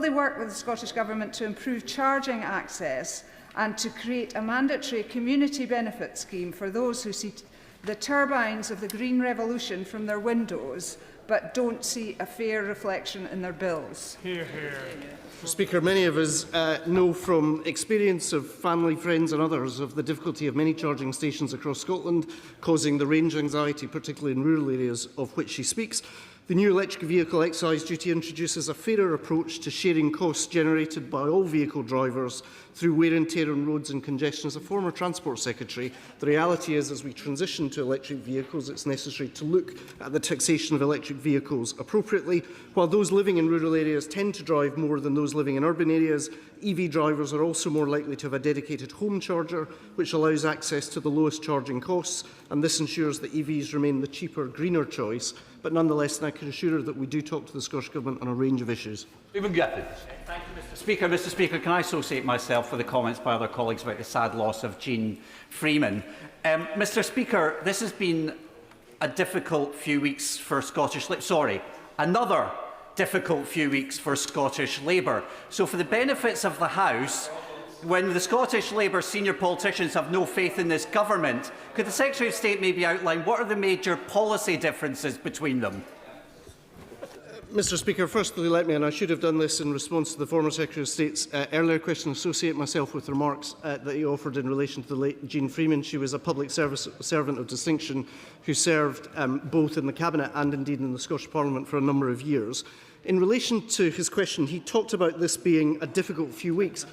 they work with the Scottish Government to improve charging access and to create a mandatory community benefit scheme for those who see the turbines of the green revolution from their windows but don't see a fair reflection in their bills? Hear, hear. Speaker, many of us know from experience of family, friends and others of the difficulty of many charging stations across Scotland, causing the range anxiety, particularly in rural areas of which she speaks. The new electric vehicle excise duty introduces a fairer approach to sharing costs generated by all vehicle drivers through wear and tear on roads and congestion. As a former Transport Secretary, the reality is, as we transition to electric vehicles, it's necessary to look at the taxation of electric vehicles appropriately. While those living in rural areas tend to drive more than those living in urban areas, EV drivers are also more likely to have a dedicated home charger, which allows access to the lowest charging costs, and this ensures that EVs remain the cheaper, greener choice. But nonetheless, I can assure her that we do talk to the Scottish Government on a range of issues. Thank you, Mr. Speaker. Mr. Speaker, can I associate myself with the comments by other colleagues about the sad loss of Jean Freeman? Mr. Speaker, this has been a difficult few weeks for another difficult few weeks for Scottish Labour. So, for the benefits of the House, when the Scottish Labour senior politicians have no faith in this government, could the Secretary of State maybe outline what are the major policy differences between them? Mr. Speaker, firstly, let me, and I should have done this in response to the former Secretary of State's earlier question, associate myself with remarks that he offered in relation to the late Jean Freeman. She was a public servant of distinction who served both in the Cabinet and indeed in the Scottish Parliament for a number of years. In relation to his question, he talked about this being a difficult few weeks.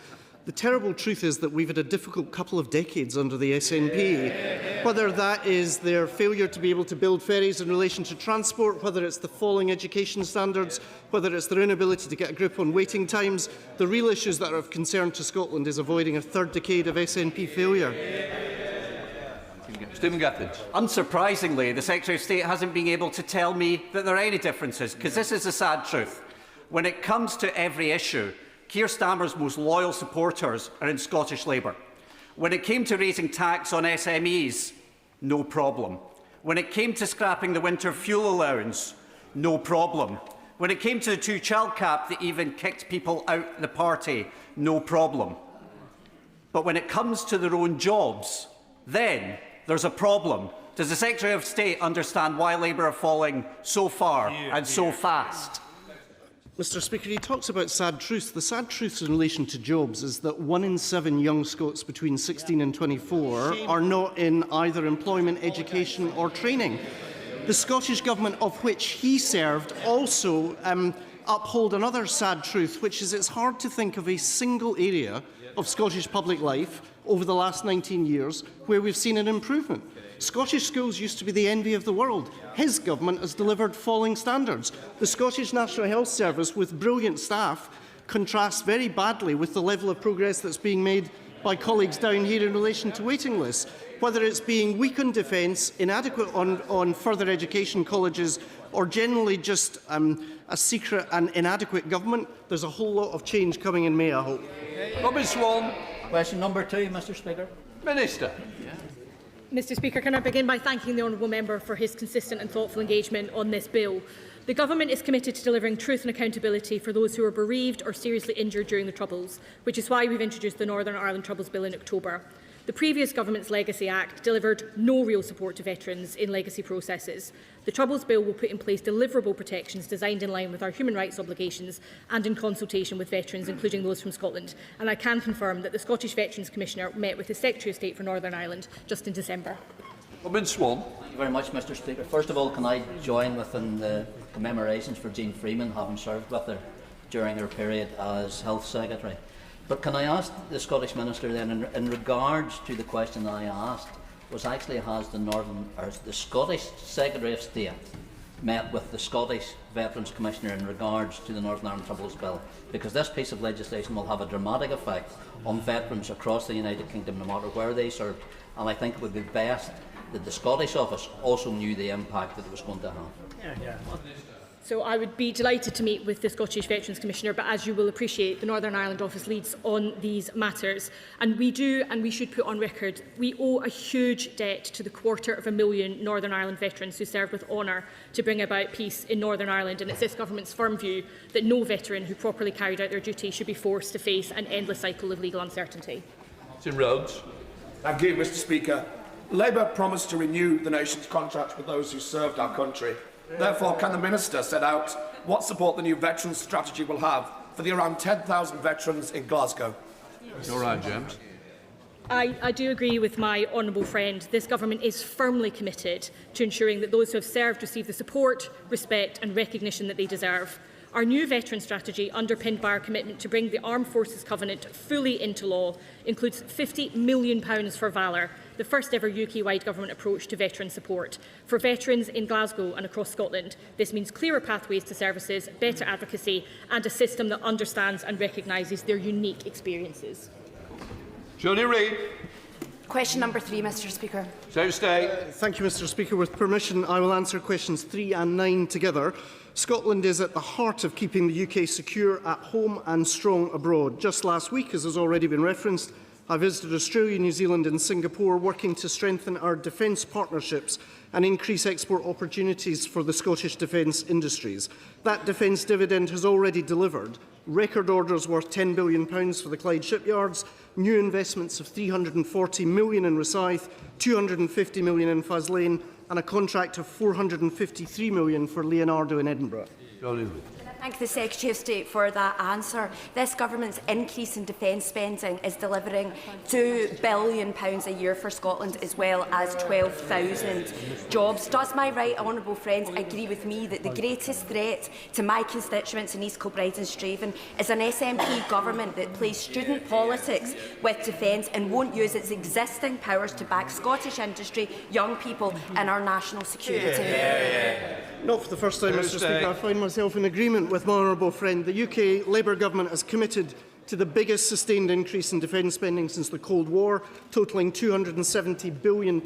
The terrible truth is that we've had a difficult couple of decades under the SNP, whether that is their failure to be able to build ferries in relation to transport, whether it's the falling education standards, whether it's their inability to get a grip on waiting times. The real issues that are of concern to Scotland is avoiding a third decade of SNP failure. Unsurprisingly, the Secretary of State hasn't been able to tell me that there are any differences, because this is the sad truth. When it comes to every issue, Keir Starmer's most loyal supporters are in Scottish Labour. When it came to raising tax on SMEs, no problem. When it came to scrapping the winter fuel allowance, no problem. When it came to the two-child cap that even kicked people out the party, no problem. But when it comes to their own jobs, then there's a problem. Does the Secretary of State understand why Labour are falling so far and so fast? Mr. Speaker, he talks about sad truths. The sad truth in relation to jobs is that 1 in 7 young Scots between 16 and 24 are not in either employment, education or training. The Scottish Government of which he served also uphold another sad truth, which is it's hard to think of a single area of Scottish public life over the last 19 years where we've seen an improvement. Scottish schools used to be the envy of the world. His government has delivered falling standards. The Scottish National Health Service, with brilliant staff, contrasts very badly with the level of progress that's being made by colleagues down here in relation to waiting lists. Whether it's being weak on defence, inadequate on further education colleges, or generally just a secret and inadequate government, there's a whole lot of change coming in May, I hope. Robin Swan. Question number 2, Mr. Speaker. Minister. Mr. Speaker, can I begin by thanking the honourable member for his consistent and thoughtful engagement on this bill. The Government is committed to delivering truth and accountability for those who are bereaved or seriously injured during the Troubles, which is why we've introduced the Northern Ireland Troubles Bill in October. The previous Government's Legacy Act delivered no real support to veterans in legacy processes. The Troubles Bill will put in place deliverable protections designed in line with our human rights obligations and in consultation with veterans, including those from Scotland. And I can confirm that the Scottish Veterans Commissioner met with the Secretary of State for Northern Ireland just in December. Robin Swan. Thank you very much, Mr. Speaker. First of all, can I join within the commemorations for Jean Freeman, having served with her during her period as Health Secretary. But can I ask the Scottish Minister then, in regards to the question that I asked, was actually has the Scottish Secretary of State met with the Scottish Veterans Commissioner in regards to the Northern Ireland Troubles Bill? Because this piece of legislation will have a dramatic effect on veterans across the United Kingdom, no matter where they served, and I think it would be best that the Scottish office also knew the impact that it was going to have. So I would be delighted to meet with the Scottish Veterans Commissioner, but as you will appreciate, the Northern Ireland office leads on these matters. And we do, and we should put on record, we owe a huge debt to the 250,000 Northern Ireland veterans who served with honour to bring about peace in Northern Ireland. And it's this government's firm view that no veteran who properly carried out their duty should be forced to face an endless cycle of legal uncertainty. Tim Rhodes. Thank you, Mr. Speaker. Labour promised to renew the nation's contracts with those who served our country. Therefore, can the Minister set out what support the new veterans strategy will have for the around 10,000 veterans in Glasgow? You're right, James. I do agree with my honourable friend. This government is firmly committed to ensuring that those who have served receive the support, respect and recognition that they deserve. Our new veteran strategy, underpinned by our commitment to bring the Armed Forces Covenant fully into law, includes £50 million for Valour, the first ever UK-wide government approach to veteran support. For veterans in Glasgow and across Scotland, this means clearer pathways to services, better advocacy and a system that understands and recognises their unique experiences. Johnny Reid. Question number 3, Mr. Speaker. So stay. Thank you, Mr. Speaker. With permission, I will answer questions 3 and 9 together. Scotland is at the heart of keeping the UK secure at home and strong abroad. Just last week, as has already been referenced, I visited Australia, New Zealand and Singapore, working to strengthen our defence partnerships and increase export opportunities for the Scottish defence industries. That defence dividend has already delivered. Record orders worth £10 billion for the Clyde shipyards, new investments of £340 million in Rosyth, £250 million in Faslane, and a contract of £453 million for Leonardo in Edinburgh. Johnny Reid. Thank the Secretary of State for that answer. This government's increase in defence spending is delivering £2 billion a year for Scotland, as well as 12,000 jobs. Does my right honourable friend agree with me that the greatest threat to my constituents in East Kilbride and Straven is an SNP government that plays student politics with defence and won't use its existing powers to back Scottish industry, young people and our national security? Not for the first time, Mr. Speaker. I find myself in agreement with my honourable friend. The UK Labour Government has committed to the biggest sustained increase in defence spending since the Cold War, totalling £270 billion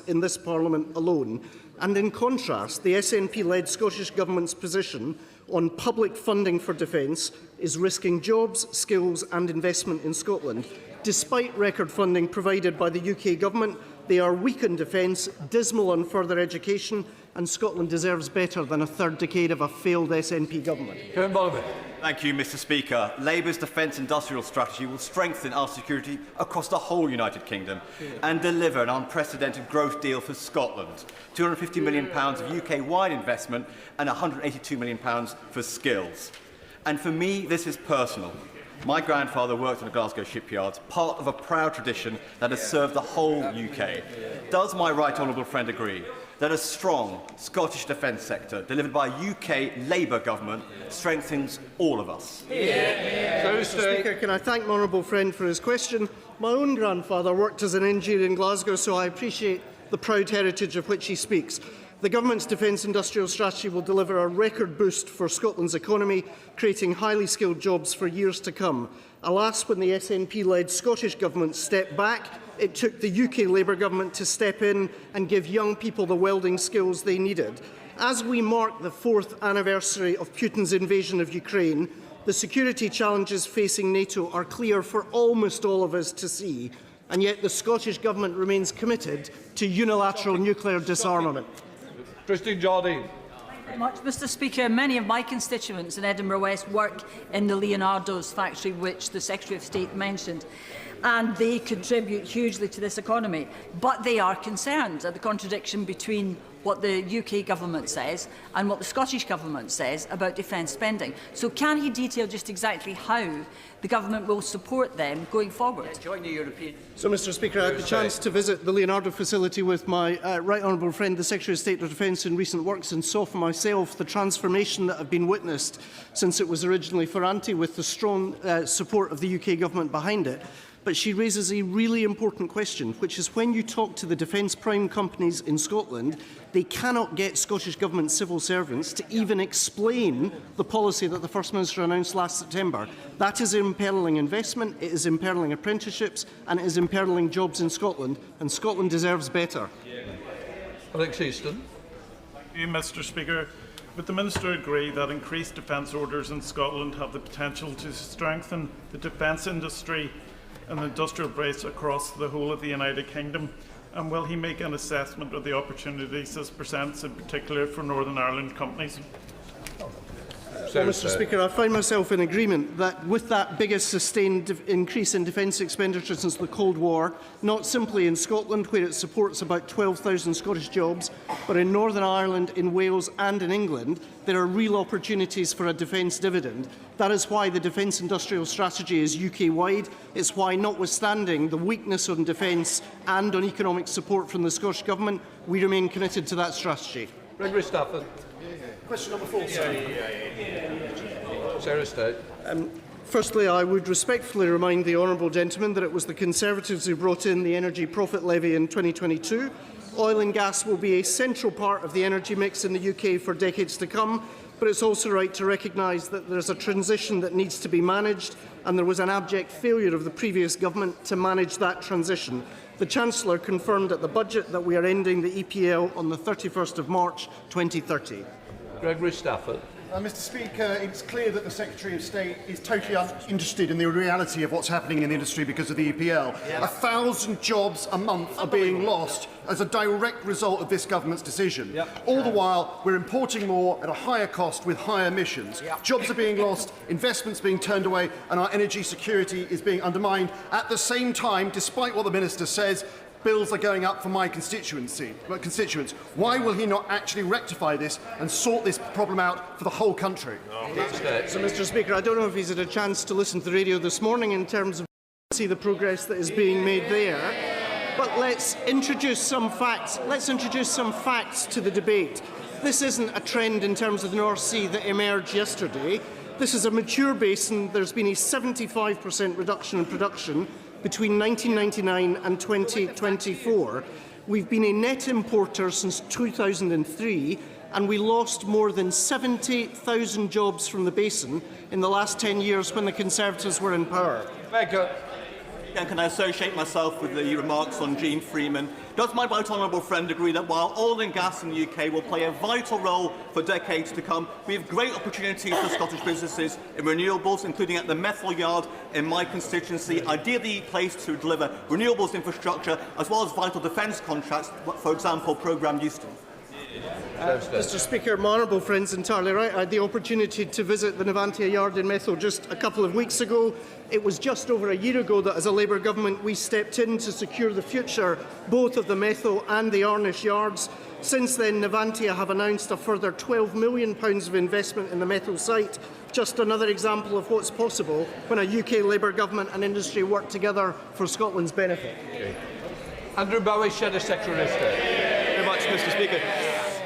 in this Parliament alone. And in contrast, the SNP-led Scottish Government's position on public funding for defence is risking jobs, skills and investment in Scotland. Despite record funding provided by the UK Government, they are weak in defence, dismal on further education, and Scotland deserves better than a third decade of a failed SNP government. Kevin Bolivar. Thank you, Mr. Speaker. Labour's defence industrial strategy will strengthen our security across the whole United Kingdom and deliver an unprecedented growth deal for Scotland. £250 million of UK-wide investment and £182 million for skills. And for me, this is personal. My grandfather worked on the Glasgow shipyards, part of a proud tradition that has served the whole UK. Does my right honourable friend agree that a strong Scottish defence sector delivered by a UK Labour government strengthens all of us? Mr. Speaker, can I thank my honourable friend for his question? My own grandfather worked as an engineer in Glasgow, so I appreciate the proud heritage of which he speaks. The Government's defence industrial strategy will deliver a record boost for Scotland's economy, creating highly skilled jobs for years to come. Alas, when the SNP-led Scottish Government stepped back, it took the UK Labour Government to step in and give young people the welding skills they needed. As we mark the 4th anniversary of Putin's invasion of Ukraine, the security challenges facing NATO are clear for almost all of us to see, and yet the Scottish Government remains committed to unilateral nuclear disarmament. Christine Jardine. Very much, Mr. Speaker. Many of my constituents in Edinburgh West work in the Leonardo's factory, which the Secretary of State mentioned, and they contribute hugely to this economy. But they are concerned at the contradiction between what the UK government says and what the Scottish government says about defence spending. So can he detail just exactly how the government will support them going forward? Join the European. So, Mr. Speaker, I had the chance to visit the Leonardo facility with my right honourable friend, the Secretary of State for Defence in recent works, and saw for myself the transformation that had been witnessed since it was originally Ferranti, with the strong support of the UK government behind it. But she raises a really important question, which is when you talk to the defence prime companies in Scotland, they cannot get Scottish Government civil servants to even explain the policy that the First Minister announced last September. That is imperiling investment, it is imperiling apprenticeships, and it is imperiling jobs in Scotland, and Scotland deserves better. Alex Easton. Thank you, Mr. Speaker. Would the Minister agree that increased defence orders in Scotland have the potential to strengthen the defence industry and the industrial base across the whole of the United Kingdom? And will he make an assessment of the opportunities this presents, in particular for Northern Ireland companies? Well, Mr. Speaker, I find myself in agreement that with that biggest sustained increase in defence expenditure since the Cold War, not simply in Scotland, where it supports about 12,000 Scottish jobs, but in Northern Ireland, in Wales and in England, there are real opportunities for a defence dividend. That is why the defence industrial strategy is UK-wide. It's why, notwithstanding the weakness on defence and on economic support from the Scottish Government, we remain committed to that strategy. Gregory Stafford. Question number 4, sir. Sarah State. Firstly, I would respectfully remind the honourable gentleman that it was the Conservatives who brought in the energy profit levy in 2022. Oil and gas will be a central part of the energy mix in the UK for decades to come, but it's also right to recognise that there's a transition that needs to be managed, and there was an abject failure of the previous government to manage that transition. The Chancellor confirmed at the budget that we are ending the EPL on the 31st of March 2030. Gregory Stafford. Mr. Speaker, it's clear that the Secretary of State is totally uninterested in the reality of what's happening in the industry because of the EPL. 1,000 jobs a month are being lost as a direct result of this government's decision. All the while, we're importing more at a higher cost with higher emissions. Jobs are being lost, investments being turned away, and our energy security is being undermined. At the same time, despite what the Minister says, bills are going up for my constituents. Why will he not actually rectify this and sort this problem out for the whole country? So, Mr. Speaker, I don't know if he's had a chance to listen to the radio this morning in terms of see the progress that is being made there. But let's introduce some facts. Let's introduce some facts to the debate. This isn't a trend in terms of the North Sea that emerged yesterday. This is a mature basin. There's been a 75% reduction in production between 1999 and 2024. We've been a net importer since 2003, and we lost more than 70,000 jobs from the basin in the last 10 years when the Conservatives were in power. And can I associate myself with the remarks on Jean Freeman? Does my right honourable friend agree that while oil and gas in the UK will play a vital role for decades to come, we have great opportunities for Scottish businesses in renewables, including at the Methil Yard in my constituency, ideally placed to deliver renewables infrastructure as well as vital defence contracts, for example, programme Euston? Mr. Speaker, my honourable friend's entirely right. I had the opportunity to visit the Navantia Yard in Methil just a couple of weeks ago. It was just over a year ago that, as a Labour government, we stepped in to secure the future both of the Methil and the Arnish yards. Since then, Navantia have announced a further £12 million of investment in the Methil site. Just another example of what's possible when a UK Labour government and industry work together for Scotland's benefit. Andrew Bowie, Shadow Secretary of State. Thank you very much, Mr. Speaker.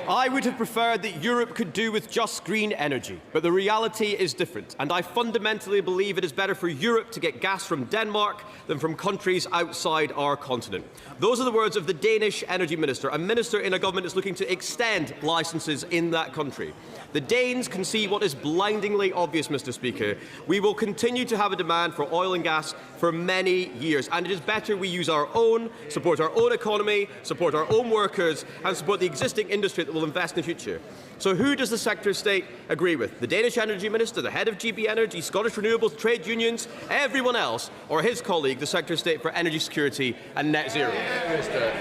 I would have preferred that Europe could do with just green energy, but the reality is different, and I fundamentally believe it is better for Europe to get gas from Denmark than from countries outside our continent. Those are the words of the Danish Energy Minister, a minister in a government that's looking to extend licences in that country. The Danes can see what is blindingly obvious, Mr. Speaker. We will continue to have a demand for oil and gas for many years, and it is better we use our own, support our own economy, support our own workers, and support the existing industry that will invest in the future. So who does the Secretary of State agree with? The Danish Energy Minister, the head of GB Energy, Scottish Renewables, trade unions, everyone else, or his colleague, the Secretary of State for Energy Security and Net Zero?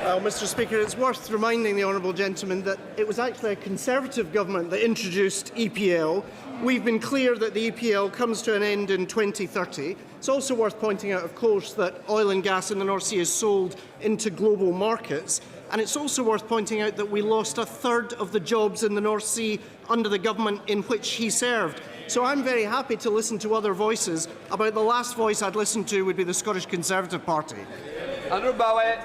Well, Mr. Speaker, it's worth reminding the honourable gentleman that it was actually a Conservative government that introduced EPL. We've been clear that the EPL comes to an end in 2030. It's also worth pointing out, of course, that oil and gas in the North Sea is sold into global markets. And it's also worth pointing out that we lost a third of the jobs in the North Sea under the government in which he served. So I'm very happy to listen to other voices. About the last voice I'd listen to would be the Scottish Conservative Party. Andrew Bowie.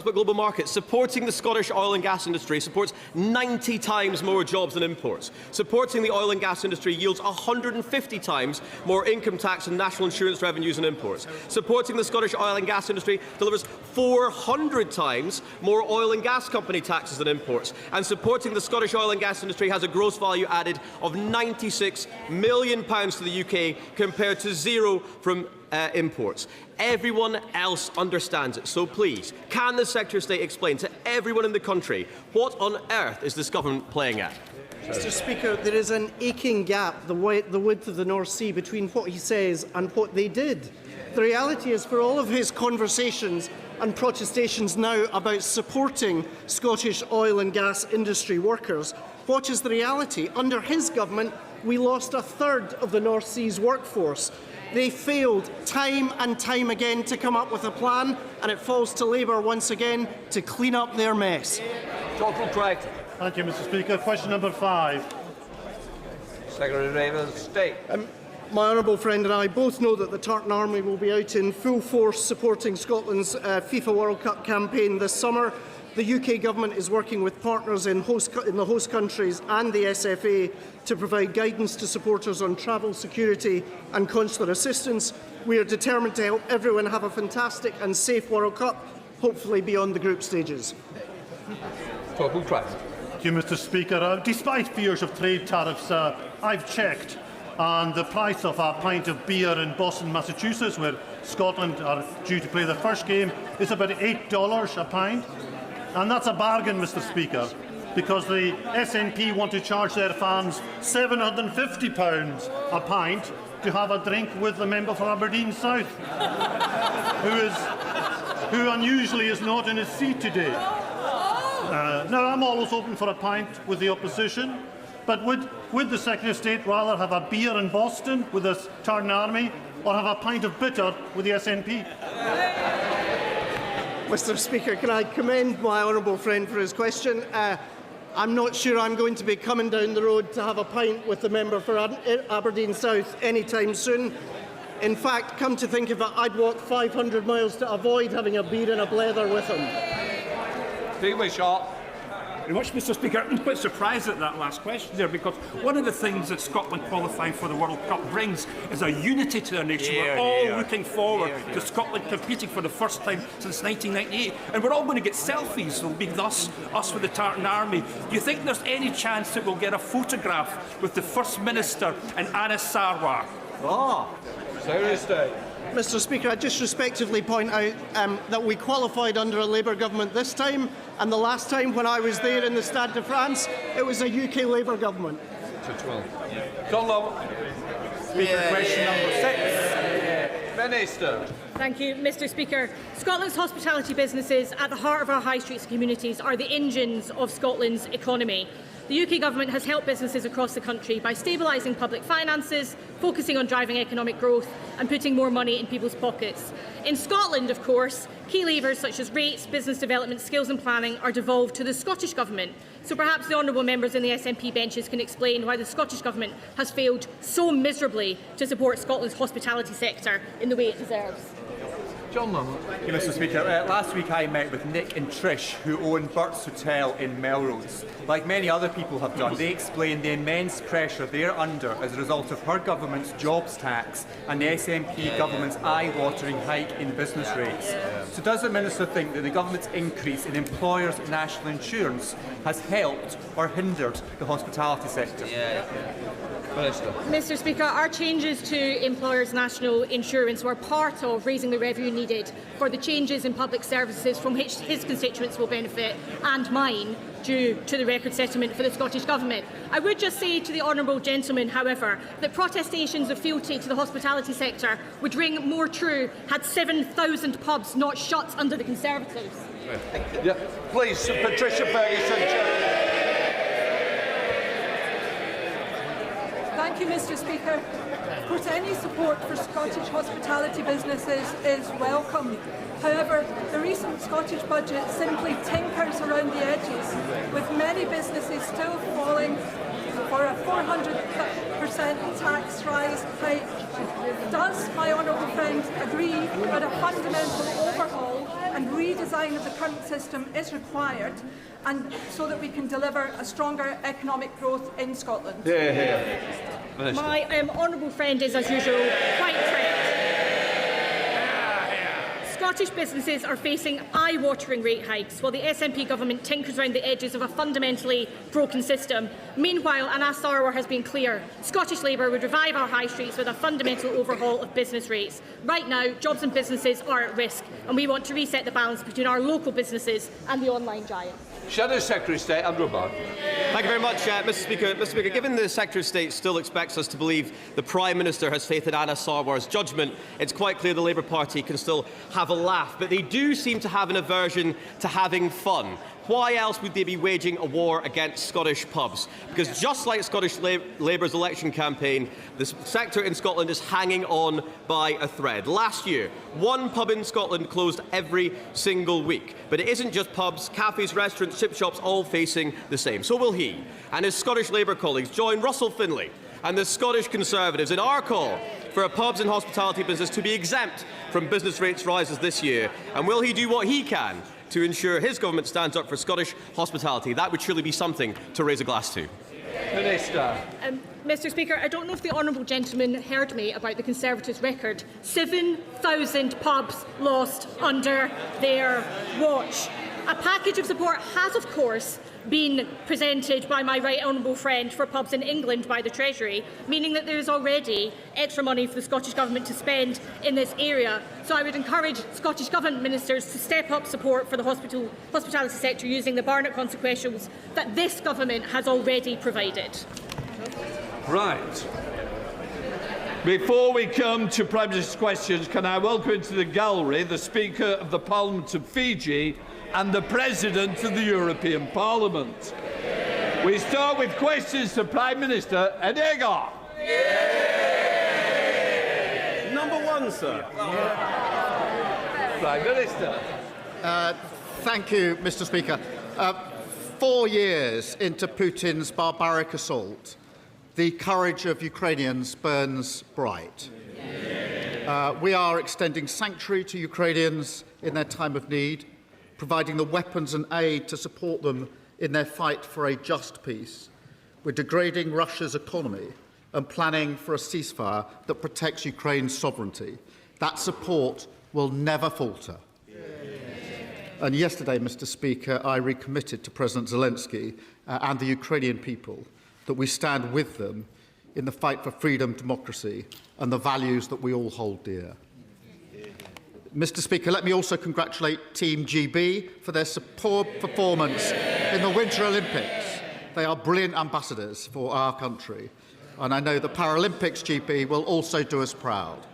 But global markets, supporting the Scottish oil and gas industry supports 90 times more jobs than imports. Supporting the oil and gas industry yields 150 times more income tax and national insurance revenues than imports. Supporting the Scottish oil and gas industry delivers 400 times more oil and gas company taxes than imports. And supporting the Scottish oil and gas industry has a gross value added of £96 million to the UK compared to zero from imports. Everyone else understands it. So please, can the Secretary of State explain to everyone in the country what on earth is this government playing at? Mr. Speaker, there is an aching gap, the width of the North Sea, between what he says and what they did. The reality is, for all of his conversations and protestations now about supporting Scottish oil and gas industry workers, what is the reality? Under his government, we lost a third of the North Sea's workforce. They failed time and time again to come up with a plan, and it falls to Labour once again to clean up their mess. Total correct. Thank you, Mr. Speaker. Question number 5. Secretary of State. My honourable friend and I both know that the Tartan Army will be out in full force supporting Scotland's FIFA World Cup campaign this summer. The UK Government is working with partners in the host countries and the SFA to provide guidance to supporters on travel security and consular assistance. We are determined to help everyone have a fantastic and safe World Cup, hopefully beyond the group stages. Total correct. Thank you, Mr. Speaker. Despite fears of trade tariffs, I've checked, and the price of a pint of beer in Boston, Massachusetts, where Scotland are due to play the first game, is about $8 a pint. And that's a bargain, Mr. Speaker, because the SNP want to charge their fans £750 a pint to have a drink with the member for Aberdeen South, who unusually is not in his seat today. Now, I'm always open for a pint with the opposition, but would the Secretary of State rather have a beer in Boston with the Tartan Army or have a pint of bitter with the SNP? Mr. Speaker, can I commend my honourable friend for his question? I'm not sure I'm going to be coming down the road to have a pint with the member for Aberdeen South anytime soon. In fact, come to think of it, I'd walk 500 miles to avoid having a beer and a blether with him. Take my shot. Very much, Mr. Speaker. I'm quite surprised at that last question there, because one of the things that Scotland qualifying for the World Cup brings is a unity to the nation. We're all looking forward to Scotland competing for the first time since 1998, and we're all going to get selfies. It'll be us with the Tartan Army. Do you think there's any chance that we'll get a photograph with the First Minister and Anas Sarwar? Secretary of State. Mr. Speaker, I just respectively point out that we qualified under a Labour government this time, and the last time when I was there in the Stade de France, it was a UK Labour government. John Lowe. Speaker, question number 6. Minister. Thank you, Mr. Speaker. Scotland's hospitality businesses at the heart of our high streets communities are the engines of Scotland's economy. The UK Government has helped businesses across the country by stabilising public finances, focusing on driving economic growth and putting more money in people's pockets. In Scotland, of course, key levers such as rates, business development, skills and planning are devolved to the Scottish Government. So perhaps the honourable members in the SNP benches can explain why the Scottish Government has failed so miserably to support Scotland's hospitality sector in the way it deserves. John Lowe. Thank you, Mr. Speaker. Last week I met with Nick and Trish, who own Burt's Hotel in Melrose. Like many other people have done, they explained the immense pressure they're under as a result of her government's jobs tax and the SNP government's eye-watering hike in business rates. So does the Minister think that the government's increase in employers' national insurance has helped or hindered the hospitality sector? Mr. Speaker, our changes to employers' national insurance were part of raising the revenue needed for the changes in public services from which his constituents will benefit, and mine, due to the record settlement for the Scottish Government. I would just say to the honourable gentleman, however, that protestations of fealty to the hospitality sector would ring more true had 7,000 pubs not shut under the Conservatives. Yeah. Please, Patricia Ferguson. Thank you, Mr. Speaker. Of course, any support for Scottish hospitality businesses is welcome. However, the recent Scottish budget simply tinkers around the edges, with many businesses still falling for a 400% tax rise hike. Does my honourable friend agree that a fundamental overhaul and redesign of the current system is required, and so that we can deliver a stronger economic growth in Scotland? My honourable friend is, as usual, quite correct. Scottish businesses are facing eye-watering rate hikes while the SNP government tinkers around the edges of a fundamentally broken system. Meanwhile, Anas Sarwar has been clear. Scottish Labour would revive our high streets with a fundamental overhaul of business rates. Right now, jobs and businesses are at risk, and we want to reset the balance between our local businesses and the online giants. Shadow Secretary of State Andrew Barr. Thank you very much, Mr. Speaker. Mr. Speaker, given the Secretary of State still expects us to believe the Prime Minister has faith in Anna Sarwar's judgment, it's quite clear the Labour Party can still have a laugh. But they do seem to have an aversion to having fun. Why else would they be waging a war against Scottish pubs? Because just like Scottish Labour's election campaign, the sector in Scotland is hanging on by a thread. Last year, one pub in Scotland closed every single week. But it isn't just pubs, cafes, restaurants, chip shops, all facing the same. So will he and his Scottish Labour colleagues join Russell Finlay and the Scottish Conservatives in our call for a pubs and hospitality business to be exempt from business rates rises this year? And will he do what he can to ensure his government stands up for Scottish hospitality? That would surely be something to raise a glass to. Minister. Mr. Speaker, I don't know if the honourable gentleman heard me about the Conservatives' record. 7,000 pubs lost under their watch. A package of support has, of course, been presented by my right honourable friend for pubs in England by the Treasury, meaning that there is already extra money for the Scottish Government to spend in this area. So I would encourage Scottish Government ministers to step up support for the hospitality sector using the Badenoch consequentials that this Government has already provided. Right. Before we come to Prime Minister's questions, can I welcome into the gallery the Speaker of the Parliament of Fiji and the President of the European Parliament. We start with questions to Prime Minister Edega. Number one, sir. Prime Minister. Thank you, Mr. Speaker. 4 years into Putin's barbaric assault, the courage of Ukrainians burns bright. We are extending sanctuary to Ukrainians in their time of need, providing the weapons and aid to support them in their fight for a just peace. We're degrading Russia's economy and planning for a ceasefire that protects Ukraine's sovereignty. That support will never falter. And yesterday, Mr. Speaker, I recommitted to President Zelensky and the Ukrainian people that we stand with them in the fight for freedom, democracy and the values that we all hold dear. Mr. Speaker, let me also congratulate Team GB for their superb performance in the Winter Olympics. They are brilliant ambassadors for our country, and I know the Paralympics GB will also do us proud.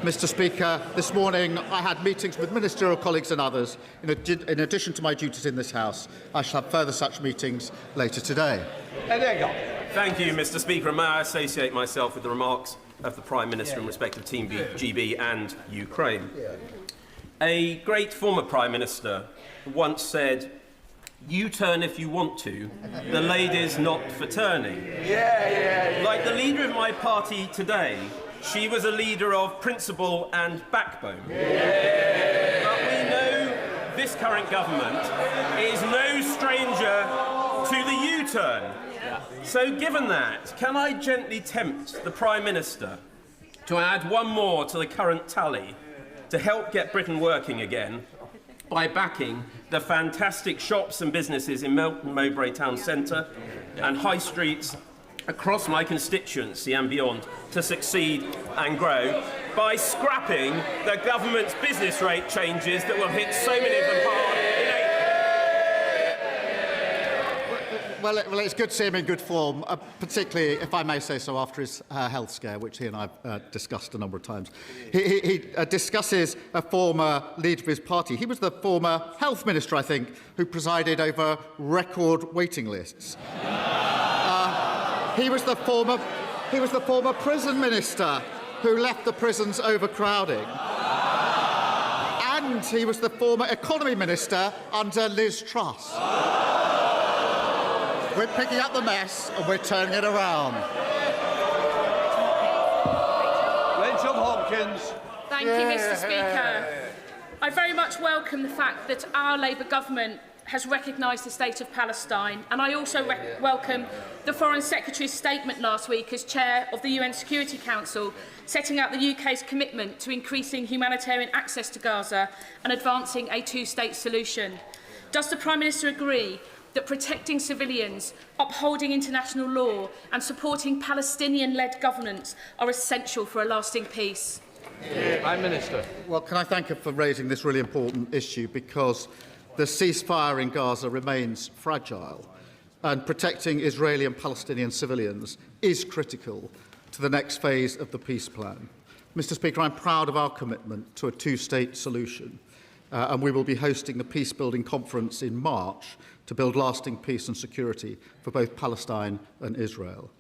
Mr. Speaker, this morning I had meetings with ministerial colleagues and others. In addition to my duties in this House, I shall have further such meetings later today. Thank you, Mr. Speaker. And may I associate myself with the remarks of the Prime Minister in respect of Team GB and Ukraine. A great former Prime Minister once said, "U-turn if you want to, the lady's not for turning." Like the leader of my party today, she was a leader of principle and backbone. But we know this current government is no stranger to the U-turn. So given that, can I gently tempt the Prime Minister to add one more to the current tally to help get Britain working again by backing the fantastic shops and businesses in Melton Mowbray Town Centre and high streets across my constituency and beyond to succeed and grow by scrapping the government's business rate changes that will hit so many of them hard in April? Well, it's good to see him in good form, particularly, if I may say so, after his health scare, which he and I have discussed a number of times. He discusses a former leader of his party. He was the former health minister, I think, who presided over record waiting lists. He was the former prison minister who left the prisons overcrowding. And he was the former economy minister under Liz Truss. We're picking up the mess and we're turning it around. Rachel Hopkins. Thank you, Mr. Speaker. I very much welcome the fact that our Labour government has recognised the state of Palestine, and I also welcome the Foreign Secretary's statement last week as Chair of the UN Security Council, setting out the UK's commitment to increasing humanitarian access to Gaza and advancing a two-state solution. Does the Prime Minister agree that protecting civilians, upholding international law and supporting Palestinian-led governance are essential for a lasting peace? Prime Minister. Well, can I thank her for raising this really important issue, because the ceasefire in Gaza remains fragile. and protecting Israeli and Palestinian civilians is critical to the next phase of the peace plan. Mr. Speaker, I'm proud of our commitment to a two-state solution, and we will be hosting the peace-building conference in March to build lasting peace and security for both Palestine and Israel.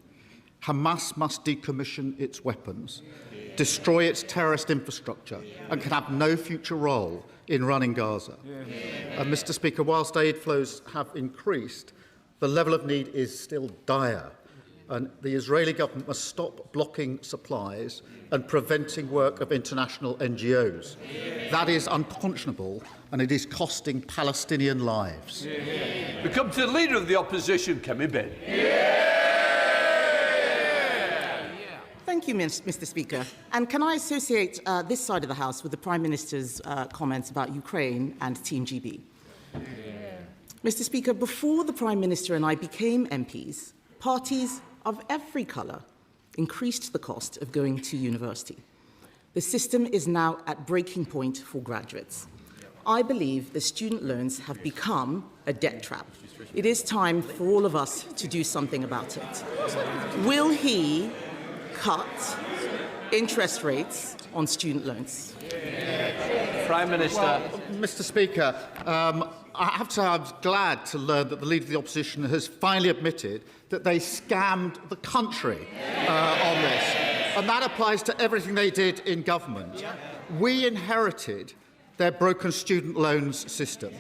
Hamas must decommission its weapons, destroy its terrorist infrastructure, and can have no future role in running Gaza. And Mr. Speaker, whilst aid flows have increased, the level of need is still dire, and the Israeli government must stop blocking supplies and preventing work of international NGOs. That is unconscionable, and it is costing Palestinian lives. We come to the Leader of the Opposition, Kemi. Thank you, Mr. Speaker. And can I associate this side of the House with the Prime Minister's comments about Ukraine and Team GB? Mr. Speaker, before the Prime Minister and I became MPs, parties of every colour increased the cost of going to university. The system is now at breaking point for graduates. I believe the student loans have become a debt trap. It is time for all of us to do something about it. Will he cut interest rates on student loans? Prime Minister. Well, Mr. Speaker, I have to say I'm glad to learn that the Leader of the Opposition has finally admitted that they scammed the country on this. And that applies to everything they did in government. We inherited their broken student loans system.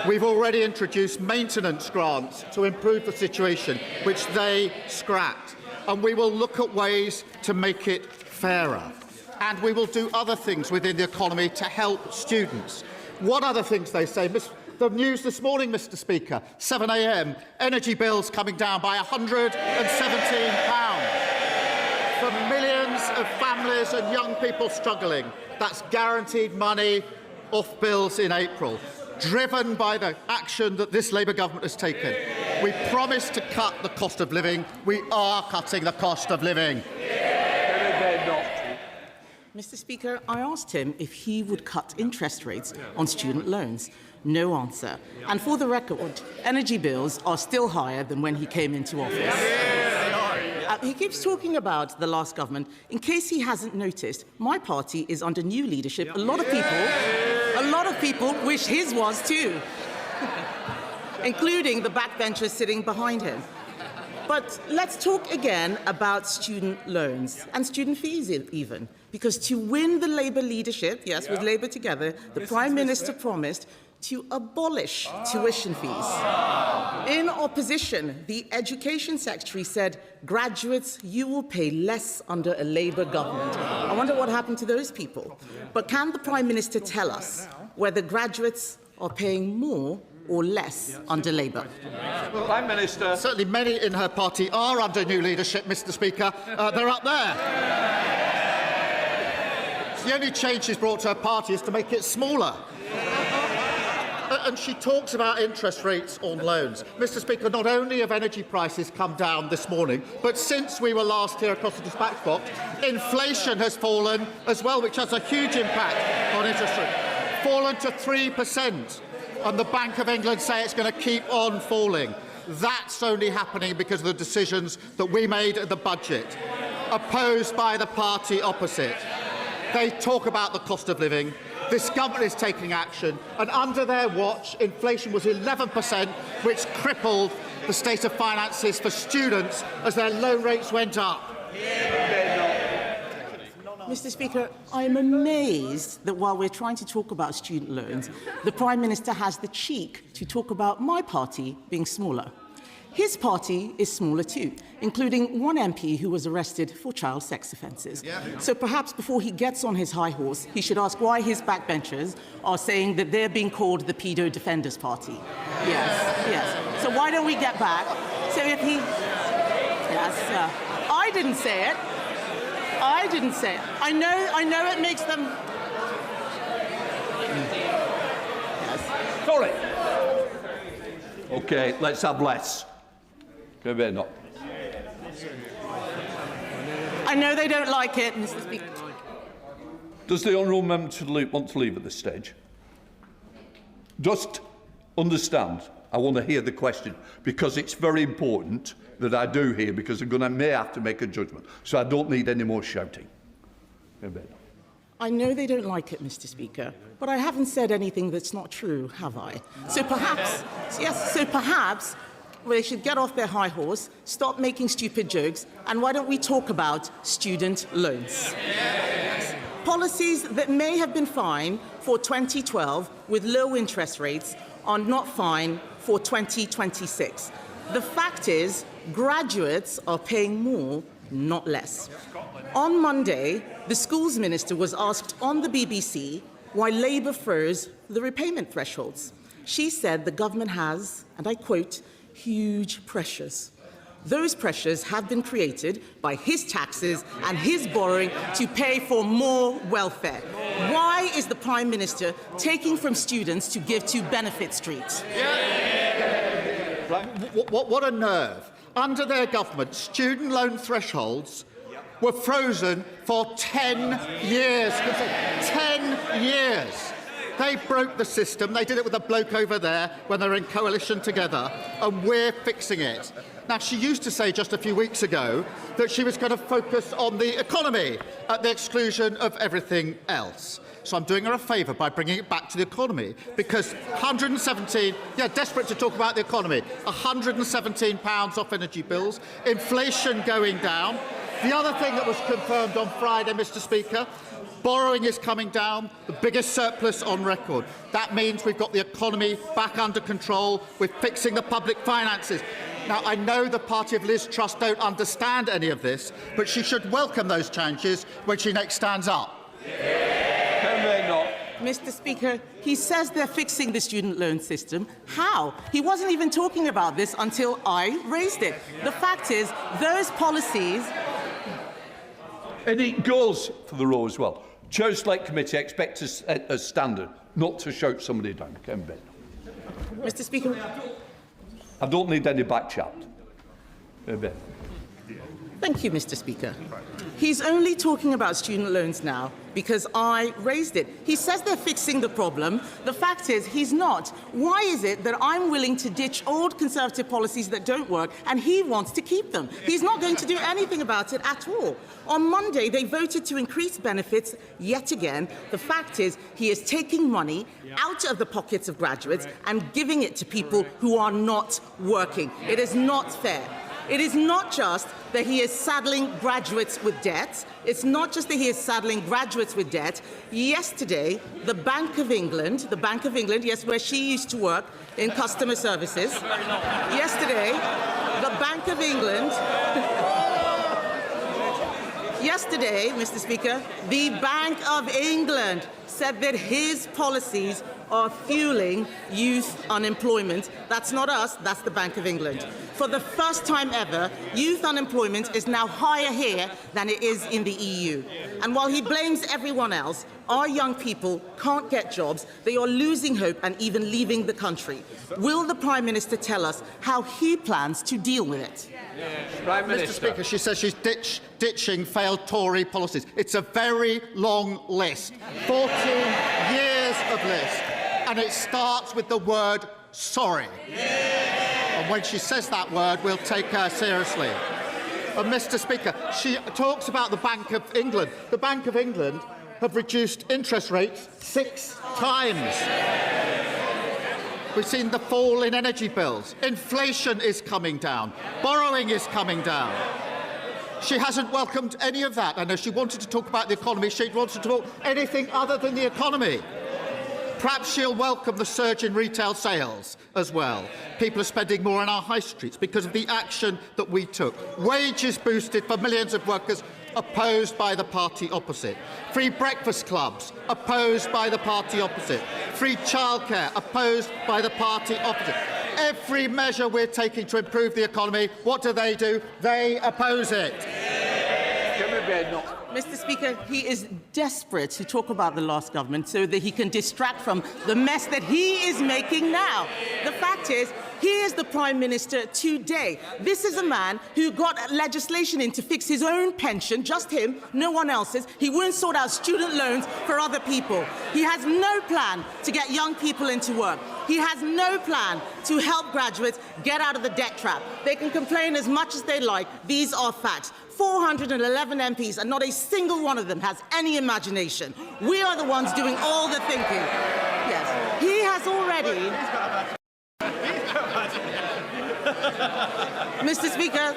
We've already introduced maintenance grants to improve the situation, which they scrapped. And we will look at ways to make it fairer. And we will do other things within the economy to help students. What other things they say? The news this morning, Mr. Speaker, 7 a.m, energy bills coming down by £117 for millions of families and young people struggling. That's guaranteed money off bills in April, driven by the action that this Labour government has taken. We promised to cut the cost of living. We are cutting the cost of living. Mr. Speaker, I asked him if he would cut interest rates on student loans. No answer. And for the record, energy bills are still higher than when he came into office. He keeps talking about the last government. In case he hasn't noticed, my party is under new leadership. A lot of people wish his was too, including the backbenchers sitting behind him. But let's talk again about student loans and student fees even. Because to win the Labour leadership, yes, with Labour together, the Prime Minister promised to abolish tuition fees. In opposition, the Education Secretary said, graduates, you will pay less under a Labour government. I wonder what happened to those people. But can the Prime Minister tell us whether graduates are paying more or less under Labour? Prime Minister. Certainly many in her party are under new leadership, Mr. Speaker. They're up there. The only change she's brought to her party is to make it smaller. And she talks about interest rates on loans. Mr. Speaker, not only have energy prices come down this morning, but since we were last here across the dispatch box, inflation has fallen as well, which has a huge impact on interest rates. Fallen to 3%. And the Bank of England say it's going to keep on falling. That's only happening because of the decisions that we made at the budget, opposed by the party opposite. They talk about the cost of living. This government is taking action, and under their watch, inflation was 11%, which crippled the state of finances for students as their loan rates went up. Mr. Speaker, I am amazed that while we're trying to talk about student loans, the Prime Minister has the cheek to talk about my party being smaller. His party is smaller too, including one MP who was arrested for child sex offences. So perhaps before he gets on his high horse, he should ask why his backbenchers are saying that they're being called the Pedo Defenders Party. Yes. So why don't we get back? So if he... Yes, I didn't say it. I didn't say it. I know it makes them... Yes. Sorry. OK, let's have less. Badenoch. I know they don't like it, Mr. Speaker. Does the honourable member want to leave at this stage? Just understand, I want to hear the question, because it's very important that I do hear, because I may have to make a judgment. So I don't need any more shouting. I know they don't like it, Mr. Speaker, but I haven't said anything that's not true, have I? So perhaps, well, they should get off their high horse, stop making stupid jokes, and why don't we talk about student loans? Yes. Policies that may have been fine for 2012 with low interest rates are not fine for 2026. The fact is, graduates are paying more, not less. On Monday, the Schools Minister was asked on the BBC why Labour froze the repayment thresholds. She said the government has, and I quote, huge pressures. Those pressures have been created by his taxes and his borrowing to pay for more welfare. Why is the Prime Minister taking from students to give to Benefit Street? What a nerve. Under their government, student loan thresholds were frozen for 10 years. 10 years. They broke the system. They did it with a bloke over there when they were in coalition together, and we're fixing it. Now, she used to say just a few weeks ago that she was going to focus on the economy at the exclusion of everything else. So I'm doing her a favour by bringing it back to the economy, because 117, desperate to talk about the economy, £117 off energy bills, inflation going down. The other thing that was confirmed on Friday, Mr. Speaker, borrowing is coming down, the biggest surplus on record. That means we've got the economy back under control. We're fixing the public finances. Now, I know the party of Liz Truss don't understand any of this, but she should welcome those changes when she next stands up. Mr. Speaker, he says they're fixing the student loan system. How? He wasn't even talking about this until I raised it. The fact is, those policies... And it goes for the row as well. Chair Select Committee expects a standard, not to shout somebody down. Mr. Speaker... I don't need any back chat. Thank you, Mr. Speaker. He's only talking about student loans now because I raised it. He says they're fixing the problem. The fact is, he's not. Why is it that I'm willing to ditch old Conservative policies that don't work and he wants to keep them? He's not going to do anything about it at all. On Monday, they voted to increase benefits yet again. The fact is, he is taking money out of the pockets of graduates and giving it to people who are not working. It is not fair. It is not just that he is saddling graduates with debt. It's not just that he is saddling graduates with debt. Yesterday, the Bank of England, yes, where she used to work in customer services. Yesterday, the Bank of England... Yesterday, Mr. Speaker, the Bank of England said that his policies are fueling youth unemployment. That's not us, that's the Bank of England. For the first time ever, youth unemployment is now higher here than it is in the EU. And while he blames everyone else, our young people can't get jobs, they are losing hope and even leaving the country. Will the Prime Minister tell us how he plans to deal with it? Prime Minister. Mr. Speaker, she says she's ditching failed Tory policies. It's a very long list. 14 years of list. And it starts with the word sorry. And when she says that word, we'll take her seriously. And Mr. Speaker, she talks about the Bank of England. The Bank of England have reduced interest rates 6 times. We've seen the fall in energy bills. Inflation is coming down. Borrowing is coming down. She hasn't welcomed any of that. I know she wanted to talk about the economy. She wants to talk anything other than the economy. Perhaps she'll welcome the surge in retail sales as well. People are spending more on our high streets because of the action that we took. Wages boosted for millions of workers, opposed by the party opposite. Free breakfast clubs, opposed by the party opposite. Free childcare, opposed by the party opposite. Every measure we're taking to improve the economy, what do? They oppose it. Mr. Speaker, he is desperate to talk about the last government so that he can distract from the mess that he is making now. The fact is, he is the Prime Minister today. This is a man who got legislation in to fix his own pension, just him, no one else's. He won't sort out student loans for other people. He has no plan to get young people into work. He has no plan to help graduates get out of the debt trap. They can complain as much as they like. These are facts. 411 MPs, and not a single one of them has any imagination. We are the ones doing all the thinking. Yes, he has already... Mr. Speaker.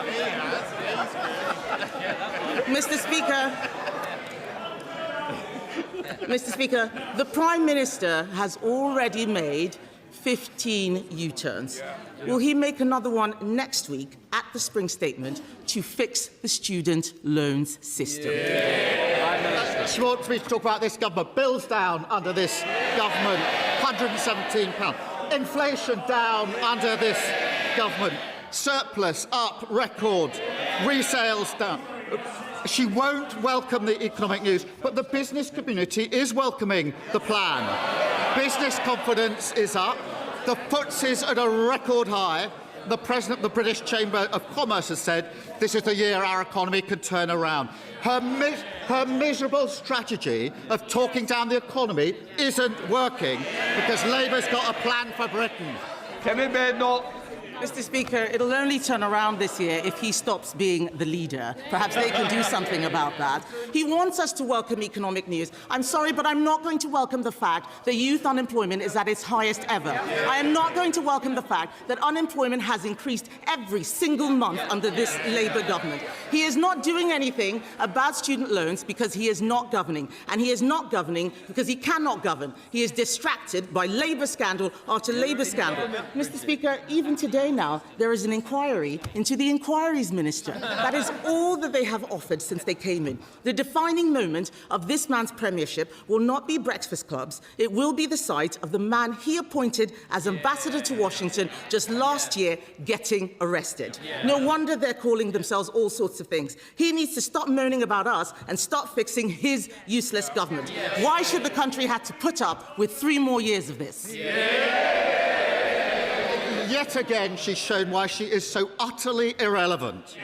Mr. Speaker, the Prime Minister has already made 15 U-turns. Will he make another one next week at the Spring Statement to fix the student loans system? She wants me to talk about this government. Bills down under this government, £117. Inflation down under this government. Surplus up, record. Resales down. She won't welcome the economic news, but the business community is welcoming the plan. Business confidence is up. The FTSE is at a record high. The President of the British Chamber of Commerce has said this is the year our economy could turn around. Her miserable strategy of talking down the economy isn't working because Labour's got a plan for Britain. Kemi Badenoch. Mr. Speaker, it'll only turn around this year if he stops being the leader. Perhaps they can do something about that. He wants us to welcome economic news. I'm sorry, but I'm not going to welcome the fact that youth unemployment is at its highest ever. I am not going to welcome the fact that unemployment has increased every single month under this Labour government. He is not doing anything about student loans because he is not governing. And he is not governing because he cannot govern. He is distracted by Labour scandal after Labour scandal. Mr. Speaker, even today now, there is an inquiry into the Inquiries Minister. That is all that they have offered since they came in. The defining moment of this man's premiership will not be breakfast clubs. It will be the sight of the man he appointed as ambassador to Washington just last year getting arrested. No wonder they're calling themselves all sorts of things. He needs to stop moaning about us and start fixing his useless government. Why should the country have to put up with 3 more years of this? Yet again, she's shown why she is so utterly irrelevant.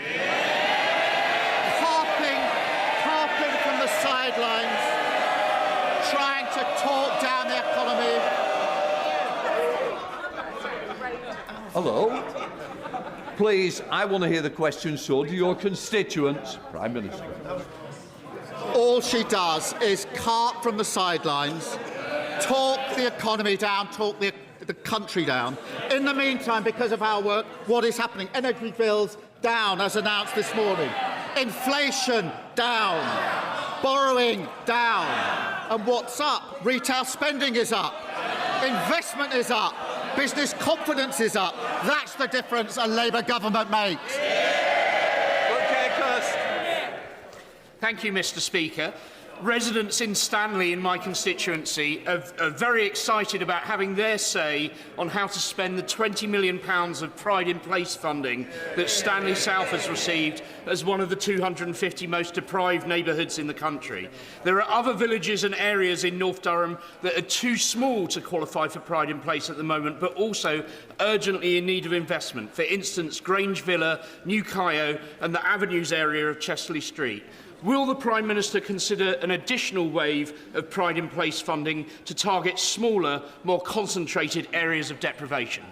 Harping from the sidelines, trying to talk down the economy. Hello. Please, I want to hear the question. So do your constituents, Prime Minister. All she does is carp from the sidelines, talk the economy down, talk the country down. In the meantime, because of our work, what is happening? Energy bills down, as announced this morning. Inflation down. Borrowing down. And what's up? Retail spending is up. Investment is up. Business confidence is up. That's the difference a Labour government makes. Thank you, Mr. Speaker. Residents in Stanley, in my constituency, are very excited about having their say on how to spend the £20 million of Pride in Place funding that Stanley South has received as one of the 250 most deprived neighbourhoods in the country. There are other villages and areas in North Durham that are too small to qualify for Pride in Place at the moment, but also urgently in need of investment. For instance, Grange Villa, New Kyo and the Avenues area of Chesterley Street. Will the Prime Minister consider an additional wave of Pride in Place funding to target smaller, more concentrated areas of deprivation?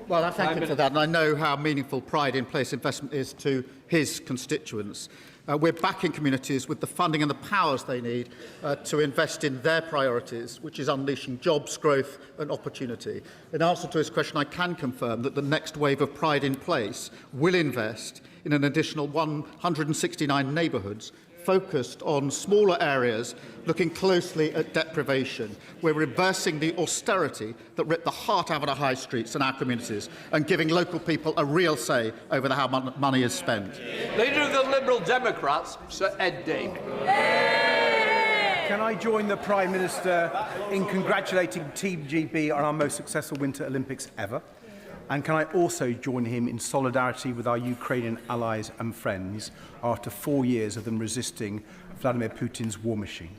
Well, I thank him for that, and I know how meaningful Pride in Place investment is to his constituents. We're backing communities with the funding and the powers they need to invest in their priorities, which is unleashing jobs, growth and opportunity. In answer to his question, I can confirm that the next wave of Pride in Place will invest in an additional 169 neighbourhoods focused on smaller areas, looking closely at deprivation. We're reversing the austerity that ripped the heart out of our high streets and our communities and giving local people a real say over how money is spent. Leader of the Liberal Democrats, Sir Ed Davey. Can I join the Prime Minister in congratulating Team GB on our most successful Winter Olympics ever? And can I also join him in solidarity with our Ukrainian allies and friends after 4 years of them resisting Vladimir Putin's war machine?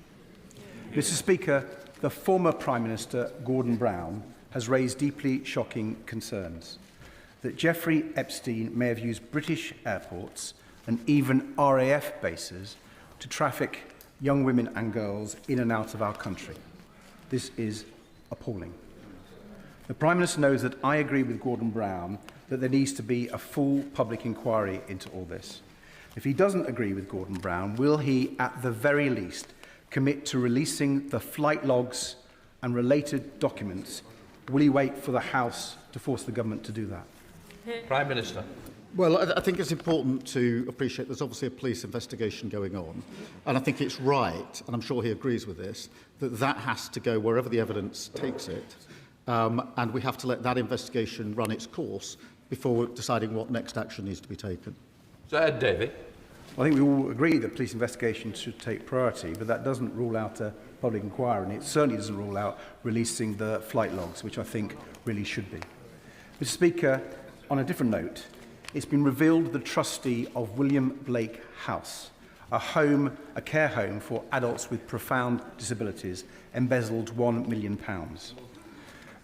Mr. Speaker, the former Prime Minister, Gordon Brown, has raised deeply shocking concerns that Jeffrey Epstein may have used British airports and even RAF bases to traffic young women and girls in and out of our country. This is appalling. The Prime Minister knows that I agree with Gordon Brown that there needs to be a full public inquiry into all this. If he doesn't agree with Gordon Brown, will he, at the very least, commit to releasing the flight logs and related documents? Will he wait for the House to force the government to do that? Prime Minister. Well, I think it's important to appreciate there's obviously a police investigation going on, and I think it's right, and I'm sure he agrees with this, that that has to go wherever the evidence takes it, and we have to let that investigation run its course before deciding what next action needs to be taken. Sir Ed Davey. I think we all agree that police investigations should take priority, but that doesn't rule out a public inquiry, and it certainly doesn't rule out releasing the flight logs, which I think really should be. Mr. Speaker, on a different note, it's been revealed the trustee of William Blake House, a care home for adults with profound disabilities, embezzled £1 million.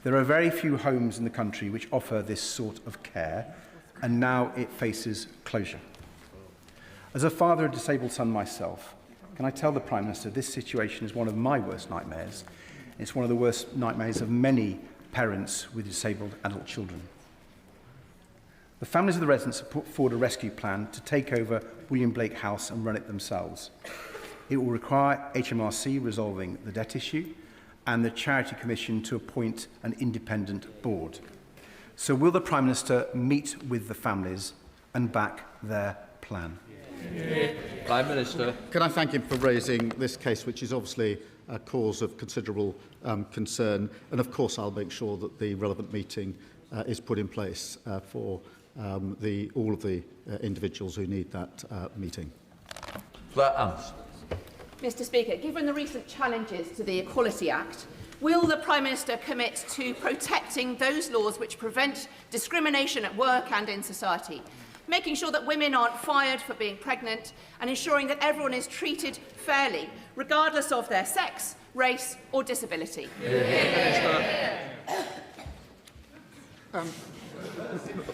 There are very few homes in the country which offer this sort of care, and now it faces closure. As a father of a disabled son myself, can I tell the Prime Minister this situation is one of my worst nightmares? It's one of the worst nightmares of many parents with disabled adult children. The families of the residents have put forward a rescue plan to take over William Blake House and run it themselves. It will require HMRC resolving the debt issue and the Charity Commission to appoint an independent board. So will the Prime Minister meet with the families and back their plan? Prime Minister. Can I thank him for raising this case, which is obviously a cause of considerable concern, and of course I'll make sure that the relevant meeting is put in place for all of the individuals who need that meeting. Mr. Speaker, given the recent challenges to the Equality Act, will the Prime Minister commit to protecting those laws which prevent discrimination at work and in society, making sure that women aren't fired for being pregnant and ensuring that everyone is treated fairly, regardless of their sex, race or disability?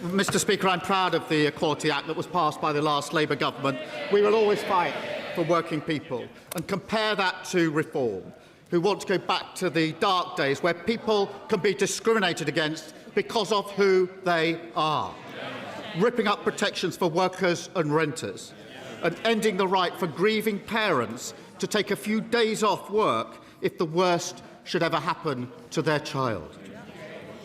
Mr. Speaker, I'm proud of the Equality Act that was passed by the last Labour government. We will always fight for working people, and compare that to Reform, who want to go back to the dark days where people can be discriminated against because of who they are, ripping up protections for workers and renters, and ending the right for grieving parents to take a few days off work if the worst should ever happen to their child.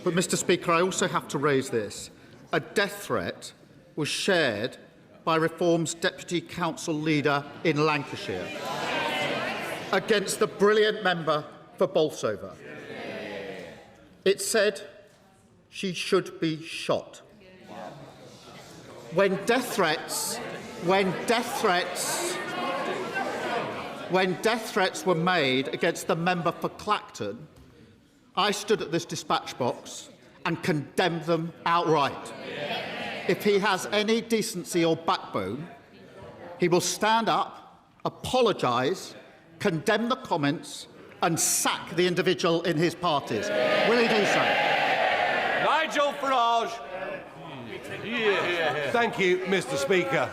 But, Mr. Speaker, I also have to raise this. A death threat was shared by Reform's Deputy Council leader in Lancashire against the brilliant member for Bolsover. It said she should be shot. When death threats were made against the member for Clacton, I stood at this dispatch box and condemned them outright. If he has any decency or backbone, he will stand up, apologise, condemn the comments and sack the individual in his parties. Will he do so? Nigel Farage. Thank you, Mr. Speaker.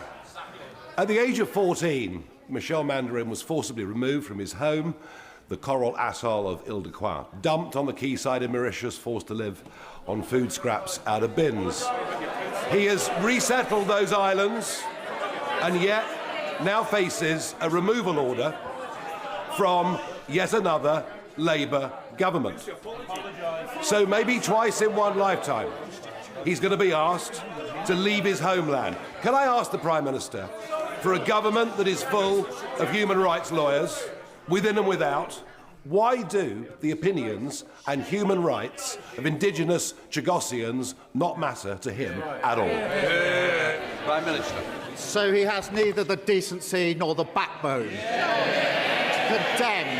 At the age of 14, Michel Mandarin was forcibly removed from his home, the coral atoll of Ile-de-Quoi, dumped on the quayside in Mauritius, forced to live on food scraps out of bins. He has resettled those islands and yet now faces a removal order from yet another Labour government. So maybe twice in one lifetime, he's going to be asked to leave his homeland. Can I ask the Prime Minister, for a government that is full of human rights lawyers, within and without, why do the opinions and human rights of indigenous Chagossians not matter to him at all? Prime Minister. So he has neither the decency nor the backbone to condemn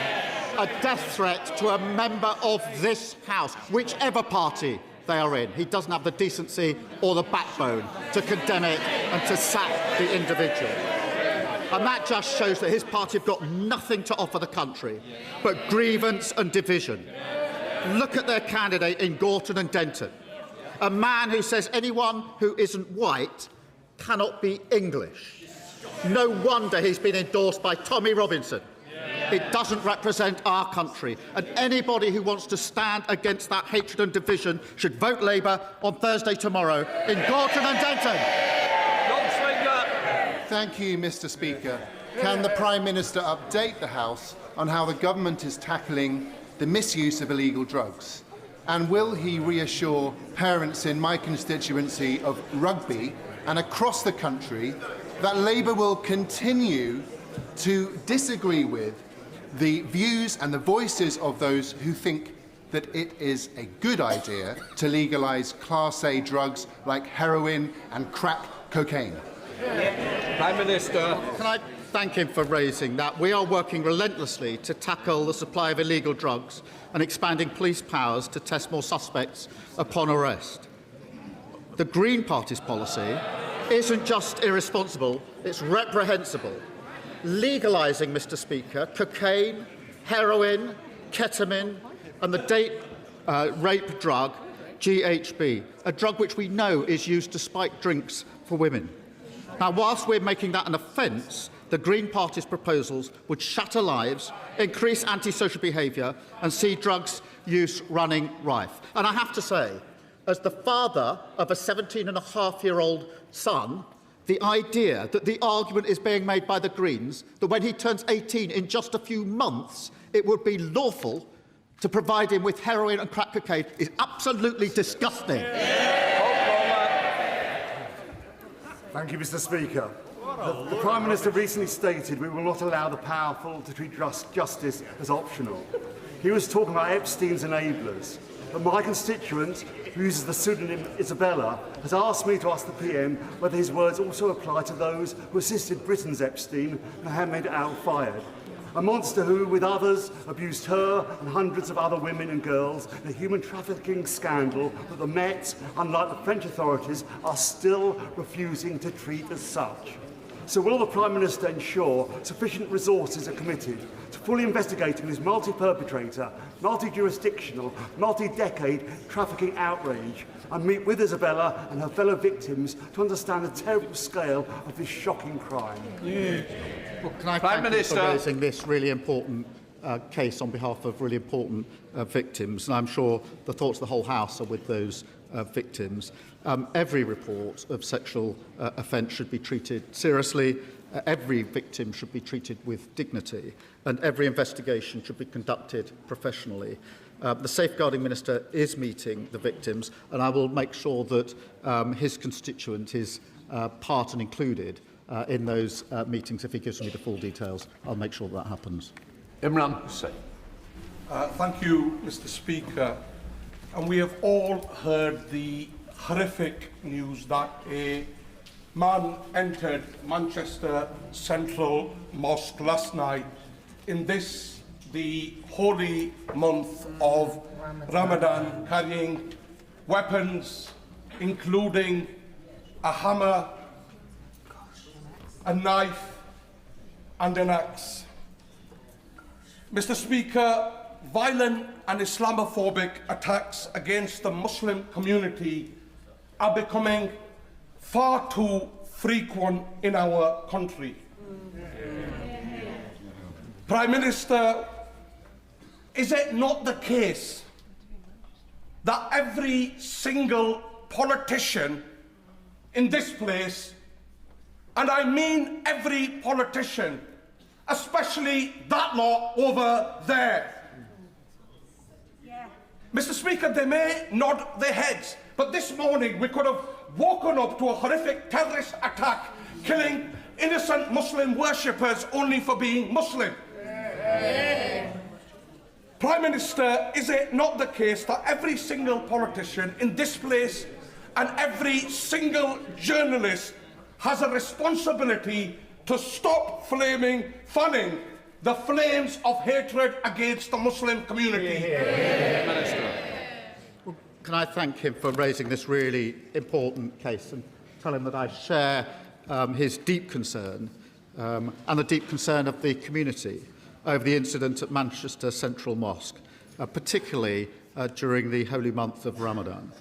a death threat to a member of this House, whichever party they are in. He doesn't have the decency or the backbone to condemn it and to sack the individual. And that just shows that his party have got nothing to offer the country but grievance and division. Look at their candidate in Gorton and Denton, a man who says anyone who isn't white cannot be English. No wonder he's been endorsed by Tommy Robinson. It doesn't represent our country. And anybody who wants to stand against that hatred and division should vote Labour on Thursday tomorrow in Gorton and Denton. Thank you, Mr. Speaker. Can the Prime Minister update the House on how the government is tackling the misuse of illegal drugs? And will he reassure parents in my constituency of Rugby and across the country that Labour will continue to disagree with the views and the voices of those who think that it is a good idea to legalise Class A drugs like heroin and crack cocaine? Prime Minister. Can I thank him for raising that? We are working relentlessly to tackle the supply of illegal drugs and expanding police powers to test more suspects upon arrest. The Green Party's policy isn't just irresponsible, it's reprehensible. Legalising, Mr. Speaker, cocaine, heroin, ketamine and the date rape drug GHB, a drug which we know is used to spike drinks for women. Now, whilst we're making that an offence, the Green Party's proposals would shatter lives, increase antisocial behaviour and see drugs use running rife. And I have to say, as the father of a 17-and-a-half-year-old son, the idea that the argument is being made by the Greens that when he turns 18 in just a few months, it would be lawful to provide him with heroin and crack cocaine is absolutely disgusting. Thank you, Mr. Speaker. The Prime Minister recently stated we will not allow the powerful to treat justice as optional. He was talking about Epstein's enablers. But my constituent, who uses the pseudonym Isabella, has asked me to ask the PM whether his words also apply to those who assisted Britain's Epstein and Hamid al-Fayed, a monster who, with others, abused her and hundreds of other women and girls in a human trafficking scandal that the Met, unlike the French authorities, are still refusing to treat as such. So will the Prime Minister ensure sufficient resources are committed to fully investigating this multi-perpetrator, multi-jurisdictional, multi-decade trafficking outrage and meet with Isabella and her fellow victims to understand the terrible scale of this shocking crime? Well, can I thank you for raising this really important case on behalf of really important victims, and I'm sure the thoughts of the whole House are with those victims. Every report of sexual offence should be treated seriously, every victim should be treated with dignity, and every investigation should be conducted professionally. The Safeguarding Minister is meeting the victims, and I will make sure that his constituent is part and included in those meetings. If he gives me the full details, I'll make sure that happens. Imran Hussain. Thank you, Mr. Speaker. And we have all heard the horrific news that a man entered Manchester Central Mosque last night in this, the holy month of Ramadan, carrying weapons, including a hammer, a knife and an axe. Mr. Speaker, violent and Islamophobic attacks against the Muslim community are becoming far too frequent in our country. Prime Minister, is it not the case that every single politician in this place, and I mean every politician, especially that lot over there, Mr. Speaker, they may nod their heads, but this morning we could have woken up to a horrific terrorist attack, killing innocent Muslim worshippers only for being Muslim. Prime Minister, is it not the case that every single politician in this place and every single journalist has a responsibility to stop fanning the flames of hatred against the Muslim community? Well, can I thank him for raising this really important case and tell him that I share his deep concern and the deep concern of the community over the incident at Manchester Central Mosque, particularly during the holy month of Ramadan.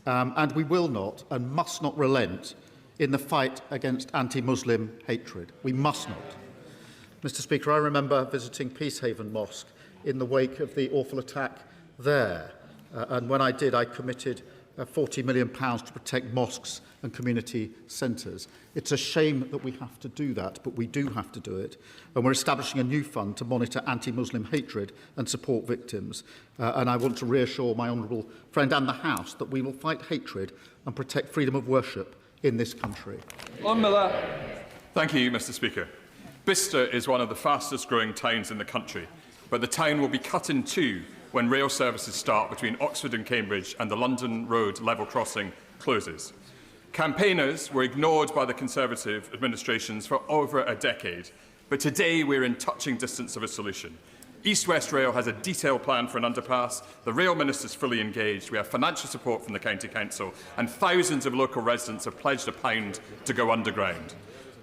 And we will not and must not relent in the fight against anti-Muslim hatred. We must not. Mr. Speaker, I remember visiting Peacehaven Mosque in the wake of the awful attack there. And when I did, I committed £40 million to protect mosques and community centres. It's a shame that we have to do that, but we do have to do it. And we're establishing a new fund to monitor anti-Muslim hatred and support victims. And I want to reassure my honourable friend and the House that we will fight hatred and protect freedom of worship in this country. Lord Miller. Thank you, Mr. Speaker. Bicester is one of the fastest growing towns in the country, but the town will be cut in two when rail services start between Oxford and Cambridge and the London Road level crossing closes. Campaigners were ignored by the Conservative administrations for over a decade, but today we're in touching distance of a solution. East West Rail has a detailed plan for an underpass, the Rail Minister is fully engaged, we have financial support from the County Council, and thousands of local residents have pledged £1 to go underground.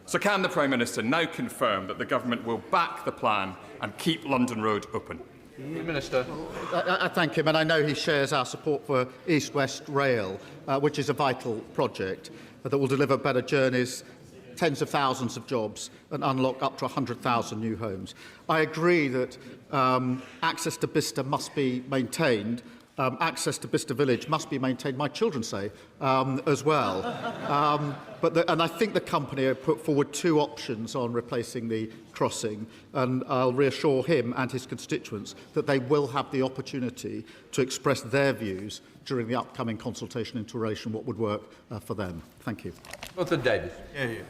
So can the Prime Minister now confirm that the Government will back the plan and keep London Road open? Minister. I thank him, and I know he shares our support for East West Rail, which is a vital project that will deliver better journeys, tens of thousands of jobs and unlock up to 100,000 new homes. I agree that access to Bicester must be maintained. Access to Bicester Village must be maintained, my children say, as well. And I think the company have put forward two options on replacing the crossing, and I'll reassure him and his constituents that they will have the opportunity to express their views during the upcoming consultation into relation what would work for them. Thank you. Gorton and Denton.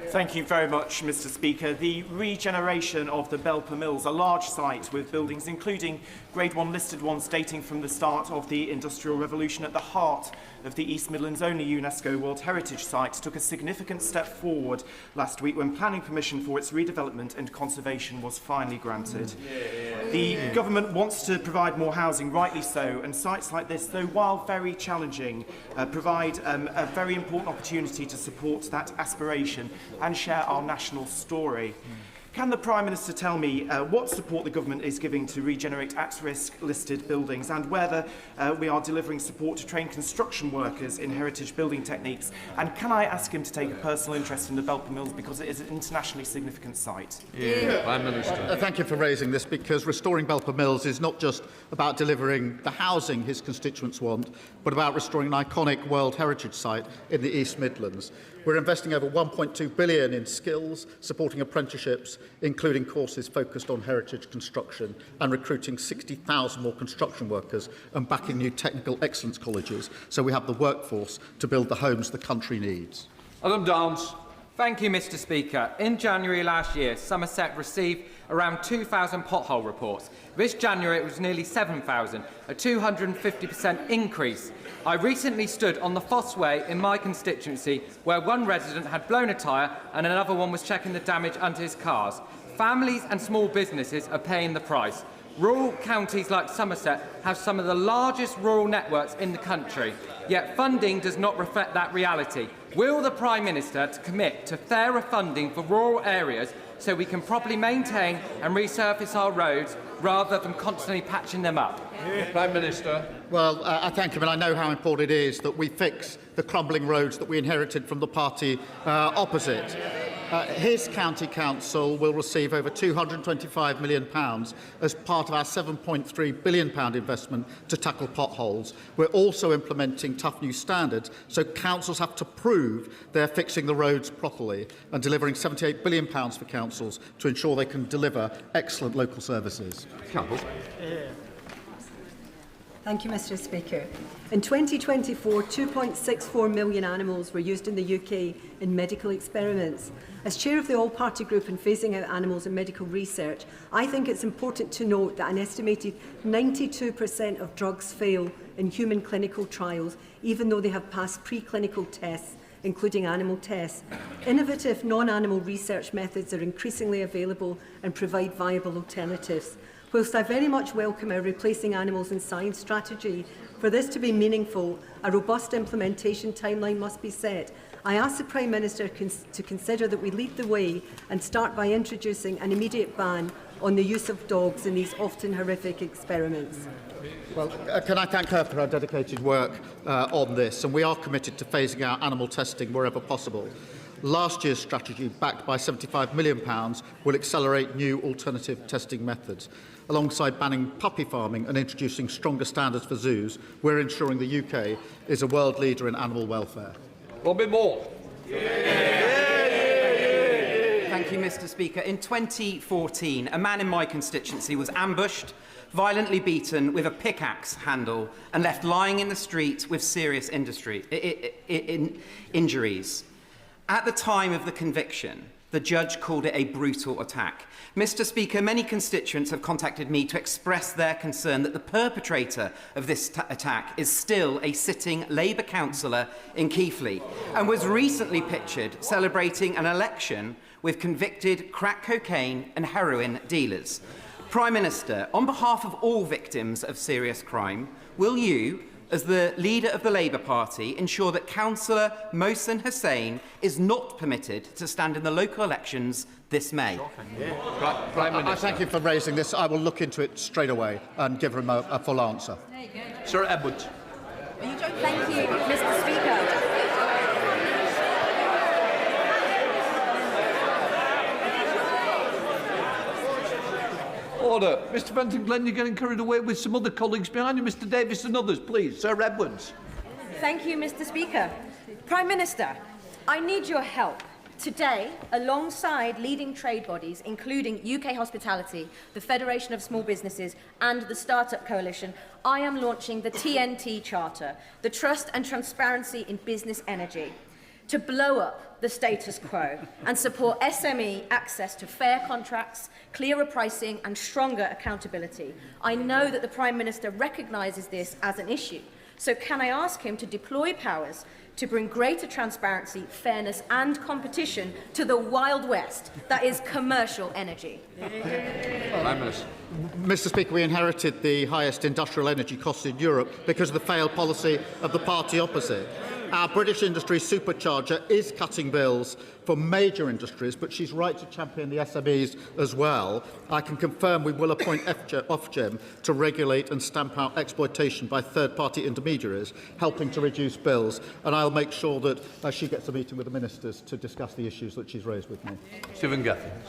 Thank you very much, Mr. Speaker. The regeneration of the Belper Mills, a large site with buildings including Grade 1 listed ones dating from the start of the Industrial Revolution at the heart of the East Midlands' only UNESCO World Heritage Site, took a significant step forward last week when planning permission for its redevelopment and conservation was finally granted. The government wants to provide more housing, rightly so, and sites like this, though while very challenging, provide a very important opportunity to support that aspiration and share our national story. Can the Prime Minister tell me what support the government is giving to regenerate at-risk listed buildings and whether we are delivering support to train construction workers in heritage building techniques? And can I ask him to take a personal interest in the Belper Mills because it is an internationally significant site? Prime Minister. Thank you for raising this, because restoring Belper Mills is not just about delivering the housing his constituents want, but about restoring an iconic World Heritage Site in the East Midlands. We're investing over £1.2 billion in skills, supporting apprenticeships, including courses focused on heritage construction, and recruiting 60,000 more construction workers and backing new technical excellence colleges, so we have the workforce to build the homes the country needs. Adam Downs. Thank you, Mr. Speaker. In January last year, Somerset received around 2,000 pothole reports. This January, it was nearly 7,000, a 250% increase. I recently stood on the Fossway in my constituency, where one resident had blown a tyre and another one was checking the damage under his cars. Families and small businesses are paying the price. Rural counties like Somerset have some of the largest rural networks in the country, yet funding does not reflect that reality. Will the Prime Minister commit to fairer funding for rural areas so we can properly maintain and resurface our roads rather than constantly patching them up? Prime Minister. Well, I thank him, and I know how important it is that we fix the crumbling roads that we inherited from the party opposite. His county council will receive over £225 million as part of our £7.3 billion investment to tackle potholes. We're also implementing tough new standards, so councils have to prove they're fixing the roads properly, and delivering £78 billion for councils to ensure they can deliver excellent local services. Campbell. Thank you, Mr. Speaker. In 2024, 2.64 million animals were used in the UK in medical experiments. As chair of the all-party group in phasing out animals in medical research, I think it's important to note that an estimated 92% of drugs fail in human clinical trials, even though they have passed preclinical tests, including animal tests. Innovative non-animal research methods are increasingly available and provide viable alternatives. Whilst I very much welcome our Replacing Animals in Science strategy, for this to be meaningful, a robust implementation timeline must be set. I ask the Prime Minister to consider that we lead the way and start by introducing an immediate ban on the use of dogs in these often horrific experiments. Well, can I thank her for her dedicated work on this, and we are committed to phasing out animal testing wherever possible. last year's strategy, backed by £75 million, will accelerate new alternative testing methods. Alongside banning puppy farming and introducing stronger standards for zoos, we're ensuring the UK is a world leader in animal welfare. Robin Moore. Thank you, Mr. Speaker. In 2014, a man in my constituency was ambushed, violently beaten with a pickaxe handle and left lying in the street with serious injuries. At the time of the conviction, the judge called it a brutal attack. Mr. Speaker, many constituents have contacted me to express their concern that the perpetrator of this attack is still a sitting Labour councillor in Keighley and was recently pictured celebrating an election with convicted crack cocaine and heroin dealers. Prime Minister, on behalf of all victims of serious crime, will you, as the leader of the Labour Party, ensure that Councillor Mohsen Hussain is not permitted to stand in the local elections this May? Prime Minister. I thank you for raising this. I will look into it straight away and give him a full answer. Sir Edward. Thank you, Mr. Speaker. Order. Mr. Benton Glenn, you're getting carried away with some other colleagues behind you. Mr. Davis and others, please. Sir Edwards. Thank you, Mr. Speaker. Prime Minister, I need your help. Today, alongside leading trade bodies, including UK Hospitality, the Federation of Small Businesses and the Startup Coalition, I am launching the TNT Charter, the Trust and Transparency in Business Energy, to blow up the status quo and support SME access to fair contracts, clearer pricing and stronger accountability. I know that the Prime Minister recognises this as an issue, so can I ask him to deploy powers to bring greater transparency, fairness and competition to the Wild West that is commercial energy? Mr. Speaker, we inherited the highest industrial energy costs in Europe because of the failed policy of the party opposite. Our British industry supercharger is cutting bills for major industries, but she's right to champion the SMEs as well. I can confirm we will appoint Ofgem to regulate and stamp out exploitation by third-party intermediaries, helping to reduce bills, and I'll make sure that she gets a meeting with the ministers to discuss the issues that she's raised with me. Stephen Gathings.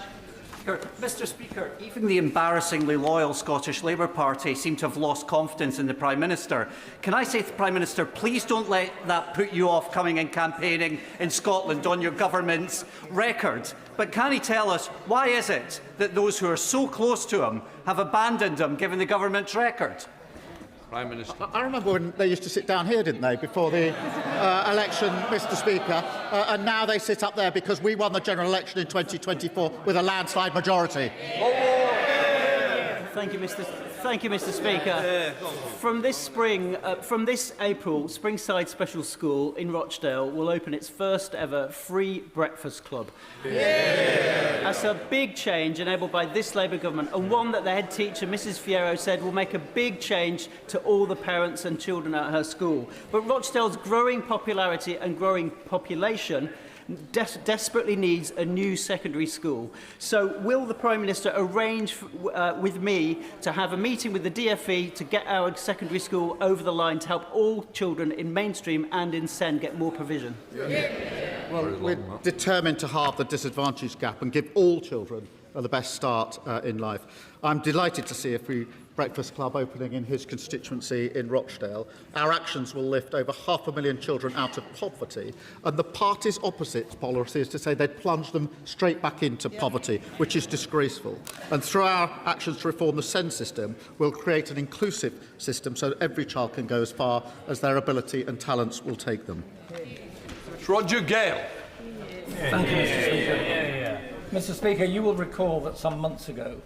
Mr. Speaker, even the embarrassingly loyal Scottish Labour Party seem to have lost confidence in the Prime Minister. Can I say to the Prime Minister, please don't let that put you off coming and campaigning in Scotland on your government's record. But can he tell us why is it that those who are so close to him have abandoned him, given the government's record? Prime Minister. I remember when they used to sit down here, didn't they, before the election, Mr. Speaker, and now they sit up there because we won the general election in 2024 with a landslide majority. Thank you, Mr. Speaker. From this April, Springside Special School in Rochdale will open its first ever free breakfast club. That's a big change enabled by this Labour government, and one that the head teacher, Mrs. Fierro, said will make a big change to all the parents and children at her school. But Rochdale's growing popularity and growing population desperately needs a new secondary school. So will the Prime Minister arrange with me to have a meeting with the DFE to get our secondary school over the line to help all children in mainstream and in SEND get more provision? Well, we're determined to halve the disadvantage gap and give all children the best start in life. I'm delighted to see a free breakfast club opening in his constituency in Rochdale. Our actions will lift over 500,000 children out of poverty, and the party's opposite policy is to say they'd plunge them straight back into poverty, which is disgraceful. And through our actions to reform the SEND system, we'll create an inclusive system so that every child can go as far as their ability and talents will take them. Roger Gale. Thank you, Mr. Speaker. Mr. Speaker, you will recall that some months ago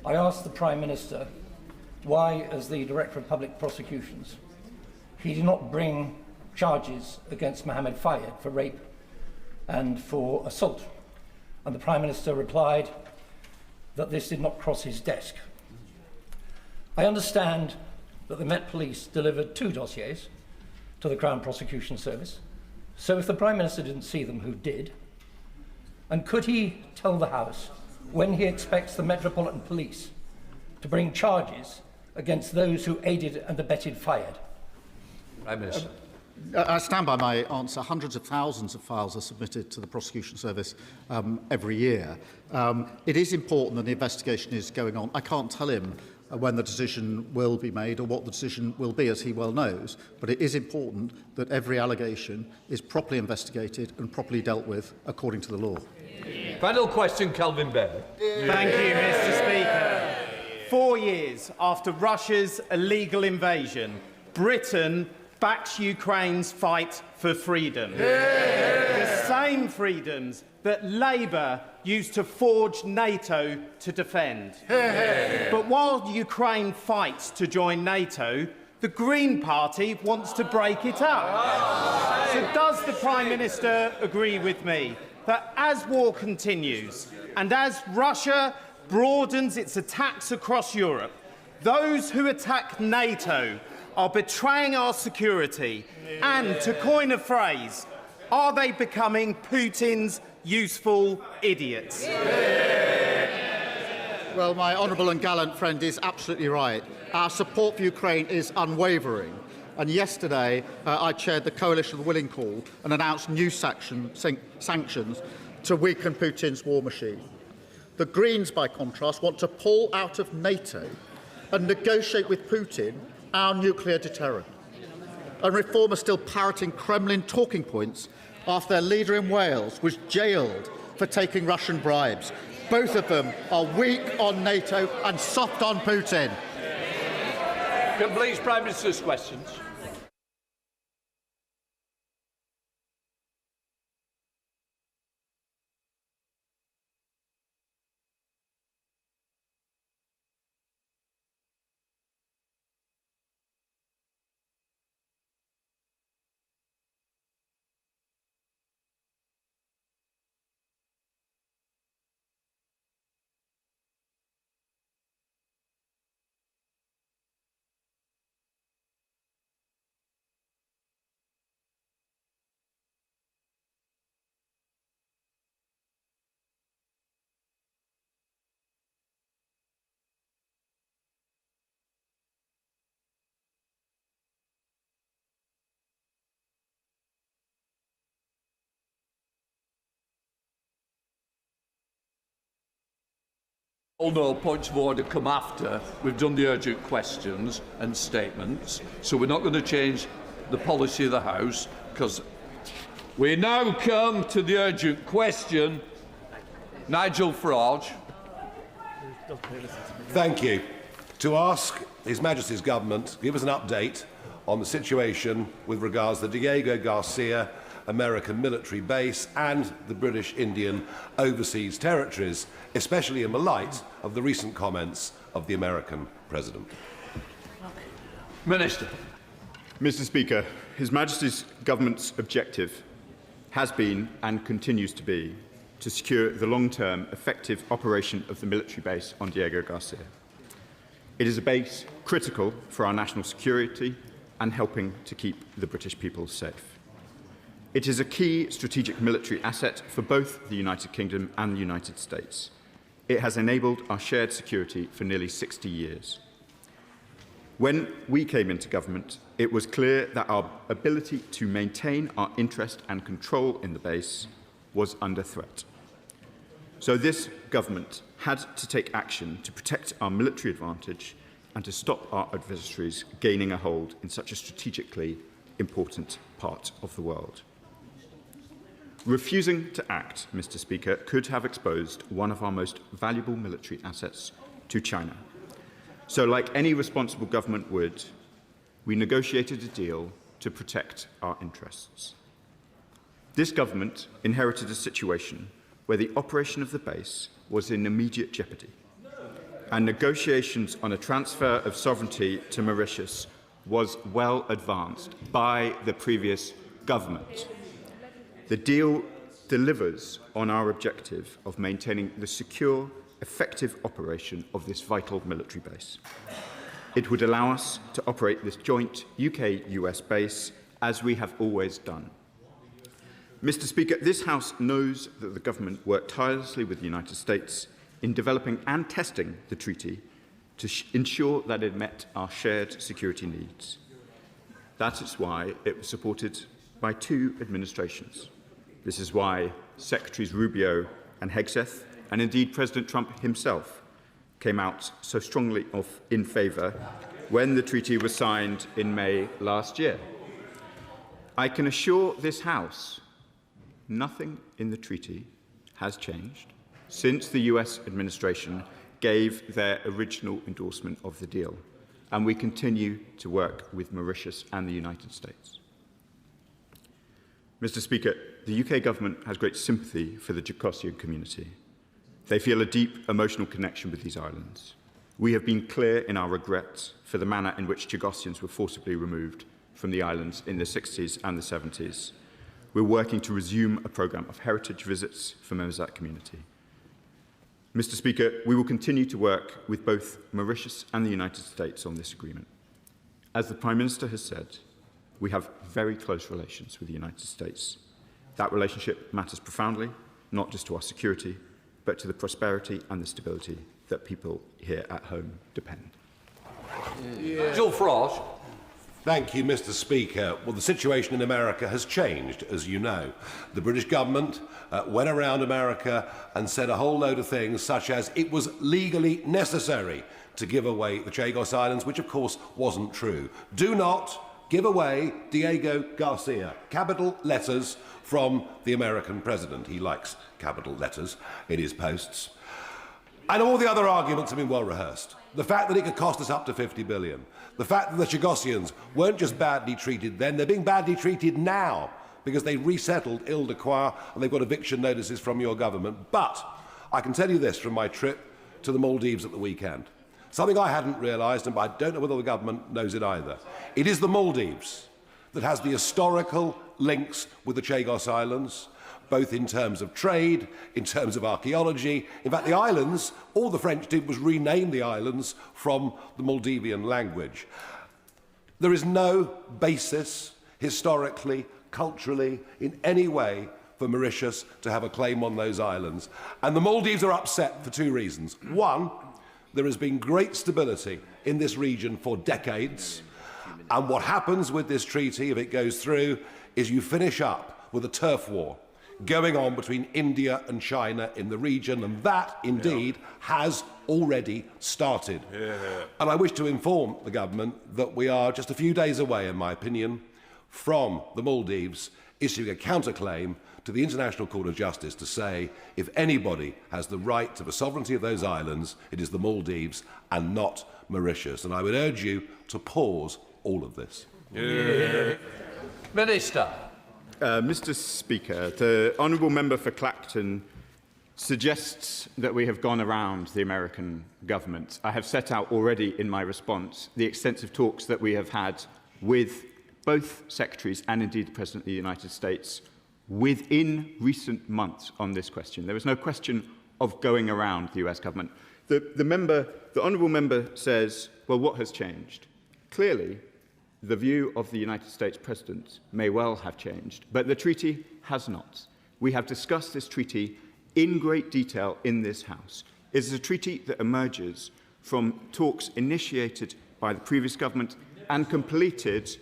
I asked the Prime Minister why, as the Director of Public Prosecutions, he did not bring charges against Mohammed Fayed for rape and for assault. And the Prime Minister replied that this did not cross his desk. I understand that the Met Police delivered 2 dossiers to the Crown Prosecution Service. So if the Prime Minister didn't see them, who did? And could he tell the House when he expects the Metropolitan Police to bring charges against those who aided and abetted Fayed? Prime Minister. I stand by my answer. Hundreds of thousands of files are submitted to the Prosecution Service every year. It is important that the investigation is going on. I can't tell him when the decision will be made or what the decision will be, as he well knows, but it is important that every allegation is properly investigated and properly dealt with according to the law. Final question, Kelvin Bear. Thank you, Mr. Speaker. 4 years after Russia's illegal invasion, Britain backs Ukraine's fight for freedom. The same freedoms that Labour used to forge NATO to defend. But while Ukraine fights to join NATO, the Green Party wants to break it up. So does the Prime Minister agree with me that as war continues and as Russia broadens its attacks across Europe, those who attack NATO are betraying our security? And, to coin a phrase, are they becoming Putin's useful idiots? Well, my honourable and gallant friend is absolutely right. Our support for Ukraine is unwavering. And yesterday, I chaired the Coalition of the Willing Call and announced new sanctions to weaken Putin's war machine. The Greens, by contrast, want to pull out of NATO and negotiate with Putin our nuclear deterrent. And Reform are still parroting Kremlin talking points after their leader in Wales was jailed for taking Russian bribes. Both of them are weak on NATO and soft on Putin. Can please Prime Minister's questions. All know points of order come after we've done the urgent questions and statements, so we're not going to change the policy of the House, because we now come to the urgent question. Nigel Farage. Thank you. To ask His Majesty's Government to give us an update on the situation with regards to the Diego Garcia American military base and the British Indian overseas territories, especially in the light of the recent comments of the American President. Minister. Mr. Speaker, His Majesty's Government's objective has been and continues to be to secure the long-term effective operation of the military base on Diego Garcia. It is a base critical for our national security and helping to keep the British people safe. It is a key strategic military asset for both the United Kingdom and the United States. It has enabled our shared security for nearly 60 years. When we came into government, it was clear that our ability to maintain our interest and control in the base was under threat. So this government had to take action to protect our military advantage and to stop our adversaries gaining a hold in such a strategically important part of the world. Refusing to act, Mr. Speaker, could have exposed one of our most valuable military assets to China. So, like any responsible government would, we negotiated a deal to protect our interests. This government inherited a situation where the operation of the base was in immediate jeopardy, and negotiations on a transfer of sovereignty to Mauritius was well advanced by the previous government. The deal delivers on our objective of maintaining the secure, effective operation of this vital military base. It would allow us to operate this joint UK-US base as we have always done. Mr. Speaker, this House knows that the government worked tirelessly with the United States in developing and testing the treaty to ensure that it met our shared security needs. That is why it was supported by 2 administrations. This is why Secretaries Rubio and Hegseth, and indeed President Trump himself, came out so strongly in favour when the treaty was signed in May last year. I can assure this House nothing in the treaty has changed since the US administration gave their original endorsement of the deal, and we continue to work with Mauritius and the United States. Mr. Speaker, the UK government has great sympathy for the Jacosian community. They feel a deep emotional connection with these islands. We have been clear in our regrets for the manner in which Jacosians were forcibly removed from the islands in the 60s and the 70s. We're working to resume a programme of heritage visits for members of that community. Mr. Speaker, we will continue to work with both Mauritius and the United States on this agreement. As the Prime Minister has said, we have very close relations with the United States. That relationship matters profoundly, not just to our security, but to the prosperity and the stability that people here at home depend. Nigel Farage. Thank you, Mr. Speaker. Well, the situation in America has changed, as you know. The British government went around America and said a whole load of things, such as it was legally necessary to give away the Chagos Islands, which, of course, wasn't true. Do not give away Diego Garcia. Capital letters from the American president. He likes capital letters in his posts. And all the other arguments have been well rehearsed. The fact that it could cost us up to 50 billion. The fact that the Chagosians weren't just badly treated then, they're being badly treated now because they resettled Île-de-Croix and they've got eviction notices from your government. But I can tell you this from my trip to the Maldives at the weekend. Something I hadn't realised, and I don't know whether the government knows it either. It is the Maldives that has the historical links with the Chagos Islands, both in terms of trade, in terms of archaeology. In fact, the islands, all the French did was rename the islands from the Maldivian language. There is no basis, historically, culturally, in any way, for Mauritius to have a claim on those islands. And the Maldives are upset for 2 reasons. One, there has been great stability in this region for decades. And what happens with this treaty, if it goes through, is you finish up with a turf war going on between India and China in the region, and that, indeed, has already started. And I wish to inform the government that we are just a few days away, in my opinion, from the Maldives issuing a counterclaim to the International Court of Justice to say if anybody has the right to the sovereignty of those islands, it is the Maldives and not Mauritius. And I would urge you to pause all of this. Minister. Mr. Speaker, the honourable member for Clacton suggests that we have gone around the American government. I have set out already in my response the extensive talks that we have had with both secretaries and indeed the President of the United States within recent months on this question. There was no question of going around the US government. The honourable member says, well, what has changed? Clearly, the view of the United States President may well have changed, but the treaty has not. We have discussed this treaty in great detail in this House. It is a treaty that emerges from talks initiated by the previous government and completed.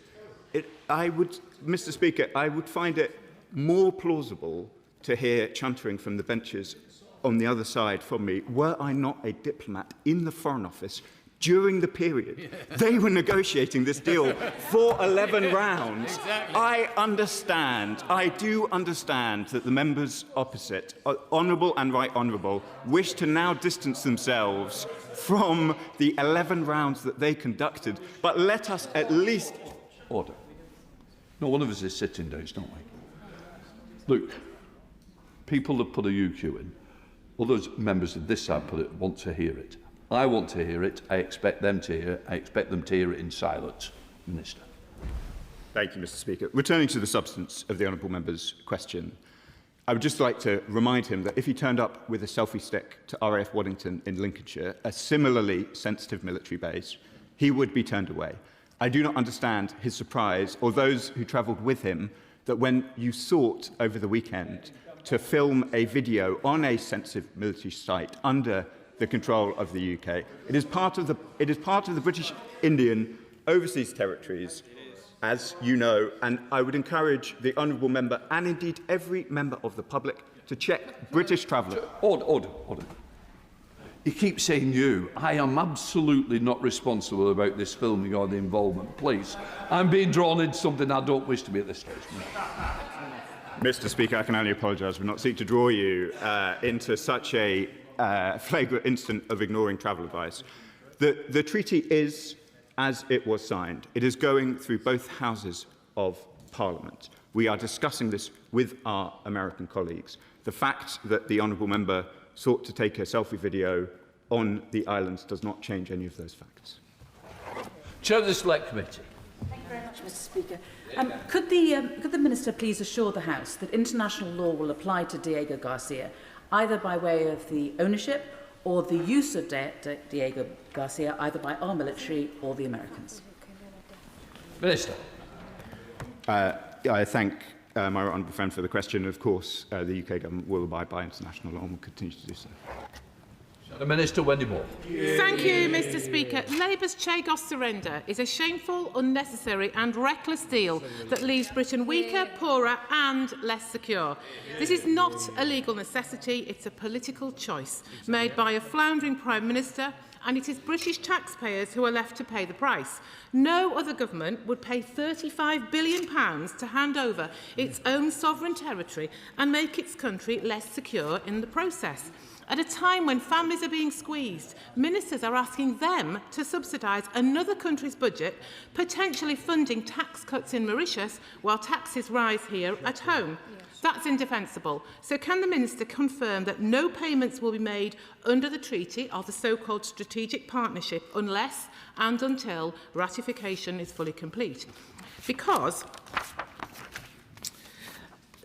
Mr. Speaker, I would find it more plausible to hear chuntering from the benches on the other side from me were I not a diplomat in the Foreign Office during the period they were negotiating this deal for 11 rounds. Exactly. I do understand that the members opposite, honourable and right honourable, wish to now distance themselves from the 11 rounds that they conducted, but let us at least... Order. No, one of us is sitting days, don't we? Look, people that put a UQ in, others members of this side put it, want to hear it. I want to hear it. I expect them to hear it. I expect them to hear it in silence. Minister. Thank you, Mr. Speaker. Returning to the substance of the honourable member's question, I would just like to remind him that if he turned up with a selfie stick to RAF Waddington in Lincolnshire, a similarly sensitive military base, he would be turned away. I do not understand his surprise, or those who travelled with him, that when you sought over the weekend to film a video on a sensitive military site under the control of the UK. It is part of the British Indian overseas territories. as you know, and I would encourage the honourable member and indeed every member of the public to check British travellers. Order. You keep saying you. I am absolutely not responsible about this filming or the involvement. Please. I'm being drawn into something I don't wish to be at this stage. Mr. Speaker, I can only apologise. We'll not seek to draw you into such a flagrant incident of ignoring travel advice. The treaty is, as it was signed, it is going through both houses of Parliament. We are discussing this with our American colleagues. The fact that the honourable member sought to take a selfie video on the islands does not change any of those facts. Chair of the Select Committee. Thank you very much, Mr. Speaker. Could the Minister please assure the House that international law will apply to Diego Garcia, either by way of the ownership or the use of Diego Garcia, either by our military or the Americans? Minister. I thank my honourable friend for the question. Of course, the UK government will abide by international law and will continue to do so. The Minister, Wendy Moore. Thank you, Mr. Speaker. Labour's Chagos surrender is a shameful, unnecessary and reckless deal that leaves Britain weaker, poorer and less secure. This is not a legal necessity, it's a political choice made by a floundering Prime Minister, and it is British taxpayers who are left to pay the price. No other government would pay £35 billion to hand over its own sovereign territory and make its country less secure in the process. At a time when families are being squeezed, ministers are asking them to subsidise another country's budget, potentially funding tax cuts in Mauritius while taxes rise here at home. That's indefensible. So can the Minister confirm that no payments will be made under the treaty of the so-called strategic partnership unless and until ratification is fully complete? Because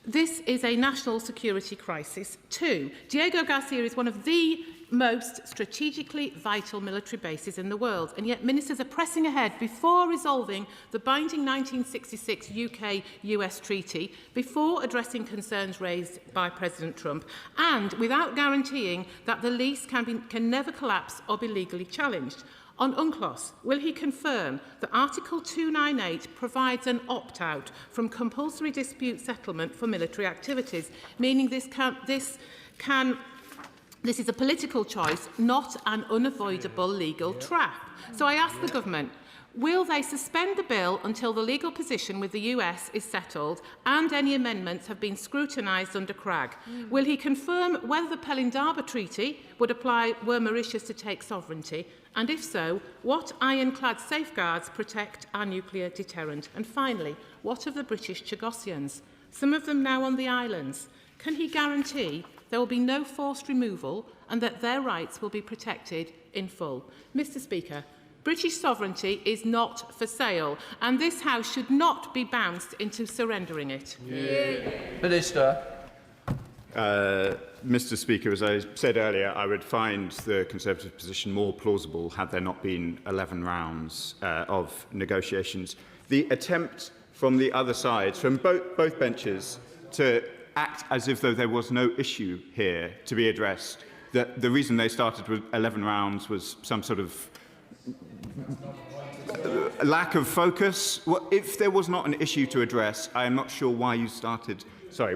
this is a national security crisis too. Diego Garcia is one of the most strategically vital military bases in the world, and yet ministers are pressing ahead before resolving the binding 1966 UK-US treaty, before addressing concerns raised by President Trump, and without guaranteeing that the lease can never collapse or be legally challenged. On UNCLOS, will he confirm that Article 298 provides an opt-out from compulsory dispute settlement for military activities, meaning this is a political choice, not an unavoidable legal trap? So I ask the government, will they suspend the bill until the legal position with the US is settled and any amendments have been scrutinised under CRAG? Will he confirm whether the Pelindaba Treaty would apply were Mauritius to take sovereignty? And if so, what ironclad safeguards protect our nuclear deterrent? And finally, what of the British Chagossians, some of them now on the islands? Can he guarantee there will be no forced removal and that their rights will be protected in full? Mr. Speaker, British sovereignty is not for sale, and this House should not be bounced into surrendering it. Minister. Mr. Speaker, as I said earlier, I would find the Conservative position more plausible had there not been 11 rounds of negotiations. The attempt from the other side, from both benches, to act as if though there was no issue here to be addressed, that the reason they started with 11 rounds was some sort of lack of focus. Well, if there was not an issue to address, I am not sure why you started,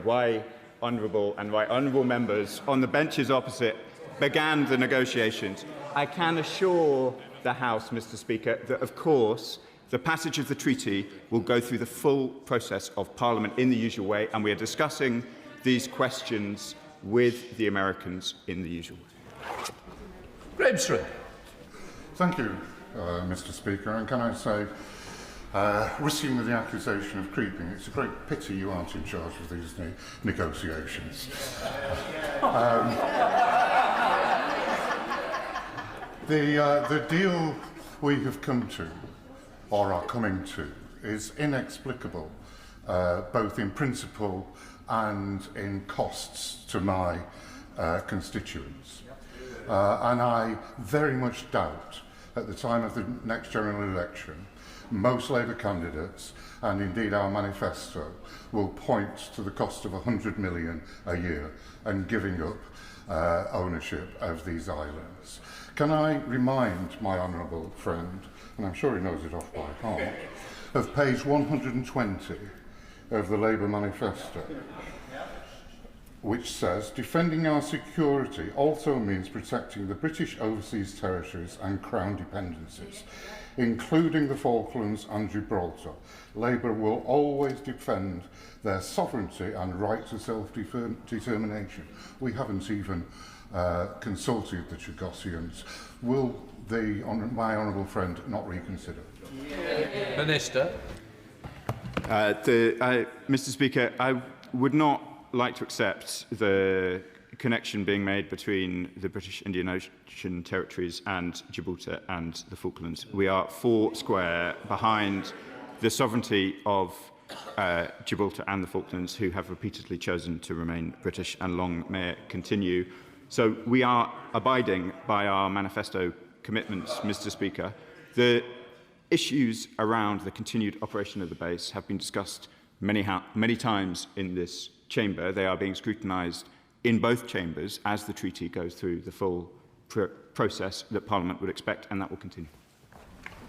why honourable members on the benches opposite began the negotiations. I can assure the House, Mr. Speaker, that of course the passage of the treaty will go through the full process of Parliament in the usual way, and we are discussing these questions with the Americans in the usual way. Grimsby. Thank you, Mr. Speaker. And can I say, risking the accusation of creeping, it's a great pity you aren't in charge of these negotiations. The deal we have come to, or are coming to, is inexplicable, both in principle and in costs to my constituents. And I very much doubt, at the time of the next general election, most Labour candidates, and indeed our manifesto, will point to the cost of £100 million a year and giving up ownership of these islands. Can I remind my honourable friend, and I'm sure he knows it off by heart, of page 120 of the Labour manifesto, which says, defending our security also means protecting the British overseas territories and Crown dependencies, including the Falklands and Gibraltar. Labour will always defend their sovereignty and right to self-determination. We haven't even consulted the Chagossians. Will my honourable friend not reconsider? Minister. Mr. Speaker, I would not like to accept the connection being made between the British Indian Ocean territories and Gibraltar and the Falklands. We are four square behind the sovereignty of Gibraltar and the Falklands, who have repeatedly chosen to remain British, and long may it continue. So we are abiding by our manifesto commitments, Mr. Speaker. The issues around the continued operation of the base have been discussed many times in this chamber. They are being scrutinised in both chambers as the treaty goes through the full process that Parliament would expect, and that will continue.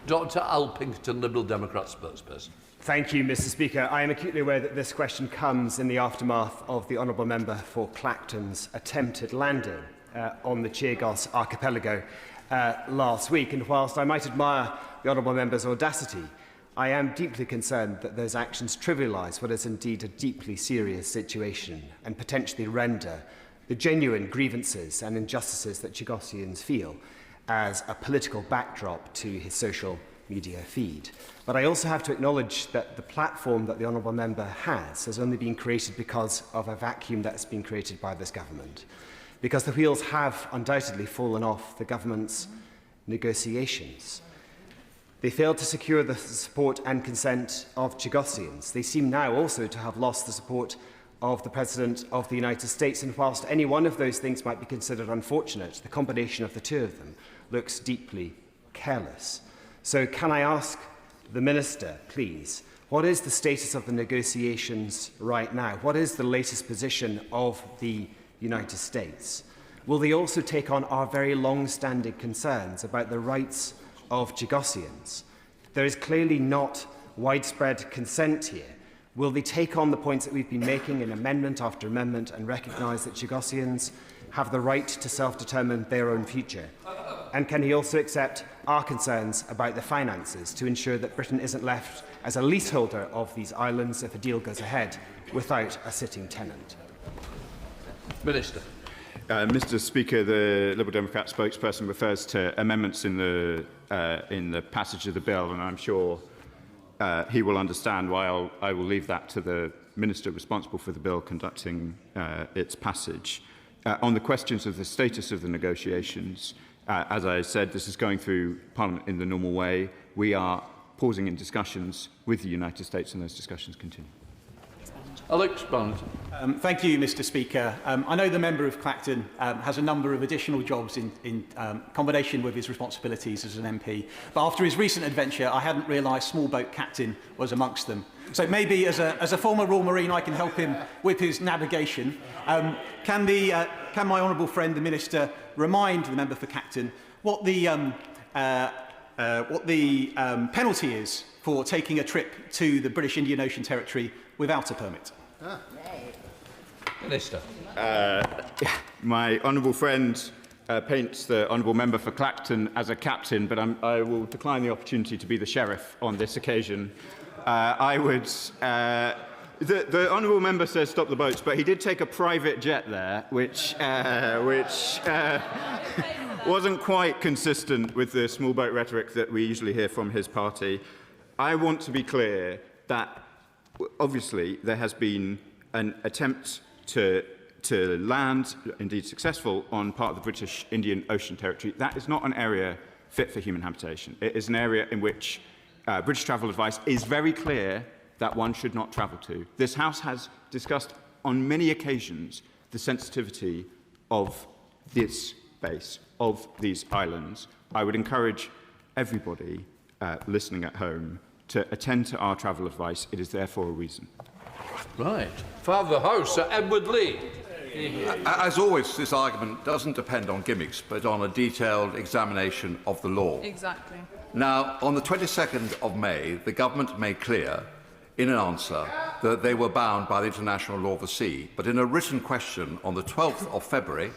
Dr Alpington, Liberal Democrat spokesperson. Thank you, Mr. Speaker. I am acutely aware that this question comes in the aftermath of the Honourable Member for Clacton's attempted landing on the Chagos archipelago last week. And whilst I might admire the Honourable Member's audacity, I am deeply concerned that those actions trivialise what is indeed a deeply serious situation and potentially render the genuine grievances and injustices that Chagossians feel as a political backdrop to his social media feed. But I also have to acknowledge that the platform that the Honourable Member has only been created because of a vacuum that's been created by this government. Because the wheels have undoubtedly fallen off the government's negotiations. They failed to secure the support and consent of Chagossians. They seem now also to have lost the support of the President of the United States, and whilst any one of those things might be considered unfortunate, the combination of the two of them looks deeply careless. So can I ask the Minister, please, what is the status of the negotiations right now? What is the latest position of the United States? Will they also take on our very long-standing concerns about the rights of Chagossians? There is clearly not widespread consent here. Will they take on the points that we've been making in amendment after amendment and recognise that Chagossians have the right to self-determine their own future? And can he also accept our concerns about the finances to ensure that Britain isn't left as a leaseholder of these islands if a deal goes ahead without a sitting tenant? Minister. Mr. Speaker, the Liberal Democrat spokesperson refers to amendments in the passage of the bill, and I'm sure he will understand why I will leave that to the Minister responsible for the bill conducting its passage. On the questions of the status of the negotiations, as I said, this is going through Parliament in the normal way. We are pausing in discussions with the United States, and those discussions continue. Alex Barnett. Thank you, Mr. Speaker. I know the member of Clacton has a number of additional jobs in combination with his responsibilities as an MP. But after his recent adventure, I hadn't realised small boat captain was amongst them. So maybe as a former Royal Marine, I can help him with his navigation. Can my honourable friend, the Minister, remind the member for Clacton what the penalty is for taking a trip to the British Indian Ocean Territory without a permit? Minister. My honourable friend paints the honourable member for Clacton as a captain, but I will decline the opportunity to be the sheriff on this occasion. The honourable member says stop the boats, but he did take a private jet there, which wasn't quite consistent with the small boat rhetoric that we usually hear from his party. I want to be clear that obviously there has been an attempt to land, indeed successful, on part of the British Indian Ocean Territory. That is not an area fit for human habitation. It is an area in which British travel advice is very clear that one should not travel to. This House has discussed on many occasions the sensitivity of this base, of these islands. I would encourage everybody listening at home to attend to our travel advice. It is there for a reason. Right. Father of the House, Sir Edward Lee. As always, this argument doesn't depend on gimmicks, but on a detailed examination of the law. Exactly. Now, on the 22nd of May, the government made clear in an answer that they were bound by the international law of the sea. But in a written question on the 12th of February,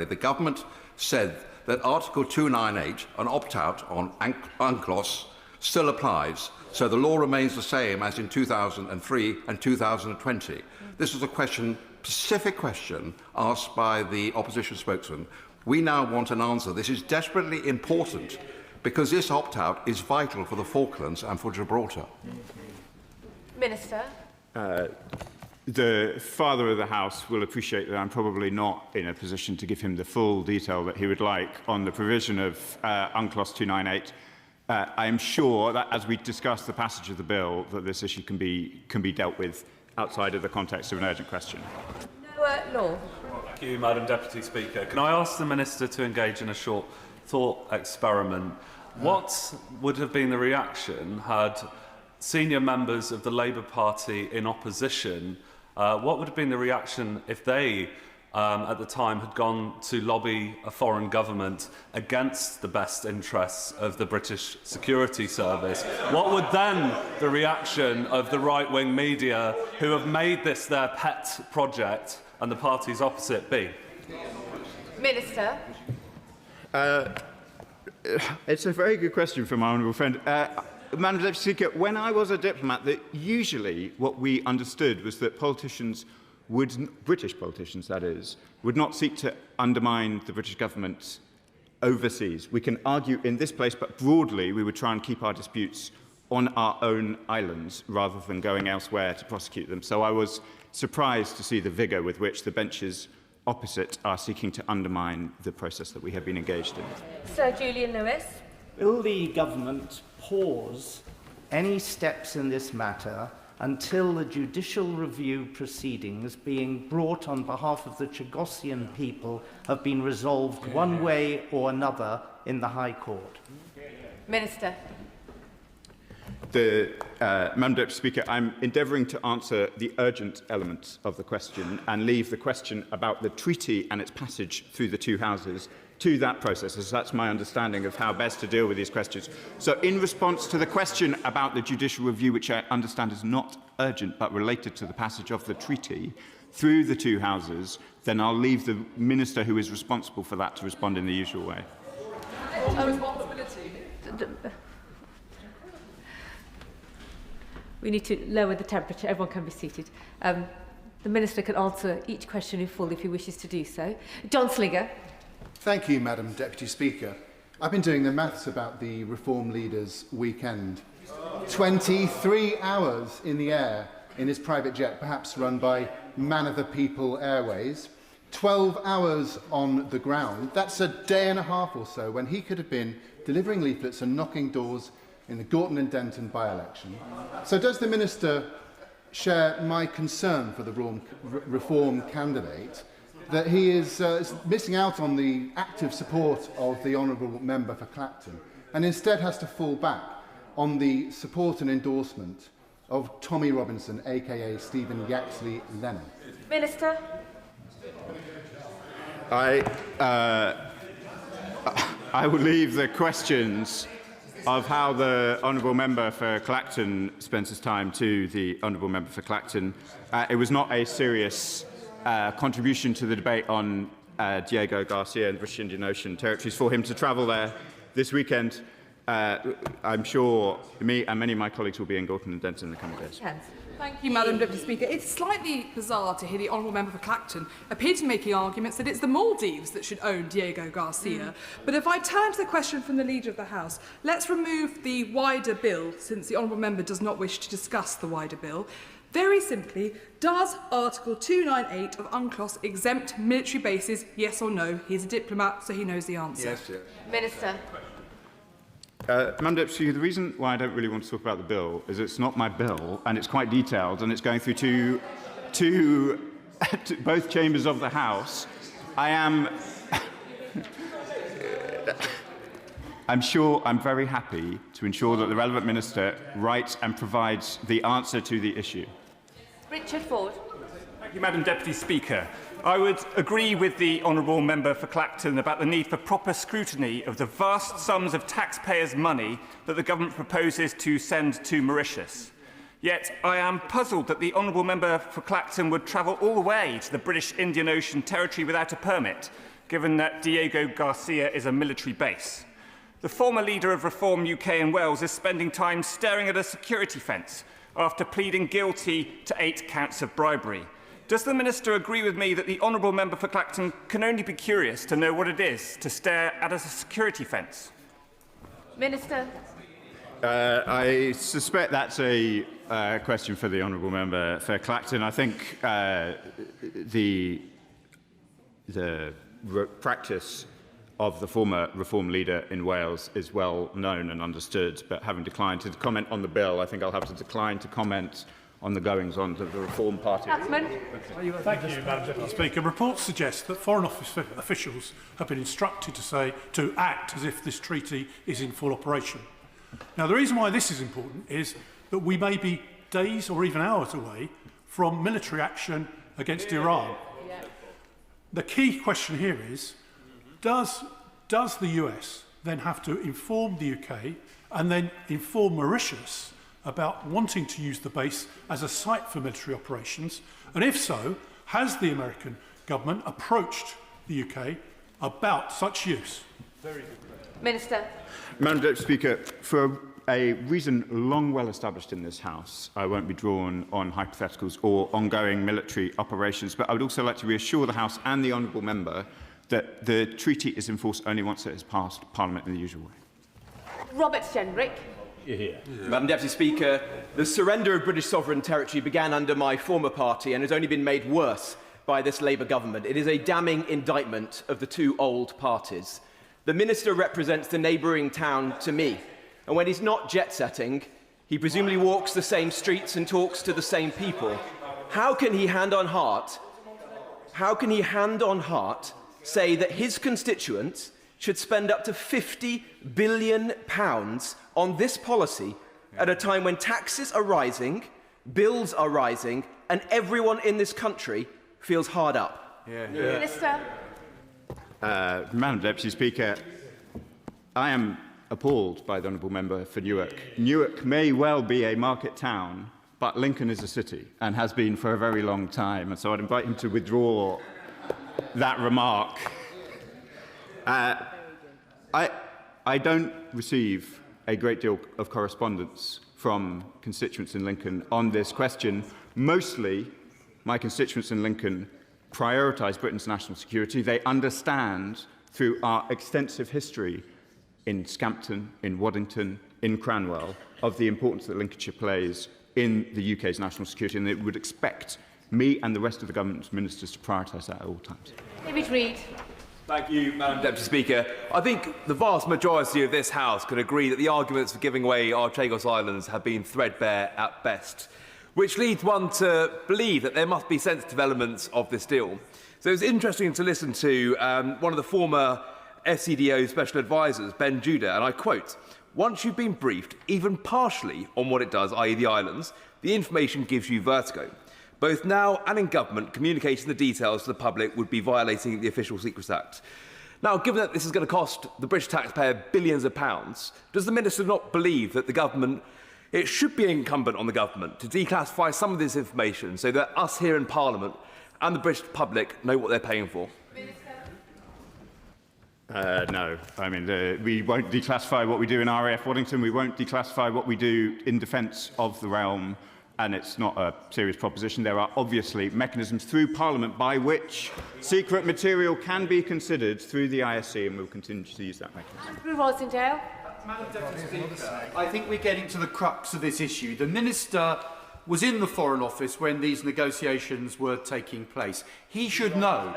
the government said that Article 298, an opt-out on UNCLOS, still applies. So the law remains the same as in 2003 and 2020. This was a specific question asked by the opposition spokesman. We now want an answer. This is desperately important because this opt-out is vital for the Falklands and for Gibraltar. Minister. The father of the House will appreciate that I'm probably not in a position to give him the full detail that he would like on the provision of UNCLOS 298. I'm sure that as we discuss the passage of the bill, that this issue can be dealt with outside of the context of an urgent question. Law. Thank you, Madam Deputy Speaker. Can I ask the Minister to engage in a short thought experiment? What would have been the reaction had senior members of the Labour Party in opposition, what would have been the reaction if they, at the time, had gone to lobby a foreign government against the best interests of the British Security Service? What would then the reaction of the right-wing media, who have made this their pet project, and the parties opposite be? Minister. It's a very good question from my honourable friend. Madam Deputy Speaker, when I was a diplomat, usually what we understood was that politicians British politicians that is, would not seek to undermine the British government overseas. We can argue in this place, but broadly we would try and keep our disputes on our own islands rather than going elsewhere to prosecute them. So I was surprised to see the vigour with which the benches opposite are seeking to undermine the process that we have been engaged in. Sir Julian Lewis. Will the government pause any steps in this matter until the judicial review proceedings being brought on behalf of the Chagossian people have been resolved one way or another in the High Court? Minister. Madam Deputy Speaker, I'm endeavouring to answer the urgent element of the question and leave the question about the treaty and its passage through the two houses to that process, as that's my understanding of how best to deal with these questions. So in response to the question about the judicial review, which I understand is not urgent but related to the passage of the treaty through the two houses, then I'll leave the Minister who is responsible for that to respond in the usual way. We need to lower the temperature. Everyone can be seated. The Minister can answer each question in full if he wishes to do so. John Slinger. Thank you, Madam Deputy Speaker. I've been doing the maths about the Reform Leader's weekend. 23 hours in the air in his private jet, perhaps run by Man of the People Airways. 12 hours on the ground. That's a day and a half or so when he could have been delivering leaflets and knocking doors in the Gorton and Denton by-election. So does the Minister share my concern for the Reform candidate, that he is missing out on the active support of the honourable member for Clacton and instead has to fall back on the support and endorsement of Tommy Robinson, aka Stephen Yaxley Lennon? Minister. I will leave the questions of how the honourable member for Clacton spends his time to the honourable member for Clacton. It was not a serious contribution to the debate on Diego Garcia and British Indian Ocean territories for him to travel there this weekend. I'm sure me and many of my colleagues will be in Gorton and Denton in the coming days. Thank you, Madam Deputy Speaker. It's slightly bizarre to hear the honourable member for Clacton appear to be making arguments that it's the Maldives that should own Diego Garcia. But if I turn to the question from the Leader of the House, let's remove the wider bill, since the honourable member does not wish to discuss the wider bill. Very simply, does Article 298 of UNCLOS exempt military bases, yes or no? He's a diplomat, so he knows the answer. Yes, yes. Minister. Madam Deputy Speaker, the reason why I don't really want to talk about the bill is it's not my bill and it's quite detailed and it's going through to both chambers of the House. I'm very happy to ensure that the relevant minister writes and provides the answer to the issue. Richard Ford. Thank you, Madam Deputy Speaker. I would agree with the honourable member for Clacton about the need for proper scrutiny of the vast sums of taxpayers' money that the government proposes to send to Mauritius. Yet I am puzzled that the honourable member for Clacton would travel all the way to the British Indian Ocean Territory without a permit, given that Diego Garcia is a military base. The former leader of Reform UK and Wales is spending time staring at a security fence after pleading guilty to 8 counts of bribery. Does the Minister agree with me that the honourable member for Clacton can only be curious to know what it is to stare at a security fence? Minister. I suspect that's a question for the honourable member for Clacton. I think the practice of the former Reform leader in Wales is well known and understood, but having declined to comment on the bill, I think I'll have to decline to comment on the goings-on of the Reform Party. Thank you, Madam Deputy Speaker. Reports suggest that Foreign Office officials have been instructed to act as if this treaty is in full operation. Now, the reason why this is important is that we may be days or even hours away from military action against Iran. The key question here is, does the US then have to inform the UK and then inform Mauritius about wanting to use the base as a site for military operations? And if so, has the American government approached the UK about such use? Very good. Minister. Madam Deputy Speaker, for a reason long well established in this House, I won't be drawn on hypotheticals or ongoing military operations, but I would also like to reassure the House and the honourable member that the treaty is in force only once it has passed Parliament in the usual way. Robert Shenrick. Madam Deputy Speaker, the surrender of British sovereign territory began under my former party and has only been made worse by this Labour government. It is a damning indictment of the two old parties. The Minister represents the neighbouring town to me, and when he's not jet-setting, he presumably walks the same streets and talks to the same people. How can he hand on heart say that his constituents should spend up to £50 billion on this policy at a time when taxes are rising, bills are rising, and everyone in this country feels hard up? Minister. Madam Deputy Speaker, I am appalled by the honourable member for Newark. Newark may well be a market town, but Lincoln is a city and has been for a very long time, and so I'd invite him to withdraw that remark. I don't receive a great deal of correspondence from constituents in Lincoln on this question. Mostly, my constituents in Lincoln prioritise Britain's national security. They understand, through our extensive history in Scampton, in Waddington, in Cranwell, of the importance that Lincolnshire plays in the UK's national security, and they would expect me and the rest of the government's ministers to prioritise that at all times. David Reid. Thank you, Madam Deputy Speaker. I think the vast majority of this House can agree that the arguments for giving away our Chagos Islands have been threadbare at best, which leads one to believe that there must be sensitive elements of this deal. So it's interesting to listen to one of the former FCDO special advisors, Ben Judah, and I quote, "Once you've been briefed, even partially, on what it does, i.e. the islands, the information gives you vertigo. Both now and in government, communicating the details to the public would be violating the Official Secrets Act." Now, given that this is going to cost the British taxpayer billions of pounds, does the Minister not believe that the government, it should be incumbent on the government to declassify some of this information so that us here in Parliament and the British public know what they're paying for? No. I mean, we won't declassify what we do in RAF Waddington. We won't declassify what we do in defence of the realm. And it's not a serious proposition. There are obviously mechanisms through Parliament by which secret material can be considered through the ISC, and we'll continue to use that mechanism. Andrew Rosendale. Madam Deputy Speaker, I think we're getting to the crux of this issue. The Minister was in the Foreign Office when these negotiations were taking place. He should know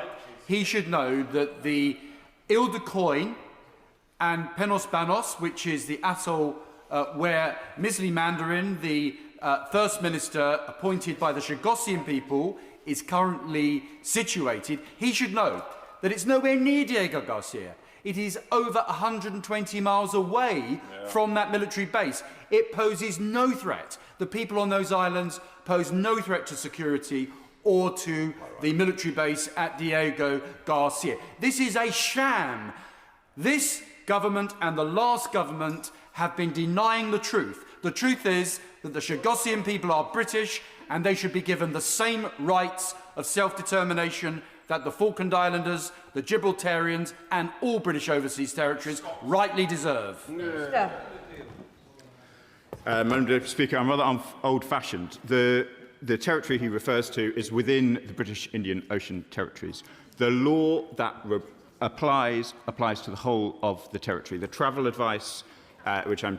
that the Île de Coin and Penos Banos, which is the atoll where Misli Mandarin, the First Minister appointed by the Chagosian people, is currently situated, he should know that it's nowhere near Diego Garcia. It is over 120 miles away from that military base. It poses no threat. The people on those islands pose no threat to security or to the military base at Diego Garcia. This is a sham. This government and the last government have been denying the truth. The truth is that the Chagossian people are British and they should be given the same rights of self-determination that the Falkland Islanders, the Gibraltarians and all British overseas territories rightly deserve. Madam Deputy Speaker, I'm rather old-fashioned. The territory he refers to is within the British Indian Ocean territories. The law that applies to the whole of the territory. The travel advice, which I'm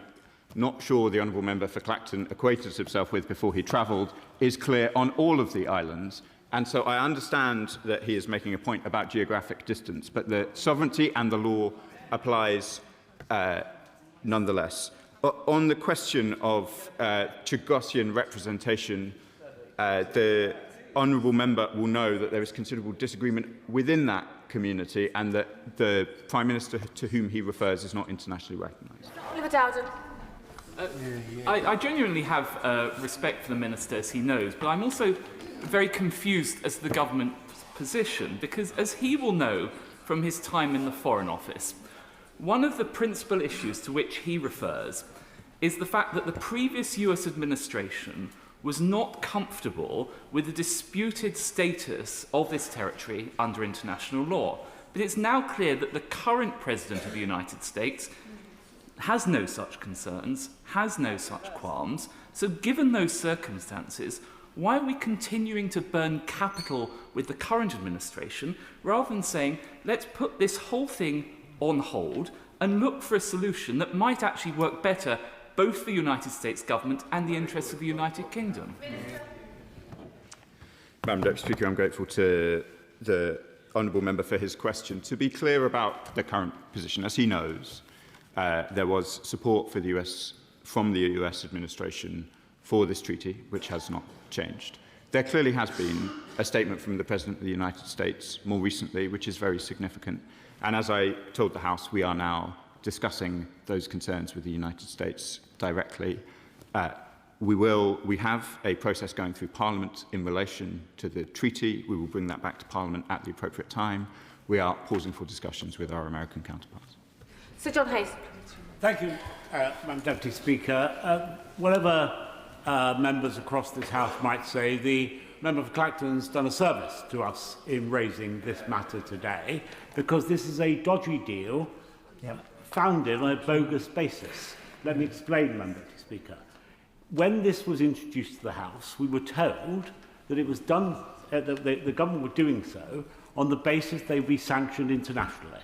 not sure the honourable member for Clacton acquainted himself with before he travelled, is clear on all of the islands. And so I understand that he is making a point about geographic distance, but the sovereignty and the law applies nonetheless. On the question of Chagossian representation, the honourable member will know that there is considerable disagreement within that community and that the Prime Minister to whom he refers is not internationally recognised. Oliver Dowden. I genuinely have respect for the Minister, as he knows, but I'm also very confused as to the government's position, because as he will know from his time in the Foreign Office, one of the principal issues to which he refers is the fact that the previous US administration was not comfortable with the disputed status of this territory under international law. But it's now clear that the current President of the United States has no such concerns, has no such qualms. So given those circumstances, why are we continuing to burn capital with the current administration rather than saying, let's put this whole thing on hold and look for a solution that might actually work better both for the United States government and the interests of the United Kingdom? Madam Deputy Speaker, I'm grateful to the honourable member for his question. To be clear about the current position, as he knows, there was support for the US, from the US administration for this treaty, which has not changed. There clearly has been a statement from the President of the United States more recently, which is very significant. And as I told the House, we are now discussing those concerns with the United States directly. We have a process going through Parliament in relation to the treaty. We will bring that back to Parliament at the appropriate time. We are pausing for discussions with our American counterparts. Sir John Hayes. Thank you, Madam Deputy Speaker. Whatever members across this House might say, the member for Clacton's done a service to us in raising this matter today, because this is a dodgy deal founded on a bogus basis. Let me explain, Madam Deputy Speaker. When this was introduced to the House, we were told that it was done, the government were doing so on the basis they would be sanctioned internationally.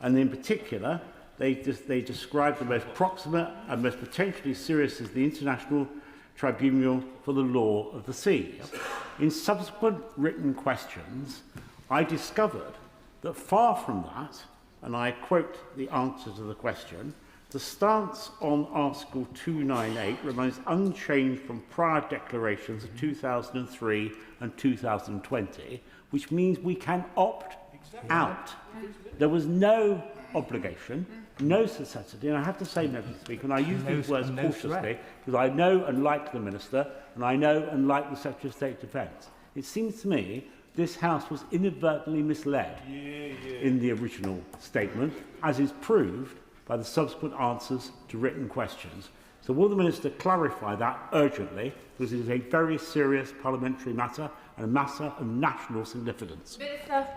And in particular, they described the most proximate and most potentially serious as the International Tribunal for the Law of the Seas. In subsequent written questions, I discovered that far from that, and I quote the answer to the question, the stance on Article 298 remains unchanged from prior declarations of 2003 and 2020, which means we can opt out. There was no obligation, no necessity, and I have to say, Mr. Speaker, and I use these words cautiously, because I know and like the Minister, and I know and like the Secretary of State Defence. It seems to me this House was inadvertently misled in the original statement, as is proved by the subsequent answers to written questions. So will the Minister clarify that urgently, because it is a very serious parliamentary matter and a matter of national significance? Minister.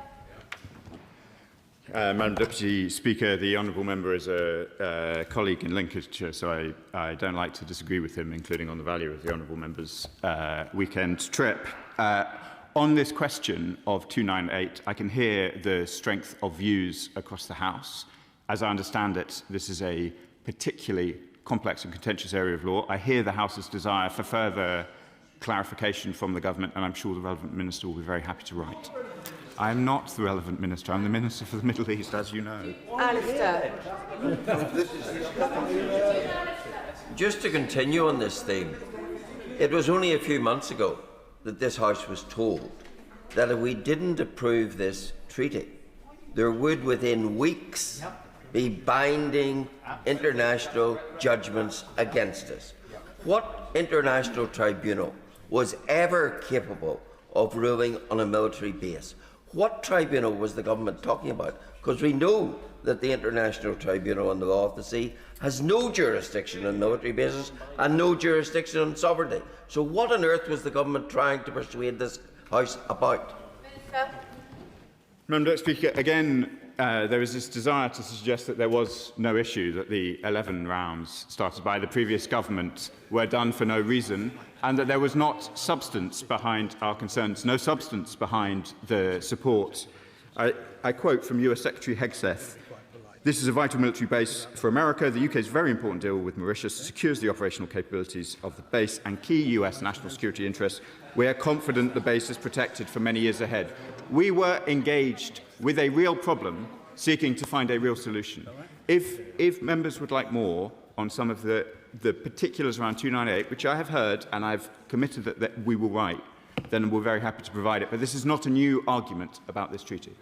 Madam Deputy Speaker, the honourable member is a colleague in Lincolnshire, so I don't like to disagree with him, including on the value of the honourable member's weekend trip. On this question of 298, I can hear the strength of views across the House. As I understand it, this is a particularly complex and contentious area of law. I hear the House's desire for further clarification from the government, and I'm sure the relevant minister will be very happy to write. I am not the relevant minister. I'm the Minister for the Middle East, as you know. Alistair. Just to continue on this theme, it was only a few months ago that this House was told that if we didn't approve this treaty, there would within weeks be binding international judgments against us. What international tribunal was ever capable of ruling on a military base. What tribunal was the government talking about? Because we know that the International Tribunal on the Law of the Sea has no jurisdiction on military bases and no jurisdiction on sovereignty. So what on earth was the government trying to persuade this House about? Madam Deputy Speaker, again, there is this desire to suggest that there was no issue, that the 11 rounds started by the previous government were done for no reason, and that there was not substance behind our concerns, no substance behind the support. I quote from US Secretary Hegseth: "This is a vital military base for America. The UK's very important deal with Mauritius secures the operational capabilities of the base and key US national security interests. We are confident the base is protected for many years ahead." We were engaged with a real problem, seeking to find a real solution. If members would like more on some of the particulars around 298, which I have heard and I've committed that we will write, then we're very happy to provide it. But this is not a new argument about this treaty.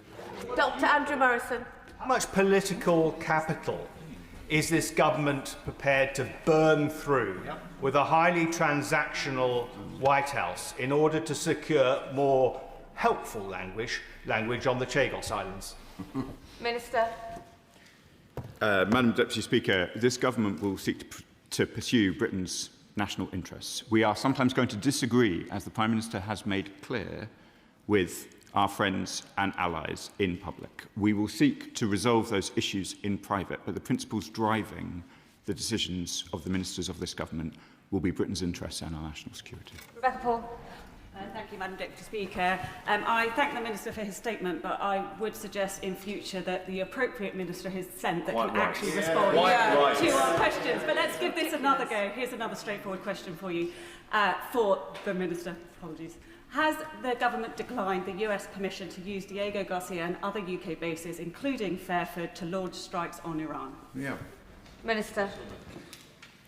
Dr. Andrew Morrison. How much political capital is this government prepared to burn through with a highly transactional White House in order to secure more helpful language on the Chagos Islands? Minister. Madam Deputy Speaker, this government will seek to pursue Britain's national interests. We are sometimes going to disagree, as the Prime Minister has made clear, with our friends and allies in public. We will seek to resolve those issues in private, but the principles driving the decisions of the ministers of this government will be Britain's interests and our national security. Rebecca Paul. Thank you, Madam Deputy Speaker. I thank the Minister for his statement, but I would suggest in future that the appropriate Minister is sent that can actually respond to our questions. But let's give this another go. Here's another straightforward question for you, for the Minister. Apologies. Has the government declined the US permission to use Diego Garcia and other UK bases, including Fairford, to launch strikes on Iran? Yeah. Minister.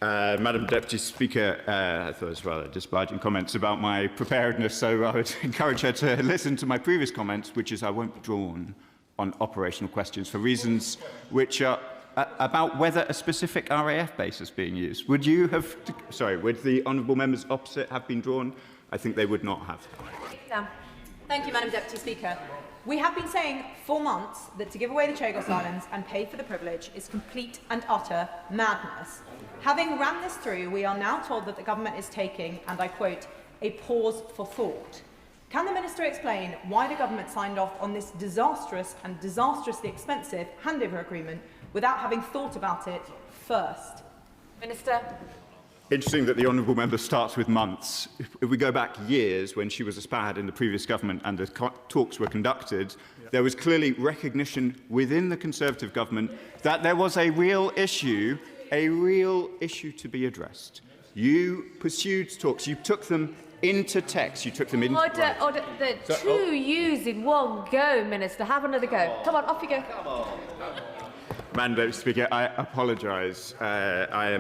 Madam Deputy Speaker, I thought it was rather disobliging comments about my preparedness, so I would encourage her to listen to my previous comments, which is I won't be drawn on operational questions for reasons which are about whether a specific RAF base is being used. Would you have, would the honourable members opposite have been drawn? I think they would not have. Thank you, Madam Deputy Speaker. We have been saying for months that to give away the Chagos Islands and pay for the privilege is complete and utter madness. Having ran this through, we are now told that the government is taking, and I quote, a pause for thought. Can the Minister explain why the government signed off on this disastrous and disastrously expensive handover agreement without having thought about it first? Minister. Interesting that the honourable member starts with months. If we go back years, when she was a SPAD in the previous government and the talks were conducted, there was clearly recognition within the Conservative government that there was a real issue to be addressed. You pursued talks. You took them into text. You took them into... Order. The two U's in one go, Minister. Have another go. Come on, off you go. Madam Deputy Speaker, I apologise. I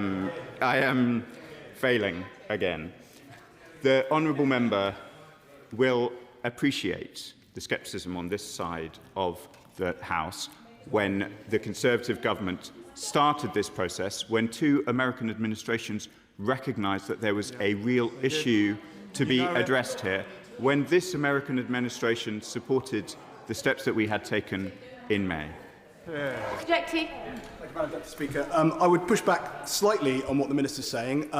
am failing again. The honourable member will appreciate the scepticism on this side of the House when the Conservative government started this process, when two American administrations recognised that there was a real issue to be addressed here, when this American administration supported the steps that we had taken in May. Objective. Thank you, Madam Deputy Speaker. I would push back slightly on what the Minister is saying.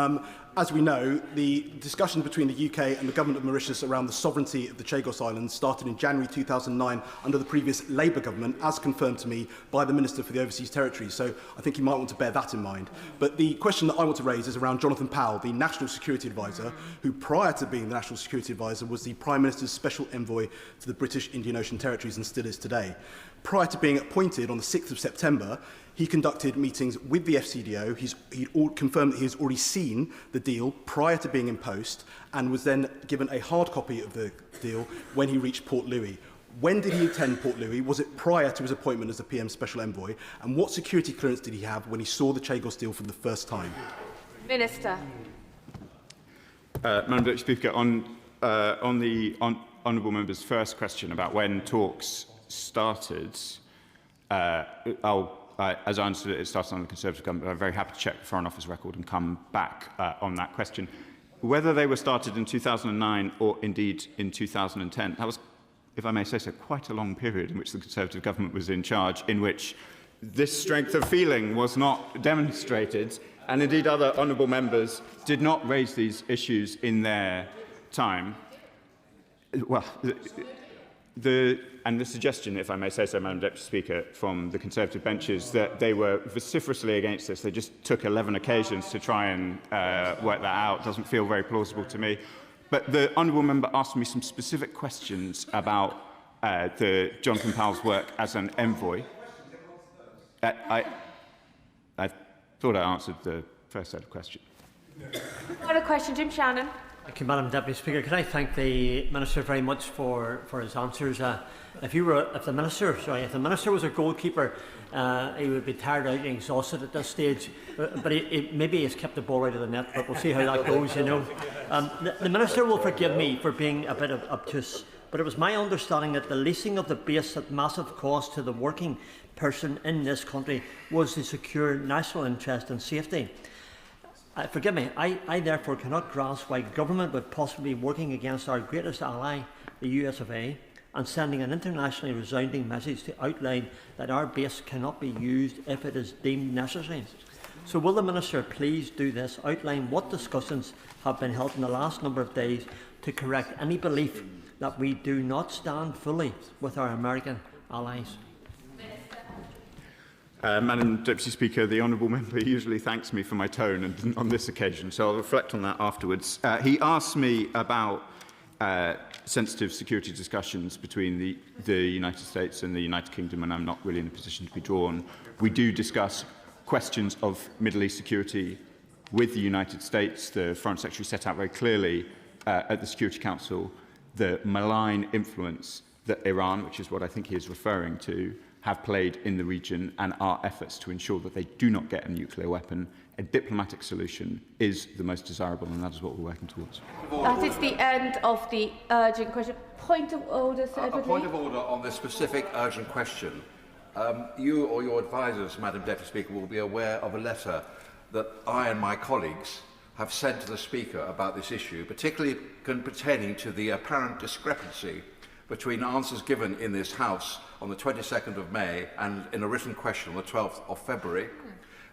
As we know, the discussions between the UK and the government of Mauritius around the sovereignty of the Chagos Islands started in January 2009 under the previous Labour government, as confirmed to me by the Minister for the Overseas Territories. So I think you might want to bear that in mind. But the question that I want to raise is around Jonathan Powell, the National Security Advisor, who prior to being the National Security Advisor was the Prime Minister's Special Envoy to the British Indian Ocean Territories and still is today. Prior to being appointed on the 6th of September, he conducted meetings with the FCDO. He confirmed that he has already seen the deal prior to being in post and was then given a hard copy of the deal when he reached Port Louis. When did he attend Port Louis? Was it prior to his appointment as the PM Special Envoy? And what security clearance did he have when he saw the Chagos deal for the first time? Minister. Madam Deputy Speaker, on the honourable member's first question about when talks started, as I understood it, it started on the Conservative government. I'm very happy to check the Foreign Office record and come back on that question. whether they were started in 2009 or indeed in 2010, that was, if I may say so, quite a long period in which the Conservative government was in charge, in which this strength of feeling was not demonstrated, and indeed other honourable members did not raise these issues in their time. Well, the suggestion, if I may say so, Madam Deputy Speaker, from the Conservative benches that they were vociferously against this, they just took 11 occasions to try and work that out, doesn't feel very plausible to me. But the honourable member asked me some specific questions about the Jonathan Powell's work as an envoy. I thought I answered the first set of questions. Got a question, Jim Shannon. Thank you, Madam Deputy Speaker. Can I thank the Minister very much for his answers? If the Minister was a goalkeeper, he would be tired out and exhausted at this stage. But maybe he's kept the ball out of the net. But we'll see how that goes. You know, the Minister will forgive me for being a bit obtuse. But it was my understanding that the leasing of the base at massive cost to the working person in this country was to secure national interest and safety. Forgive me, I therefore cannot grasp why government would possibly be working against our greatest ally, the US of A, and sending an internationally resounding message to outline that our base cannot be used if it is deemed necessary. So will the Minister please do this, outline what discussions have been held in the last number of days to correct any belief that we do not stand fully with our American allies? Madam Deputy Speaker, the honourable member usually thanks me for my tone and on this occasion, so I'll reflect on that afterwards. He asked me about sensitive security discussions between the United States and the United Kingdom, and I'm not really in a position to be drawn. We do discuss questions of Middle East security with the United States. The Foreign Secretary set out very clearly at the Security Council the malign influence that Iran, which is what I think he is referring to, have played in the region, and our efforts to ensure that they do not get a nuclear weapon. A diplomatic solution is the most desirable, and that is what we're working towards. That is the end of the urgent question. Point of order, Sir Edward. A point of order on this specific urgent question. You or your advisers, Madam Deputy Speaker, will be aware of a letter that I and my colleagues have sent to the Speaker about this issue, particularly pertaining to the apparent discrepancy between answers given in this House on the 22nd of May and in a written question on the 12th of February.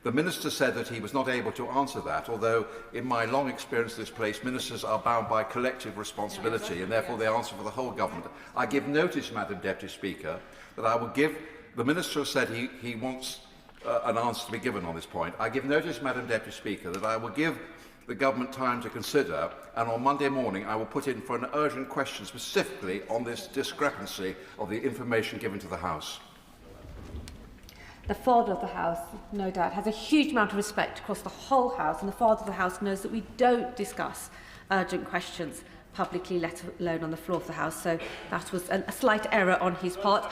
The Minister said that he was not able to answer that, although in my long experience in this place, Ministers are bound by collective responsibility and therefore they answer for the whole government. I give notice, Madam Deputy Speaker, that I will give... The Minister has said he wants an answer to be given on this point. I give notice, Madam Deputy Speaker, that I will give the government time to consider, and on Monday morning I will put in for an urgent question specifically on this discrepancy of the information given to the House. The Father of the House, no doubt, has a huge amount of respect across the whole House, and the Father of the House knows that we don't discuss urgent questions publicly, let alone on the floor of the House, so that was a slight error on his part.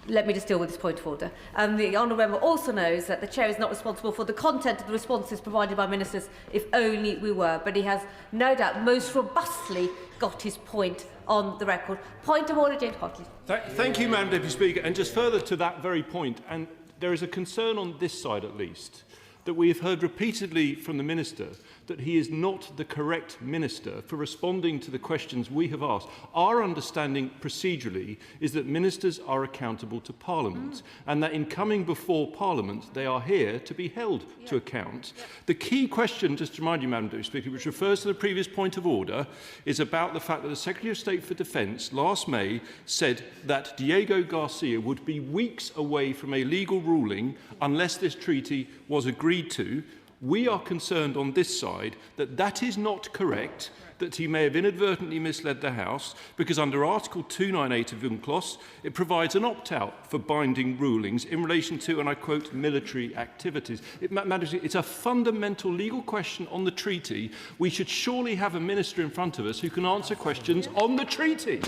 Let me just deal with this point of order. The honourable member also knows that the Chair is not responsible for the content of the responses provided by ministers, if only we were, but he has no doubt most robustly got his point on the record. Point of order, James Hotley. Thank you, Madam Deputy Speaker. And just further to that very point, and there is a concern on this side at least, that we have heard repeatedly from the Minister that he is not the correct Minister for responding to the questions we have asked. Our understanding procedurally is that Ministers are accountable to Parliament and that in coming before Parliament they are here to be held to account. The key question, just to remind you, Madam Deputy Speaker, which refers to the previous point of order, is about the fact that the Secretary of State for Defence last May said that Diego Garcia would be weeks away from a legal ruling unless this treaty was agreed to. We are concerned on this side that that is not correct, that he may have inadvertently misled the House, because under Article 298 of UNCLOS, it provides an opt-out for binding rulings in relation to, and I quote, military activities. It's a fundamental legal question on the treaty. We should surely have a minister in front of us who can answer questions on the treaty.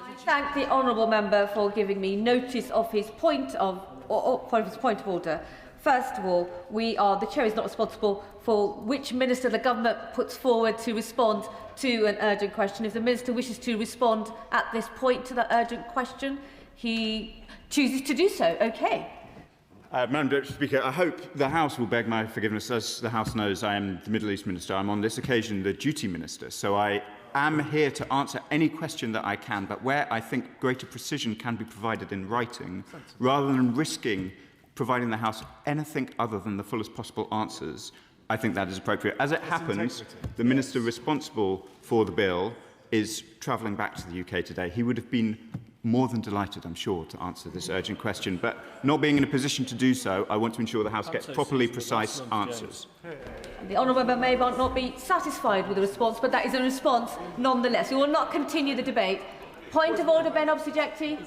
I thank the honourable member for giving me notice of his point of order. First of all, the Chair is not responsible for which minister the government puts forward to respond to an urgent question. If the minister wishes to respond at this point to that urgent question, he chooses to do so. Okay. Madam Deputy Speaker, I hope the House will beg my forgiveness. As the House knows, I am the Middle East Minister. I'm on this occasion the Duty Minister, so I am here to answer any question that I can, but where I think greater precision can be provided in writing, rather than risking providing the House anything other than the fullest possible answers, I think that is appropriate. As it happens, the Minister responsible for the bill is travelling back to the UK today. He would have been more than delighted, I'm sure, to answer this urgent question, but not being in a position to do so, I want to ensure the House gets properly precise answers. The honourable member may not be satisfied with the response, but that is a response nonetheless. We will not continue the debate. Point of order, Ben Obsujecti.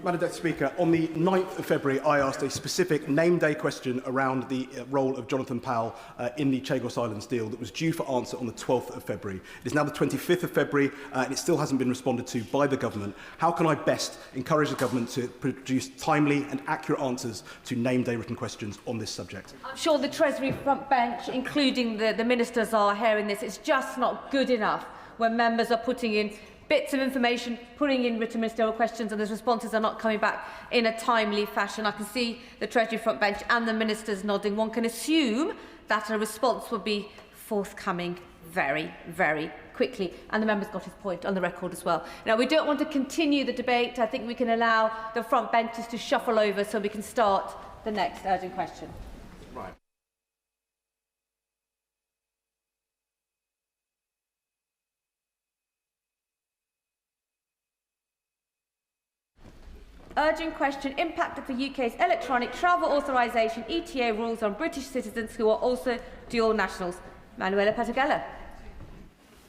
Madam Deputy Speaker, on the 9th of February, I asked a specific name-day question around the role of Jonathan Powell in the Chagos Islands deal that was due for answer on the 12th of February. It is now the 25th of February, and it still hasn't been responded to by the government. How can I best encourage the government to produce timely and accurate answers to name-day written questions on this subject? I'm sure the Treasury front bench, including the ministers, are hearing this. It's just not good enough when members are putting in bits of information, putting in written ministerial questions, and those responses are not coming back in a timely fashion. I can see the Treasury front bench and the ministers nodding. One can assume that a response will be forthcoming very, very quickly. And the member's got his point on the record as well. Now, we don't want to continue the debate. I think we can allow the front benches to shuffle over so we can start the next urgent question. Right. Urgent question: impact of the UK's electronic travel authorisation (ETA) rules on British citizens who are also dual nationals. Manuela Patagella.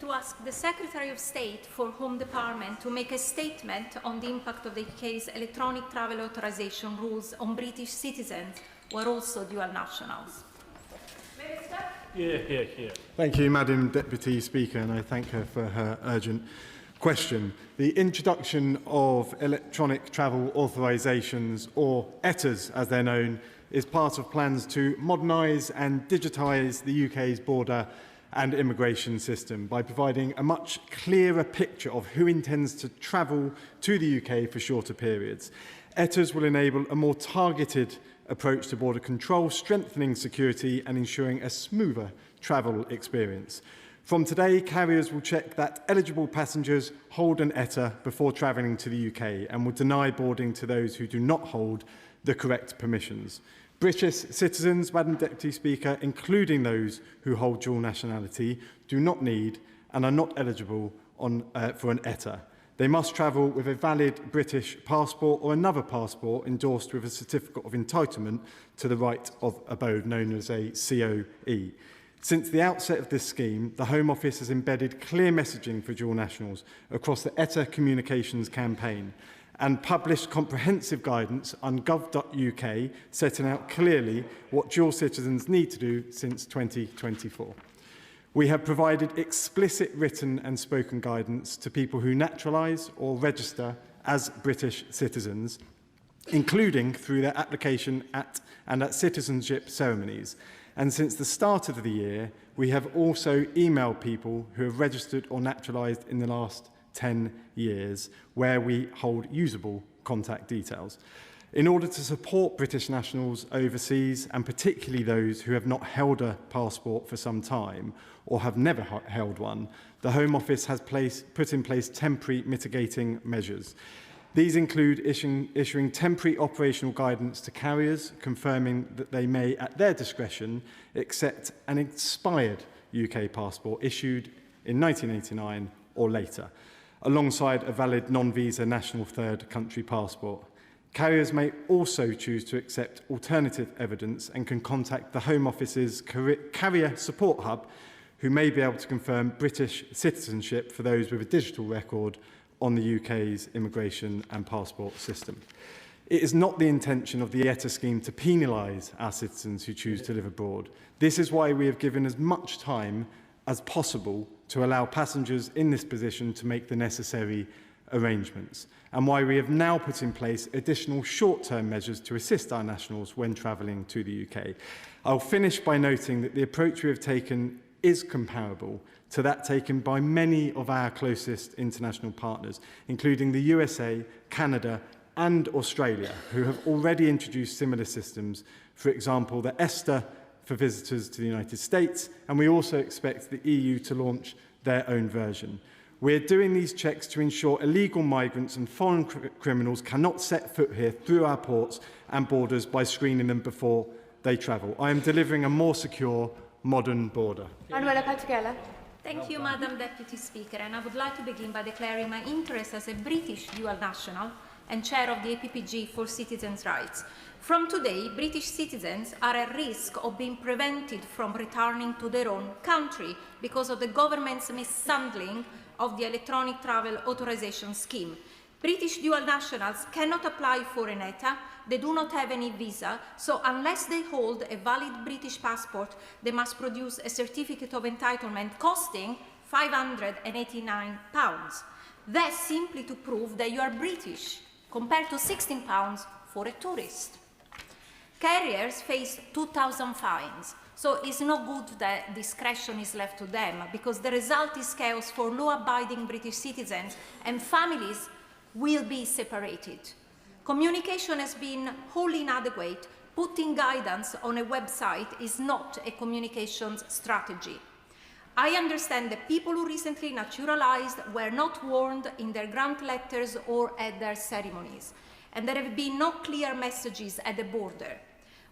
To ask the Secretary of State for Home Department to make a statement on the impact of the UK's electronic travel authorisation rules on British citizens who are also dual nationals. Minister? Thank you, Madam Deputy Speaker, and I thank her for her urgent question. The introduction of electronic travel authorisations, or ETAs as they're known, is part of plans to modernise and digitise the UK's border and immigration system by providing a much clearer picture of who intends to travel to the UK for shorter periods. ETAs will enable a more targeted approach to border control, strengthening security and ensuring a smoother travel experience. From today, carriers will check that eligible passengers hold an ETA before travelling to the UK and will deny boarding to those who do not hold the correct permissions. British citizens, Madam Deputy Speaker, including those who hold dual nationality, do not need and are not eligible for an ETA. They must travel with a valid British passport or another passport endorsed with a certificate of entitlement to the right of abode, known as a COE. Since the outset of this scheme, the Home Office has embedded clear messaging for dual nationals across the ETA communications campaign and published comprehensive guidance on gov.uk setting out clearly what dual citizens need to do since 2024. We have provided explicit written and spoken guidance to people who naturalise or register as British citizens, including through their application at citizenship ceremonies. And since the start of the year, we have also emailed people who have registered or naturalised in the last 10 years, where we hold usable contact details. In order to support British nationals overseas, and particularly those who have not held a passport for some time or have never held one, the Home Office has put in place temporary mitigating measures. These include issuing temporary operational guidance to carriers, confirming that they may, at their discretion, accept an expired UK passport issued in 1989 or later, alongside a valid non-visa national third country passport. Carriers may also choose to accept alternative evidence and can contact the Home Office's Carrier Support Hub, who may be able to confirm British citizenship for those with a digital record on the UK's immigration and passport system. It is not the intention of the ETA scheme to penalise our citizens who choose to live abroad. This is why we have given as much time as possible to allow passengers in this position to make the necessary arrangements, and why we have now put in place additional short-term measures to assist our nationals when travelling to the UK. I'll finish by noting that the approach we have taken is comparable to that taken by many of our closest international partners, including the USA, Canada and Australia, who have already introduced similar systems, for example, the ESTA for visitors to the United States, and we also expect the EU to launch their own version. We're doing these checks to ensure illegal migrants and foreign criminals cannot set foot here through our ports and borders by screening them before they travel. I am delivering a more secure, modern border. Manuela Patigella. Thank you, Madam Deputy Speaker, and I would like to begin by declaring my interest as a British dual national and chair of the APPG for Citizens' Rights. From today, British citizens are at risk of being prevented from returning to their own country because of the government's mishandling of the electronic travel authorisation scheme. British dual nationals cannot apply for an ETA, they do not have any visa, so unless they hold a valid British passport, they must produce a certificate of entitlement costing £589. That's simply to prove that you are British, compared to £16 for a tourist. Carriers face 2,000 fines, so it's not good that discretion is left to them, because the result is chaos for law-abiding British citizens, and families will be separated. Communication has been wholly inadequate. Putting guidance on a website is not a communications strategy. I understand that people who recently naturalized were not warned in their grant letters or at their ceremonies, and there have been no clear messages at the border.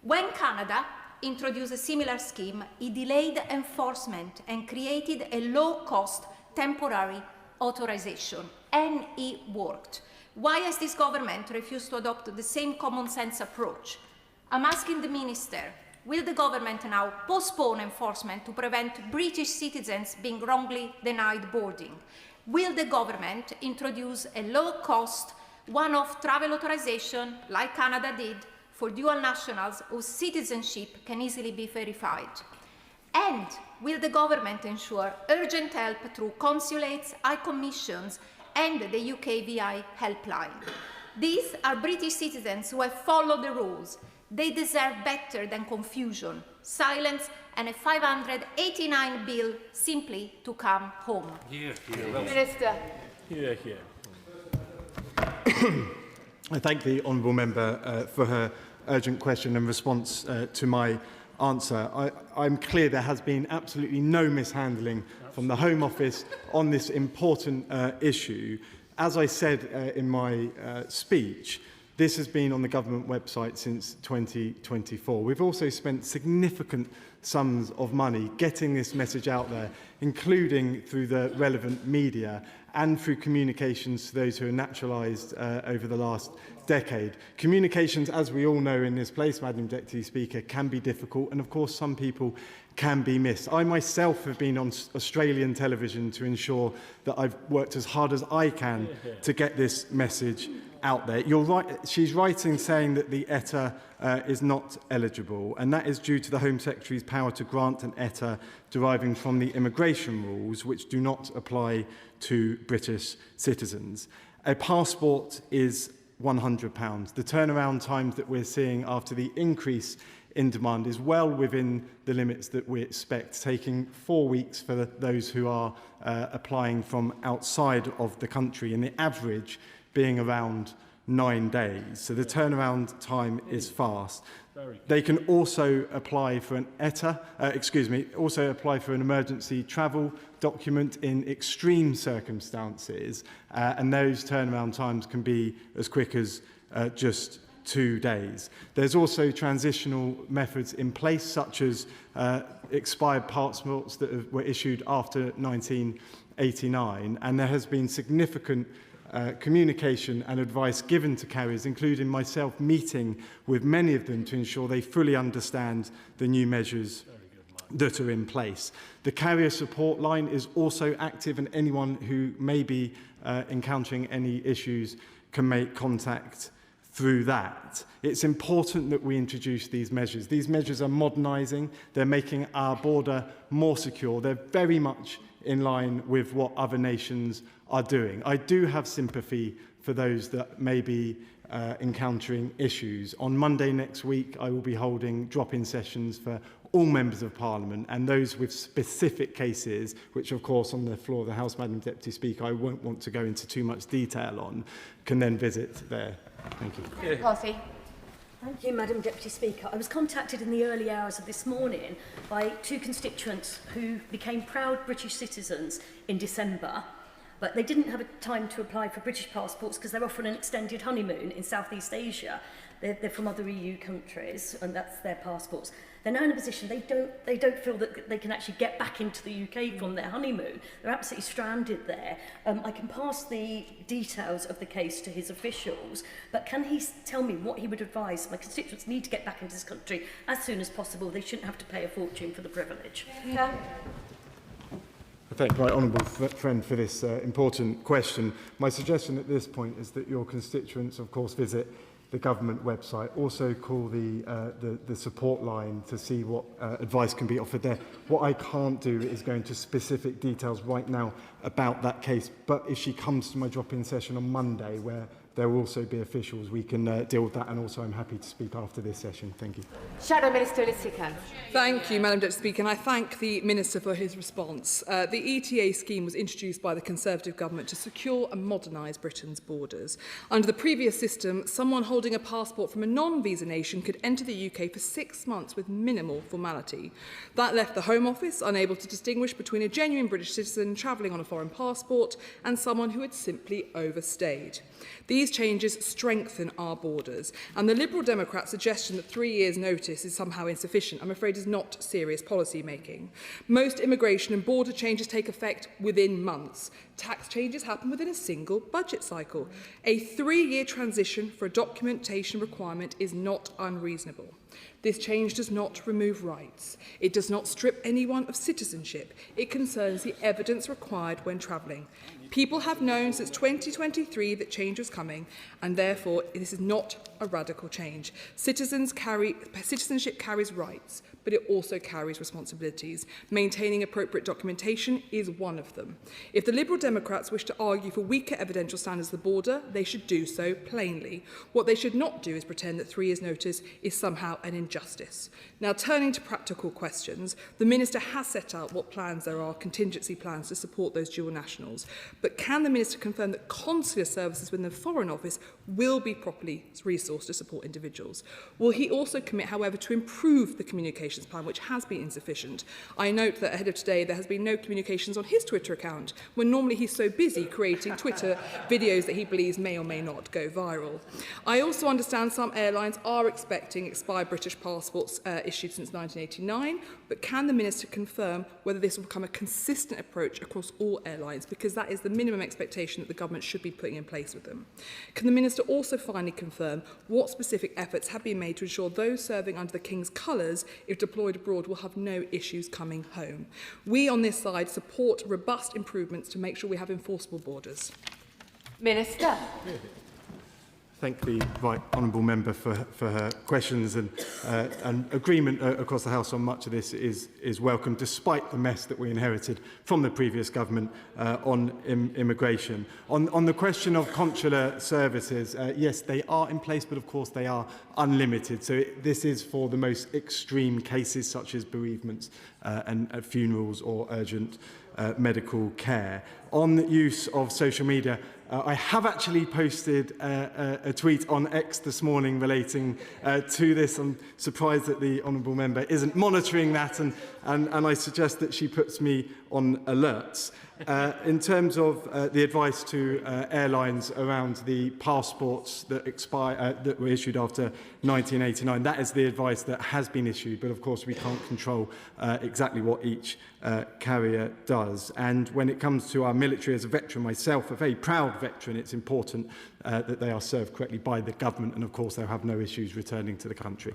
When Canada introduced a similar scheme, it delayed enforcement and created a low-cost temporary authorization, and it worked. Why has this government refused to adopt the same common-sense approach? I'm asking the Minister, will the government now postpone enforcement to prevent British citizens being wrongly denied boarding? Will the government introduce a low-cost, one-off travel authorization, like Canada did, for dual nationals whose citizenship can easily be verified? And will the government ensure urgent help through consulates, high commissions, and the UK VI helpline? These are British citizens who have followed the rules. They deserve better than confusion, silence, and a 589 bill simply to come home. Minister. I thank the honourable member for her urgent question and response to my answer. I'm clear there has been absolutely no mishandling from the Home Office on this important issue. As I said in my speech, this has been on the government website since 2024. We've also spent significant sums of money getting this message out there, including through the relevant media and through communications to those who are naturalised over the last decade. Communications, as we all know in this place, Madam Deputy Speaker, can be difficult, and of course some people can be missed. I myself have been on Australian television to ensure that I've worked as hard as I can to get this message out there. You're right, she's right in saying that the ETA is not eligible, and that is due to the Home Secretary's power to grant an ETA deriving from the immigration rules, which do not apply to British citizens. A passport is £100. The turnaround times that we're seeing after the increase in demand is well within the limits that we expect, taking 4 weeks for those who are applying from outside of the country, and the average being around 9 days. So the turnaround time is fast. They can also apply for an ETA, also apply for an emergency travel document in extreme circumstances, and those turnaround times can be as quick as just 2 days. There's also transitional methods in place, such as expired passports that were issued after 1989, and there has been significant communication and advice given to carriers, including myself meeting with many of them to ensure they fully understand the new measures that are in place. The carrier support line is also active, and anyone who may be encountering any issues can make contact through that. It's important that we introduce these measures. These measures are modernising, they're making our border more secure, they're very much in line with what other nations are doing. I do have sympathy for those that may be encountering issues. On Monday next week, I will be holding drop-in sessions for all members of Parliament, and those with specific cases, which of course on the floor of the House, Madam Deputy Speaker, I won't want to go into too much detail on, can then visit there. Thank you. Party. Thank you, Madam Deputy Speaker. I was contacted in the early hours of this morning by 2 constituents who became proud British citizens in December, but they didn't have a time to apply for British passports because they're off on an extended honeymoon in Southeast Asia. They're from other EU countries, and that's their passports. They're now in a position they don't feel that they can actually get back into the UK from their honeymoon. They're absolutely stranded there. I can pass the details of the case to his officials, but can he tell me what he would advise? My constituents need to get back into this country as soon as possible. They shouldn't have to pay a fortune for the privilege. Yeah. I thank my honourable friend for this important question. My suggestion at this point is that your constituents, of course, visit the government website. Also call the support line to see what advice can be offered there. What I can't do is go into specific details right now about that case, but if she comes to my drop-in session on Monday, where there will also be officials, we can deal with that, and also I'm happy to speak after this session. Thank you. Shadow Minister Lisickan. Thank you, Madam Deputy Speaker, and I thank the Minister for his response. The ETA scheme was introduced by the Conservative government to secure and modernise Britain's borders. Under the previous system, someone holding a passport from a non-visa nation could enter the UK for 6 months with minimal formality. That left the Home Office unable to distinguish between a genuine British citizen travelling on a foreign passport and someone who had simply overstayed. These changes strengthen our borders, and the Liberal Democrat suggestion that 3 years' notice is somehow insufficient, I'm afraid, is not serious policy making. Most immigration and border changes take effect within months. Tax changes happen within a single budget cycle. A 3-year transition for a documentation requirement is not unreasonable. This change does not remove rights. It does not strip anyone of citizenship. It concerns the evidence required when travelling. People have known since 2023 that change was coming, and therefore this is not a radical change. Citizenship carries rights, but it also carries responsibilities. Maintaining appropriate documentation is one of them. If the Liberal Democrats wish to argue for weaker evidential standards at the border, they should do so plainly. What they should not do is pretend that 3 years' notice is somehow an injustice. Now, turning to practical questions, the Minister has set out what plans there are, contingency plans to support those dual nationals. But can the Minister confirm that consular services within the Foreign Office will be properly resourced to support individuals? Will he also commit, however, to improve the communications plan, which has been insufficient? I note that ahead of today there has been no communications on his Twitter account, when normally he's so busy creating Twitter videos that he believes may or may not go viral. I also understand some airlines are expecting expired British passports issued since 1989, but can the Minister confirm whether this will become a consistent approach across all airlines, because that is the minimum expectation that the government should be putting in place with them? Can the Minister also finally confirm what specific efforts have been made to ensure those serving under the King's colours, if deployed abroad, will have no issues coming home? We on this side support robust improvements to make sure we have enforceable borders. Minister. Thank the right honourable member for her questions, and agreement across the House on much of this is welcome, despite the mess that we inherited from the previous government on immigration. On the question of consular services, yes, they are in place, but of course they are unlimited. So this is for the most extreme cases, such as bereavements and funerals or urgent medical care. On the use of social media, I have actually posted a tweet on X this morning relating to this. I'm surprised that the honourable member isn't monitoring that, and I suggest that she puts me on alerts. In terms of the advice to airlines around the passports that that were issued after 1989, that is the advice that has been issued, but of course we can't control exactly what each carrier does. And when it comes to our military, as a veteran myself, a very proud veteran, it's important that they are served correctly by the government, and of course they'll have no issues returning to the country.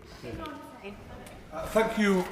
Thank you,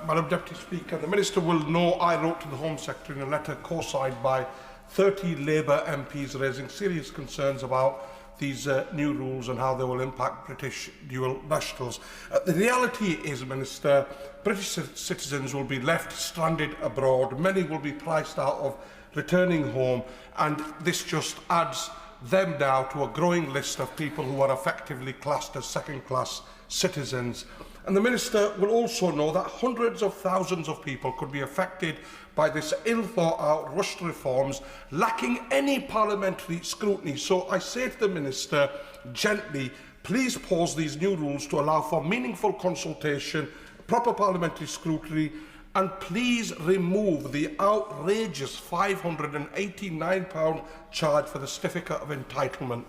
Madam Deputy Speaker. The Minister will know I wrote to the Home Secretary in a letter co-signed by 30 Labour MPs raising serious concerns about these new rules and how they will impact British dual nationals. The reality is, Minister, British citizens will be left stranded abroad. Many will be priced out of returning home, and this just adds them now to a growing list of people who are effectively classed as second-class citizens. And the Minister will also know that hundreds of thousands of people could be affected by this ill-thought-out, rushed reforms, lacking any parliamentary scrutiny. So I say to the Minister, gently, please pause these new rules to allow for meaningful consultation, proper parliamentary scrutiny, and please remove the outrageous £589 charge for the certificate of entitlement.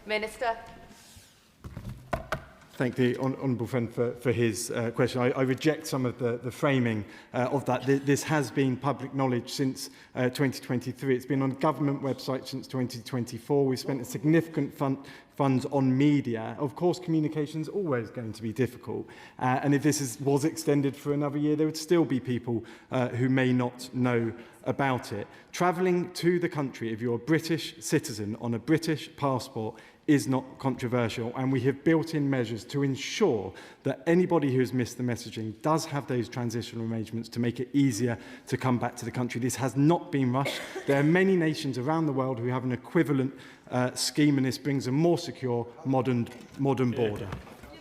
Minister. Thank the honourable friend for his question. I reject some of the framing of that. This has been public knowledge since 2023. It's been on government websites since 2024. We've spent a significant funds on media. Of course, communication is always going to be difficult. And if this was extended for another year, there would still be people who may not know about it. Travelling to the country, if you're a British citizen on a British passport, is not controversial, and we have built-in measures to ensure that anybody who has missed the messaging does have those transitional arrangements to make it easier to come back to the country. This has not been rushed. There are many nations around the world who have an equivalent scheme, and this brings a more secure, modern border.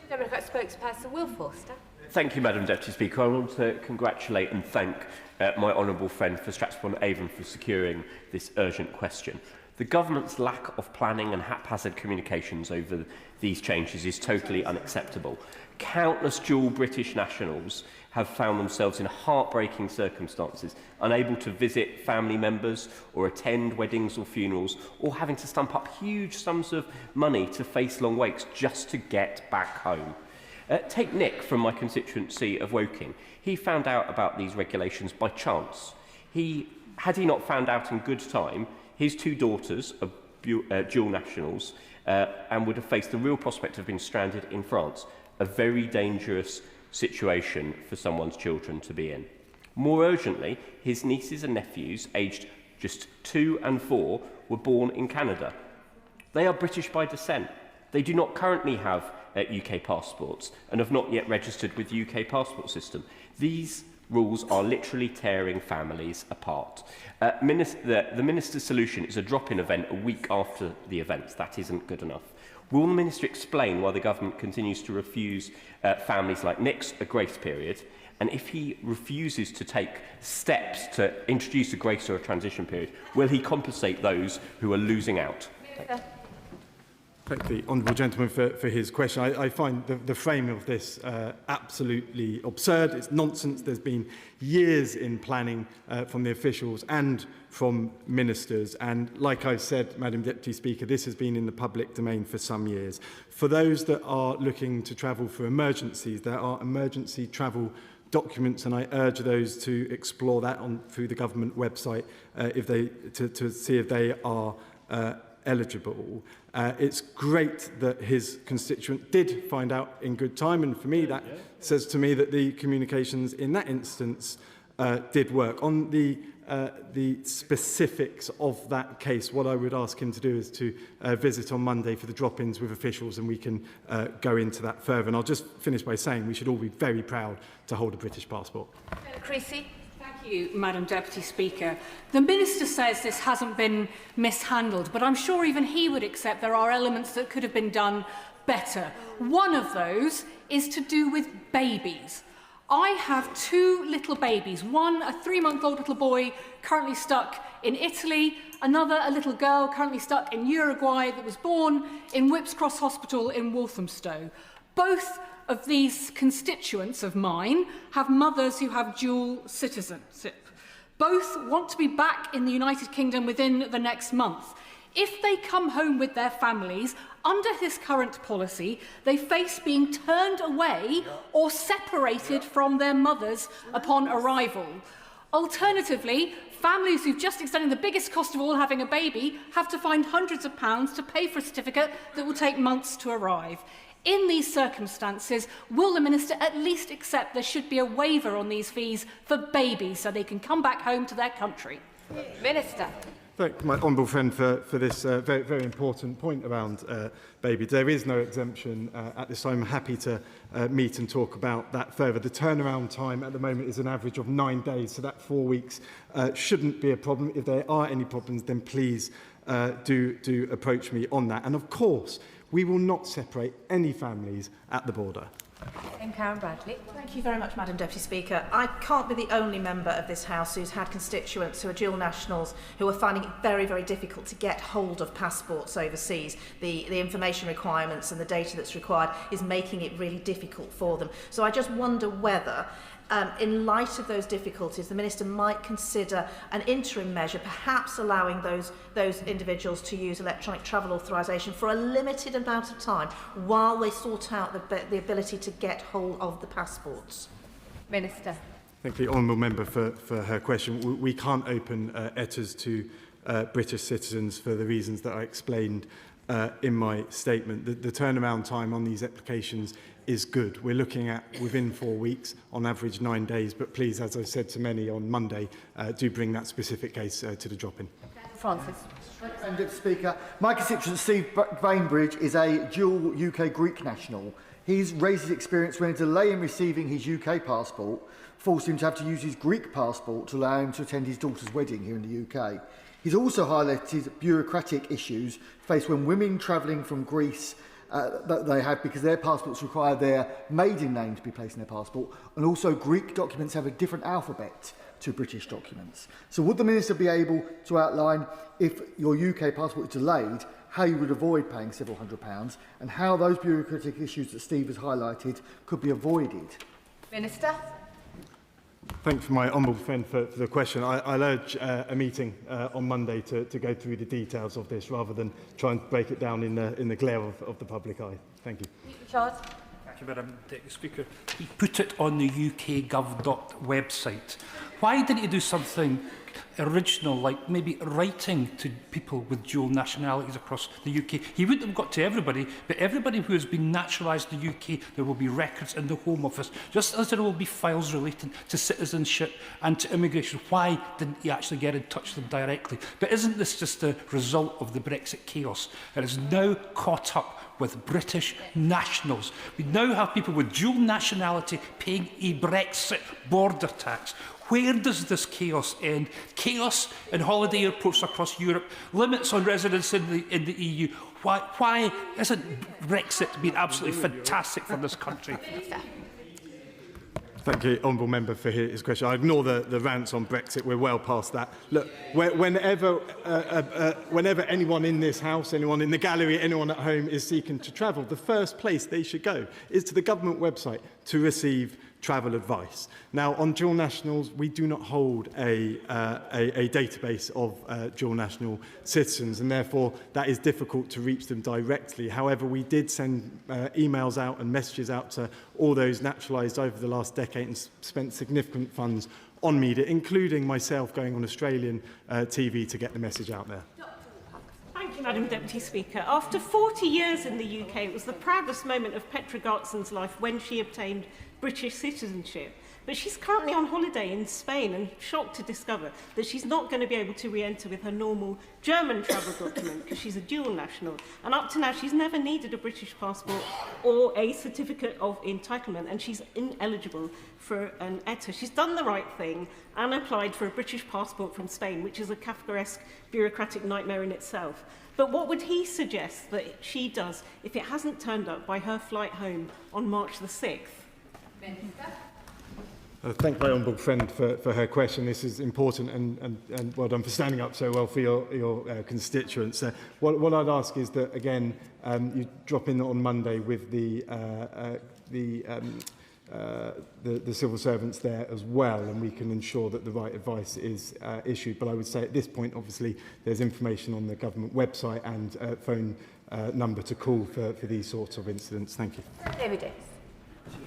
Democrat spokesperson Will Forster. Thank you, Madam Deputy Speaker. I want to congratulate and thank my honourable friend for Stratford-upon-Avon for securing this urgent question. The government's lack of planning and haphazard communications over these changes is totally unacceptable. Countless dual British nationals have found themselves in heartbreaking circumstances, unable to visit family members or attend weddings or funerals, or having to stump up huge sums of money to face long waits just to get back home. Take Nick from my constituency of Woking. He found out about these regulations by chance. Had he not found out in good time, his two daughters are dual nationals and would have faced the real prospect of being stranded in France, a very dangerous situation for someone's children to be in. More urgently, his nieces and nephews, aged just 2 and 4, were born in Canada. They are British by descent. They do not currently have UK passports and have not yet registered with the UK passport system. These rules are literally tearing families apart. The Minister's solution is a drop-in event a week after the events. That isn't good enough. Will the Minister explain why the government continues to refuse families like Nick's a grace period? And if he refuses to take steps to introduce a grace or a transition period, will he compensate those who are losing out? Thank the honourable gentleman for his question. I find the frame of this absolutely absurd. It's nonsense. There's been years in planning from the officials and from ministers. And like I said, Madam Deputy Speaker, this has been in the public domain for some years. For those that are looking to travel for emergencies, there are emergency travel documents, and I urge those to explore that through the government website to see if they are eligible. It's great that his constituent did find out in good time, and for me that says to me that the communications in that instance did work. On the specifics of that case, what I would ask him to do is to visit on Monday for the drop-ins with officials, and we can go into that further. And I'll just finish by saying we should all be very proud to hold a British passport. Creasy. Thank you, Madam Deputy Speaker. The Minister says this hasn't been mishandled, but I'm sure even he would accept there are elements that could have been done better. One of those is to do with babies. I have 2 little babies, one a 3-month-old little boy currently stuck in Italy, another a little girl currently stuck in Uruguay that was born in Whipps Cross Hospital in Walthamstow. Both of these constituents of mine have mothers who have dual citizenship. Both want to be back in the United Kingdom within the next month. If they come home with their families, under this current policy, they face being turned away or separated from their mothers upon arrival. Alternatively, families who've just extended the biggest cost of all, having a baby, have to find hundreds of pounds to pay for a certificate that will take months to arrive. In these circumstances, will the Minister at least accept there should be a waiver on these fees for babies so they can come back home to their country? Minister. Thank my honourable friend for this very, very important point around babies. There is no exemption at this time. I'm happy to meet and talk about that further. The turnaround time at the moment is an average of 9 days, so that 4 weeks shouldn't be a problem. If there are any problems, then please do approach me on that. And of course, we will not separate any families at the border. Karen Bradley. Thank you very much, Madam Deputy Speaker. I can't be the only member of this House who's had constituents who are dual nationals who are finding it very, very difficult to get hold of passports overseas. The information requirements and the data that's required is making it really difficult for them. So I just wonder whether, in light of those difficulties, the Minister might consider an interim measure, perhaps allowing those individuals to use electronic travel authorisation for a limited amount of time while they sort out the ability to get hold of the passports. Minister. Thank the honourable member for her question. We can't open ETAs to British citizens for the reasons that I explained in my statement. The turnaround time on these applications is good. We're looking at within 4 weeks, on average 9 days, but please, as I said to many on Monday, do bring that specific case to the drop-in. Francis. Mr. Speaker, my constituent Steve Bainbridge is a dual UK Greek national. He's raised his experience when a delay in receiving his UK passport forced him to have to use his Greek passport to allow him to attend his daughter's wedding here in the UK. He's also highlighted bureaucratic issues faced when women travelling from Greece that they have because their passports require their maiden name to be placed in their passport, and also Greek documents have a different alphabet to British documents. So would the Minister be able to outline, if your UK passport is delayed, how you would avoid paying several £100s and how those bureaucratic issues that Steve has highlighted could be avoided? Minister. Thank you for my honourable friend for the question. I'll urge a meeting on Monday to go through the details of this rather than try and break it down in the glare of the public eye. Thank you. Charles. Thank you, Madam Deputy Speaker. He put it on the UK.gov website. Why didn't he do something original, like maybe writing to people with dual nationalities across the UK? He wouldn't have got to everybody, but everybody who has been naturalised in the UK, there will be records in the Home Office, just as there will be files relating to citizenship and to immigration. Why didn't he actually get in touch with them directly? But isn't this just a result of the Brexit chaos? It is now caught up with British nationals. We now have people with dual nationality paying a Brexit border tax. Where does this chaos end? Chaos in holiday airports across Europe, limits on residence in the EU. Why isn't Brexit been absolutely fantastic for this country? Thank you, honourable member, for his question. I ignore the rants on Brexit. We're well past that. Look, whenever anyone in this House, anyone in the gallery, anyone at home is seeking to travel, the first place they should go is to the government website to receive travel advice. Now, on dual nationals, we do not hold a database of dual national citizens, and therefore that is difficult to reach them directly. However, we did send emails out and messages out to all those naturalised over the last decade and spent significant funds on media, including myself going on Australian TV to get the message out there. Thank you, Madam Deputy Speaker. After 40 years in the UK, it was the proudest moment of Petra Gartson's life when she obtained British citizenship. But she's currently on holiday in Spain and shocked to discover that she's not going to be able to re-enter with her normal German travel document because she's a dual national. And up to now, she's never needed a British passport or a certificate of entitlement, and she's ineligible for an ETA. She's done the right thing and applied for a British passport from Spain, which is a Kafkaesque bureaucratic nightmare in itself. But what would he suggest that she does if it hasn't turned up by her flight home on March the 6th? Thank my honourable friend for her question. This is important, and well done for standing up so well for your constituents. What I'd ask is that, again, you drop in on Monday with the civil servants there as well, and we can ensure that the right advice is issued. But I would say at this point, obviously, there's information on the government website and phone number to call for these sorts of incidents. Thank you. David Davis.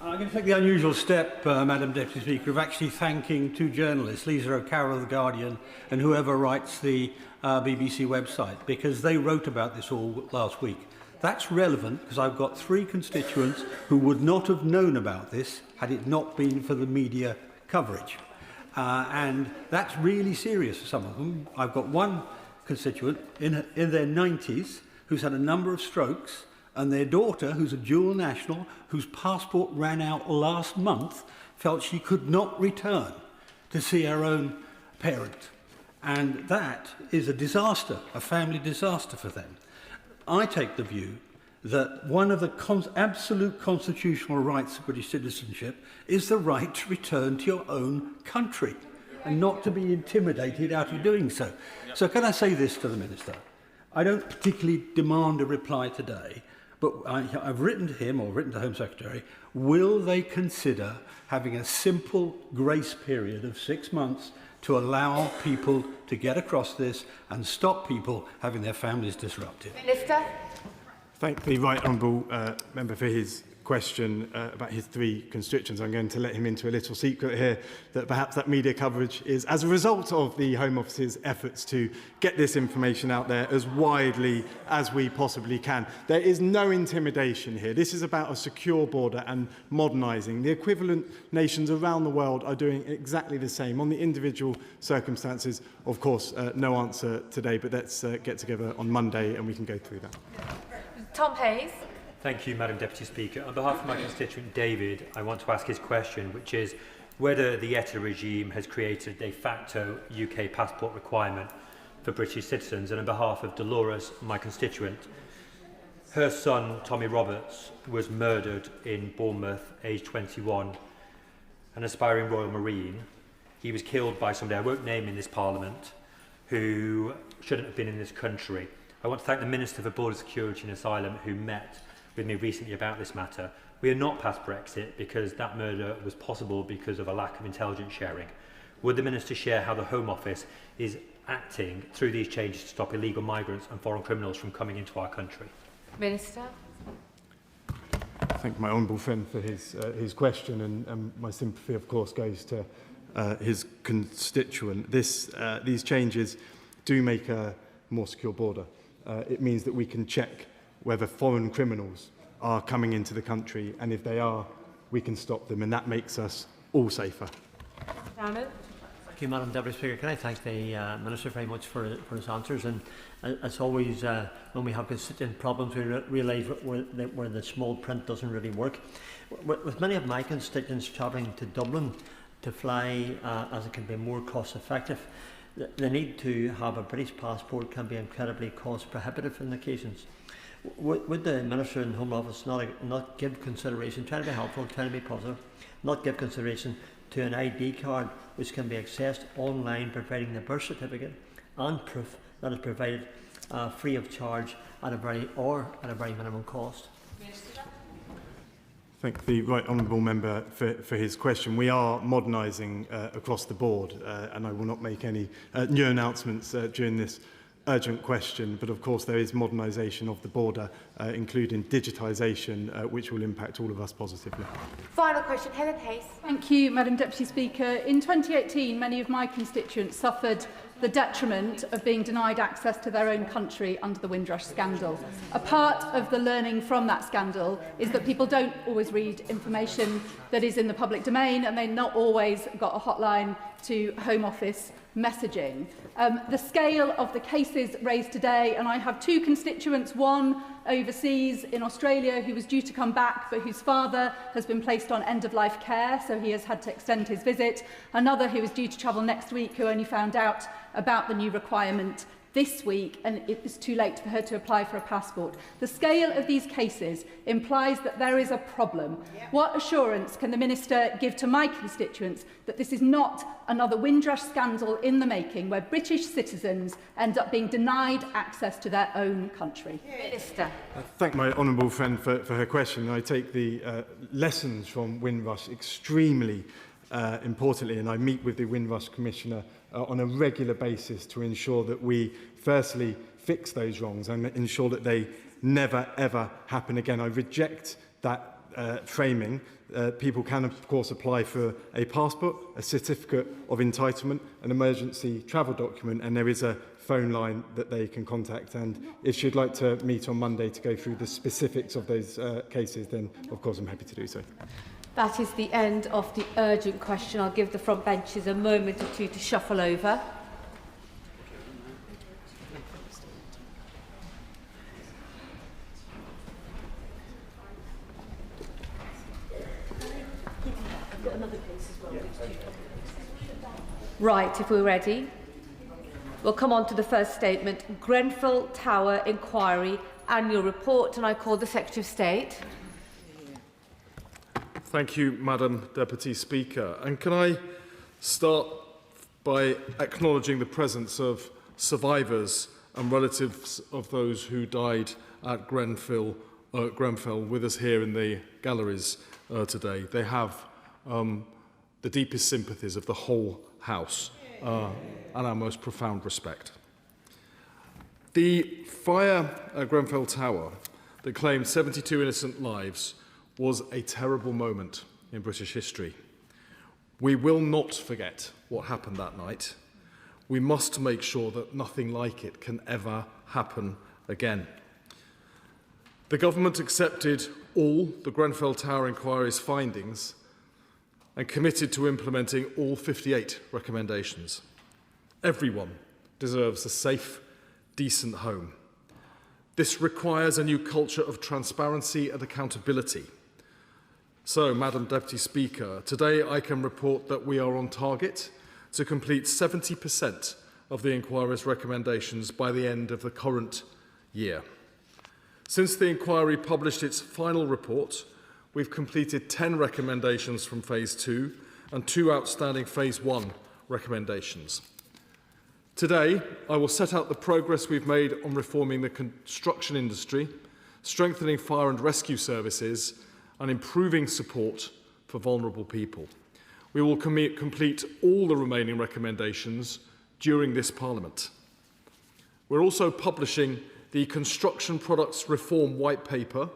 I'm going to take the unusual step, Madam Deputy Speaker, of actually thanking two journalists, Lisa O'Carroll of The Guardian and whoever writes the BBC website, because they wrote about this all last week. That's relevant because I've got three constituents who would not have known about this had it not been for the media coverage. And that's really serious for some of them. I've got one constituent in their 90s who's had a number of strokes, and their daughter, who's a dual national, whose passport ran out last month, felt she could not return to see her own parent. And that is a disaster, a family disaster for them. I take the view that one of the absolute constitutional rights of British citizenship is the right to return to your own country and not to be intimidated out of doing so. So can I say this to the Minister? I don't particularly demand a reply today, but I've written to him or written to Home Secretary, will they consider having a simple grace period of 6 months to allow people to get across this and stop people having their families disrupted? Minister? Thank the Right Honourable Member for his question about his 3 constituents. I'm going to let him into a little secret here that perhaps that media coverage is as a result of the Home Office's efforts to get this information out there as widely as we possibly can. There is no intimidation here. This is about a secure border and modernising. The equivalent nations around the world are doing exactly the same. On the individual circumstances, of course, no answer today, but let's get together on Monday and we can go through that. Tom Hayes. Thank you, Madam Deputy Speaker. On behalf of my constituent David, I want to ask his question, which is whether the ETA regime has created a de facto UK passport requirement for British citizens. And on behalf of Dolores, my constituent, her son, Tommy Roberts, was murdered in Bournemouth, aged 21, an aspiring Royal Marine. He was killed by somebody I won't name in this Parliament, who shouldn't have been in this country. I want to thank the Minister for Border Security and Asylum, who met with me recently about this matter. We are not past Brexit because that murder was possible because of a lack of intelligence sharing. Would the Minister share how the Home Office is acting through these changes to stop illegal migrants and foreign criminals from coming into our country? Minister? Thank my honourable friend for his question, and my sympathy, of course, goes to his constituent. These changes do make a more secure border. It means that we can check whether foreign criminals are coming into the country, and if they are, we can stop them, and that makes us all safer. Thank you, Madam Deputy Speaker. Can I thank the Minister very much for his answers? And as always, when we have constituent problems, we realise where the small print doesn't really work. With many of my constituents travelling to Dublin to fly, as it can be more cost effective, the need to have a British passport can be incredibly cost prohibitive in occasions. Would the Minister and Home Office not give consideration, trying to be helpful, trying to be positive, not give consideration to an ID card which can be accessed online, providing the birth certificate and proof that is provided free of charge at a very minimum cost? Thank the Right Honourable Member for his question. We are modernising across the board, and I will not make any new announcements during this urgent question, but of course there is modernisation of the border, including digitisation, which will impact all of us positively. Final question, Helen Hayes. Thank you, Madam Deputy Speaker. In 2018, many of my constituents suffered the detriment of being denied access to their own country under the Windrush scandal. A part of the learning from that scandal is that people don't always read information that is in the public domain, and they've not always got a hotline to Home Office messaging. The scale of the cases raised today, and I have 2 constituents, one overseas in Australia who was due to come back but whose father has been placed on end-of-life care, so he has had to extend his visit, another who is due to travel next week who only found out about the new requirement this week, and it is too late for her to apply for a passport. The scale of these cases implies that there is a problem. What assurance can the Minister give to my constituents that this is not another Windrush scandal in the making, where British citizens end up being denied access to their own country? Minister. I thank my honourable friend for her question. I take the lessons from Windrush extremely importantly, and I meet with the Windrush Commissioner on a regular basis to ensure that we firstly fix those wrongs and ensure that they never ever happen again. I reject that framing. People can of course apply for a passport, a certificate of entitlement, an emergency travel document, and there is a phone line that they can contact, and if she'd like to meet on Monday to go through the specifics of those cases, then of course I'm happy to do so. That is the end of the urgent question. I'll give the front benches a moment or two to shuffle over. Right, if we're ready, we'll come on to the first statement. Grenfell Tower inquiry annual report, and I call the Secretary of State. Thank you, Madam Deputy Speaker. And can I start by acknowledging the presence of survivors and relatives of those who died at Grenfell with us here in the galleries today. They have the deepest sympathies of the whole House and our most profound respect. The fire at Grenfell Tower that claimed 72 innocent lives was a terrible moment in British history. We will not forget what happened that night. We must make sure that nothing like it can ever happen again. The government accepted all the Grenfell Tower inquiry's findings and committed to implementing all 58 recommendations. Everyone deserves a safe, decent home. This requires a new culture of transparency and accountability. So, Madam Deputy Speaker, today I can report that we are on target to complete 70% of the inquiry's recommendations by the end of the current year. Since the inquiry published its final report, we've completed 10 recommendations from Phase 2 and 2 outstanding Phase 1 recommendations. Today, I will set out the progress we've made on reforming the construction industry, strengthening fire and rescue services, and improving support for vulnerable people. We will complete all the remaining recommendations during this Parliament. We're also publishing the Construction Products Reform White Paper,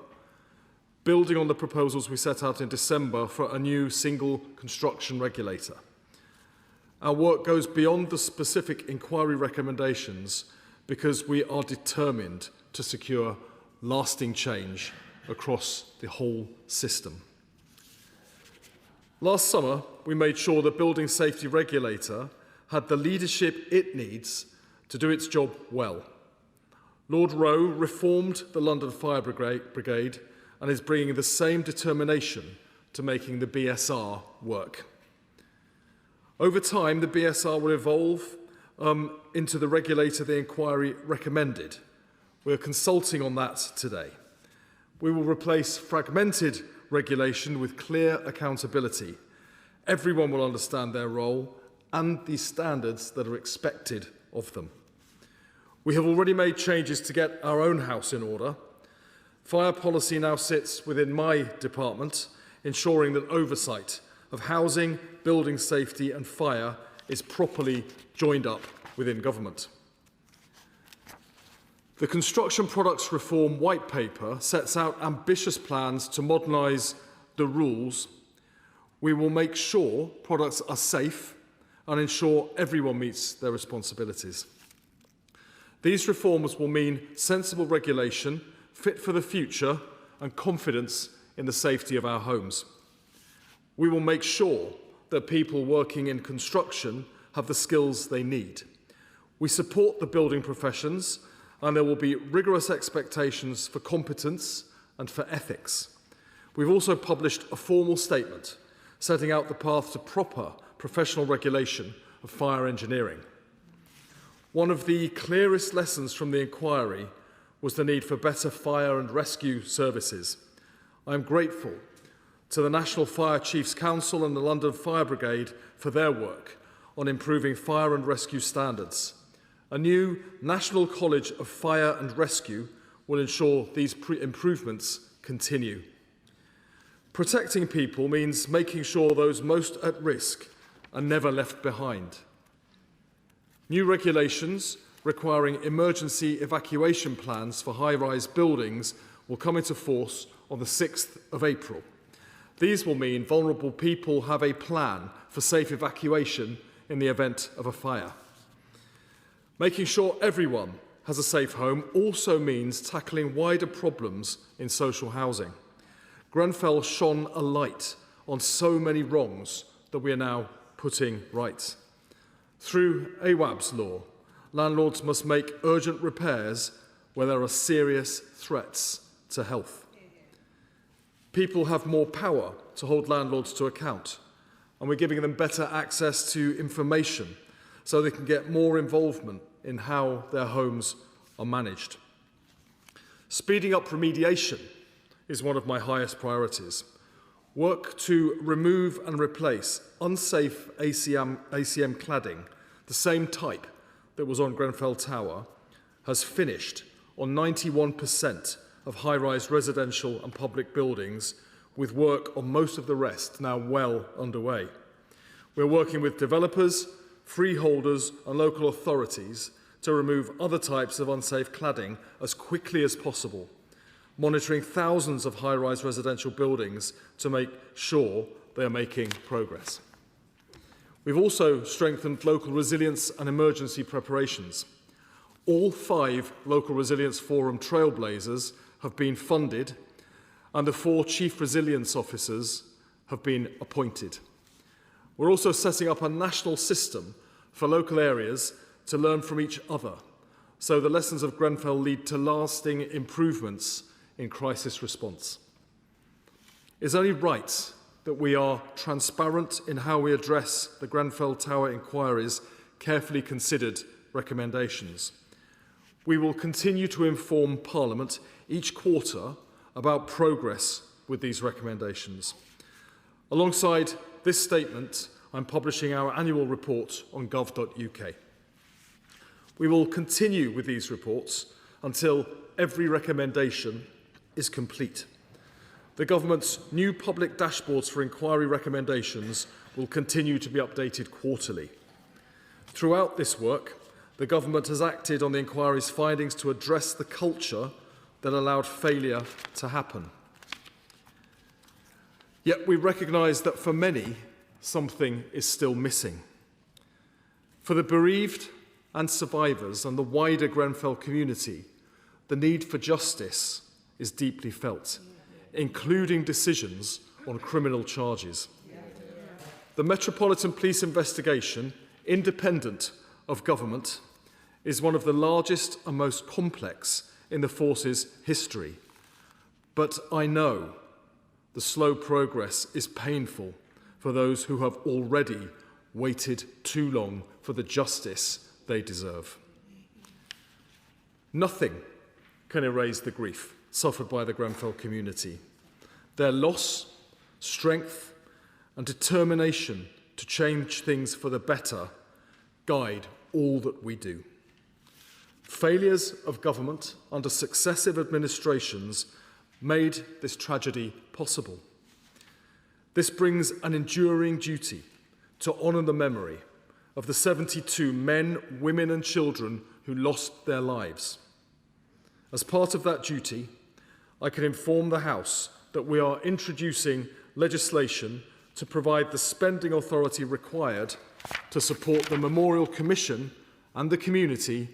building on the proposals we set out in December for a new single construction regulator. Our work goes beyond the specific inquiry recommendations because we are determined to secure lasting change across the whole system. Last summer, we made sure the Building Safety Regulator had the leadership it needs to do its job well. Lord Rowe reformed the London Fire Brigade and is bringing the same determination to making the BSR work. Over time, the BSR will evolve into the regulator the inquiry recommended. We are consulting on that today. We will replace fragmented regulation with clear accountability. Everyone will understand their role and the standards that are expected of them. We have already made changes to get our own house in order. Fire policy now sits within my department, ensuring that oversight of housing, building safety and fire is properly joined up within government. The Construction Products Reform White Paper sets out ambitious plans to modernise the rules. We will make sure products are safe and ensure everyone meets their responsibilities. These reforms will mean sensible regulation, fit for the future, and confidence in the safety of our homes. We will make sure that people working in construction have the skills they need. We support the building professions, and there will be rigorous expectations for competence and for ethics. We've also published a formal statement setting out the path to proper professional regulation of fire engineering. One of the clearest lessons from the inquiry was the need for better fire and rescue services. I am grateful to the National Fire Chiefs Council and the London Fire Brigade for their work on improving fire and rescue standards. A new National College of Fire and Rescue will ensure these improvements continue. Protecting people means making sure those most at risk are never left behind. New regulations requiring emergency evacuation plans for high-rise buildings will come into force on the 6th of April. These will mean vulnerable people have a plan for safe evacuation in the event of a fire. Making sure everyone has a safe home also means tackling wider problems in social housing. Grenfell shone a light on so many wrongs that we are now putting right. Through AWAB's law, landlords must make urgent repairs where there are serious threats to health. People have more power to hold landlords to account, and we're giving them better access to information so they can get more involvement in how their homes are managed. Speeding up remediation is one of my highest priorities. Work to remove and replace unsafe ACM cladding, the same type that was on Grenfell Tower, has finished on 91% of high-rise residential and public buildings, with work on most of the rest now well underway. We're working with developers, freeholders and local authorities to remove other types of unsafe cladding as quickly as possible, monitoring thousands of high-rise residential buildings to make sure they are making progress. We've also strengthened local resilience and emergency preparations. All 5 Local Resilience Forum trailblazers have been funded and the 4 Chief Resilience Officers have been appointed. We're also setting up a national system for local areas to learn from each other, so the lessons of Grenfell lead to lasting improvements in crisis response. It's only right that we are transparent in how we address the Grenfell Tower inquiry's carefully considered recommendations. We will continue to inform Parliament each quarter about progress with these recommendations. Alongside this statement, I'm publishing our annual report on gov.uk. We will continue with these reports until every recommendation is complete. The Government's new public dashboards for inquiry recommendations will continue to be updated quarterly. Throughout this work, the Government has acted on the inquiry's findings to address the culture that allowed failure to happen. Yet we recognise that for many, something is still missing. For the bereaved and survivors and the wider Grenfell community, the need for justice is deeply felt, including decisions on criminal charges. The Metropolitan Police investigation, independent of government, is one of the largest and most complex in the force's history. But I know the slow progress is painful for those who have already waited too long for the justice they deserve. Nothing can erase the grief suffered by the Grenfell community. Their loss, strength and determination to change things for the better guide all that we do. Failures of government under successive administrations made this tragedy possible. This brings an enduring duty to honour the memory of the 72 men, women and children who lost their lives. As part of that duty, I can inform the House that we are introducing legislation to provide the spending authority required to support the Memorial Commission and the community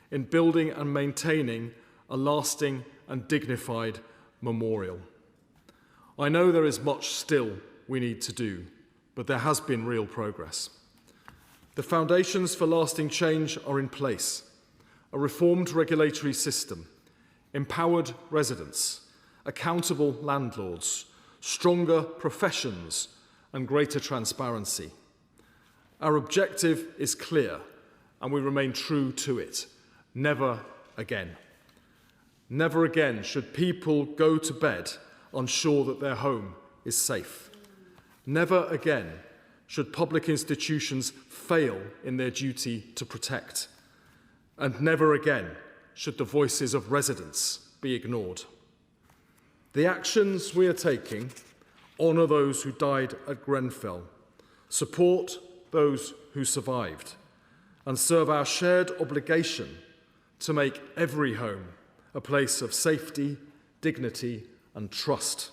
in building and maintaining a lasting and dignified memorial. I know there is much still we need to do, but there has been real progress. The foundations for lasting change are in place. A reformed regulatory system, empowered residents, accountable landlords, stronger professions and greater transparency. Our objective is clear and we remain true to it. Never again. Never again should people go to bed unsure that their home is safe. Never again should public institutions fail in their duty to protect. And never again should the voices of residents be ignored. The actions we are taking honour those who died at Grenfell, support those who survived, and serve our shared obligation to make every home a place of safety, dignity and trust.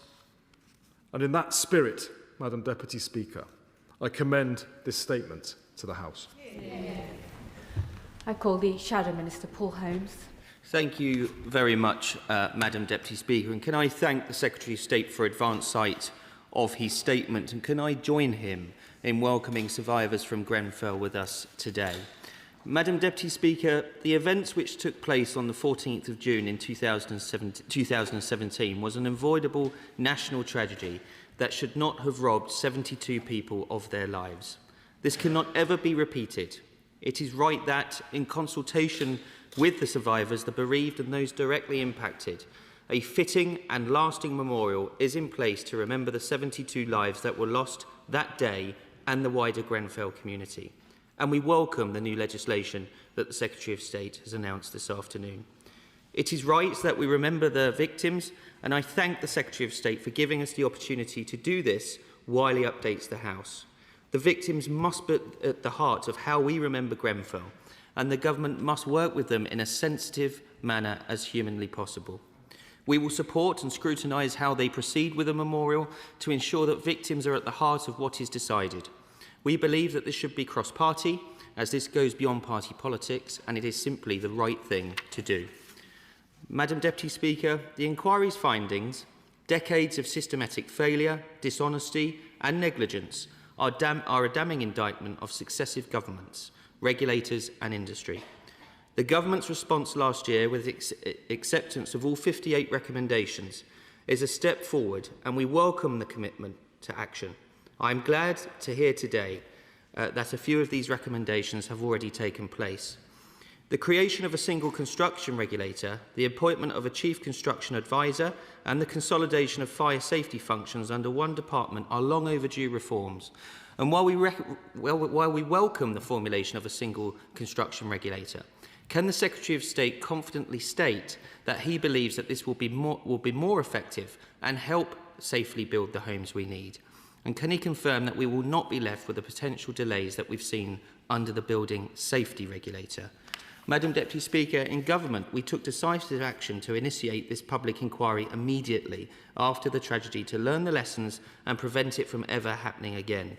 And in that spirit, Madam Deputy Speaker, I commend this statement to the House. I call the Shadow Minister, Paul Holmes. Thank you very much, Madam Deputy Speaker. And can I thank the Secretary of State for advance sight of his statement, and can I join him in welcoming survivors from Grenfell with us today. Madam Deputy Speaker, the events which took place on the 14th of June in 2017 was an avoidable national tragedy that should not have robbed 72 people of their lives. This cannot ever be repeated. It is right that, in consultation with the survivors, the bereaved and those directly impacted. A fitting and lasting memorial is in place to remember the 72 lives that were lost that day and the wider Grenfell community. And we welcome the new legislation that the Secretary of State has announced this afternoon. It is right that we remember the victims, and I thank the Secretary of State for giving us the opportunity to do this while he updates the House. The victims must be at the heart of how we remember Grenfell, and the government must work with them in a sensitive manner as humanly possible. We will support and scrutinise how they proceed with a memorial to ensure that victims are at the heart of what is decided. We believe that this should be cross-party, as this goes beyond party politics, and it is simply the right thing to do. Madam Deputy Speaker, the inquiry's findings, decades of systematic failure, dishonesty and negligence are a damning indictment of successive governments, regulators and industry. The government's response last year, with acceptance of all 58 recommendations, is a step forward, and we welcome the commitment to action. I am glad to hear today that a few of these recommendations have already taken place. The creation of a single construction regulator, the appointment of a chief construction advisor, and the consolidation of fire safety functions under one department are long overdue reforms. And while we welcome the formulation of a single construction regulator, can the Secretary of State confidently state that he believes that this will be more effective and help safely build the homes we need? And can he confirm that we will not be left with the potential delays that we've seen under the building safety regulator? Madam Deputy Speaker, in government we took decisive action to initiate this public inquiry immediately after the tragedy to learn the lessons and prevent it from ever happening again.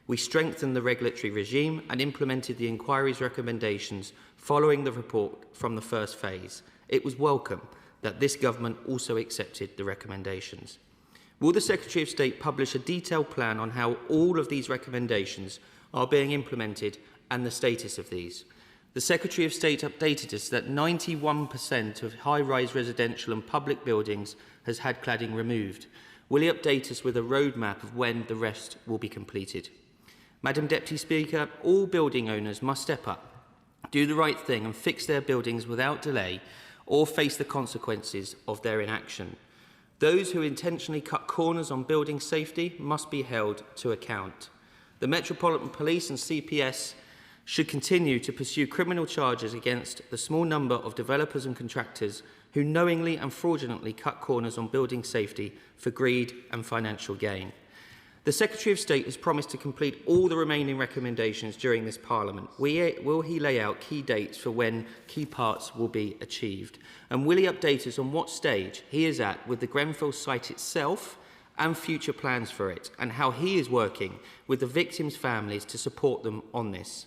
We strengthened the regulatory regime and implemented the inquiry's recommendations following the report from the first phase. It was welcome that this government also accepted the recommendations. Will the Secretary of State publish a detailed plan on how all of these recommendations are being implemented and the status of these? The Secretary of State updated us that 91% of high-rise residential and public buildings has had cladding removed. Will he update us with a roadmap of when the rest will be completed? Madam Deputy Speaker, all building owners must step up, do the right thing and fix their buildings without delay or face the consequences of their inaction. Those who intentionally cut corners on building safety must be held to account. The Metropolitan Police and CPS should continue to pursue criminal charges against the small number of developers and contractors who knowingly and fraudulently cut corners on building safety for greed and financial gain. The Secretary of State has promised to complete all the remaining recommendations during this Parliament. Will he lay out key dates for when key parts will be achieved? And will he update us on what stage he is at with the Grenfell site itself and future plans for it, and how he is working with the victims' families to support them on this?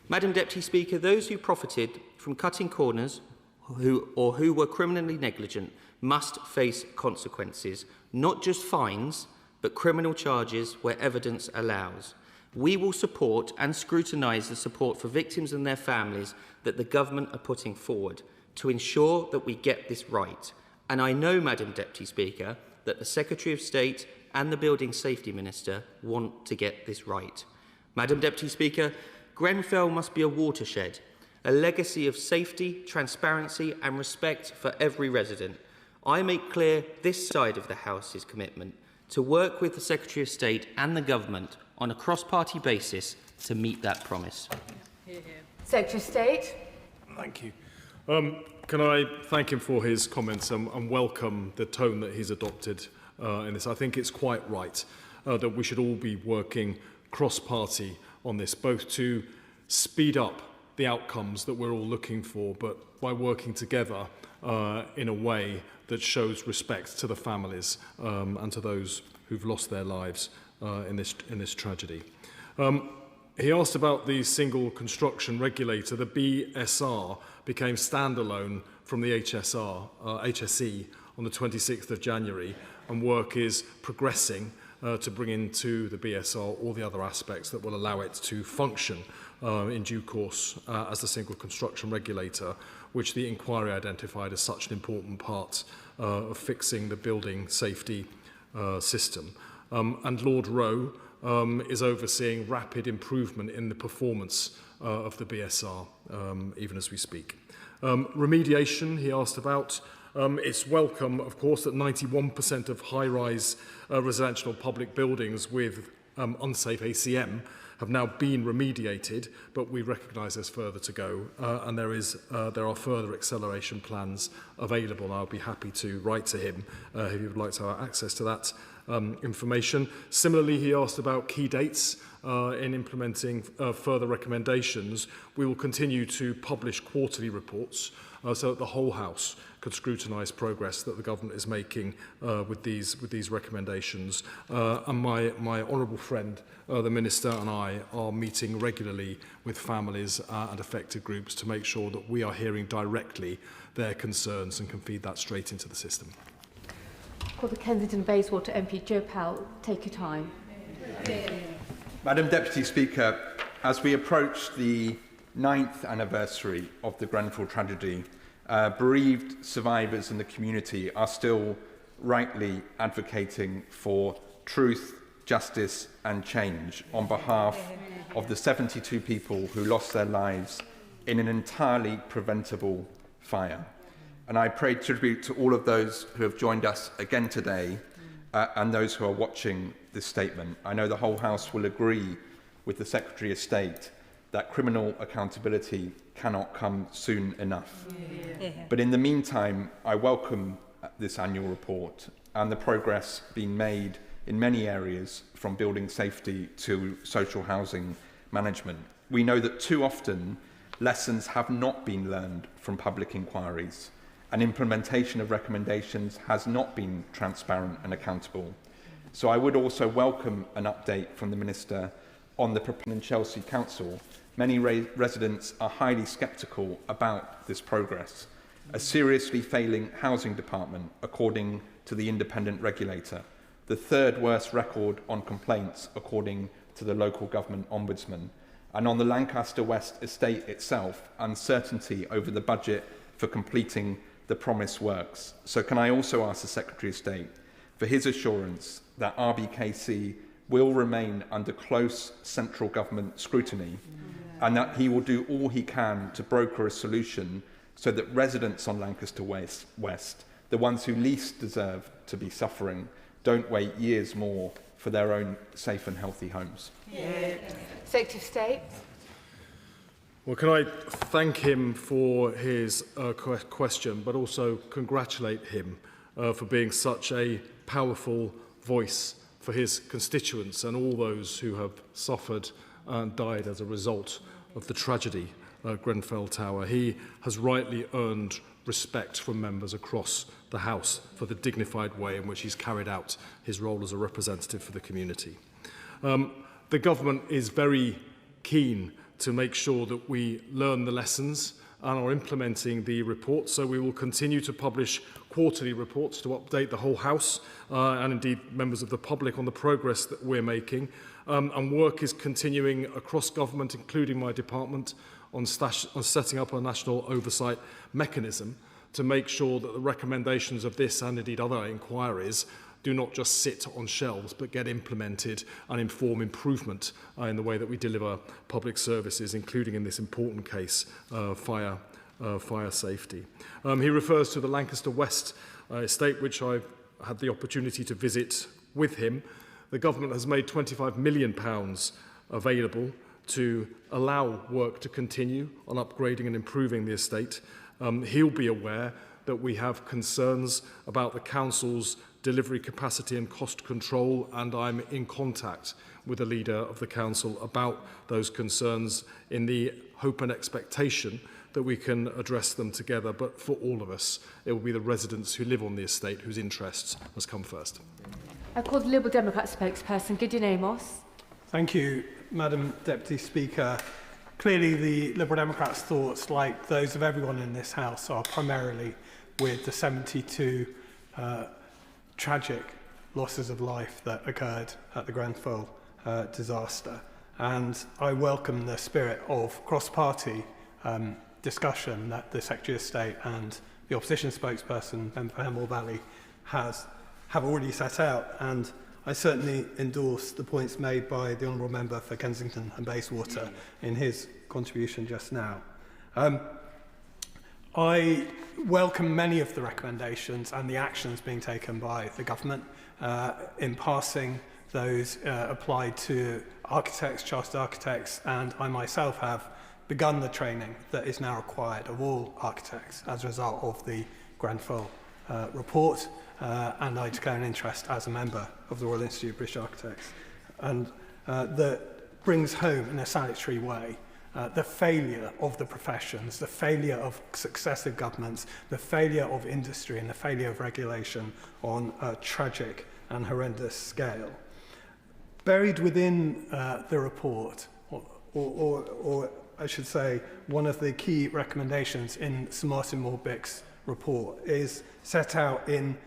Madam Deputy Speaker, those who profited from cutting corners who were criminally negligent must face consequences, not just fines, but criminal charges where evidence allows. We will support and scrutinise the support for victims and their families that the government are putting forward to ensure that we get this right. And I know, Madam Deputy Speaker, that the Secretary of State and the Building Safety Minister want to get this right. Madam Deputy Speaker, Grenfell must be a watershed, a legacy of safety, transparency and respect for every resident. I make clear this side of the House's commitment to work with the Secretary of State and the government on a cross-party basis to meet that promise. Secretary of State. Thank you. Can I thank him for his comments and welcome the tone that he's adopted in this. I think it's quite right that we should all be working cross-party on this, both to speed up the outcomes that we're all looking for, but by working together in a way that shows respect to the families and to those who've lost their lives in this tragedy. He asked about the single construction regulator. The BSR became standalone from the HSE on the 26th of January, and work is progressing to bring into the BSR all the other aspects that will allow it to function in due course as the single construction regulator, which the inquiry identified as such an important part of fixing the building safety system. And Lord Rowe is overseeing rapid improvement in the performance of the BSR, even as we speak. Remediation, he asked about. It's welcome, of course, that 91% of high-rise residential public buildings with unsafe ACM have now been remediated, but we recognise there's further to go, and there are further acceleration plans available. I'll be happy to write to him if you would like to have access to that information. Similarly, he asked about key dates in implementing further recommendations. We will continue to publish quarterly reports so that the whole House could scrutinise progress that the government is making with these recommendations. And my honourable friend, the Minister, and I are meeting regularly with families and affected groups to make sure that we are hearing directly their concerns and can feed that straight into the system. Call the Kensington Bayswater MP Joe Powell. Take your time. Madam Deputy Speaker, as we approach the 9th anniversary of the Grenfell tragedy, bereaved survivors in the community are still rightly advocating for truth, justice and change on behalf of the 72 people who lost their lives in an entirely preventable fire. And I pay tribute to all of those who have joined us again today and those who are watching this statement. I know the whole House will agree with the Secretary of State that criminal accountability cannot come soon enough. But in the meantime, I welcome this annual report and the progress being made in many areas, from building safety to social housing management. We know that too often lessons have not been learned from public inquiries, and implementation of recommendations has not been transparent and accountable. So I would also welcome an update from the Minister on the proposal in Chelsea Council. Many residents are highly sceptical about this progress. A seriously failing housing department, according to the independent regulator. The third worst record on complaints, according to the local government ombudsman. And on the Lancaster West estate itself, uncertainty over the budget for completing the promised works. So can I also ask the Secretary of State for his assurance that RBKC will remain under close central government scrutiny and that he will do all he can to broker a solution so that residents on Lancaster West, the ones who least deserve to be suffering, don't wait years more for their own safe and healthy homes. Secretary of State. Well, can I thank him for his question, but also congratulate him for being such a powerful voice for his constituents and all those who have suffered and died as a result of the tragedy at Grenfell Tower. He has rightly earned respect from members across the House for the dignified way in which he's carried out his role as a representative for the community. The government is very keen to make sure that we learn the lessons and are implementing the report. So we will continue to publish quarterly reports to update the whole House and indeed members of the public on the progress that we're making. And work is continuing across government, including my department, on setting up a national oversight mechanism to make sure that the recommendations of this and indeed other inquiries do not just sit on shelves but get implemented and inform improvement in the way that we deliver public services, including in this important case, fire safety. He refers to the Lancaster West estate, which I've had the opportunity to visit with him. The government has made £25 million available to allow work to continue on upgrading and improving the estate. He'll be aware that we have concerns about the Council's delivery capacity and cost control, and I'm in contact with the leader of the Council about those concerns in the hope and expectation that we can address them together. But for all of us, it will be the residents who live on the estate whose interests must come first. I call the Liberal Democrat spokesperson, Gideon Amos. Thank you, Madam Deputy Speaker. Clearly, the Liberal Democrats' thoughts, like those of everyone in this House, are primarily with the 72 tragic losses of life that occurred at the Grenfell disaster. And I welcome the spirit of cross-party discussion that the Secretary of State and the opposition spokesperson, Member for Hemel Valley, have already set out. And I certainly endorse the points made by the Honourable Member for Kensington and Bayswater in his contribution just now. I welcome many of the recommendations and the actions being taken by the government. In passing, those applied to architects, chartered architects, and I myself have begun the training that is now required of all architects as a result of the Grenfell report, and I declare an interest as a member of the Royal Institute of British Architects. And that brings home in a salutary way the failure of the professions, the failure of successive governments, the failure of industry, and the failure of regulation on a tragic and horrendous scale. Buried within the report, or I should say, one of the key recommendations in Sir Martin Morbick's report is set out in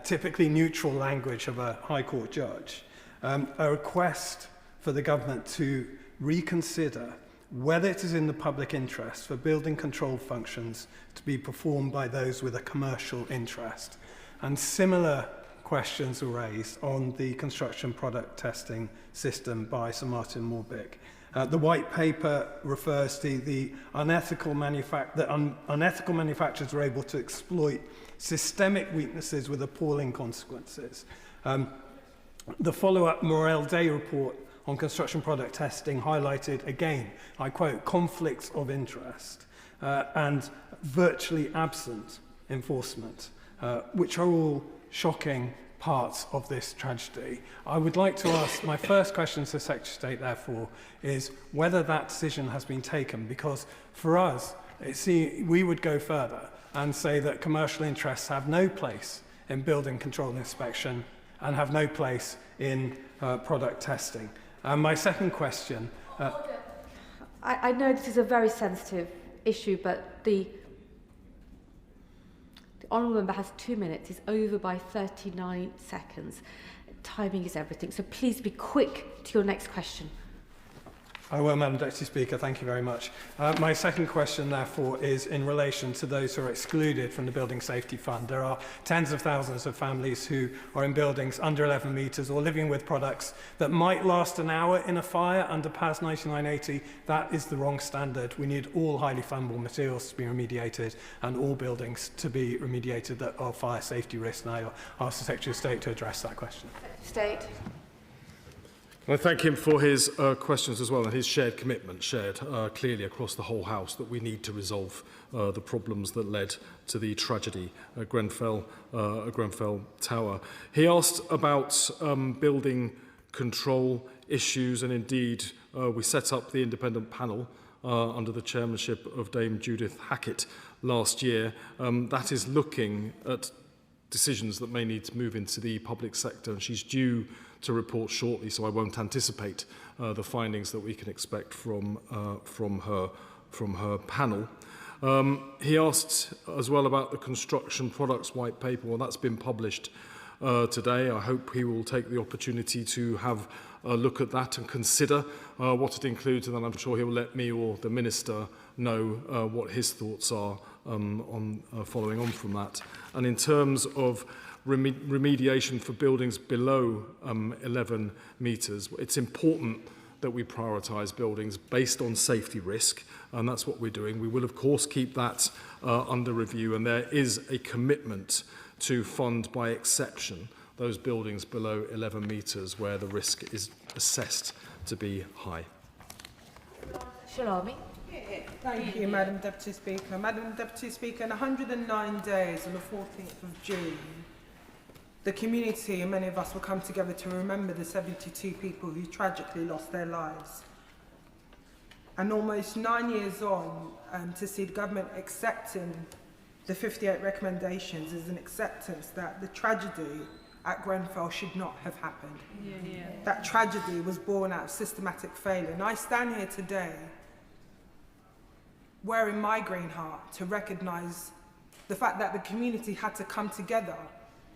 typically neutral language of a High Court judge, a request for the government to reconsider whether it is in the public interest for building control functions to be performed by those with a commercial interest. And similar questions were raised on the construction product testing system by Sir Martin Morbick. The white paper refers to the unethical manufacturers are able to exploit systemic weaknesses with appalling consequences. The follow-up Morel Day report on construction product testing highlighted again, I quote, conflicts of interest and virtually absent enforcement, which are all shocking parts of this tragedy. I would like to ask, my first question to the Secretary of State, therefore, is whether that decision has been taken, because for us, we would go further and say that commercial interests have no place in building control and inspection and have no place in product testing. And my second question... I know this is a very sensitive issue, but the honourable member has 2 minutes. It's over by 39 seconds. Timing is everything, so please be quick to your next question. I will, Madam Deputy Speaker. Thank you very much. My second question, therefore, is in relation to those who are excluded from the Building Safety Fund. There are tens of thousands of families who are in buildings under 11 metres or living with products that might last an hour in a fire under PAS 9980. That is the wrong standard. We need all highly flammable materials to be remediated and all buildings to be remediated that are fire safety risks. And I ask the Secretary of State to address that question. State. I thank him for his questions as well, and his shared commitment, shared clearly across the whole House, that we need to resolve the problems that led to the tragedy at Grenfell Tower. He asked about building control issues, and indeed we set up the independent panel under the chairmanship of Dame Judith Hackett last year. That is looking at decisions that may need to move into the public sector, and she's due to report shortly, so I won't anticipate the findings that we can expect from her panel. He asked as well about the construction products white paper. Well, that's been published today. I hope he will take the opportunity to have a look at that and consider what it includes, and then I'm sure he will let me or the Minister know what his thoughts are on following on from that. And in terms of remediation for buildings below 11 metres, it's important that we prioritise buildings based on safety risk, and that's what we're doing. We will, of course, keep that under review, and there is a commitment to fund by exception those buildings below 11 metres where the risk is assessed to be high. Shalami. Thank you, Madam Deputy Speaker. Madam Deputy Speaker, in 109 days on the 14th of June, the community and many of us will come together to remember the 72 people who tragically lost their lives. And almost 9 years on, to see the government accepting the 58 recommendations is an acceptance that the tragedy at Grenfell should not have happened. That tragedy was born out of systematic failure. And I stand here today wearing my green heart to recognise the fact that the community had to come together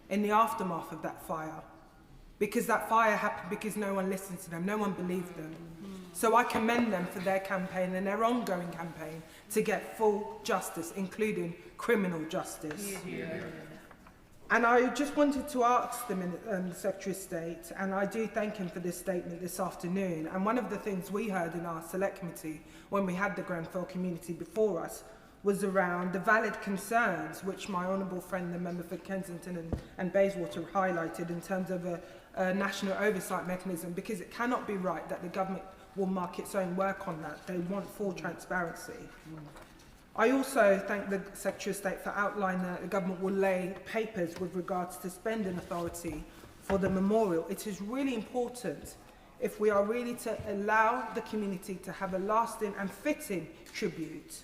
in the aftermath of that fire, because that fire happened because no one listened to them, no one believed them. So I commend them for their campaign and their ongoing campaign to get full justice, including criminal justice. And I just wanted to ask the Secretary of State, and I do thank him for this statement this afternoon, and one of the things we heard in our select committee when we had the Grenfell community before us was around the valid concerns which my honourable friend, the member for Kensington and Bayswater, highlighted in terms of a national oversight mechanism, because it cannot be right that the government will mark its own work on that. They want full transparency. I also thank the Secretary of State for outlining that the government will lay papers with regards to spending authority for the memorial. It is really important, if we are really to allow the community to have a lasting and fitting tribute,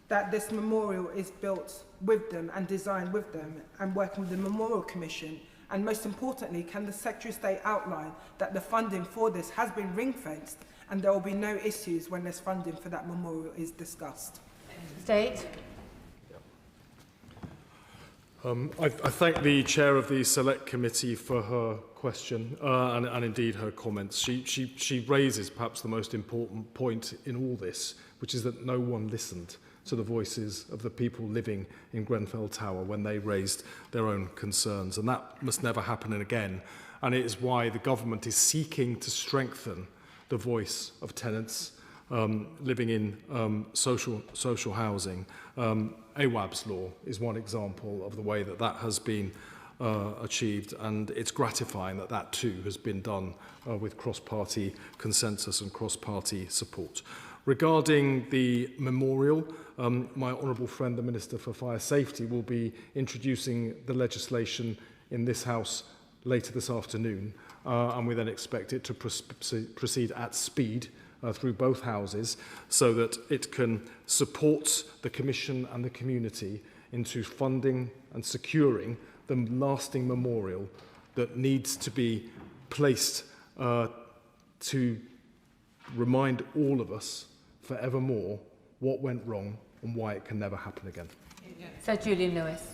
that this memorial is built with them and designed with them and working with the Memorial Commission. And most importantly, can the Secretary of State outline that the funding for this has been ring-fenced and there will be no issues when this funding for that memorial is discussed? State. I thank the chair of the Select Committee for her question and indeed her comments. She raises perhaps the most important point in all this, which is that no one listened to the voices of the people living in Grenfell Tower when they raised their own concerns. And that must never happen again. And it is why the government is seeking to strengthen the voice of tenants living in social housing. AWAB's law is one example of the way that that has been achieved, and it's gratifying that that too has been done with cross-party consensus and cross-party support. Regarding the memorial, my honourable friend, the Minister for Fire Safety, will be introducing the legislation in this House later this afternoon, and we then expect it to proceed at speed through both houses so that it can support the Commission and the community into funding and securing the lasting memorial that needs to be placed to remind all of us forevermore what went wrong and why it can never happen again. Sir Julian Lewis.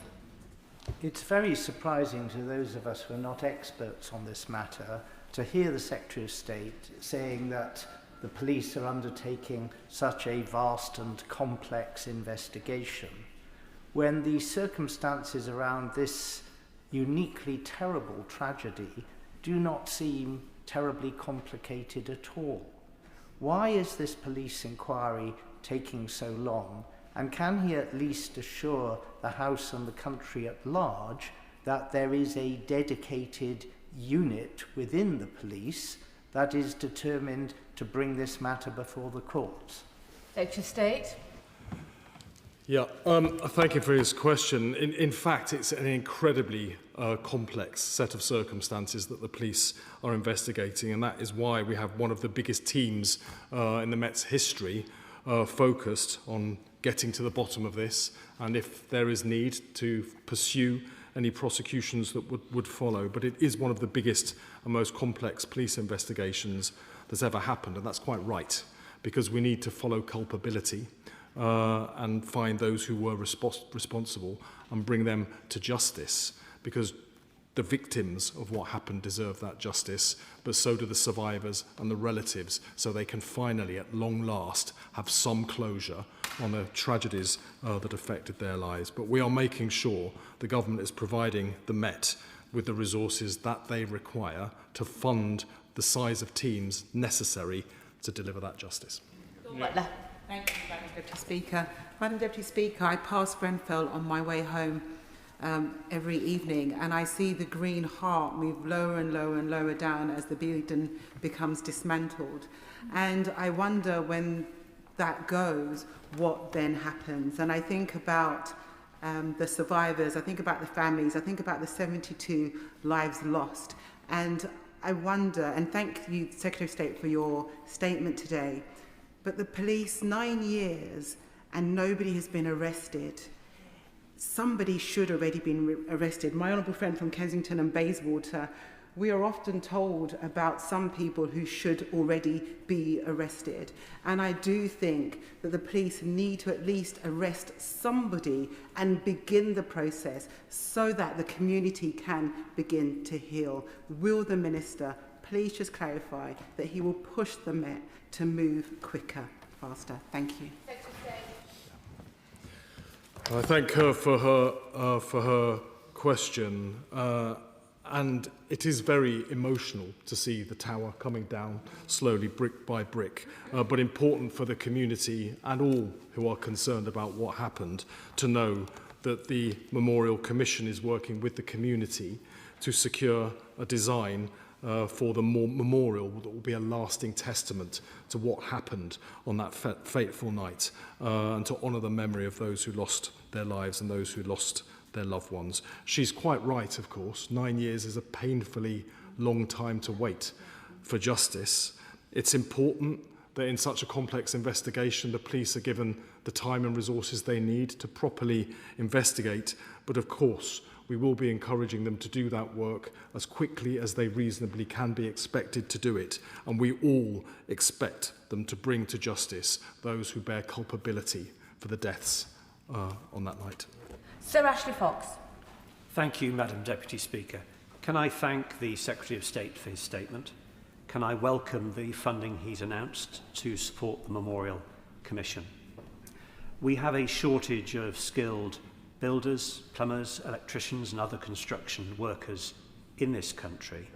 It's very surprising to those of us who are not experts on this matter to hear the Secretary of State saying that the police are undertaking such a vast and complex investigation when the circumstances around this uniquely terrible tragedy do not seem terribly complicated at all. Why is this police inquiry taking so long? And can he at least assure the House and the country at large that there is a dedicated unit within the police that is determined to bring this matter before the courts? Secretary of State. Yeah, thank you for his question. In fact, it's an incredibly complex set of circumstances that the police are investigating, and that is why we have one of the biggest teams in the Met's history focused on getting to the bottom of this, and if there is need to pursue any prosecutions that would follow. But it is one of the biggest and most complex police investigations that's ever happened, and that's quite right, because we need to follow culpability and find those who were responsible and bring them to justice, because the victims of what happened deserve that justice, but so do the survivors and the relatives, so they can finally, at long last, have some closure on the tragedies that affected their lives. But we are making sure the government is providing the Met with the resources that they require to fund the size of teams necessary to deliver that justice. Butler. Thank you, Madam Deputy Speaker. Madam Deputy Speaker, I pass Grenfell on my way home every evening, and I see the green heart move lower and lower and lower down as the building becomes dismantled. And I wonder, when that goes, what then happens? And I think about the survivors, I think about the families, I think about the 72 lives lost. And I wonder, and thank you, Secretary of State, for your statement today, but the police, 9 years, and nobody has been arrested. Somebody should already been arrested. My honourable friend from Kensington and Bayswater, we are often told about some people who should already be arrested. And I do think that the police need to at least arrest somebody and begin the process so that the community can begin to heal. Will the Minister please just clarify that he will push the Met to move quicker, faster? Thank you. I thank her for her question, and it is very emotional to see the tower coming down slowly, brick by brick, but important for the community and all who are concerned about what happened to know that the Memorial Commission is working with the community to secure a design for the memorial that will be a lasting testament to what happened on that fateful night, and to honour the memory of those who lost their lives and those who lost their loved ones. She's quite right, of course. 9 years is a painfully long time to wait for justice. It's important that in such a complex investigation, the police are given the time and resources they need to properly investigate. But of course, we will be encouraging them to do that work as quickly as they reasonably can be expected to do it. And we all expect them to bring to justice those who bear culpability for the deaths on that night. Sir Ashley Fox. Thank you, Madam Deputy Speaker. Can I thank the Secretary of State for his statement? Can I welcome the funding he's announced to support the Memorial Commission? We have a shortage of skilled builders, plumbers, electricians and other construction workers in this country.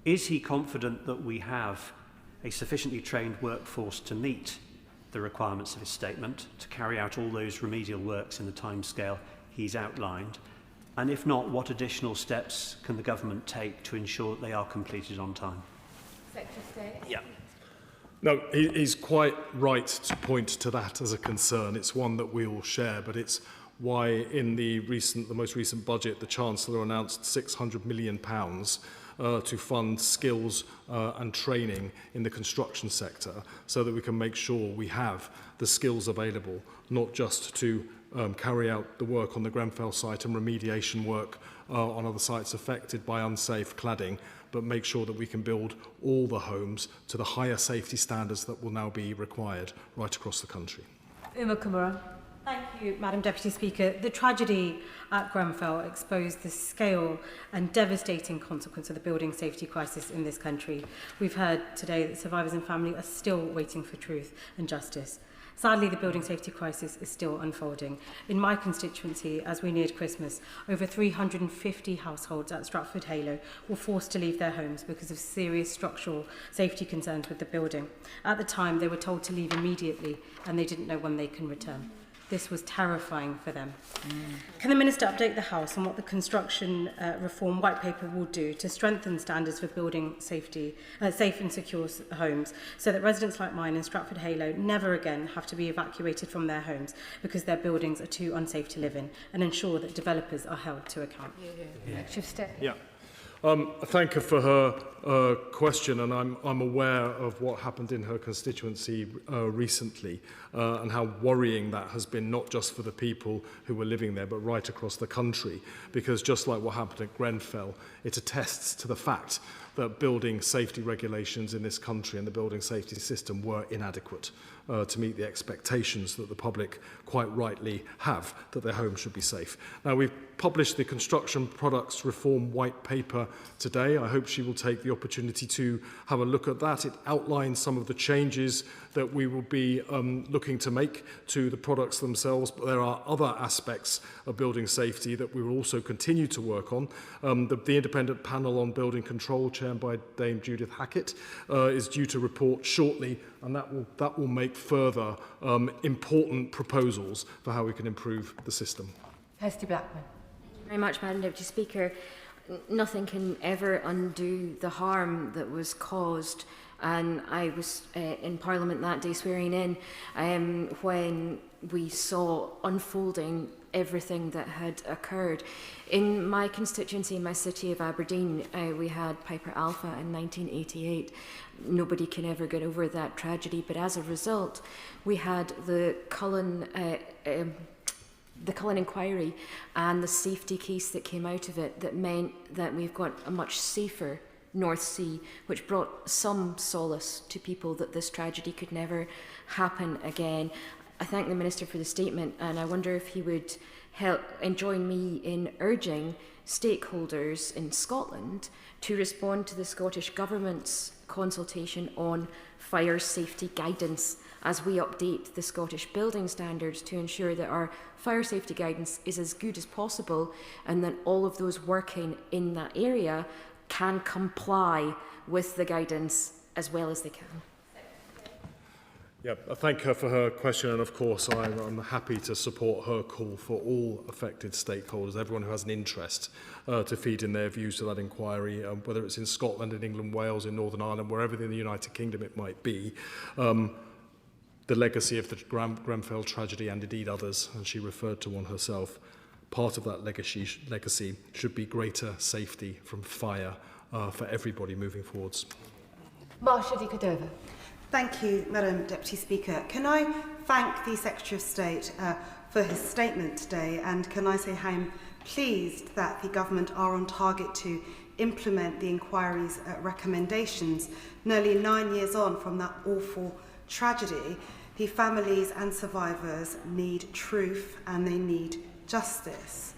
Is he confident that we have a sufficiently trained workforce to meet the requirements of his statement, to carry out all those remedial works in the timescale he's outlined? And if not, what additional steps can the government take to ensure that they are completed on time? Secretary of State. Yeah. No, he's quite right to point to that as a concern. It's one that we all share, but it's why in the most recent budget, the Chancellor announced £600 million to fund skills and training in the construction sector, so that we can make sure we have the skills available, not just to carry out the work on the Grenfell site and remediation work on other sites affected by unsafe cladding, but make sure that we can build all the homes to the higher safety standards that will now be required right across the country. Uma Kumara. Thank you, Madam Deputy Speaker. The tragedy at Grenfell exposed the scale and devastating consequence of the building safety crisis in this country. We've heard today that survivors and family are still waiting for truth and justice. Sadly, the building safety crisis is still unfolding. In my constituency, as we neared Christmas, over 350 households at Stratford Halo were forced to leave their homes because of serious structural safety concerns with the building. At the time, they were told to leave immediately and they didn't know when they can return. This was terrifying for them. Can the Minister update the House on what the construction reform white paper will do to strengthen standards for building safety, safe and secure homes, so that residents like mine in Stratford Halo never again have to be evacuated from their homes because their buildings are too unsafe to live in, and ensure that developers are held to account? Yeah. I thank her for her question, and I'm aware of what happened in her constituency recently, and how worrying that has been, not just for the people who were living there, but right across the country. Because just like what happened at Grenfell, it attests to the fact that building safety regulations in this country and the building safety system were inadequate to meet the expectations that the public quite rightly have, that their homes should be safe. Now, we've published the Construction Products Reform White Paper today. I hope she will take the opportunity to have a look at that. It outlines some of the changes that we will be looking to make to the products themselves, but there are other aspects of building safety that we will also continue to work on. The Independent Panel on Building Control, chaired by Dame Judith Hackett, is due to report shortly, and that will make further important proposals for how we can improve the system. Kirsty Blackman. Thank you very much, Madam Deputy Speaker. Nothing can ever undo the harm that was caused, and I was in Parliament that day swearing in when we saw unfolding everything that had occurred. In my constituency, in my city of Aberdeen, we had Piper Alpha in 1988. Nobody can ever get over that tragedy, but as a result, we had the Cullen inquiry and the safety case that came out of it, that meant that we've got a much safer North Sea, which brought some solace to people that this tragedy could never happen again. I thank the Minister for the statement, and I wonder if he would help and join me in urging stakeholders in Scotland to respond to the Scottish Government's consultation on fire safety guidance as we update the Scottish building standards to ensure that our fire safety guidance is as good as possible, and that all of those working in that area can comply with the guidance as well as they can. Yeah, I thank her for her question, and of course I'm happy to support her call for all affected stakeholders, everyone who has an interest, to feed in their views to that inquiry, whether it's in Scotland, in England, Wales, in Northern Ireland, wherever in the United Kingdom it might be. The legacy of the Grenfell tragedy, and indeed others, and she referred to one herself, part of that legacy should be greater safety from fire for everybody moving forwards. Marsha Di Cordova. Thank you, Madam Deputy Speaker. Can I thank the Secretary of State for his statement today, and can I say how I'm pleased that the government are on target to implement the inquiry's recommendations. Nearly 9 years on from that awful tragedy, the families and survivors need truth and they need justice.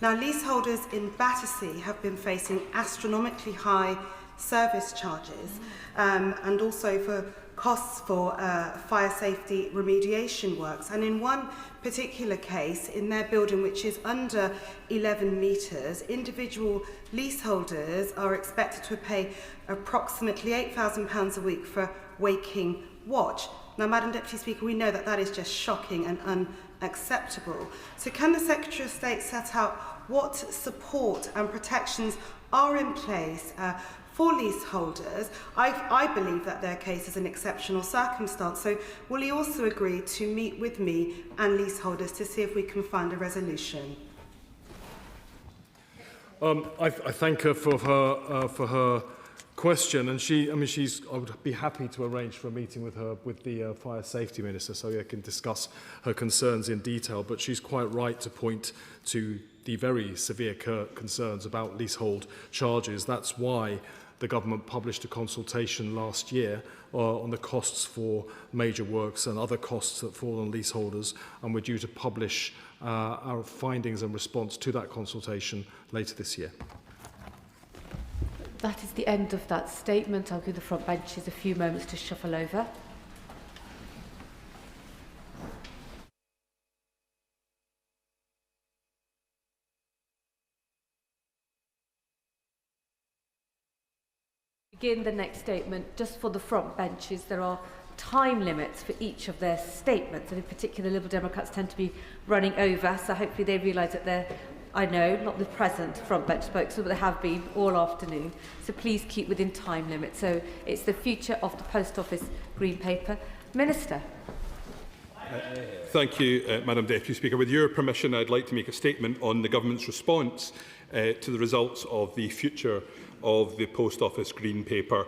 Now, leaseholders in Battersea have been facing astronomically high service charges and also for costs for fire safety remediation works. And in one particular case, in their building, which is under 11 metres, individual leaseholders are expected to pay approximately £8,000 a week for waking watch. Now, Madam Deputy Speaker, we know that that is just shocking and unacceptable. So can the Secretary of State set out what support and protections are in place for leaseholders? I believe that their case is an exceptional circumstance. So will he also agree to meet with me and leaseholders to see if we can find a resolution? I thank her for her question, and I would be happy to arrange for a meeting with her, with the Fire Safety Minister, so I can discuss her concerns in detail. But she's quite right to point to the very severe concerns about leasehold charges. That's why the government published a consultation last year on the costs for major works and other costs that fall on leaseholders, and we're due to publish our findings and response to that consultation later this year. That is the end of that statement. I'll give the front benches a few moments to shuffle over. Begin the next statement. Just for the front benches, there are time limits for each of their statements, and in particular Liberal Democrats tend to be running over, so hopefully they realise that they're, I know, not the present front bench spokesman, but they have been all afternoon, so please keep within time limits. So it's the future of the Post Office Green Paper. Minister. Thank you, Madam Deputy Speaker. With your permission, I'd like to make a statement on the Government's response to the results of the future of the Post Office Green Paper.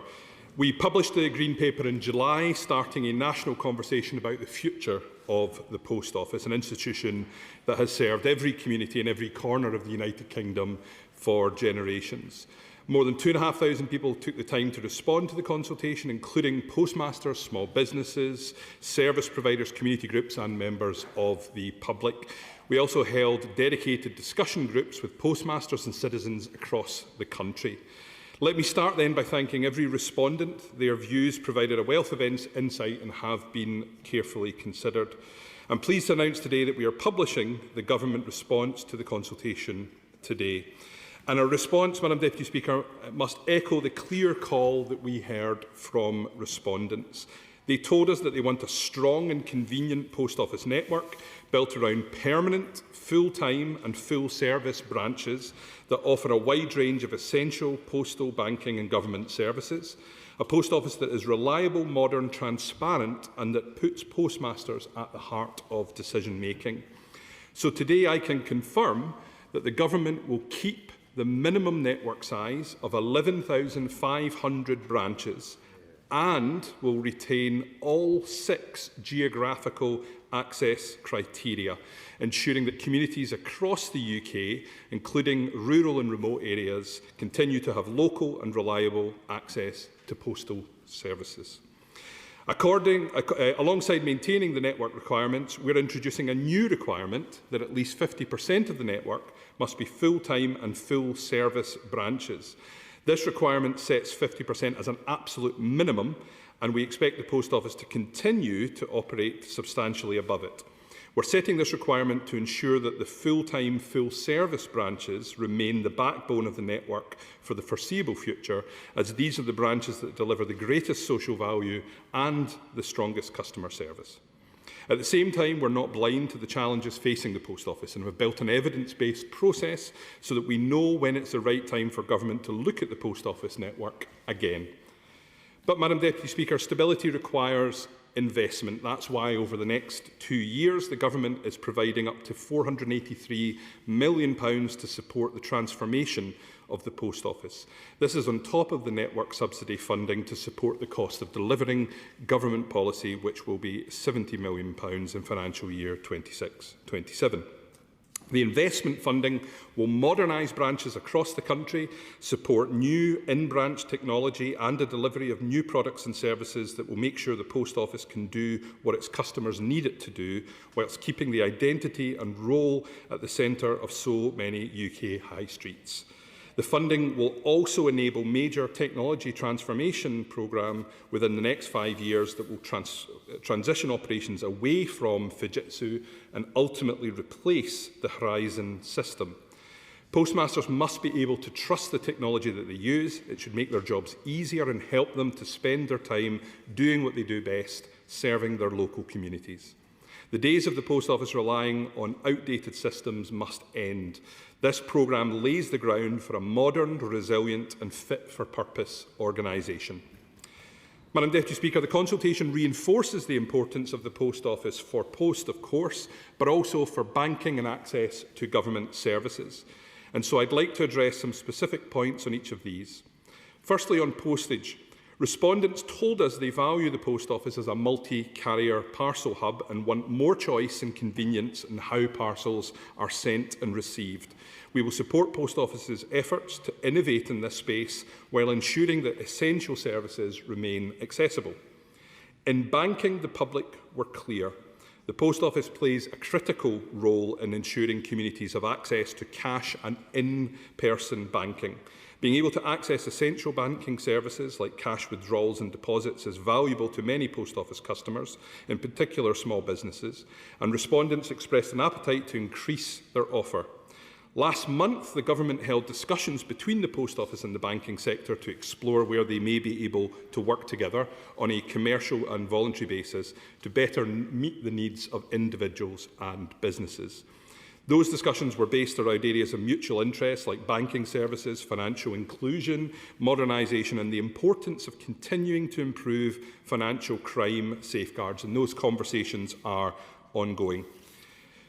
We published the Green Paper in July, starting a national conversation about the future of the Post Office, an institution that has served every community in every corner of the United Kingdom for generations. More than 2,500 people took the time to respond to the consultation, including postmasters, small businesses, service providers, community groups and members of the public. We also held dedicated discussion groups with postmasters and citizens across the country. Let me start then by thanking every respondent. Their views provided a wealth of insight and have been carefully considered. I'm pleased to announce today that we are publishing the government response to the consultation today. And our response, Madam Deputy Speaker, must echo the clear call that we heard from respondents. They told us that they want a strong and convenient post office network built around permanent, full-time and full-service branches that offer a wide range of essential postal, banking and government services. A post office that is reliable, modern, transparent and that puts postmasters at the heart of decision-making. So today I can confirm that the government will keep the minimum network size of 11,500 branches and will retain all 6 geographical access criteria, ensuring that communities across the UK, including rural and remote areas, continue to have local and reliable access to postal services. Alongside maintaining the network requirements, we're introducing a new requirement that at least 50% of the network must be full-time and full-service branches. This requirement sets 50% as an absolute minimum and we expect the Post Office to continue to operate substantially above it. We're setting this requirement to ensure that the full-time, full-service branches remain the backbone of the network for the foreseeable future, as these are the branches that deliver the greatest social value and the strongest customer service. At the same time, we're not blind to the challenges facing the Post Office, and we've built an evidence-based process so that we know when it's the right time for government to look at the Post Office network again. But, Madam Deputy Speaker, stability requires investment. That's why over the next 2 years the Government is providing up to £483 million to support the transformation of the Post Office. This is on top of the network subsidy funding to support the cost of delivering government policy, which will be £70 million in financial year 26-27. The investment funding will modernise branches across the country, support new in-branch technology and the delivery of new products and services that will make sure the Post Office can do what its customers need it to do, whilst keeping the identity and role at the centre of so many UK high streets. The funding will also enable major technology transformation programme within the next 5 years that will transition operations away from Fujitsu and ultimately replace the Horizon system. Postmasters must be able to trust the technology that they use. It should make their jobs easier and help them to spend their time doing what they do best, serving their local communities. The days of the Post Office relying on outdated systems must end. This programme lays the ground for a modern, resilient and fit-for-purpose organisation. Madam Deputy Speaker, the consultation reinforces the importance of the Post Office for Post, of course, but also for banking and access to government services. And so I'd like to address some specific points on each of these. Firstly, on postage. Respondents told us they value the Post Office as a multi-carrier parcel hub and want more choice and convenience in how parcels are sent and received. We will support Post Office's efforts to innovate in this space while ensuring that essential services remain accessible. In banking, the public were clear. The Post Office plays a critical role in ensuring communities have access to cash and in-person banking. Being able to access essential banking services like cash withdrawals and deposits is valuable to many Post Office customers, in particular small businesses, and respondents expressed an appetite to increase their offer. Last month, the Government held discussions between the Post Office and the banking sector to explore where they may be able to work together on a commercial and voluntary basis to better meet the needs of individuals and businesses. Those discussions were based around areas of mutual interest like banking services, financial inclusion, modernisation and the importance of continuing to improve financial crime safeguards, and those conversations are ongoing.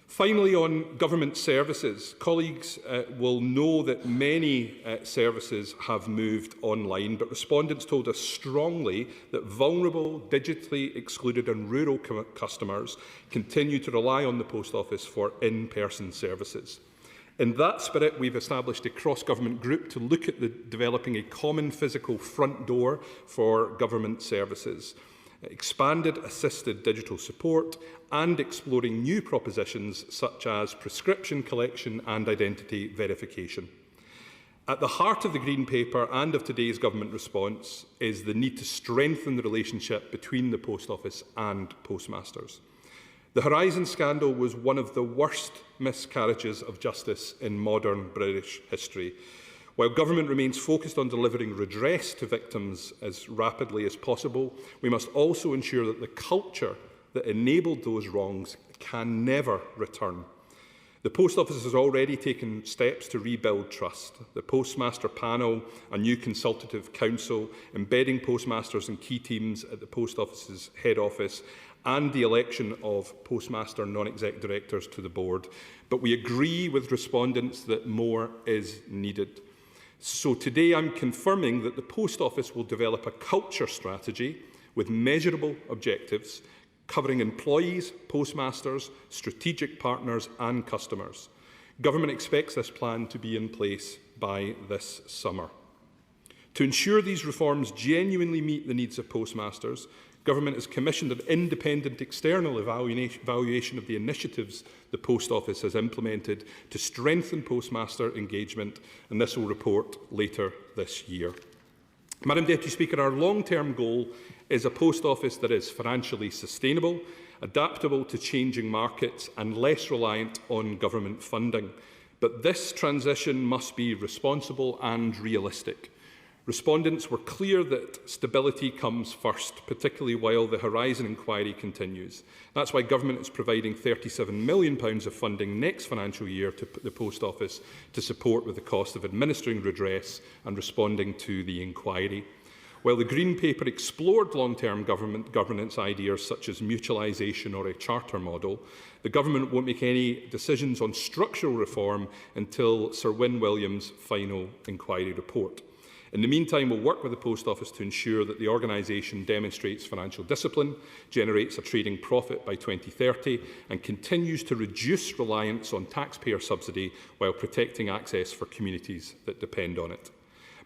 Finally, on government services, colleagues will know that many services have moved online, but respondents told us strongly that vulnerable, digitally excluded and rural customers continue to rely on the Post Office for in-person services. In that spirit, we've established a cross-government group to look at developing a common physical front door for government services, expanded assisted digital support and exploring new propositions such as prescription collection and identity verification. At the heart of the Green Paper and of today's government response is the need to strengthen the relationship between the Post Office and postmasters. The Horizon scandal was one of the worst miscarriages of justice in modern British history. While government remains focused on delivering redress to victims as rapidly as possible, we must also ensure that the culture that enabled those wrongs can never return. The Post Office has already taken steps to rebuild trust. The Postmaster Panel, a new consultative council, embedding postmasters and key teams at the Post Office's head office, and the election of postmaster non-exec directors to the board. But we agree with respondents that more is needed. So today I'm confirming that the Post Office will develop a culture strategy with measurable objectives covering employees, postmasters, strategic partners and customers. Government expects this plan to be in place by this summer. To ensure these reforms genuinely meet the needs of postmasters, Government has commissioned an independent external evaluation of the initiatives the Post Office has implemented to strengthen postmaster engagement, and this will report later this year. Madam Deputy Speaker, our long-term goal is a post office that is financially sustainable, adaptable to changing markets and less reliant on government funding. But this transition must be responsible and realistic. Respondents were clear that stability comes first, particularly while the Horizon inquiry continues. That's why Government is providing £37 million of funding next financial year to the Post Office to support with the cost of administering redress and responding to the inquiry. While the Green Paper explored long-term governance ideas such as mutualisation or a charter model, the Government won't make any decisions on structural reform until Sir Wyn Williams' final inquiry report. In the meantime, we'll work with the Post Office to ensure that the organisation demonstrates financial discipline, generates a trading profit by 2030 and continues to reduce reliance on taxpayer subsidy while protecting access for communities that depend on it.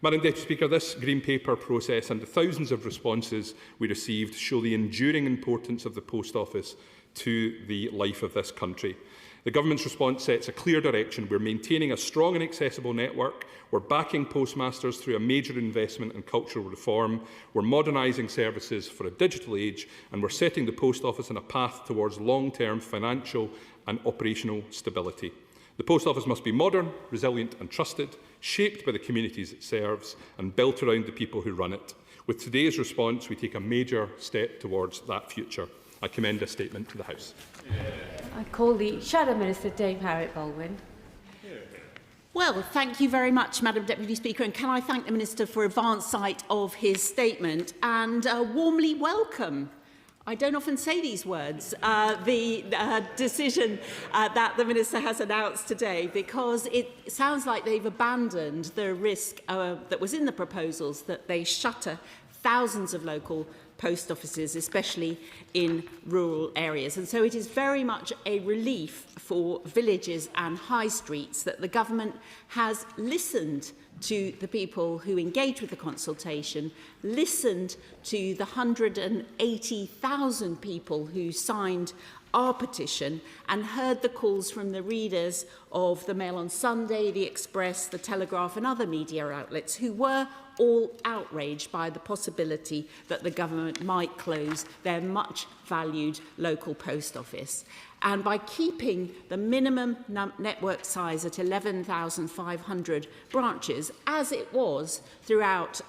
Madam Deputy Speaker, this Green Paper process and the thousands of responses we received show the enduring importance of the Post Office to the life of this country. The Government's response sets a clear direction. We're maintaining a strong and accessible network. We're backing postmasters through a major investment in cultural reform. We're modernising services for a digital age, and we're setting the Post Office on a path towards long-term financial and operational stability. The Post Office must be modern, resilient and trusted, shaped by the communities it serves and built around the people who run it. With today's response, we take a major step towards that future. I commend this statement to the House. I call the Shadow Minister, Dame Harriet Baldwin. Well, thank you very much, Madam Deputy Speaker, and can I thank the Minister for advance sight of his statement and warmly welcome, I don't often say these words, the decision that the Minister has announced today, because it sounds like they've abandoned the risk that was in the proposals that they shutter thousands of local post offices, especially in rural areas. And so it is very much a relief for villages and high streets that the Government has listened to the people who engage with the consultation, listened to the 180,000 people who signed our petition and heard the calls from the readers of the Mail on Sunday, the Express, the Telegraph and other media outlets who were all outraged by the possibility that the Government might close their much valued local post office. And by keeping the minimum network size at 11,500 branches, as it was throughout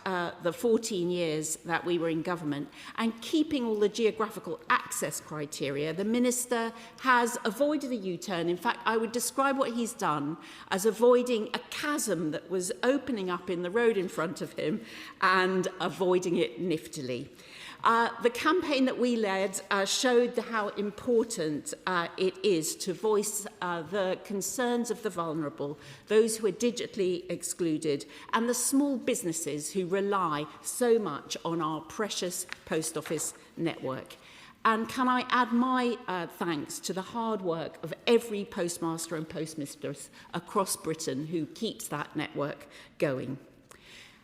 the 14 years that we were in government, and keeping all the geographical access criteria, the Minister has avoided a U-turn. In fact, I would describe what he's done as avoiding a chasm that was opening up in the road in front of him and avoiding it niftily. The campaign that we led showed how important it is to voice the concerns of the vulnerable, those who are digitally excluded, and the small businesses who rely so much on our precious post office network. And can I add my thanks to the hard work of every postmaster and postmistress across Britain who keeps that network going.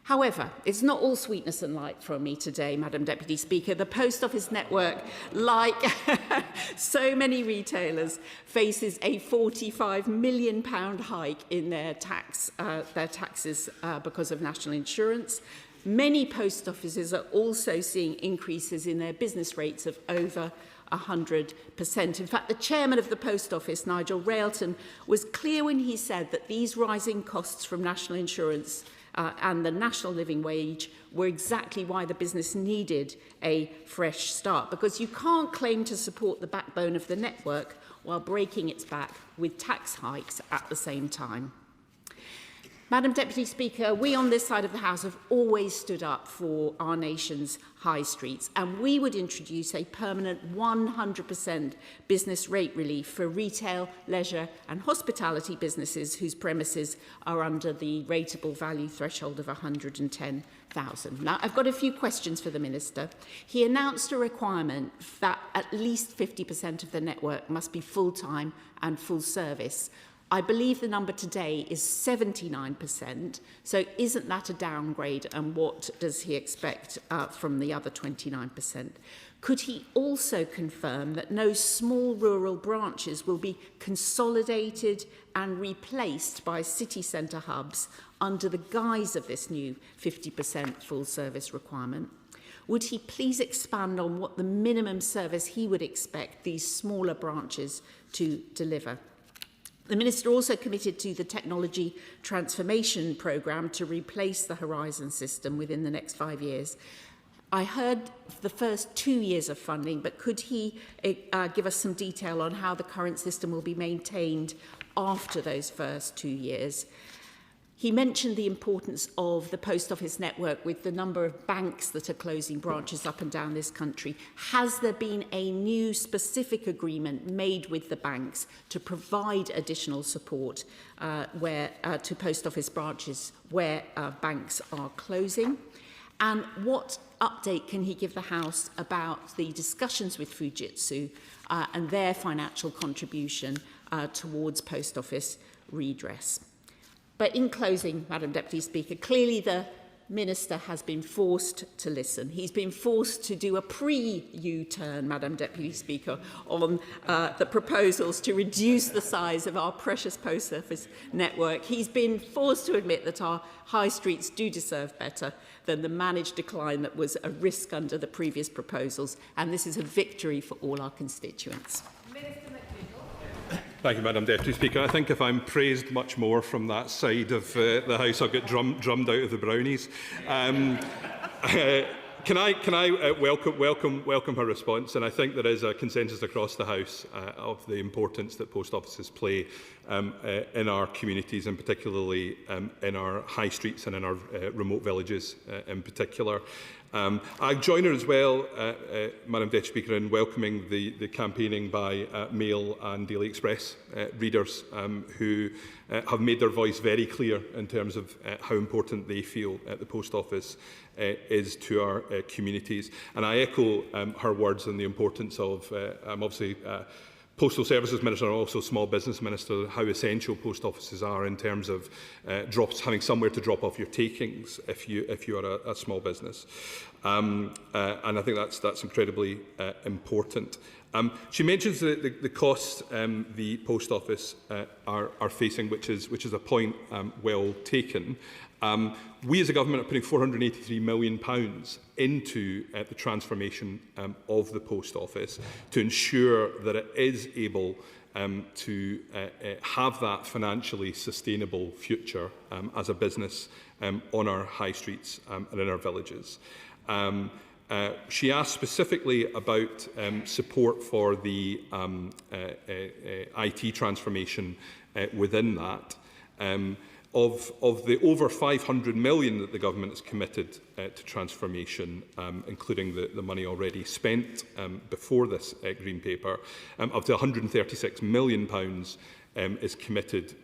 However, it's not all sweetness and light from me today, Madam Deputy Speaker. The Post Office network, like so many retailers, faces a £45 million hike in their taxes because of national insurance. Many post offices are also seeing increases in their business rates of over 100%. In fact, the chairman of the Post Office, Nigel, was clear when he said that these rising costs from national insurance and the national living wage were exactly why the business needed a fresh start, because you can't claim to support the backbone of the network while breaking its back with tax hikes at the same time. Madam Deputy Speaker, we on this side of the House have always stood up for our nation's high streets, and we would introduce a permanent 100% business rate relief for retail, leisure and hospitality businesses whose premises are under the rateable value threshold of 110,000. Now, I've got a few questions for the Minister. He announced a requirement that at least 50% of the network must be full-time and full service. I believe the number today is 79%, so isn't that a downgrade, and what does he expect from the other 29%? Could he also confirm that no small rural branches will be consolidated and replaced by city centre hubs under the guise of this new 50% full service requirement? would he please expand on what the minimum service he would expect these smaller branches to deliver? The Minister also committed to the technology transformation programme to replace the Horizon system within the next 5 years. I heard the first 2 years of funding, but could he give us some detail on how the current system will be maintained after those first 2 years? He mentioned the importance of the post office network with the number of banks that are closing branches up and down this country. Has there been a new specific agreement made with the banks to provide additional support to post office branches where banks are closing? And what update can he give the House about the discussions with Fujitsu and their financial contribution towards post office redress? But in closing, Madam Deputy Speaker, clearly the Minister has been forced to listen. He's been forced to do a pre-U-turn, Madam Deputy Speaker, on the proposals to reduce the size of our precious post office network. He's been forced to admit that our high streets do deserve better than the managed decline that was a risk under the previous proposals, and this is a victory for all our constituents. Thank you, Madam Deputy Speaker. I think if I'm praised much more from that side of the House, I'll get drummed out of the brownies. Can I welcome her response? And I think there is a consensus across the House of the importance that post offices play in our communities, and particularly in our high streets and in our remote villages in particular. I join her as well, Madam Deputy Speaker, in welcoming the campaigning by Mail and Daily Express readers who have made their voice very clear in terms of how important they feel the post office is to our communities. And I echo her words on the importance of, obviously, Postal Services Minister and also Small Business Minister, how essential post offices are in terms of having somewhere to drop off your takings if you are a small business. And I think that's incredibly important. She mentions the costs the post office are facing, which is a point well taken. We as a government are putting £483 million into the transformation of the post office to ensure that it is able to have that financially sustainable future as a business on our high streets and in our villages. She asked specifically about support for the IT transformation within that. Of the over 500 million that the government has committed to transformation, including the money already spent before this Green Paper, up to £136 million is committed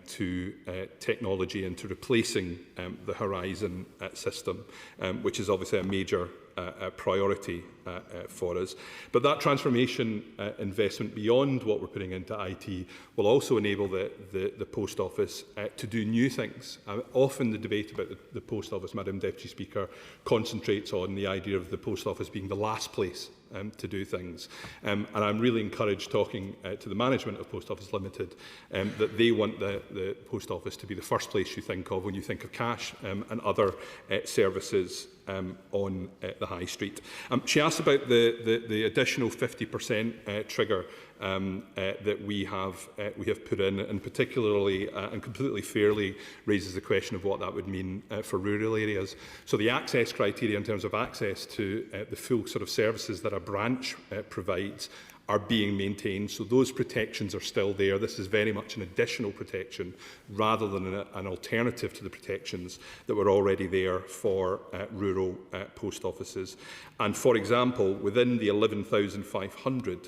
to technology and to replacing the Horizon system, which is obviously a major priority for us. But that transformation investment beyond what we're putting into IT will also enable the Post Office to do new things. Often the debate about the Post Office, Madam Deputy Speaker, concentrates on the idea of the Post Office being the last place to do things. And I'm really encouraged, talking to the management of Post Office Limited, that they want the Post Office to be the first place you think of when you think of cash and other services on the high street. She asked about the additional 50% trigger that we have put in, and particularly and completely fairly raises the question of what that would mean for rural areas. So the access criteria in terms of access to the full sort of services that a branch provides are being maintained. So those protections are still there. This is very much an additional protection rather than an alternative to the protections that were already there for rural post offices. And for example, within the 11,500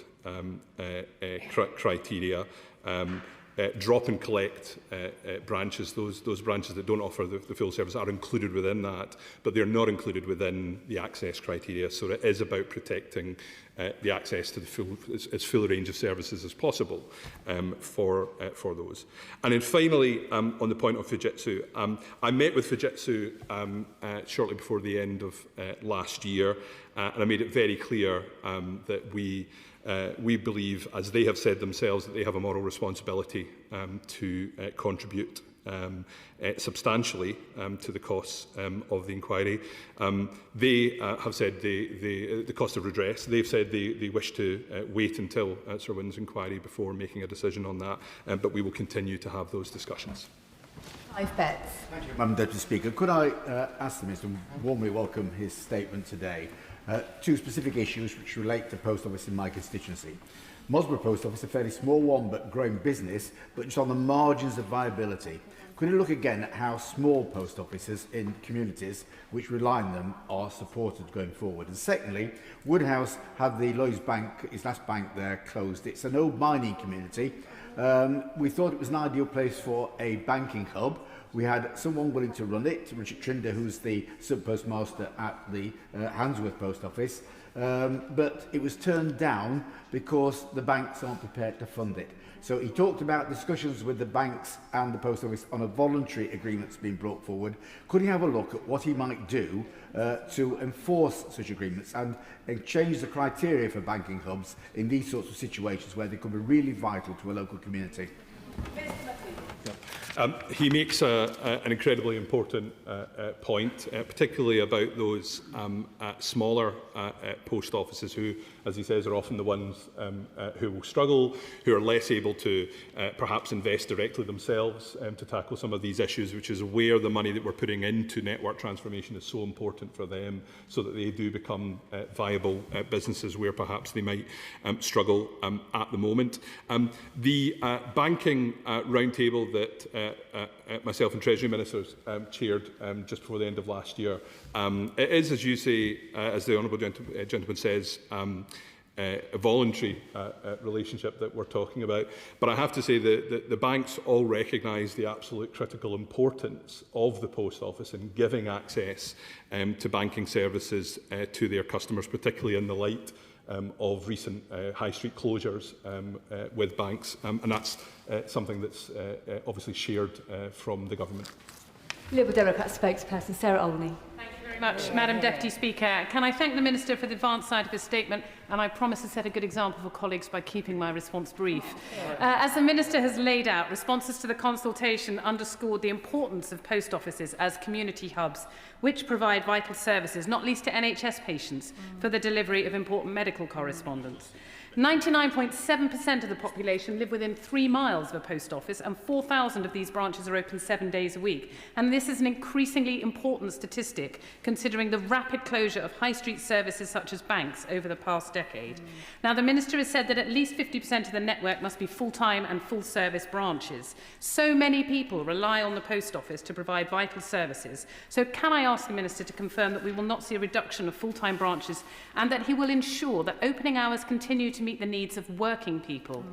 criteria, drop and collect branches, those branches that don't offer the full service are included within that, but they're not included within the access criteria. So it is about protecting the access to the as full a range of services as possible for those. And then finally, on the point of Fujitsu, I met with Fujitsu shortly before the end of last year, and I made it very clear that we believe, as they have said themselves, that they have a moral responsibility to contribute substantially to the costs of the inquiry. They have said the cost of redress. They've said they wish to wait until Sir Wynn's inquiry before making a decision on that, but we will continue to have those discussions. 5 bets. Thank you, Madam Deputy Speaker. Could I ask the Minister, warmly welcome his statement today, 2 specific issues which relate to post office in my constituency. Mosborough Post Office, a fairly small one but growing business, but just on the margins of viability. Could you look again at how small post offices in communities which rely on them are supported going forward? And secondly, Woodhouse had the Lloyds Bank, his last bank there, closed. It's an old mining community. We thought it was an ideal place for a banking hub. We had someone willing to run it, Richard Trinder, who's the sub-postmaster at the Handsworth Post Office, but it was turned down because the banks aren't prepared to fund it. So he talked about discussions with the banks and the post office on a voluntary agreement that's been brought forward. Could he have a look at what he might do to enforce such agreements and change the criteria for banking hubs in these sorts of situations where they could be really vital to a local community? He makes an incredibly important point, particularly about those smaller post offices who, as he says, are often the ones who will struggle, who are less able to perhaps invest directly themselves to tackle some of these issues, which is where the money that we're putting into network transformation is so important for them, so that they do become viable businesses where perhaps they might struggle at the moment. The banking roundtable that myself and Treasury Ministers chaired just before the end of last year. It is, as you say, as the Honourable gentleman says, a voluntary relationship that we're talking about. But I have to say that the banks all recognise the absolute critical importance of the post office in giving access to banking services to their customers, particularly in the light of recent high street closures with banks, and that's something that's obviously shared from the government. Liberal Democrat spokesperson Sarah Olney. Thank you very much, Madam Deputy Speaker. Can I thank the Minister for the advanced side of his statement, and I promise to set a good example for colleagues by keeping my response brief. As the Minister has laid out, responses to the consultation underscored the importance of post offices as community hubs, which provide vital services, not least to NHS patients, for the delivery of important medical correspondence. 99.7% of the population live within 3 miles of a post office, and 4,000 of these branches are open 7 days a week. And this is an increasingly important statistic, considering the rapid closure of high street services such as banks over the past decade. Now, the Minister has said that at least 50% of the network must be full-time and full-service branches. So many people rely on the post office to provide vital services. So can I ask the Minister to confirm that we will not see a reduction of full-time branches, and that he will ensure that opening hours continue to meet the needs of working people?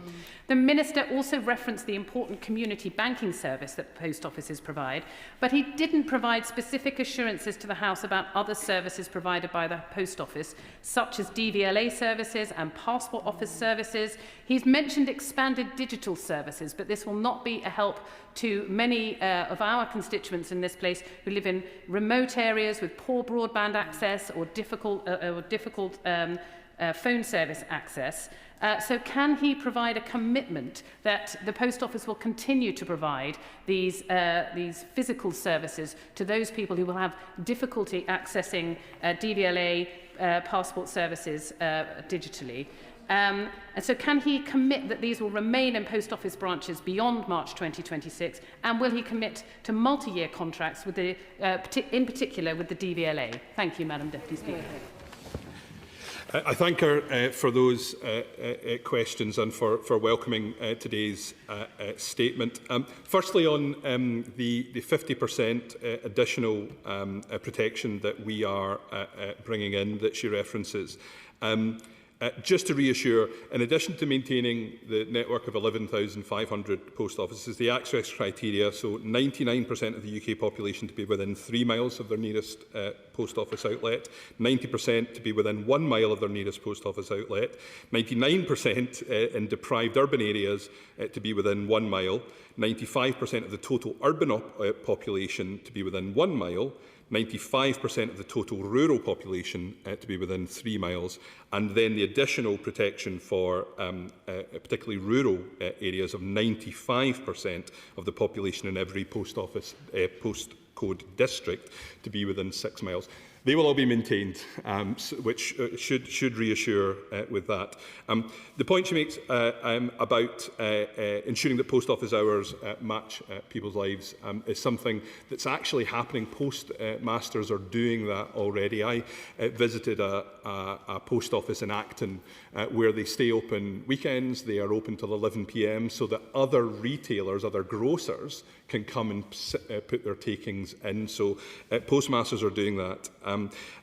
The Minister also referenced the important community banking service that post offices provide, but he didn't provide specific assurances to the House about other services provided by the post office, such as DVLA services and passport office services. He's mentioned expanded digital services, but this will not be a help to many of our constituents in this place who live in remote areas with poor broadband access or difficult phone service access. So can he provide a commitment that the post office will continue to provide these physical services to those people who will have difficulty accessing DVLA passport services digitally? And so can he commit that these will remain in post office branches beyond March 2026? And will he commit to multi-year contracts with the, in particular with the DVLA? Thank you, Madam Deputy Speaker. I thank her for those questions and for welcoming today's statement. Firstly, on the 50% additional protection that we are bringing in that she references. Just to reassure, in addition to maintaining the network of 11,500 post offices, the access criteria, so 99% of the UK population to be within 3 miles of their nearest post office outlet, 90% to be within 1 mile of their nearest post office outlet, 99% in deprived urban areas to be within 1 mile, 95% of the total urban population to be within 1 mile, 95% of the total rural population to be within 3 miles, and then the additional protection for particularly rural areas of 95% of the population in every post office postcode district to be within 6 miles. They will all be maintained, which should reassure with that. The point she makes about ensuring that post office hours match people's lives is something that's actually happening. Postmasters are doing that already. I visited a post office in Acton where they stay open weekends. They are open till 11 p.m. so that other retailers, other grocers, can come and put their takings in. So postmasters are doing that.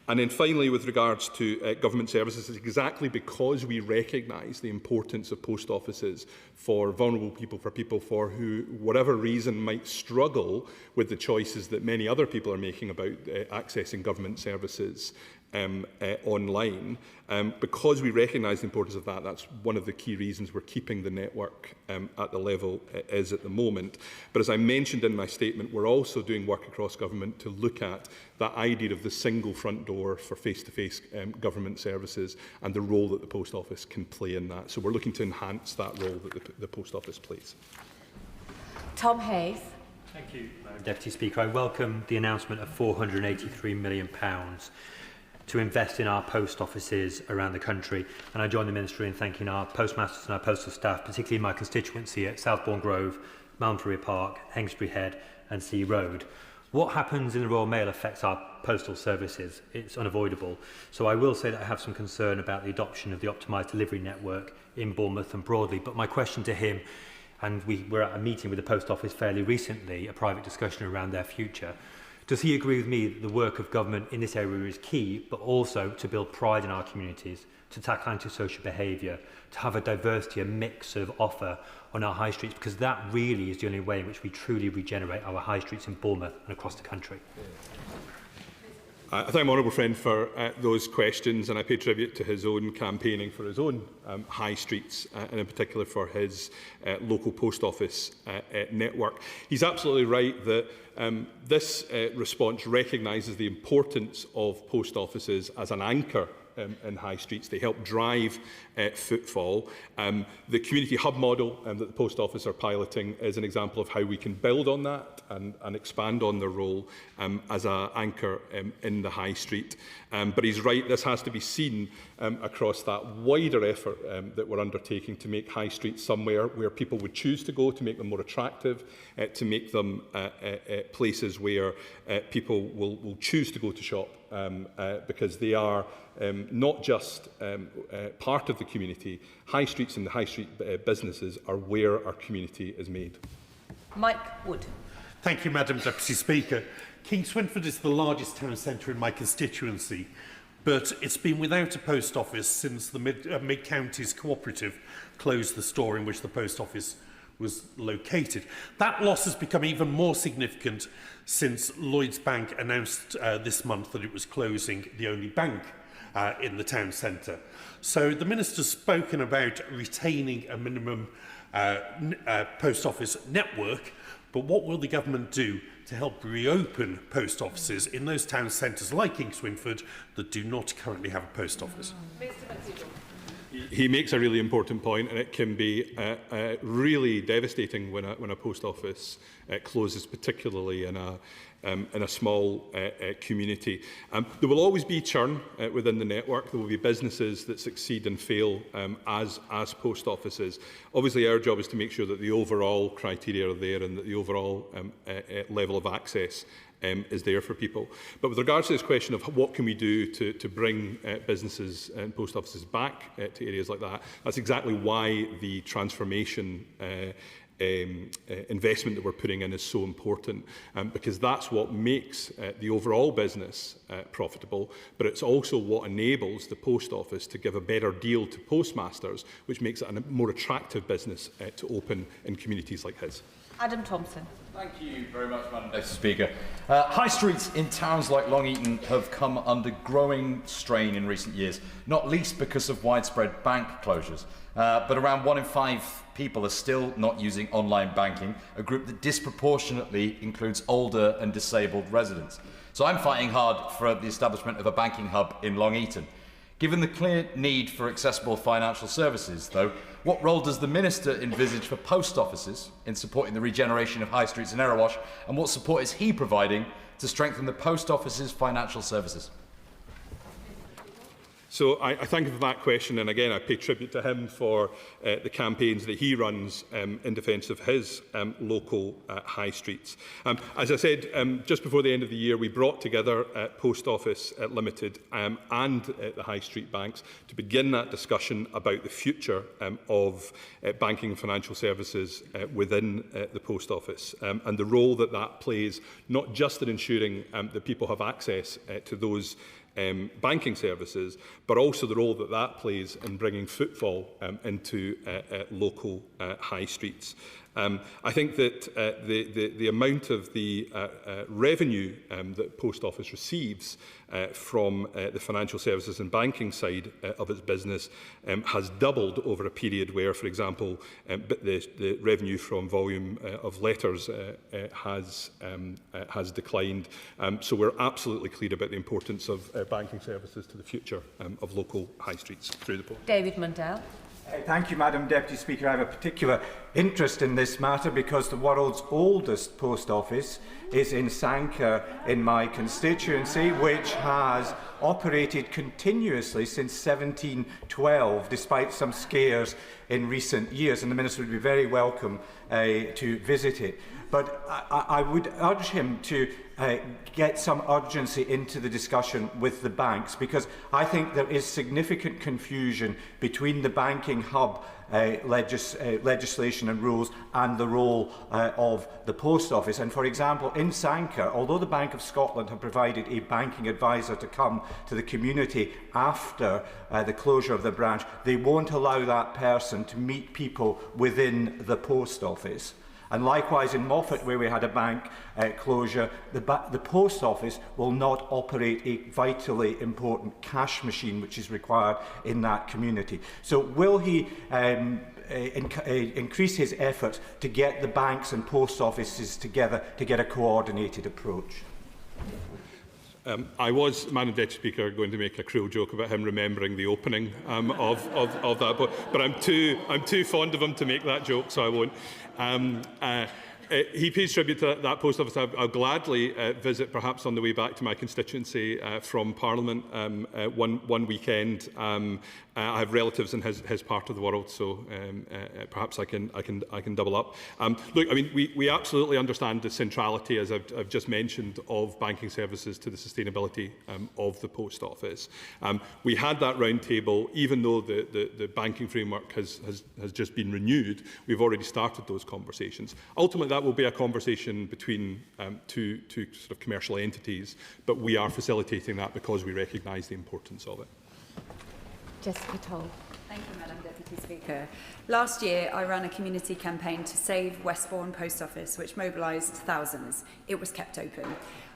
And then finally, with regards to government services, it's exactly because we recognise the importance of post offices for vulnerable people, for people for who, whatever reason, might struggle with the choices that many other people are making about accessing government services online. Because we recognise the importance of that, that's one of the key reasons we're keeping the network at the level it is at the moment. But as I mentioned in my statement, we're also doing work across government to look at that idea of the single front door for face-to-face government services and the role that the Post Office can play in that. So we're looking to enhance that role that the Post Office plays. Tom Hayes. Thank you, Madam Deputy Speaker. I welcome the announcement of £483 million to invest in our post offices around the country, and I join the Minister in thanking our postmasters and our postal staff, particularly in my constituency at Southbourne Grove, Malmesbury Park, Hengstbury Head and Sea Road. What happens in the Royal Mail affects our postal services. It's unavoidable. So I will say that I have some concern about the adoption of the optimised delivery network in Bournemouth and broadly, but my question to him, and we were at a meeting with the Post Office fairly recently, a private discussion around their future. Does he agree with me that the work of government in this area is key, but also to build pride in our communities, to tackle antisocial behaviour, to have a diversity, a mix of offer on our high streets, because that really is the only way in which we truly regenerate our high streets in Bournemouth and across the country? I thank my honourable friend for those questions, and I pay tribute to his own campaigning for his own high streets, and in particular for his local post office network. He's absolutely right that this response recognises the importance of post offices as an anchor in high streets. They help drive footfall. The community hub model that the Post Office are piloting is an example of how we can build on that and expand on their role as an anchor in the high street. But he's right, this has to be seen across that wider effort that we're undertaking to make high streets somewhere where people would choose to go, to make them more attractive, to make them places where people will choose to go to shop because they are not just part of the community. High streets and the high street businesses are where our community is made. Mike Wood. Thank you, Madam Deputy Speaker. King Swinford is the largest town centre in my constituency, but it's been without a post office since the Mid-Counties Cooperative closed the store in which the post office was located. That loss has become even more significant since Lloyds Bank announced this month that it was closing the only bank in the town centre. So the Minister's spoken about retaining a minimum post office network, but what will the government do to help reopen post offices in those town centres like King Swinford that do not currently have a post office? He makes a really important point, and it can be really devastating when a post office closes, particularly in a small community. There will always be churn within the network. There will be businesses that succeed and fail as post offices. Obviously, our job is to make sure that the overall criteria are there and that the overall level of access is there for people. But with regards to this question of what can we do to bring businesses and post offices back to areas like that, that's exactly why the transformation investment that we're putting in is so important, because that's what makes the overall business profitable, but it's also what enables the post office to give a better deal to postmasters, which makes it a more attractive business to open in communities like his. Adam Thompson. Thank you very much, Madam Deputy Speaker. High streets in towns like Long Eaton have come under growing strain in recent years, not least because of widespread bank closures. But around 1 in 5 people are still not using online banking, a group that disproportionately includes older and disabled residents. So I'm fighting hard for the establishment of a banking hub in Long Eaton. Given the clear need for accessible financial services, though, what role does the Minister envisage for post offices in supporting the regeneration of high streets in Erewash, and what support is he providing to strengthen the post office's financial services? So I thank him for that question, and again I pay tribute to him for the campaigns that he runs in defence of his local high streets. As I said, just before the end of the year, we brought together Post Office Limited and the high street banks to begin that discussion about the future of banking and financial services within the Post Office, and the role that that plays, not just in ensuring that people have access to those banking services, but also the role that that plays in bringing footfall into local high streets. I think that the amount of the revenue that Post Office receives from the financial services and banking side of its business has doubled over a period where, for example, the revenue from volume of letters has declined. So we're absolutely clear about the importance of banking services to the future of local high streets through the post. David Mundell. Thank you, Madam Deputy Speaker. I have a particular interest in this matter because the world's oldest post office is in Sanquhar in my constituency, which has operated continuously since 1712, despite some scares in recent years, and the Minister would be very welcome to visit it. But I would urge him to get some urgency into the discussion with the banks, because I think there is significant confusion between the banking hub legislation and rules and the role of the post office. And for example, in Sanquhar, although the Bank of Scotland have provided a banking advisor to come to the community after the closure of the branch, they won't allow that person to meet people within the post office. And likewise in Moffat, where we had a bank closure, the post office will not operate a vitally important cash machine which is required in that community. So will he increase his efforts to get the banks and post offices together to get a coordinated approach? I was, Madam Deputy Speaker, going to make a cruel joke about him remembering the opening of that, but I'm too fond of him to make that joke, so I won't. He pays tribute to that post office. I'll gladly visit, perhaps on the way back to my constituency from Parliament one weekend. I have relatives in his part of the world, so perhaps I can double up. Look, I mean, we absolutely understand the centrality, as I've just mentioned, of banking services to the sustainability of the post office. We had that round table, even though the banking framework has just been renewed. We've already started those conversations. Ultimately, that will be a conversation between two sort of commercial entities, but we are facilitating that because we recognise the importance of it. Jessica Toll. Thank you, Madam Deputy Speaker. Last year, I ran a community campaign to save Westbourne Post Office, which mobilised thousands. It was kept open.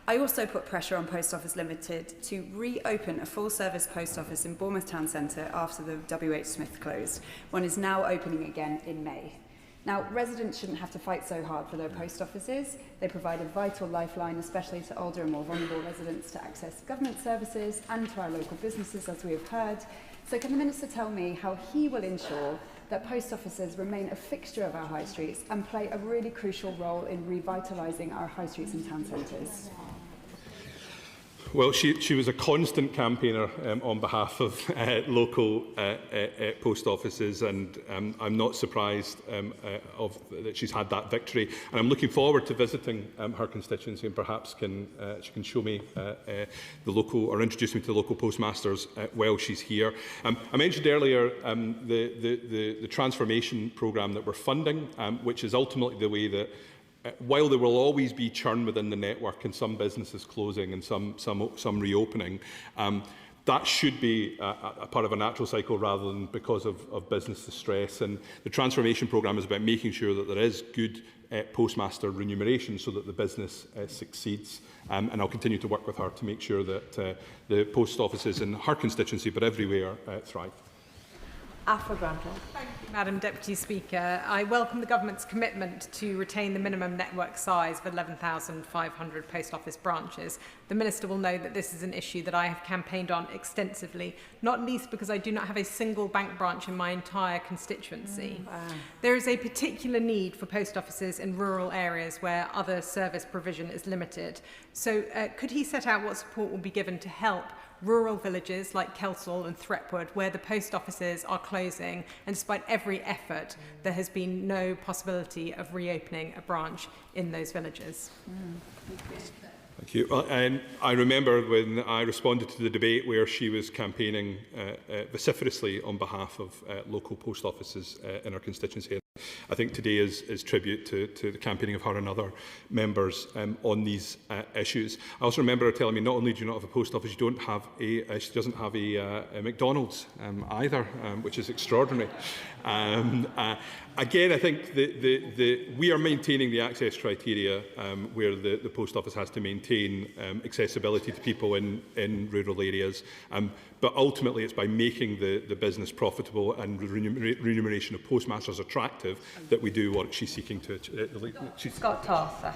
I also put pressure on Post Office Limited to reopen a full-service post office in Bournemouth Town Centre after the WH Smith closed. One is now opening again in May. Now, residents shouldn't have to fight so hard for their post offices. They provide a vital lifeline, especially to older and more vulnerable residents, to access government services and to our local businesses, as we have heard. So can the Minister tell me how he will ensure that post offices remain a fixture of our high streets and play a really crucial role in revitalising our high streets and town centres? Well, she was a constant campaigner on behalf of local post offices, and I'm not surprised that she's had that victory. And I'm looking forward to visiting her constituency, and perhaps she can show me the local, or introduce me to the local postmasters while she's here. I mentioned earlier the transformation programme that we're funding, which is ultimately the way that while there will always be churn within the network and some businesses closing and some reopening, that should be a part of a natural cycle rather than because of business distress. And the transformation programme is about making sure that there is good postmaster remuneration so that the business succeeds. And I'll continue to work with her to make sure that the post offices in her constituency, but everywhere, thrive. Afra Granville. Thank you, Madam Deputy Speaker. I welcome the Government's commitment to retain the minimum network size of 11,500 post office branches. The Minister will know that this is an issue that I have campaigned on extensively, not least because I do not have a single bank branch in my entire constituency. There is a particular need for post offices in rural areas where other service provision is limited. So could he set out what support will be given to help rural villages like Kelsall and Threepwood, where the post offices are closing, and despite every effort, there has been no possibility of reopening a branch in those villages? Thank you. And I remember when I responded to the debate where she was campaigning vociferously on behalf of local post offices in our constituency. I think today is tribute to the campaigning of her and other members on these issues. I also remember her telling me not only do you not have a post office, you don't have she doesn't have a McDonald's either, which is extraordinary. Again, I think we are maintaining the access criteria where the post office has to maintain accessibility to people in rural areas. But ultimately, it's by making the business profitable and remuneration of postmasters attractive that we do what she's seeking to achieve. Scott Tarther.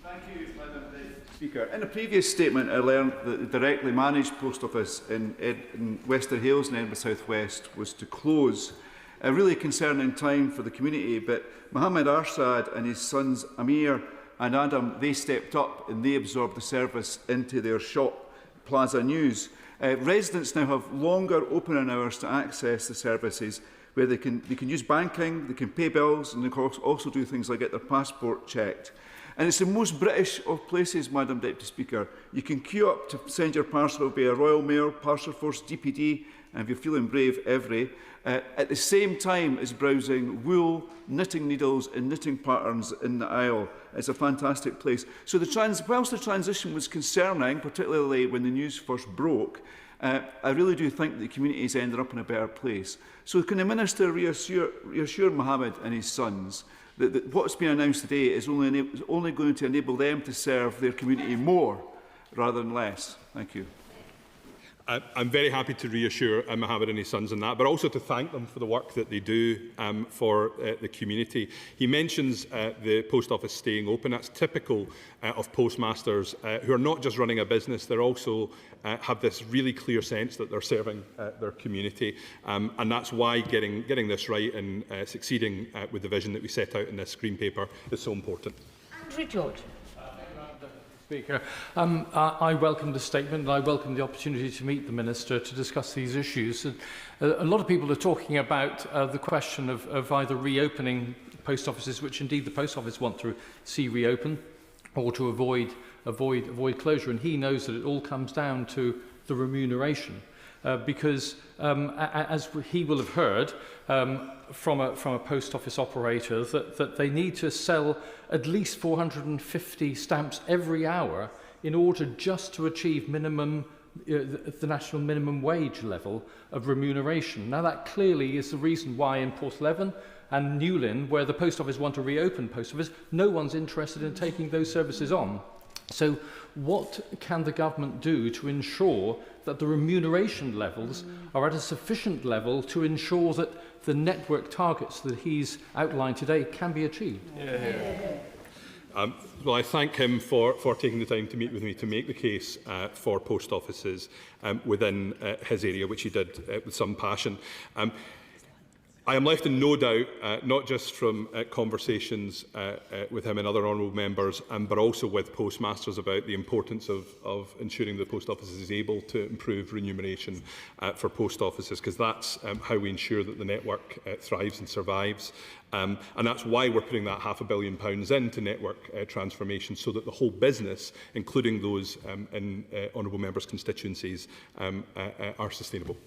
Thank you, Madam Speaker. In a previous statement, I learned that the directly managed post office in Wester Hales and Edinburgh South West was to close. A really concerning time for the community, but Mohammed Arshad and his sons Amir and Adam, they stepped up and they absorbed the service into their shop, Plaza News. Residents now have longer opening hours to access the services, where they can use banking, they can pay bills, and they can also do things like get their passport checked. And it's the most British of places, Madam Deputy Speaker. You can queue up to send your parcel via Royal Mail, Parcel Force, DPD, and if you're feeling brave, Evri, at the same time as browsing wool, knitting needles and knitting patterns in the aisle. It's a fantastic place. So whilst the transition was concerning, particularly when the news first broke, I really do think that the community has ended up in a better place. So can the Minister reassure Mohammed and his sons that what's been announced today is only going to enable them to serve their community more rather than less? Thank you. I'm very happy to reassure Mohammed and his sons on that, but also to thank them for the work that they do for the community. He mentions the post office staying open. That's typical of postmasters who are not just running a business, they also have this really clear sense that they're serving their community. And that's why getting this right and succeeding with the vision that we set out in this green paper is so important. Andrew George. Speaker. I welcome the statement and I welcome the opportunity to meet the Minister to discuss these issues. A lot of people are talking about the question of either reopening post offices, which indeed the Post Office want to see reopen, or to avoid closure. And he knows that it all comes down to the remuneration. Because, as he will have heard from a post office operator, that they need to sell at least 450 stamps every hour in order just to achieve the national minimum wage level of remuneration. Now, that clearly is the reason why in Portleven and Newlyn, where the post office want to reopen post office, no one's interested in taking those services on. So what can the government do to ensure that the remuneration levels are at a sufficient level to ensure that the network targets that he's outlined today can be achieved? Well, I thank him for taking the time to meet with me to make the case for post offices within his area, which he did with some passion. I am left in no doubt, not just from conversations with him and other honourable members, but also with postmasters about the importance of ensuring the post office is able to improve remuneration for post offices, because that's how we ensure that the network thrives and survives. And that's why we're putting that £500 million into network transformation, so that the whole business, including those in honourable members' constituencies, are sustainable.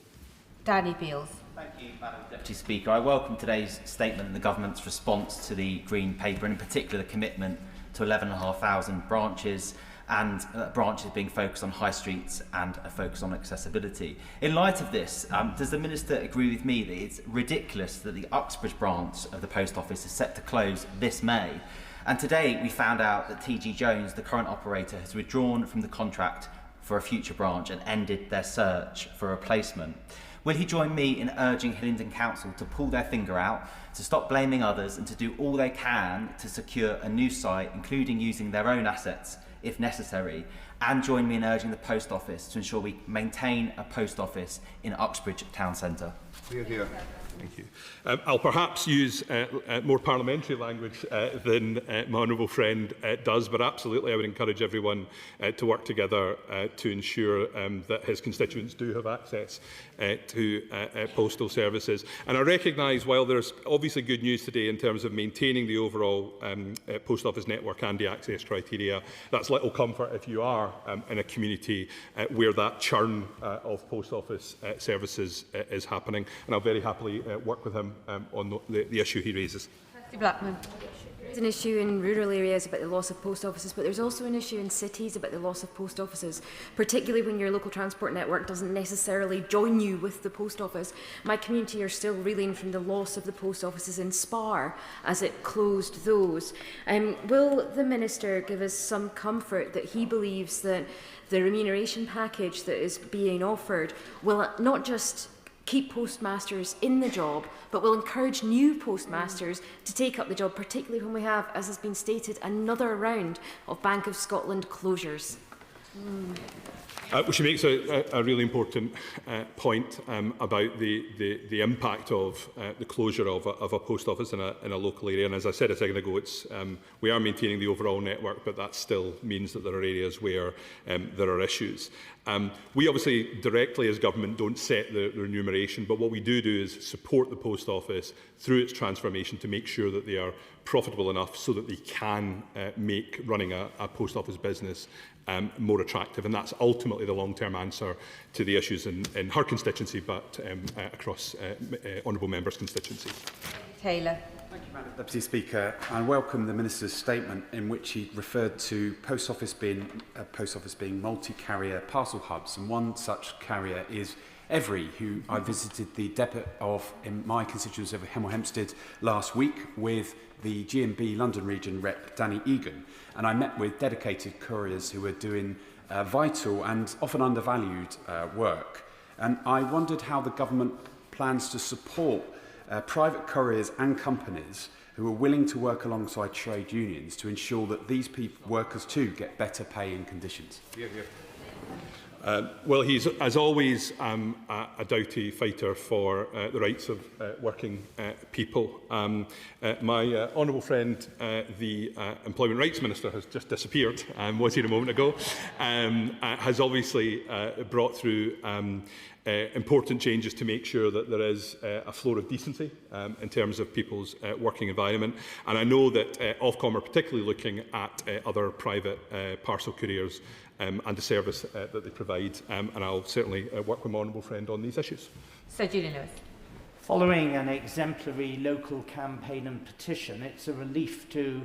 Danny Beales. Thank you, Madam Deputy Speaker. I welcome today's statement and the Government's response to the Green Paper, and in particular the commitment to 11,500 branches and branches being focused on high streets and a focus on accessibility. In light of this, does the Minister agree with me that it's ridiculous that the Uxbridge branch of the Post Office is set to close this May? And today we found out that TG Jones, the current operator, has withdrawn from the contract for a future branch and ended their search for a replacement. Will he join me in urging Hillingdon Council to pull their finger out, to stop blaming others and to do all they can to secure a new site, including using their own assets if necessary, and join me in urging the Post Office to ensure we maintain a post office in Uxbridge Town Centre? Hear, hear. Thank you. I'll perhaps use more parliamentary language than my honourable friend does, but absolutely I would encourage everyone to work together to ensure that his constituents do have access to postal services. And I recognise, while there's obviously good news today in terms of maintaining the overall post office network and the access criteria, that's little comfort if you are in a community where that churn of post office services is happening. And I'll very happily work with him on the issue he raises. Blackman. There's an issue in rural areas about the loss of post offices, but there's also an issue in cities about the loss of post offices, particularly when your local transport network doesn't necessarily join you with the post office. My community are still reeling from the loss of the post offices in Spar as it closed those. Will the Minister give us some comfort that he believes that the remuneration package that is being offered will not just keep postmasters in the job, but will encourage new postmasters to take up the job, particularly when we have, as has been stated, another round of Bank of Scotland closures? She makes a really important point about the impact of the closure of a post office in a local area. And as I said a second ago, we are maintaining the overall network, but that still means that there are areas where there are issues. We obviously directly as government don't set the remuneration, but what we do is support the post office through its transformation to make sure that they are profitable enough so that they can make running a post office business more attractive. And that's ultimately the long-term answer to the issues in her constituency, but across honourable members' constituency. Taylor. Thank you, Madam Deputy Speaker. I welcome the Minister's statement in which he referred to post office being multi-carrier parcel hubs, and one such carrier is Every, who I visited the depot of in my constituency of Hemel Hempstead last week with the G&B London region rep Danny Egan, and I met with dedicated couriers who are doing vital and often undervalued work. And I wondered how the government plans to support private couriers and companies who are willing to work alongside trade unions to ensure that these workers too get better pay and conditions. Hear, hear. Well, he's, as always, a doughty fighter for the rights of working people. My honourable friend, the Employment Rights Minister, has just disappeared, was here a moment ago, has obviously brought through important changes to make sure that there is a floor of decency in terms of people's working environment. And I know that Ofcom are particularly looking at other private parcel couriers and the service that they provide, and I'll certainly work with my honourable friend on these issues. Sir Julian Lewis. Following an exemplary local campaign and petition, it's a relief to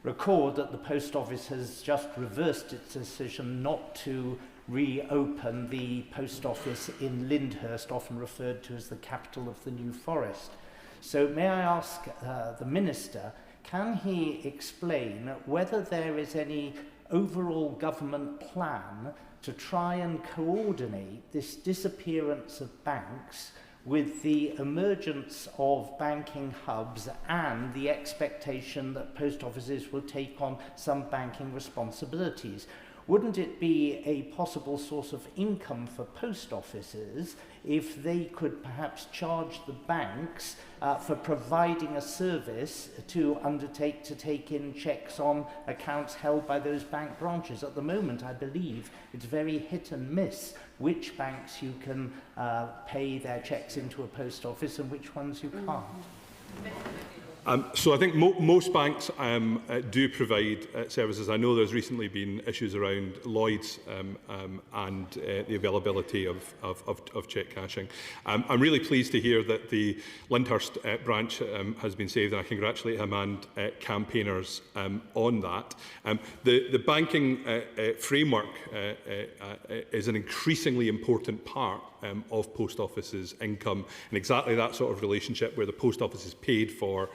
record that the Post Office has just reversed its decision not to reopen the post office in Lyndhurst, often referred to as the capital of the New Forest. So may I ask the Minister, can he explain whether there is any overall government plan to try and coordinate this disappearance of banks with the emergence of banking hubs and the expectation that post offices will take on some banking responsibilities? Wouldn't it be a possible source of income for post offices if they could perhaps charge the banks for providing a service to undertake to take in checks on accounts held by those bank branches? At the moment, I believe it's very hit and miss which banks you can pay their checks into a post office and which ones you can't. So I think most banks do provide services. I know there's recently been issues around Lloyds and the availability of cheque cashing. I'm really pleased to hear that the Lyndhurst branch has been saved, and I congratulate him and campaigners on that. The banking framework is an increasingly important part of post offices' income, and exactly that sort of relationship where the post office is paid for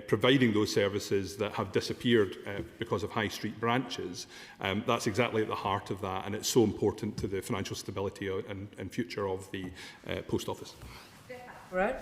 providing those services that have disappeared because of high street branches. That's exactly at the heart of that, and it's so important to the financial stability and future of the post office. Right.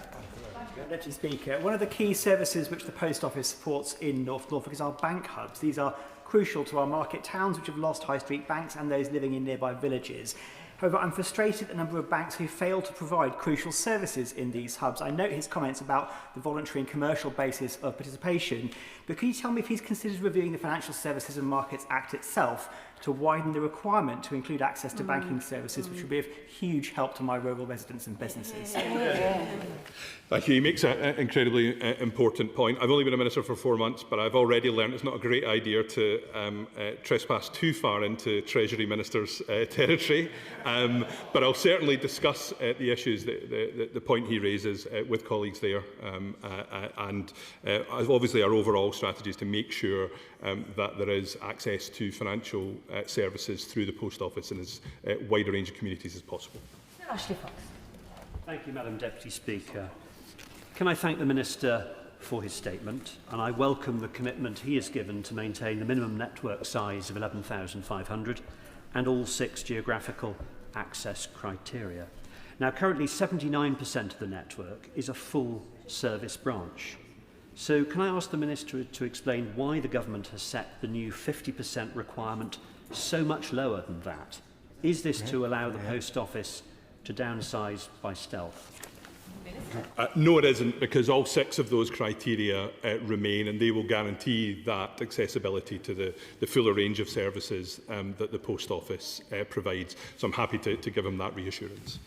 Deputy Speaker, one of the key services which the Post Office supports in North Norfolk is our bank hubs. These are crucial to our market towns which have lost high street banks and those living in nearby villages. However, I'm frustrated at the number of banks who fail to provide crucial services in these hubs. I note his comments about the voluntary and commercial basis of participation, but can you tell me if he's considered reviewing the Financial Services and Markets Act itself to widen the requirement to include access to banking services, which would be of huge help to my rural residents and businesses? Thank you. He makes an incredibly important point. I've only been a minister for 4 months, but I've already learned it's not a great idea to trespass too far into Treasury Minister's territory. But I'll certainly discuss the issues, the point he raises with colleagues there. Obviously our overall strategy is to make sure that there is access to financial services through the post office in as wide a range of communities as possible. Ashley Fox. Thank you, Madam Deputy Speaker. Can I thank the Minister for his statement, and I welcome the commitment he has given to maintain the minimum network size of 11,500 and all 6 geographical access criteria. Now, currently 79% of the network is a full service branch. So can I ask the Minister to explain why the government has set the new 50% requirement so much lower than that? Is this to allow the post office to downsize by stealth? No, it isn't, because all 6 of those criteria remain, and they will guarantee that accessibility to the fuller range of services that the post office provides. So I'm happy to give him that reassurance.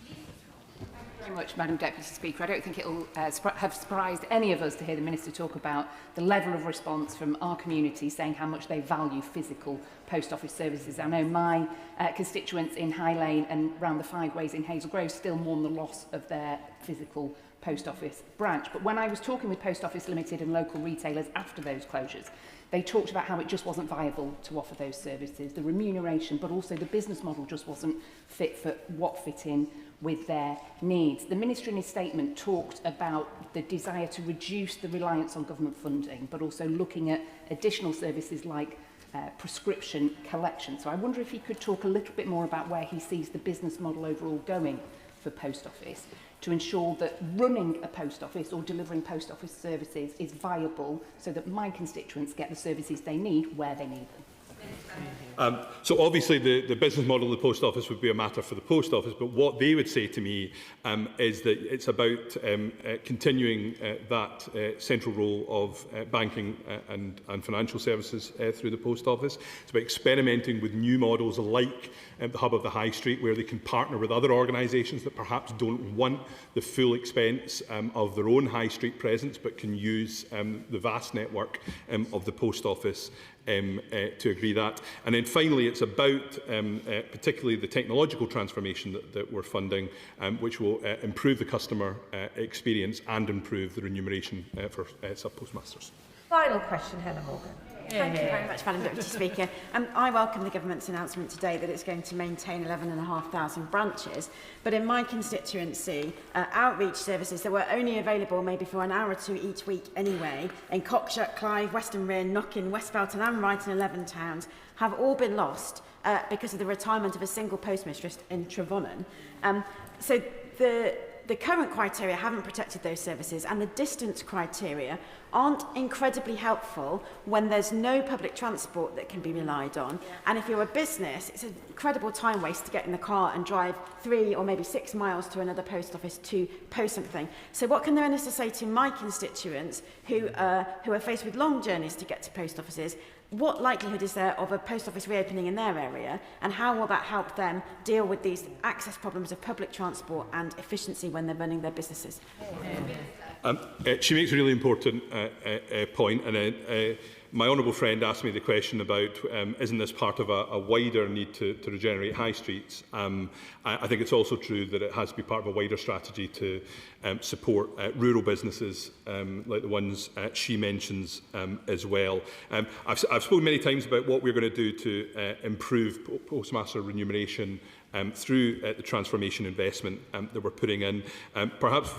Thank you very much, Madam Deputy Speaker. I don't think it will have surprised any of us to hear the Minister talk about the level of response from our community saying how much they value physical post office services. I know my constituents in High Lane and round the Five Ways in Hazel Grove still mourn the loss of their physical post office branch. But when I was talking with Post Office Limited and local retailers after those closures, they talked about how it just wasn't viable to offer those services, the remuneration, but also the business model just wasn't fit for what fit in with their needs. The Minister in his statement talked about the desire to reduce the reliance on government funding, but also looking at additional services like prescription collection. So I wonder if he could talk a little bit more about where he sees the business model overall going for Post Office to ensure that running a post office or delivering post office services is viable so that my constituents get the services they need where they need them. So obviously the business model of the post office would be a matter for the post office, but what they would say to me is that it's about continuing that central role of banking and financial services through the post office. It's about experimenting with new models like the Hub of the High Street, where they can partner with other organisations that perhaps don't want the full expense of their own high street presence, but can use the vast network of the post office to agree that. And then finally, it's about particularly the technological transformation that we're funding, which will improve the customer experience and improve the remuneration for sub-postmasters. Final question, Helen Morgan. Thank you very much, Madam Deputy Speaker. I welcome the government's announcement today that it's going to maintain 11,500 branches. But in my constituency, outreach services that were only available maybe for an hour or two each week anyway, in Cockshut, Clive, Western Rhyn, Knockin, West Belton and Wrighton 11 towns, have all been lost because of the retirement of a single postmistress in Trevonnan. So the current criteria haven't protected those services, and the distance criteria aren't incredibly helpful when there's no public transport that can be relied on. And if you're a business, it's an incredible time waste to get in the car and drive 3 or maybe 6 miles to another post office to post something. So what can the Minister say to my constituents who are faced with long journeys to get to post offices? What likelihood is there of a post office reopening in their area, and how will that help them deal with these access problems of public transport and efficiency when they're running their businesses? She makes a really important point, and My honourable friend asked me the question about isn't this part of a wider need to regenerate high streets. I think it's also true that it has to be part of a wider strategy to support rural businesses like the ones she mentions as well. I've spoken many times about what we're going to do to improve postmaster remuneration through the transformation investment that we're putting in. Perhaps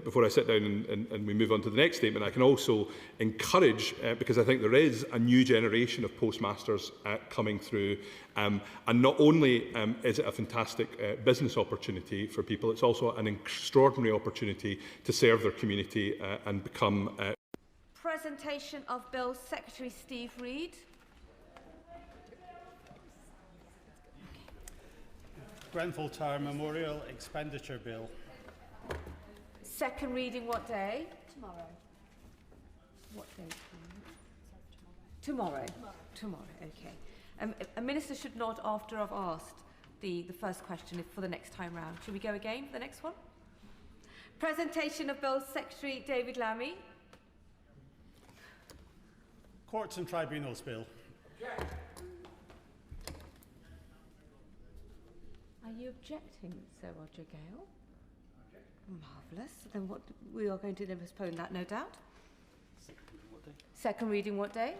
before I sit down and we move on to the next statement, I can also encourage, because I think there is a new generation of postmasters coming through, and not only is it a fantastic business opportunity for people, it's also an extraordinary opportunity to serve their community and become... Presentation of Bill, Secretary Steve Reid. Grenfell Tower Memorial Expenditure Bill. Second reading what day? Tomorrow. What day? Tomorrow. Tomorrow, okay. A minister should not, after I've asked the first question, for the next time round. Should we go again for the next one? Presentation of Bill, Secretary David Lammy. Courts and Tribunals Bill. Are you objecting, Sir Roger Gale? Marvellous. Then what, we are going to then postpone that, no doubt. Second reading what day?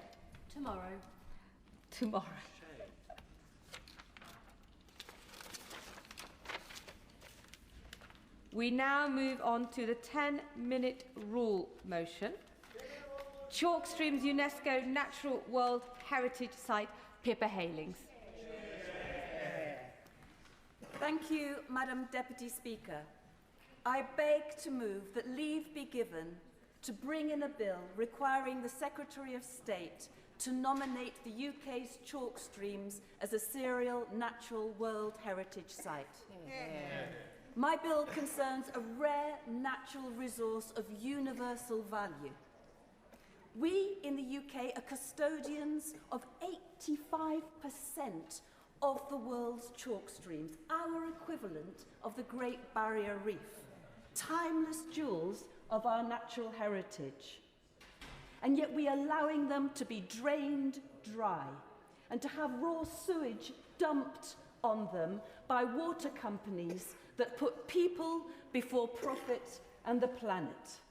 Tomorrow. Tomorrow. We now move on to the 10-minute rule motion. Chalk Stream's UNESCO Natural World Heritage Site, Pippa Halings. Thank you, Madam Deputy Speaker. I beg to move that leave be given to bring in a bill requiring the Secretary of State to nominate the UK's chalk streams as a serial natural World Heritage Site. My bill concerns a rare natural resource of universal value. We in the UK are custodians of 85% of the world's chalk streams, our equivalent of the Great Barrier Reef, timeless jewels of our natural heritage. And yet we are allowing them to be drained dry and to have raw sewage dumped on them by water companies that put people before profit and the planet.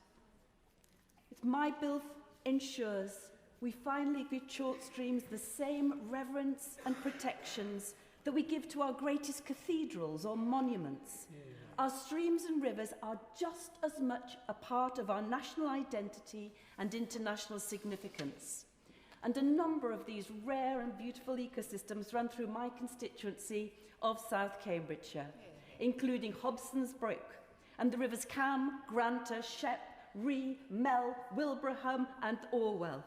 My bill ensures we finally give chalk streams the same reverence and protections that we give to our greatest cathedrals or monuments. Our streams and rivers are just as much a part of our national identity and international significance. And a number of these rare and beautiful ecosystems run through my constituency of South Cambridgeshire, including Hobson's Brook and the rivers Cam, Granter, Shep, Ree, Mel, Wilbraham and Orwell.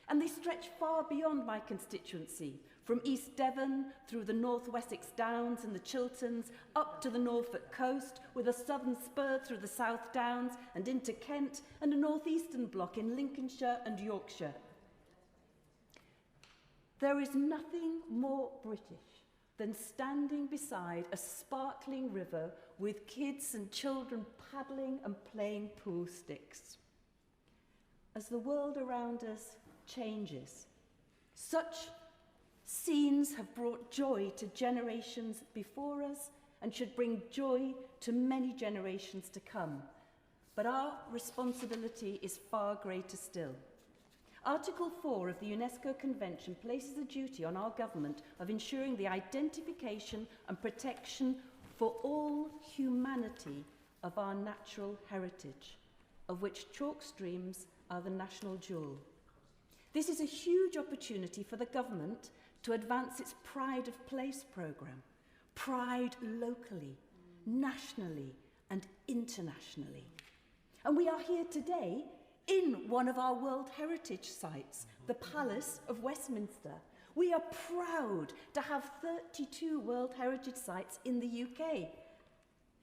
And they stretch far beyond my constituency, from East Devon through the North Wessex Downs and the Chilterns, up to the Norfolk coast, with a southern spur through the South Downs and into Kent, and a northeastern block in Lincolnshire and Yorkshire. There is nothing more British than standing beside a sparkling river with kids and children paddling and playing pool sticks. As the world around us changes, such scenes have brought joy to generations before us and should bring joy to many generations to come. But our responsibility is far greater still. Article 4 of the UNESCO Convention places a duty on our government of ensuring the identification and protection for all humanity of our natural heritage, of which chalk streams are the national jewel. This is a huge opportunity for the government to advance its Pride of Place programme, pride locally, nationally and internationally. And we are here today in one of our World Heritage sites, the Palace of Westminster. We are proud to have 32 World Heritage sites in the UK,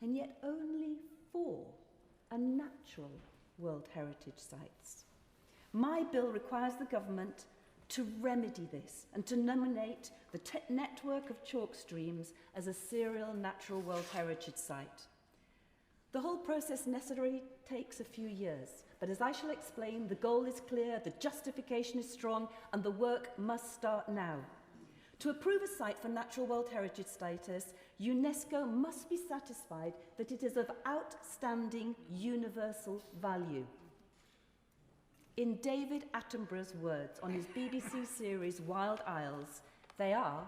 and yet only 4 are natural World Heritage sites. My bill requires the government to remedy this and to nominate the network of chalk streams as a serial natural World Heritage site. The whole process necessarily takes a few years, But as I shall explain, the goal is clear, the justification is strong, and the work must start now. To approve a site for Natural World Heritage status, UNESCO must be satisfied that it is of outstanding universal value. In David Attenborough's words on his BBC series Wild Isles, they are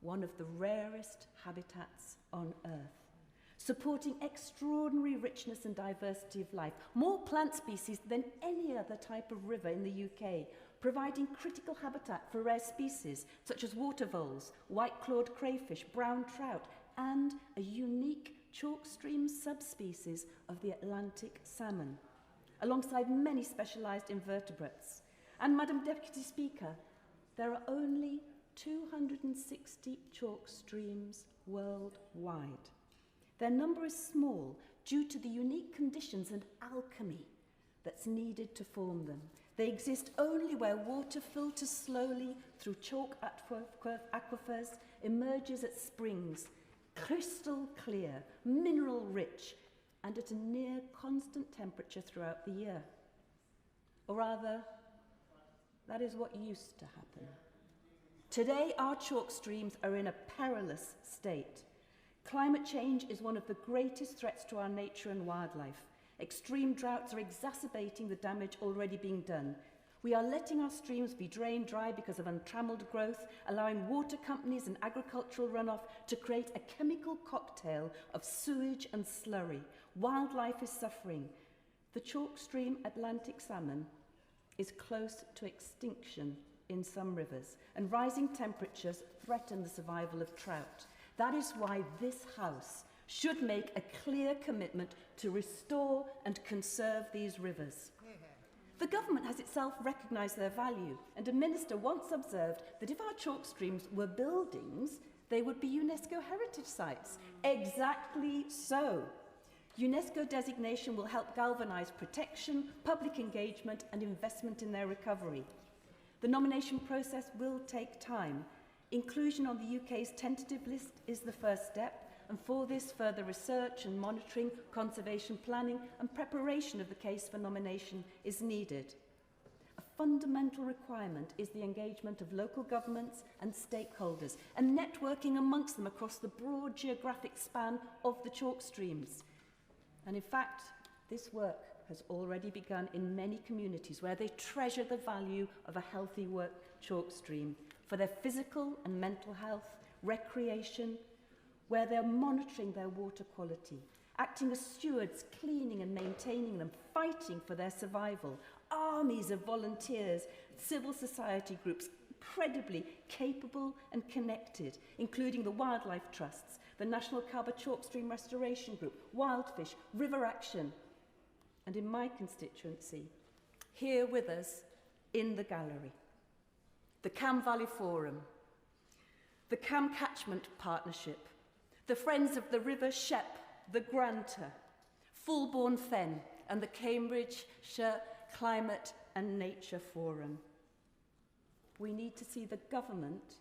one of the rarest habitats on Earth, supporting extraordinary richness and diversity of life, more plant species than any other type of river in the UK, providing critical habitat for rare species such as water voles, white-clawed crayfish, brown trout, and a unique chalk stream subspecies of the Atlantic salmon, alongside many specialised invertebrates. And, Madam Deputy Speaker, there are only 260 chalk streams worldwide. Their number is small due to the unique conditions and alchemy that's needed to form them. They exist only where water filters slowly through chalk aquifers, emerges at springs, crystal clear, mineral rich, and at a near constant temperature throughout the year. Or rather, that is what used to happen. Today, our chalk streams are in a perilous state. Climate change is one of the greatest threats to our nature and wildlife. Extreme droughts are exacerbating the damage already being done. We are letting our streams be drained dry because of untrammeled growth, allowing water companies and agricultural runoff to create a chemical cocktail of sewage and slurry. Wildlife is suffering. The chalk stream Atlantic salmon is close to extinction in some rivers, and rising temperatures threaten the survival of trout. That is why this House should make a clear commitment to restore and conserve these rivers. The government has itself recognised their value, and a minister once observed that if our chalk streams were buildings, they would be UNESCO heritage sites. Exactly so. UNESCO designation will help galvanise protection, public engagement and investment in their recovery. The nomination process will take time. Inclusion on the UK's tentative list is the first step, and for this, further research and monitoring, conservation planning and preparation of the case for nomination is needed. A fundamental requirement is the engagement of local governments and stakeholders and networking amongst them across the broad geographic span of the chalk streams. And in fact, this work has already begun in many communities where they treasure the value of a healthy chalk stream for their physical and mental health, recreation, where they're monitoring their water quality, acting as stewards, cleaning and maintaining them, fighting for their survival. Armies of volunteers, civil society groups, incredibly capable and connected, including the wildlife trusts, the National Cabba Chalk Stream Restoration Group, Wildfish, River Action, and in my constituency, here with us in the gallery, the Cam Valley Forum, the Cam Catchment Partnership, the Friends of the River Shep, the Granter, Fullborn Fen, and the Cambridgeshire Climate and Nature Forum. We need to see the government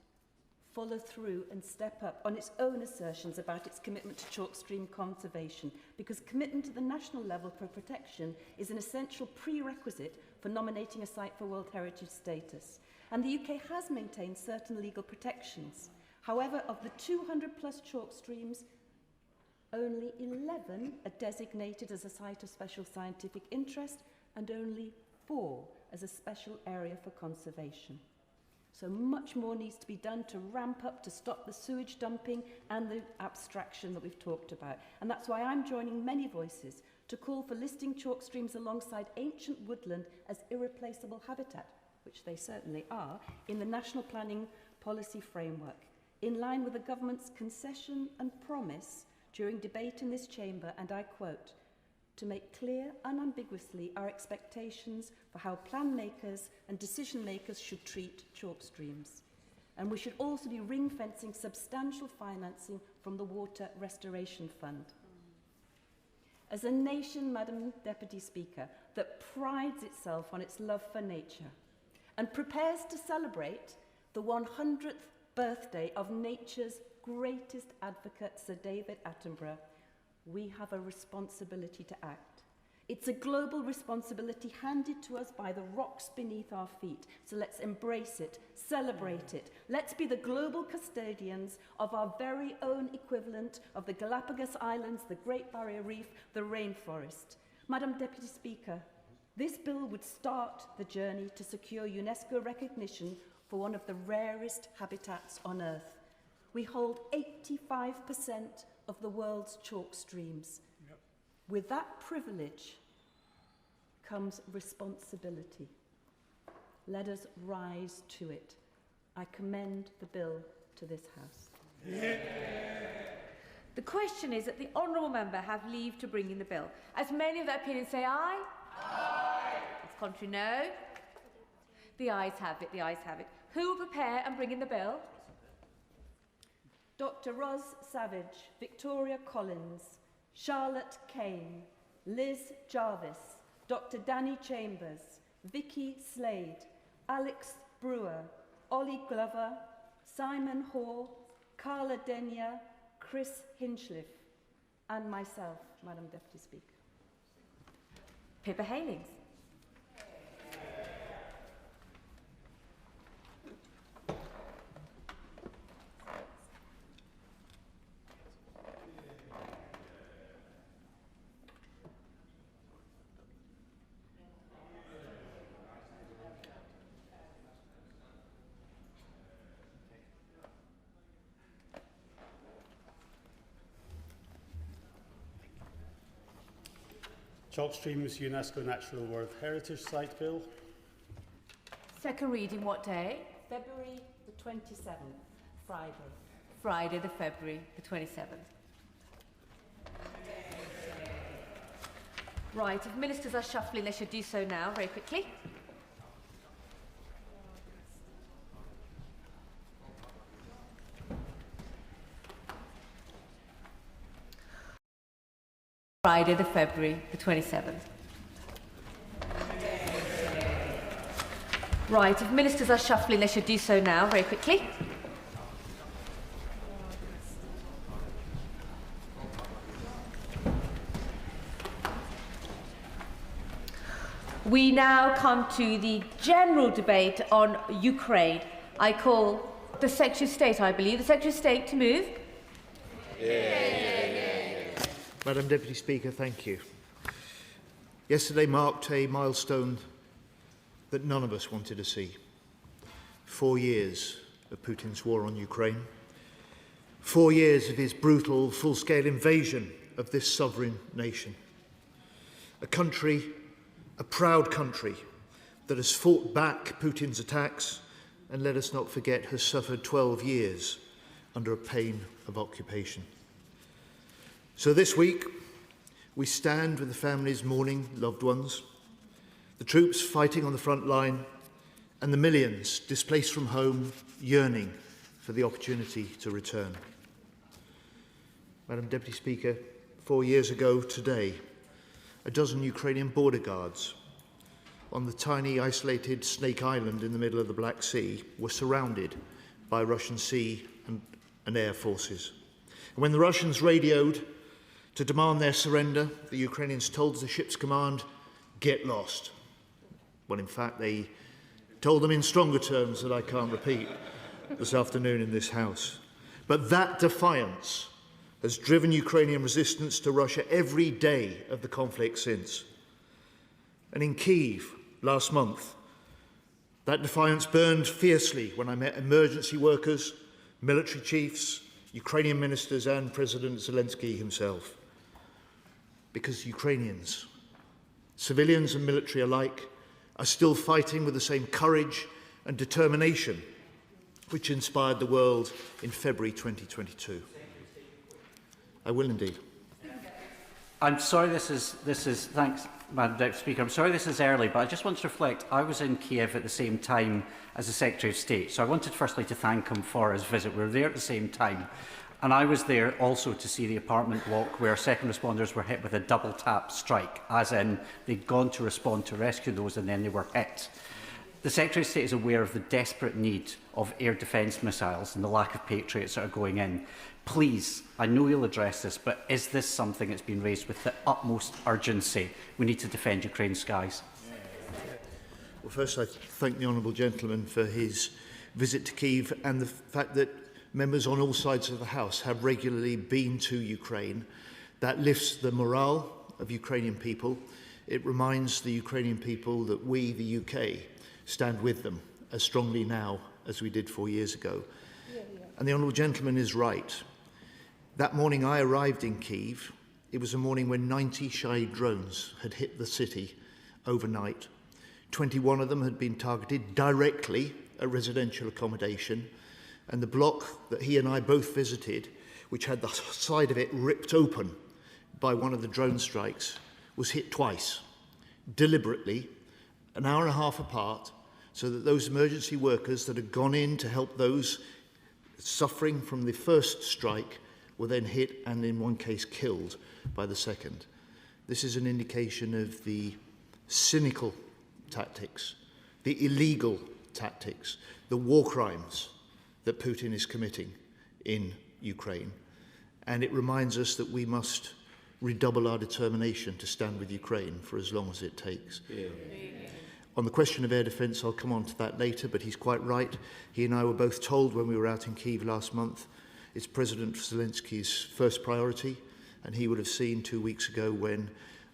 follow through and step up on its own assertions about its commitment to chalk stream conservation, because commitment to the national level for protection is an essential prerequisite for nominating a site for World Heritage status. And the UK has maintained certain legal protections. However, of the 200 plus chalk streams, only 11 are designated as a site of special scientific interest and only 4 as a special area for conservation. So much more needs to be done to ramp up to stop the sewage dumping and the abstraction that we've talked about. And that's why I'm joining many voices to call for listing chalk streams alongside ancient woodland as irreplaceable habitat, which they certainly are, in the National Planning Policy Framework, in line with the government's concession and promise during debate in this chamber, and I quote, to make clear unambiguously our expectations for how plan makers and decision makers should treat chalk streams. And we should also be ring-fencing substantial financing from the Water Restoration Fund. As a nation, Madam Deputy Speaker, that prides itself on its love for nature and prepares to celebrate the 100th birthday of nature's greatest advocate, Sir David Attenborough, we have a responsibility to act. It's a global responsibility handed to us by the rocks beneath our feet. So let's embrace it, celebrate it. Let's be the global custodians of our very own equivalent of the Galapagos Islands, the Great Barrier Reef, the rainforest. Madam Deputy Speaker, this bill would start the journey to secure UNESCO recognition for one of the rarest habitats on Earth. We hold 85% of the world's chalk streams. Yep. With that privilege comes responsibility. Let us rise to it. I commend the bill to this House. Yeah. The question is that the honourable member have leave to bring in the bill. As many of their opinions say aye? Aye. It's contrary no. The ayes have it, the ayes have it. Who will prepare and bring in the bill? Dr. Ros Savage, Victoria Collins, Charlotte Kane, Liz Jarvis, Dr. Danny Chambers, Vicky Slade, Alex Brewer, Ollie Glover, Simon Hoare, Carla Denyer, Chris Hinchliffe, and myself, Madam Deputy Speaker. Pippa Halings. Chalk Streams UNESCO Natural World Heritage Site Bill. Second reading what day? February the 27th, Friday. Friday the February the 27th. Right, if ministers are shuffling, they should do so now, very quickly. Friday the February the 27th. Right, if ministers are shuffling, they should do so now, very quickly. We now come to the general debate on Ukraine. I call the Secretary of State, I believe, the Secretary of State to move. Madam Deputy Speaker, thank you. Yesterday marked a milestone that none of us wanted to see. 4 years of Putin's war on Ukraine. 4 years of his brutal, full-scale invasion of this sovereign nation. A country, a proud country, that has fought back Putin's attacks and, let us not forget, has suffered 12 years under a pain of occupation. So this week, we stand with the families mourning loved ones, the troops fighting on the front line, and the millions displaced from home, yearning for the opportunity to return. Madam Deputy Speaker, 4 years ago today, a dozen Ukrainian border guards on the tiny isolated Snake Island in the middle of the Black Sea were surrounded by Russian sea and air forces. And when the Russians radioed to demand their surrender, the Ukrainians told the ship's command, "Get lost." Well, in fact, they told them in stronger terms that I can't repeat this afternoon in this House. But that defiance has driven Ukrainian resistance to Russia every day of the conflict since. And in Kyiv last month, that defiance burned fiercely when I met emergency workers, military chiefs, Ukrainian ministers and President Zelensky himself. Because Ukrainians, civilians and military alike, are still fighting with the same courage and determination which inspired the world in February 2022. I will indeed. I'm sorry this is thanks, Madam Deputy Speaker. I'm sorry this is early, but I just want to reflect. I was in Kiev at the same time as the Secretary of State, so I wanted firstly to thank him for his visit. We were there at the same time. And I was there also to see the apartment block where second responders were hit with a double tap strike, as in they'd gone to respond to rescue those and then they were hit. The Secretary of State is aware of the desperate need of air defence missiles and the lack of Patriots that are going in. Please, I know you'll address this, but is this something that's been raised with the utmost urgency? We need to defend Ukraine's skies. Well, first, I thank the honourable gentleman for his visit to Kyiv and the fact that members on all sides of the House have regularly been to Ukraine. That lifts the morale of Ukrainian people. It reminds the Ukrainian people that we, the UK, stand with them as strongly now as we did 4 years ago. And the honourable gentleman is right. That morning I arrived in Kyiv. It was a morning when 90 Shahid drones had hit the city overnight. 21 of them had been targeted directly at residential accommodation, and the block that he and I both visited, which had the side of it ripped open by one of the drone strikes, was hit twice, deliberately, an hour and a half apart, so that those emergency workers that had gone in to help those suffering from the first strike were then hit and in one case killed by the second. This is an indication of the cynical tactics, the illegal tactics, the war crimes that Putin is committing in Ukraine. And it reminds us that we must redouble our determination to stand with Ukraine for as long as it takes. Yeah. On the question of air defence, I'll come on to that later, but he's quite right. He and I were both told when we were out in Kyiv last month, it's President Zelensky's first priority, and he would have seen 2 weeks ago when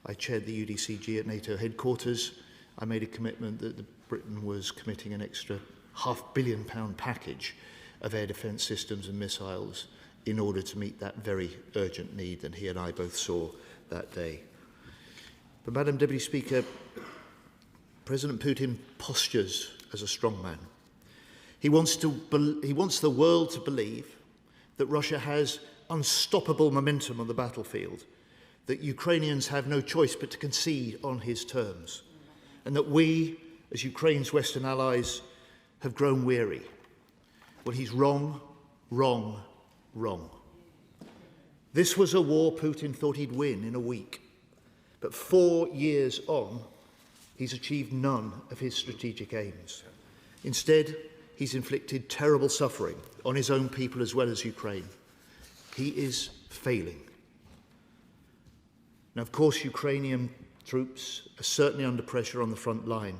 I chaired the UDCG at NATO headquarters, I made a commitment that Britain was committing an extra £500 million package of air defence systems and missiles in order to meet that very urgent need, and he and I both saw that day. But, Madam Deputy Speaker, President Putin postures as a strong man. He wants the world to believe that Russia has unstoppable momentum on the battlefield, that Ukrainians have no choice but to concede on his terms, and that we, as Ukraine's Western allies, have grown weary. Well, he's wrong, wrong, wrong. This was a war Putin thought he'd win in a week, but 4 years on, he's achieved none of his strategic aims. Instead, he's inflicted terrible suffering on his own people as well as Ukraine. He is failing. Now, of course, Ukrainian troops are certainly under pressure on the front line,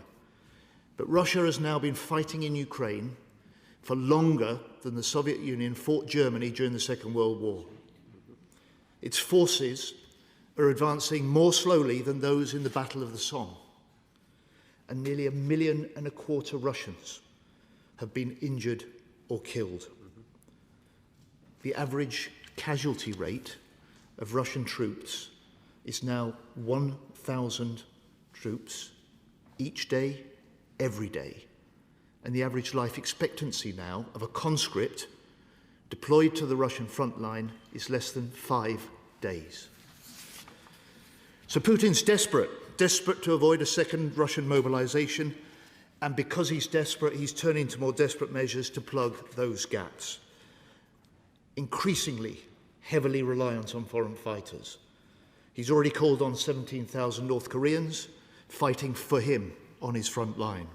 but Russia has now been fighting in Ukraine for longer than the Soviet Union fought Germany during the Second World War. Its forces are advancing more slowly than those in the Battle of the Somme, and nearly 1.25 million Russians have been injured or killed. The average casualty rate of Russian troops is now 1,000 troops each day, every day. And the average life expectancy now of a conscript deployed to the Russian front line is less than 5 days. So Putin's desperate to avoid a second Russian mobilization, and because he's desperate, he's turning to more desperate measures to plug those gaps. Increasingly heavily reliant on foreign fighters. He's already called on 17,000 North Koreans fighting for him on his front line.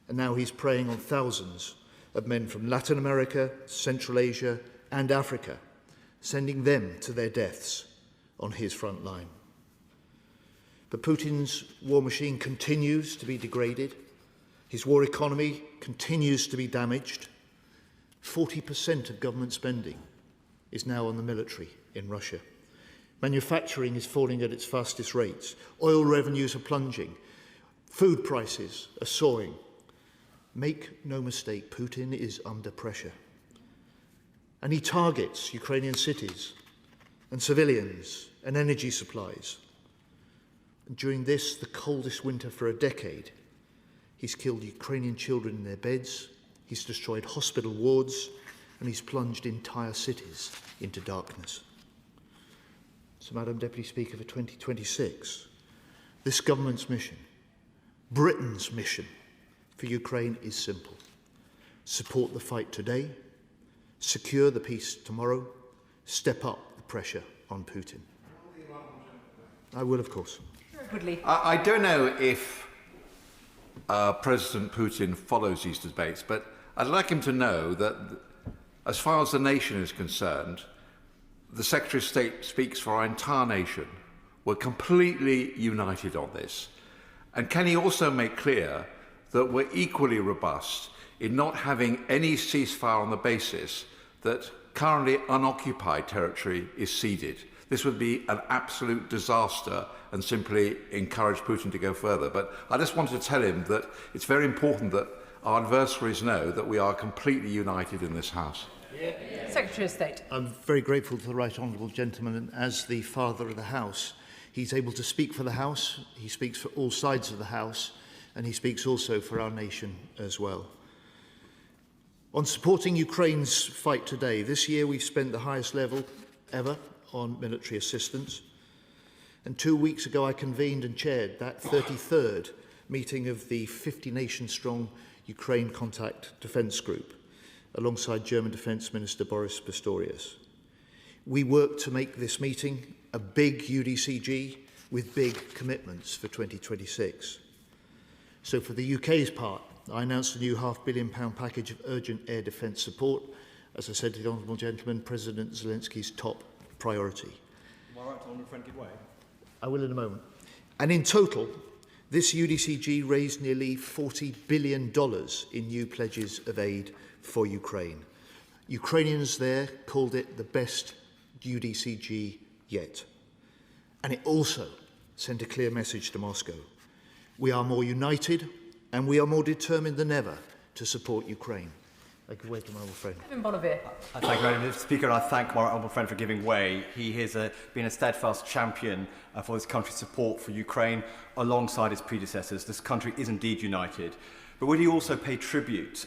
And now he's preying on thousands of men from Latin America, Central Asia, and Africa, sending them to their deaths on his front line. But Putin's war machine continues to be degraded. His war economy continues to be damaged. 40% of government spending is now on the military in Russia. Manufacturing is falling at its fastest rates. Oil revenues are plunging. Food prices are soaring. Make no mistake, Putin is under pressure. And he targets Ukrainian cities and civilians and energy supplies. And during this, the coldest winter for a decade, he's killed Ukrainian children in their beds, he's destroyed hospital wards, and he's plunged entire cities into darkness. So, Madam Deputy Speaker, for 2026, this government's mission, Britain's mission for Ukraine is simple. Support the fight today, secure the peace tomorrow, step up the pressure on Putin. I will, of course. I don't know if President Putin follows these debates, but I'd like him to know that as far as the nation is concerned, the Secretary of State speaks for our entire nation. We're completely united on this. And can he also make clear that we're equally robust in not having any ceasefire on the basis that currently unoccupied territory is ceded? This would be an absolute disaster and simply encourage Putin to go further. But I just wanted to tell him that it's very important that our adversaries know that we are completely united in this House. Secretary of State. I'm very grateful to the Right Honourable Gentleman, and as the Father of the House, he's able to speak for the House, he speaks for all sides of the House, and he speaks also for our nation as well. On supporting Ukraine's fight today, this year we've spent the highest level ever on military assistance. And 2 weeks ago I convened and chaired that 33rd meeting of the 50-nation-strong Ukraine Contact Defence Group, alongside German Defence Minister Boris Pistorius. We worked to make this meeting a big UDCG with big commitments for 2026. So for the UK's part, I announced a new £500 million package of urgent air defence support, as I said to the Honourable Gentleman, President Zelensky's top priority. Am I right to honour a friend give way? I will in a moment. And in total, this UDCG raised nearly $40 billion in new pledges of aid for Ukraine. Ukrainians there called it the best UDCG yet. And it also sent a clear message to Moscow. We are more united and we are more determined than ever to support Ukraine. I give way to my old friend. Thank you, Madam Speaker. I thank my honourable friend for giving way. He has been a steadfast champion for this country's support for Ukraine alongside his predecessors. This country is indeed united. But would he also pay tribute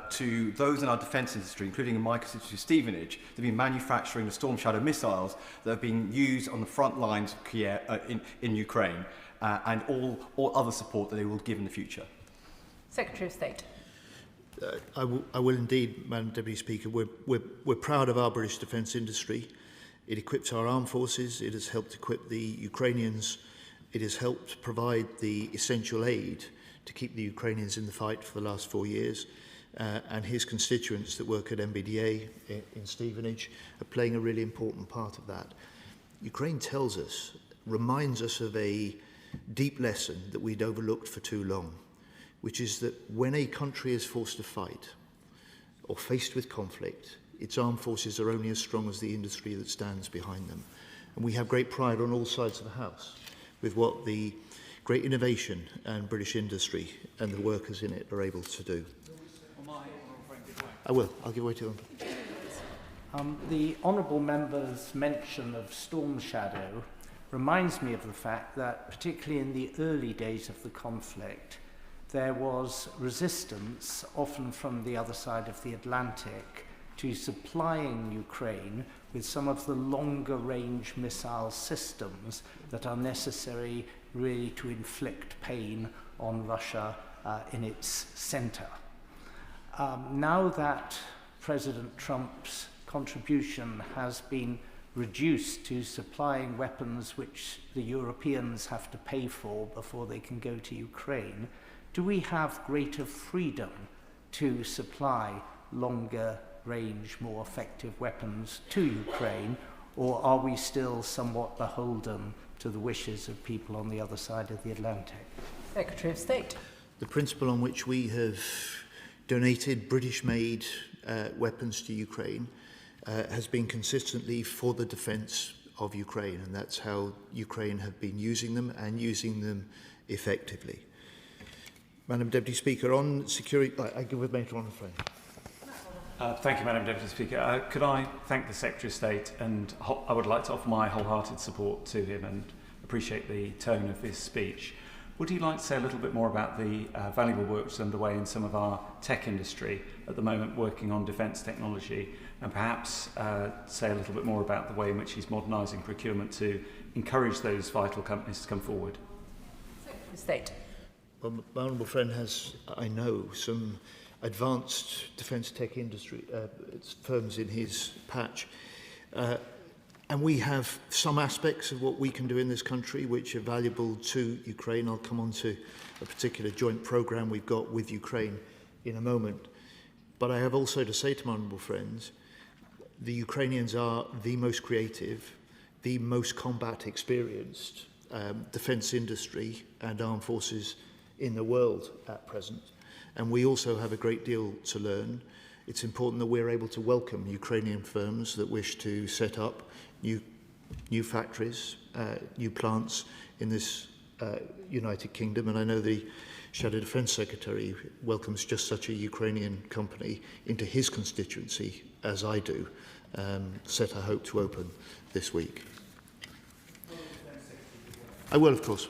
to those in our defence industry, including in my constituency Stevenage, that have been manufacturing the Storm Shadow missiles that have been used on the front lines of Kiev, in Ukraine, and all other support that they will give in the future? Secretary of State. I will indeed, Madam Deputy Speaker. We're proud of our British defence industry. It equips our armed forces. It has helped equip the Ukrainians. It has helped provide the essential aid to keep the Ukrainians in the fight for the last 4 years. And his constituents that work at MBDA in Stevenage are playing a really important part of that. Ukraine tells us, reminds us of a deep lesson that we'd overlooked for too long, which is that when a country is forced to fight or faced with conflict, its armed forces are only as strong as the industry that stands behind them. And we have great pride on all sides of the House with what the great innovation and British industry and the workers in it are able to do. I will. I'll give way to them. The honourable member's mention of Storm Shadow reminds me of the fact that, particularly in the early days of the conflict, there was resistance, often from the other side of the Atlantic, to supplying Ukraine with some of the longer-range missile systems that are necessary really to inflict pain on Russia in its centre. Now that President Trump's contribution has been reduced to supplying weapons which the Europeans have to pay for before they can go to Ukraine, do we have greater freedom to supply longer range, more effective weapons to Ukraine, or are we still somewhat beholden to the wishes of people on the other side of the Atlantic? Secretary of State. The principle on which we have donated British-made weapons to Ukraine has been consistently for the defence of Ukraine, and that's how Ukraine have been using them and using them effectively. Madam Deputy Speaker, on security, I give way to Honourable Friend. Thank you, Madam Deputy Speaker. Could I thank the Secretary of State, and I would like to offer my wholehearted support to him and appreciate the tone of his speech. Would he like to say a little bit more about the valuable work that's underway in some of our tech industry at the moment working on defence technology, and perhaps say a little bit more about the way in which he's modernising procurement to encourage those vital companies to come forward? Secretary of State. Well, my honourable friend has, I know, some advanced defence tech industry firms in his patch. And we have some aspects of what we can do in this country which are valuable to Ukraine. I'll come on to a particular joint programme we've got with Ukraine in a moment. But I have also to say to my honourable friends, the Ukrainians are the most creative, the most combat experienced defence industry and armed forces in the world at present. And we also have a great deal to learn. It's important that we're able to welcome Ukrainian firms that wish to set up new factories, new plants in this United Kingdom. And I know the Shadow Defence Secretary welcomes just such a Ukrainian company into his constituency, as I do, set I hope to open this week. I will, of course.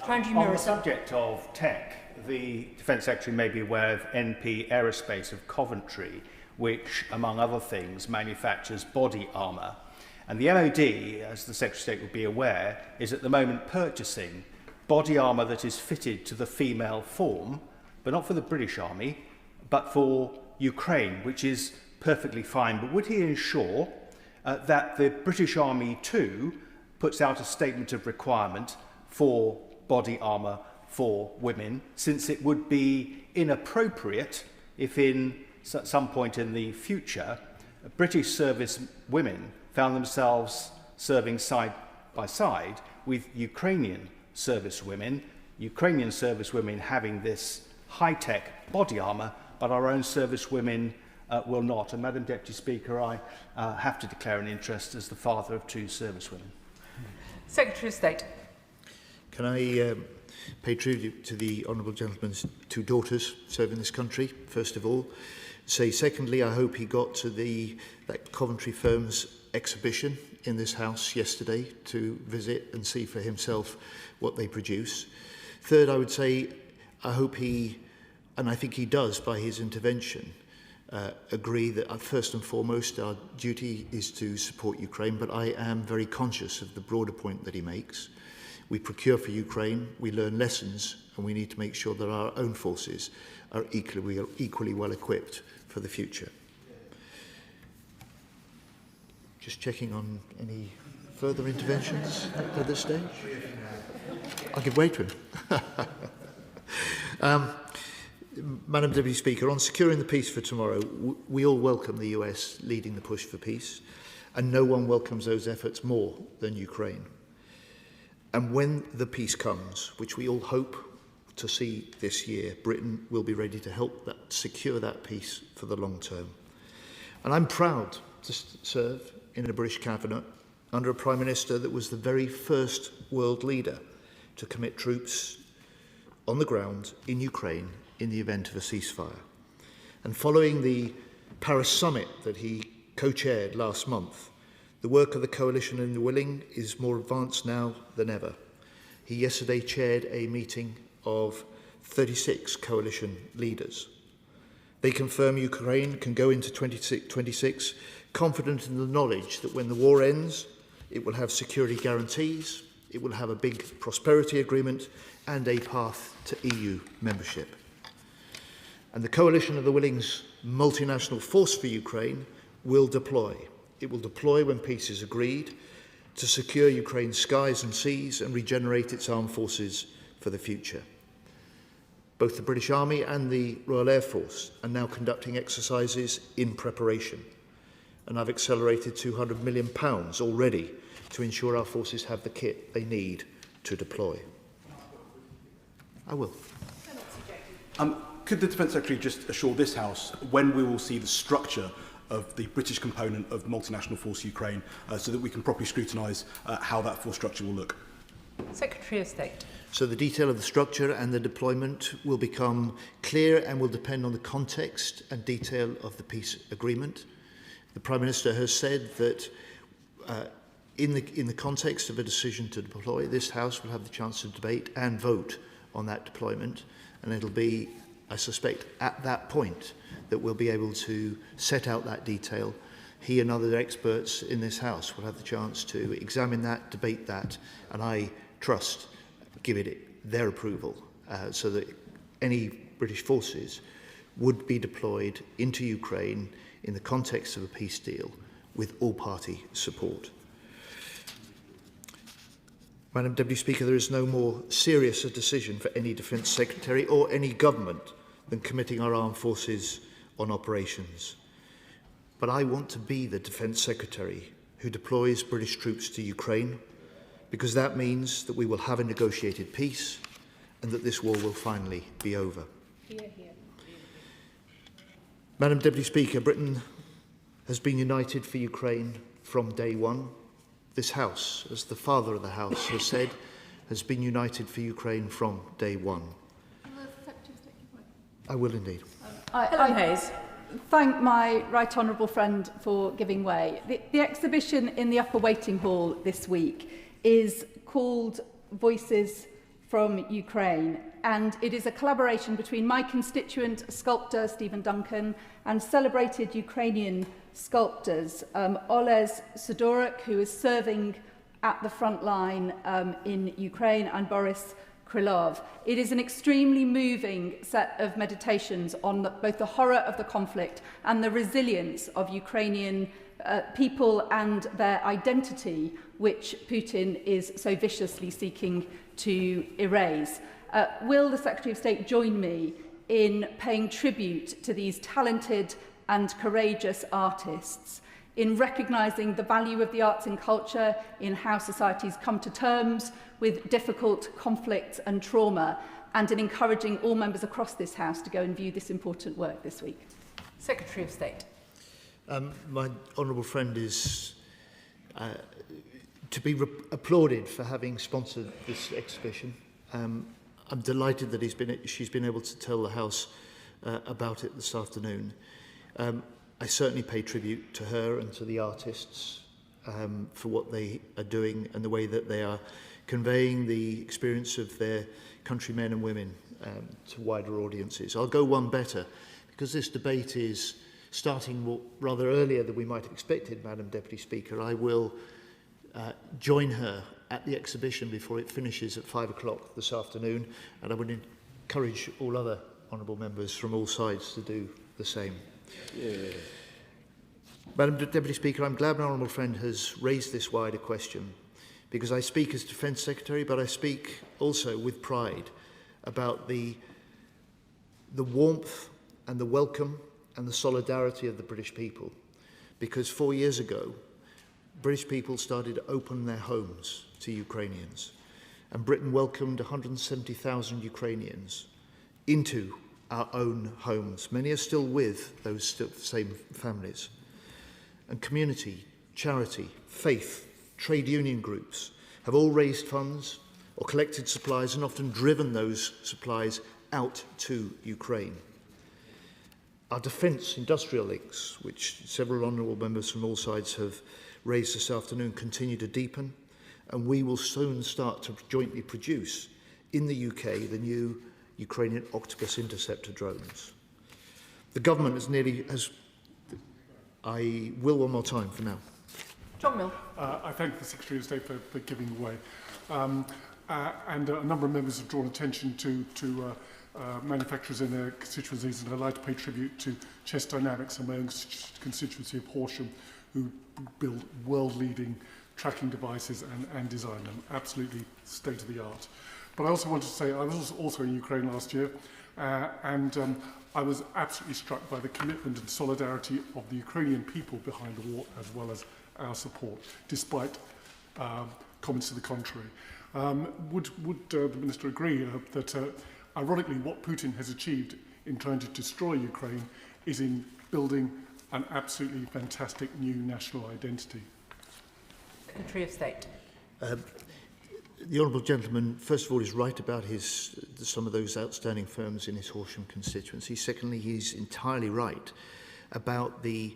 On the subject of tech, the Defence Secretary may be aware of NP Aerospace of Coventry, which, among other things, manufactures body armour. And the MOD, as the Secretary of State will be aware, is at the moment purchasing body armour that is fitted to the female form, but not for the British Army, but for Ukraine, which is perfectly fine. But would he ensure that the British Army too puts out a statement of requirement for body armour for women, since it would be inappropriate if in some point in the future British service women found themselves serving side by side with Ukrainian service women having this high-tech body armour, but our own service women will not. And Madam Deputy Speaker, I have to declare an interest as the father of 2 service women. Secretary of State. Can I pay tribute to the honourable gentleman's 2 daughters serving this country, first of all? Say, secondly, I hope he got to that Coventry firm's exhibition in this house yesterday to visit and see for himself what they produce. Third, I would say, I hope he, and I think he does by his intervention, agree that first and foremost our duty is to support Ukraine, but I am very conscious of the broader point that he makes. We procure for Ukraine, we learn lessons, and we need to make sure that our own forces are equally well equipped for the future. Just checking on any further interventions at this stage. I'll give way to him. Madam Deputy Speaker, on securing the peace for tomorrow, we all welcome the US leading the push for peace, and no one welcomes those efforts more than Ukraine. And when the peace comes, which we all hope to see this year, Britain will be ready to help secure that peace for the long term. And I'm proud to serve in a British cabinet under a Prime Minister that was the very first world leader to commit troops on the ground in Ukraine in the event of a ceasefire. And following the Paris summit that he co-chaired last month, the work of the coalition and the willing is more advanced now than ever. He yesterday chaired a meeting of 36 coalition leaders. They confirm Ukraine can go into 2026 confident in the knowledge that when the war ends, it will have security guarantees, it will have a big prosperity agreement and a path to EU membership. And the coalition of the willing's multinational force for Ukraine will deploy. It will deploy when peace is agreed to secure Ukraine's skies and seas and regenerate its armed forces for the future. Both the British Army and the Royal Air Force are now conducting exercises in preparation, and I've accelerated £200 million already to ensure our forces have the kit they need to deploy. I will. Could the Defence Secretary just assure this House when we will see the structure of the British component of multinational force Ukraine so that we can properly scrutinise how that force structure will look? Secretary of State. So the detail of the structure and the deployment will become clear and will depend on the context and detail of the peace agreement. The Prime Minister has said that in the context of a decision to deploy, this House will have the chance to debate and vote on that deployment, and it'll be, I suspect, at that point that we'll be able to set out that detail. He and other experts in this House will have the chance to examine that, debate that, and I trust give it their approval so that any British forces would be deployed into Ukraine in the context of a peace deal with all-party support. Madam Deputy Speaker, there is no more serious a decision for any Defence Secretary or any government than committing our armed forces on operations. But I want to be the Defence Secretary who deploys British troops to Ukraine, because that means that we will have a negotiated peace and that this war will finally be over. Hear, hear. Madam Deputy Speaker, Britain has been united for Ukraine from day one. This House, as the father of the House has said, has been united for Ukraine from day one. I will indeed. I thank my right honourable friend for giving way. The exhibition in the upper waiting hall this week is called Voices from Ukraine, and it is a collaboration between my constituent sculptor Stephen Duncan and celebrated Ukrainian sculptors Oles Sidoruk, who is serving at the front line in Ukraine, and Boris Krylov. It is an extremely moving set of meditations on both the horror of the conflict and the resilience of Ukrainian people and their identity, which Putin is so viciously seeking to erase. Will the Secretary of State join me in paying tribute to these talented and courageous artists, in recognising the value of the arts and culture in how societies come to terms with difficult conflicts and trauma, and in encouraging all members across this House to go and view this important work this week? Secretary of State. My honourable friend is to be applauded for having sponsored this exhibition. I'm delighted that she's been able to tell the House about it this afternoon. I certainly pay tribute to her and to the artists for what they are doing and the way that they are conveying the experience of their countrymen and women to wider audiences. I'll go one better, because this debate is starting rather earlier than we might have expected, Madam Deputy Speaker. I will join her at the exhibition before it finishes at 5 o'clock this afternoon, and I would encourage all other honourable members from all sides to do the same. Yeah. Madam Deputy Speaker, I'm glad my honourable friend has raised this wider question, because I speak as Defence Secretary, but I speak also with pride about the warmth and the welcome and the solidarity of the British people. Because 4 years ago, British people started to open their homes to Ukrainians, and Britain welcomed 170,000 Ukrainians into our own homes. Many are still with those same families. And community, charity, faith, trade union groups have all raised funds or collected supplies and often driven those supplies out to Ukraine. Our defence industrial links, which several honourable members from all sides have raised this afternoon, continue to deepen, and we will soon start to jointly produce in the UK the new Ukrainian Octopus interceptor drones. The government I will one more time for now. John Mill. I thank the Secretary of State for giving way. And a number of members have drawn attention to manufacturers in their constituencies, and I'd like to pay tribute to Chess Dynamics and my own constituency of Horsham, who build world-leading tracking devices and design them, absolutely state-of-the-art. But I also wanted to say I was also in Ukraine last year, and I was absolutely struck by the commitment and solidarity of the Ukrainian people behind the war, as well as our support, despite comments to the contrary. Would the Minister agree that, ironically, what Putin has achieved in trying to destroy Ukraine is in building an absolutely fantastic new national identity? Secretary of State. The honourable gentleman, first of all, is right about some of those outstanding firms in his Horsham constituency. Secondly, he's entirely right about the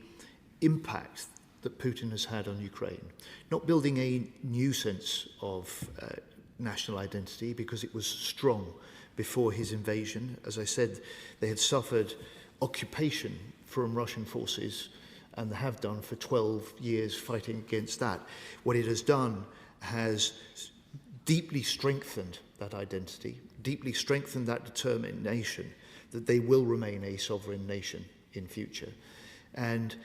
impact that Putin has had on Ukraine. Not building a new sense of national identity, because it was strong before his invasion. As I said, they had suffered occupation from Russian forces, and they have done for 12 years fighting against that. What it has done has deeply strengthened that identity, deeply strengthened that determination that they will remain a sovereign nation in future. And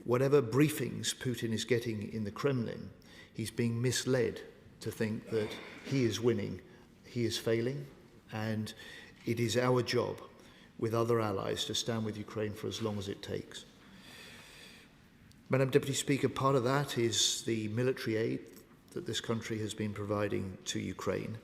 whatever briefings Putin is getting in the Kremlin, he's being misled to think that he is winning. He is failing, and it is our job with other allies to stand with Ukraine for as long as it takes. Madam Deputy Speaker, part of that is the military aid that this country has been providing to Ukraine,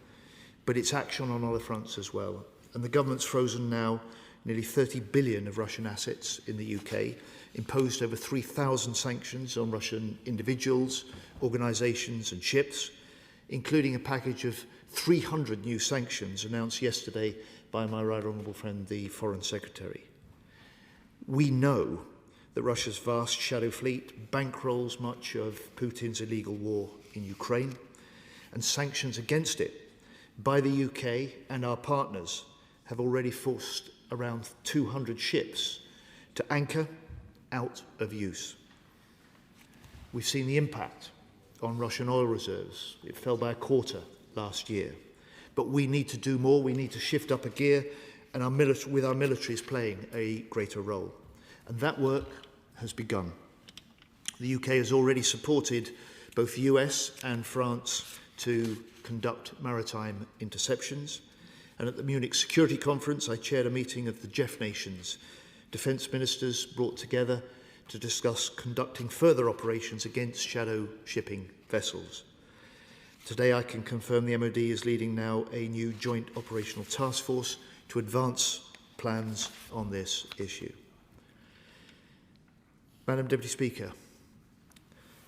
but it's action on other fronts as well. And the government's frozen now nearly 30 billion of Russian assets in the UK, imposed over 3,000 sanctions on Russian individuals, organisations and ships, including a package of 300 new sanctions announced yesterday by my right honourable friend, the Foreign Secretary. We know that Russia's vast shadow fleet bankrolls much of Putin's illegal war in Ukraine, and sanctions against it by the UK and our partners have already forced around 200 ships to anchor out of use. We've seen the impact on Russian oil reserves. It fell by a quarter last year. But we need to do more. We need to shift up a gear, and our military is playing a greater role. And that work has begun. The UK has already supported both the US and France to conduct maritime interceptions. And at the Munich Security Conference, I chaired a meeting of the Jeff nations. Defence ministers brought together to discuss conducting further operations against shadow shipping vessels. Today I can confirm the MOD is leading now a new joint operational task force to advance plans on this issue. Madam Deputy Speaker,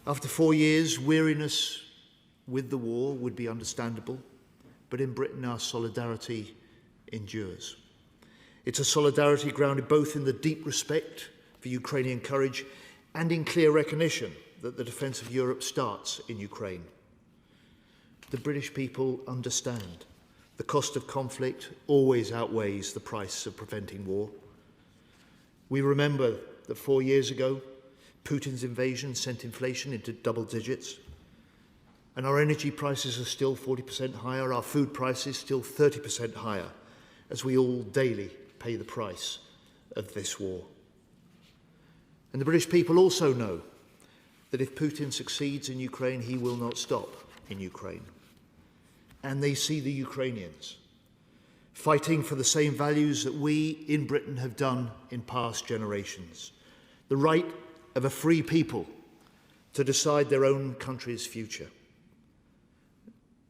after 4 years, weariness with the war would be understandable, but in Britain our solidarity endures. It's a solidarity grounded both in the deep respect for Ukrainian courage and in clear recognition that the defence of Europe starts in Ukraine. The British people understand the cost of conflict always outweighs the price of preventing war. We remember that 4 years ago, Putin's invasion sent inflation into double digits, and our energy prices are still 40% higher, our food prices still 30% higher, as we all daily pay the price of this war. And the British people also know that if Putin succeeds in Ukraine, he will not stop in Ukraine. And they see the Ukrainians fighting for the same values that we in Britain have done in past generations. The right of a free people to decide their own country's future.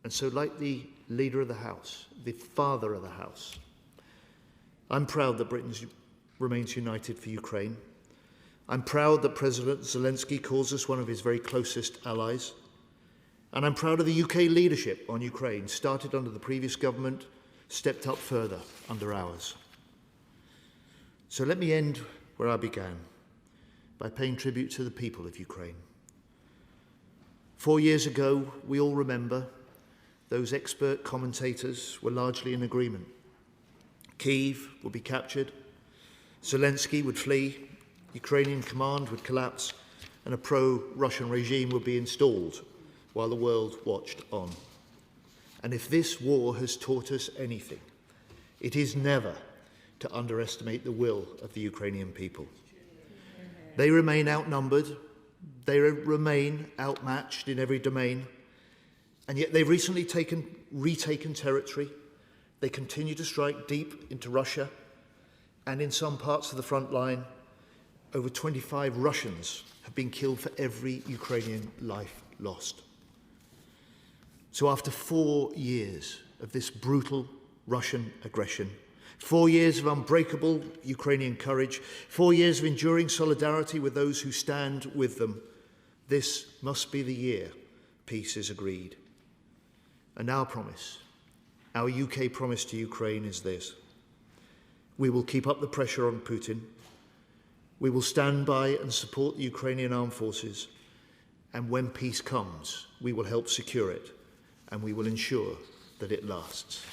And so, like the leader of the House, the father of the House, I'm proud that Britain remains united for Ukraine. I'm proud that President Zelensky calls us one of his very closest allies. And I'm proud of the UK leadership on Ukraine, started under the previous government, stepped up further under ours. So let me end where I began, by paying tribute to the people of Ukraine. 4 years ago, we all remember, those expert commentators were largely in agreement. Kyiv would be captured, Zelensky would flee, Ukrainian command would collapse, and a pro-Russian regime would be installed while the world watched on. And if this war has taught us anything, it is never to underestimate the will of the Ukrainian people. They remain outnumbered, they remain outmatched in every domain, and yet they've recently retaken territory. They continue to strike deep into Russia, and in some parts of the front line, over 25 Russians have been killed for every Ukrainian life lost. So after 4 years of this brutal Russian aggression, 4 years of unbreakable Ukrainian courage, 4 years of enduring solidarity with those who stand with them, this must be the year peace is agreed. And our promise, our UK promise to Ukraine is this: we will keep up the pressure on Putin, we will stand by and support the Ukrainian armed forces, and when peace comes, we will help secure it, and we will ensure that it lasts.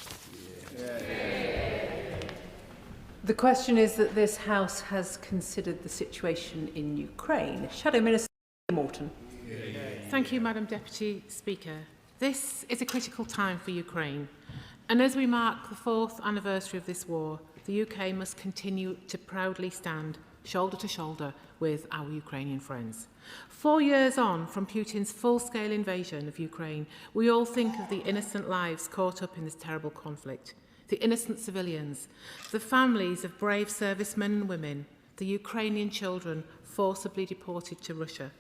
The question is that this House has considered the situation in Ukraine. Shadow Minister Morton. Thank you, Madam Deputy Speaker. This is a critical time for Ukraine, and as we mark the 4th anniversary of this war, the UK must continue to proudly stand shoulder to shoulder with our Ukrainian friends. 4 years on from Putin's full-scale invasion of Ukraine, we all think of the innocent lives caught up in this terrible conflict, the innocent civilians, the families of brave servicemen and women, the Ukrainian children forcibly deported to Russia,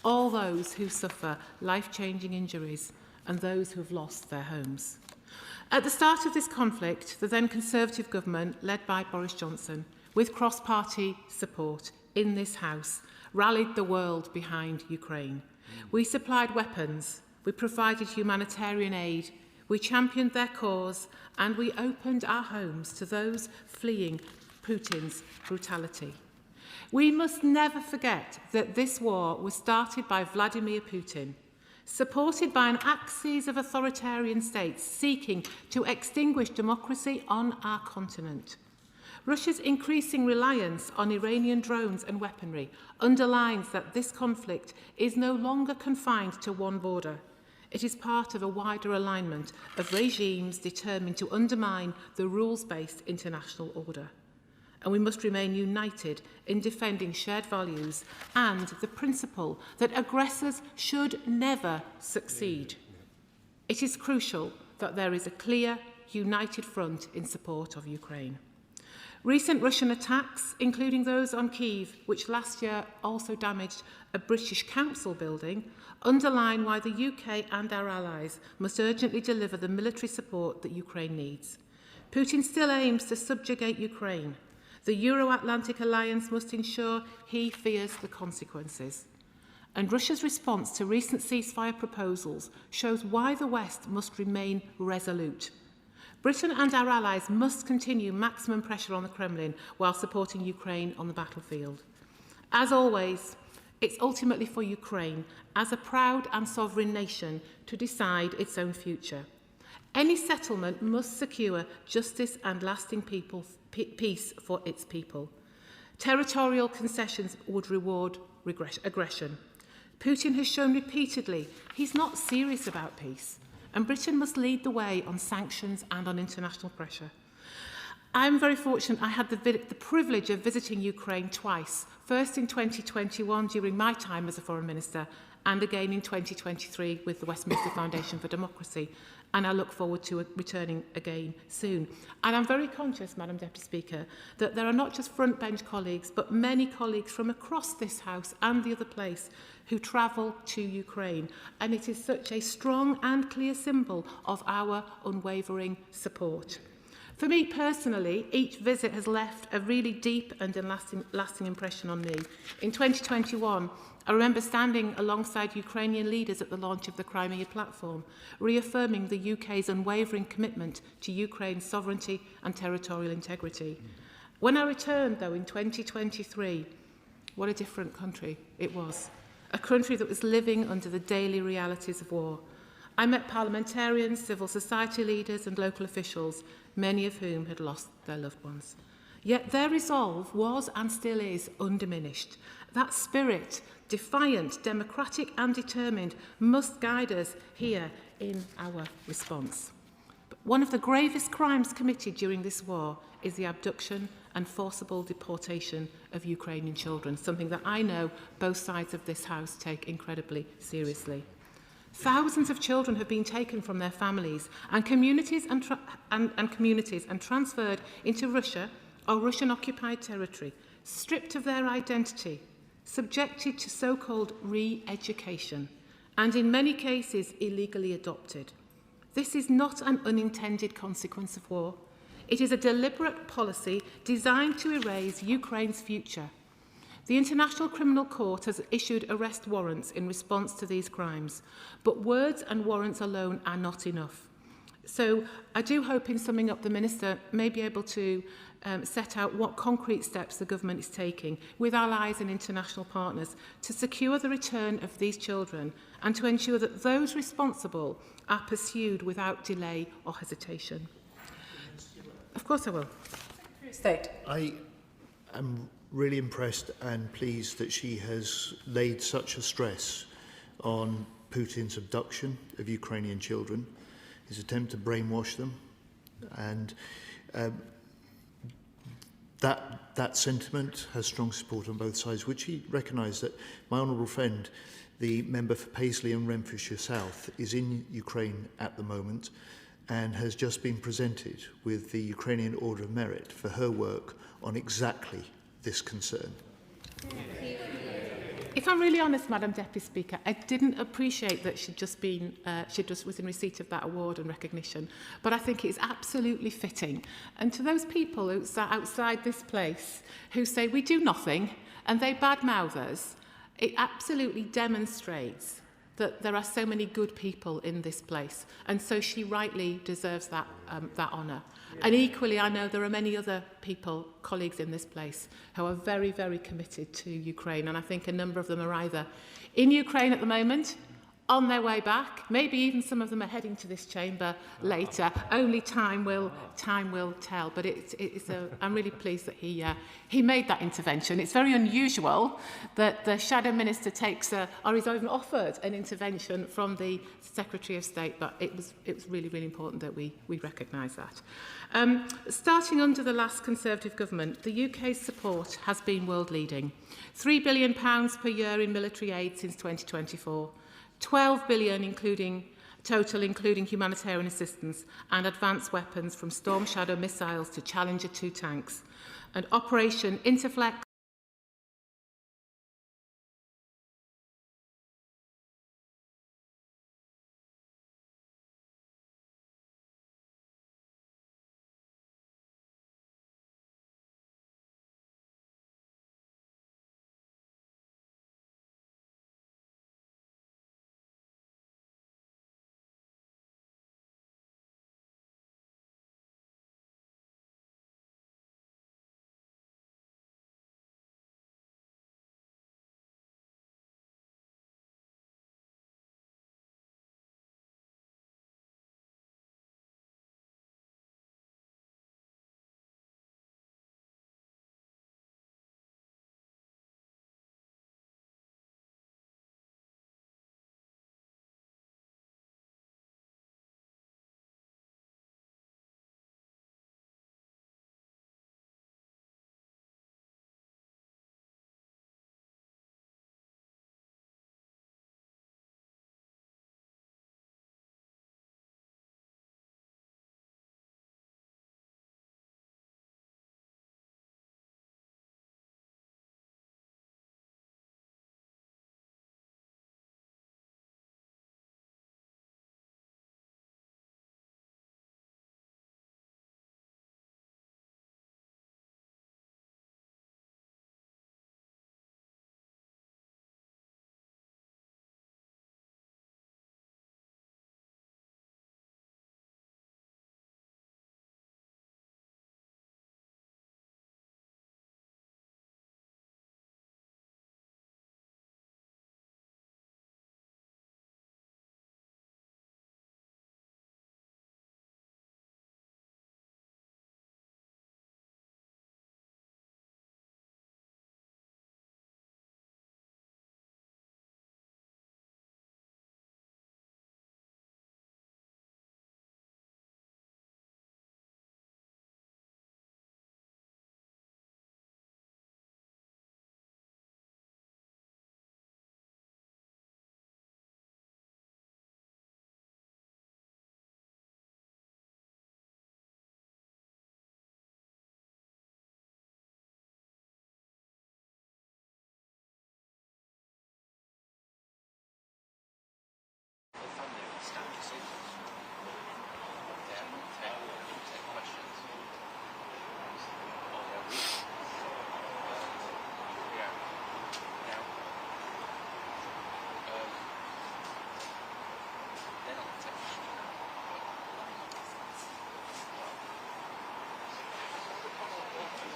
all those who suffer life-changing injuries and those who have lost their homes. At the start of this conflict, the then Conservative government, led by Boris Johnson, with cross-party support in this House, rallied the world behind Ukraine. We supplied weapons, we provided humanitarian aid, we championed their cause, and we opened our homes to those fleeing Putin's brutality. We must never forget that this war was started by Vladimir Putin, supported by an axis of authoritarian states seeking to extinguish democracy on our continent. Russia's increasing reliance on Iranian drones and weaponry underlines that this conflict is no longer confined to one border. It is part of a wider alignment of regimes determined to undermine the rules-based international order. And we must remain united in defending shared values and the principle that aggressors should never succeed. It is crucial that there is a clear, united front in support of Ukraine. Recent Russian attacks, including those on Kyiv, which last year also damaged a British council building, underline why the UK and our allies must urgently deliver the military support that Ukraine needs. Putin still aims to subjugate Ukraine. The Euro-Atlantic alliance must ensure he fears the consequences. And Russia's response to recent ceasefire proposals shows why the West must remain resolute. Britain and our allies must continue maximum pressure on the Kremlin while supporting Ukraine on the battlefield. As always, it's ultimately for Ukraine, as a proud and sovereign nation, to decide its own future. Any settlement must secure justice and lasting peace for its people. Territorial concessions would reward aggression. Putin has shown repeatedly he's not serious about peace, and Britain must lead the way on sanctions and on international pressure. I'm very fortunate I had the privilege of visiting Ukraine twice, first in 2021 during my time as a Foreign Minister, and again in 2023 with the Westminster Foundation for Democracy, and I look forward to returning again soon. And I'm very conscious, Madam Deputy Speaker, that there are not just front bench colleagues, but many colleagues from across this House and the other place who travel to Ukraine, and it is such a strong and clear symbol of our unwavering support. For me personally, each visit has left a really deep and lasting impression on me. In 2021, I remember standing alongside Ukrainian leaders at the launch of the Crimea platform, reaffirming the UK's unwavering commitment to Ukraine's sovereignty and territorial integrity. When I returned, though, in 2023, what a different country it was. A country that was living under the daily realities of war. I met parliamentarians, civil society leaders and local officials, many of whom had lost their loved ones. Yet their resolve was and still is undiminished. That spirit, defiant, democratic and determined, must guide us here in our response. But one of the gravest crimes committed during this war is the abduction and forcible deportation of Ukrainian children, something that I know both sides of this House take incredibly seriously. Thousands of children have been taken from their families and communities and transferred into Russia or Russian-occupied territory, stripped of their identity, subjected to so-called re-education, and in many cases illegally adopted. This is not an unintended consequence of war. It is a deliberate policy designed to erase Ukraine's future. The International Criminal Court has issued arrest warrants in response to these crimes, but words and warrants alone are not enough. So I do hope, in summing up, the Minister may be able to set out what concrete steps the government is taking with allies and international partners to secure the return of these children and to ensure that those responsible are pursued without delay or hesitation. Of course I will. State. I am really impressed and pleased that she has laid such a stress on Putin's abduction of Ukrainian children, his attempt to brainwash them, and that sentiment has strong support on both sides. Would she recognise that my honourable friend, the member for Paisley and Renfrewshire South, is in Ukraine at the moment and has just been presented with the Ukrainian Order of Merit for her work on exactly this concern? If I'm really honest, Madam Deputy Speaker, I didn't appreciate that she just was in receipt of that award and recognition. But I think it's absolutely fitting. And to those people who sat outside this place who say we do nothing and they badmouth us, it absolutely demonstrates that there are so many good people in this place. And so she rightly deserves that honour. And equally, I know there are many other people, colleagues in this place, who are very, very committed to Ukraine. And I think a number of them are either in Ukraine at the moment, on their way back, maybe even some of them are heading to this chamber later. Only time will tell. But I'm really pleased that he made that intervention. It's very unusual that the Shadow Minister takes or is even offered an intervention from the Secretary of State. But it was really, really important that we recognise that. Starting under the last Conservative government, the UK's support has been world-leading. £3 billion per year in military aid since 2024. 12 billion including humanitarian assistance and advanced weapons from Storm Shadow missiles to Challenger 2 tanks. And Operation Interflex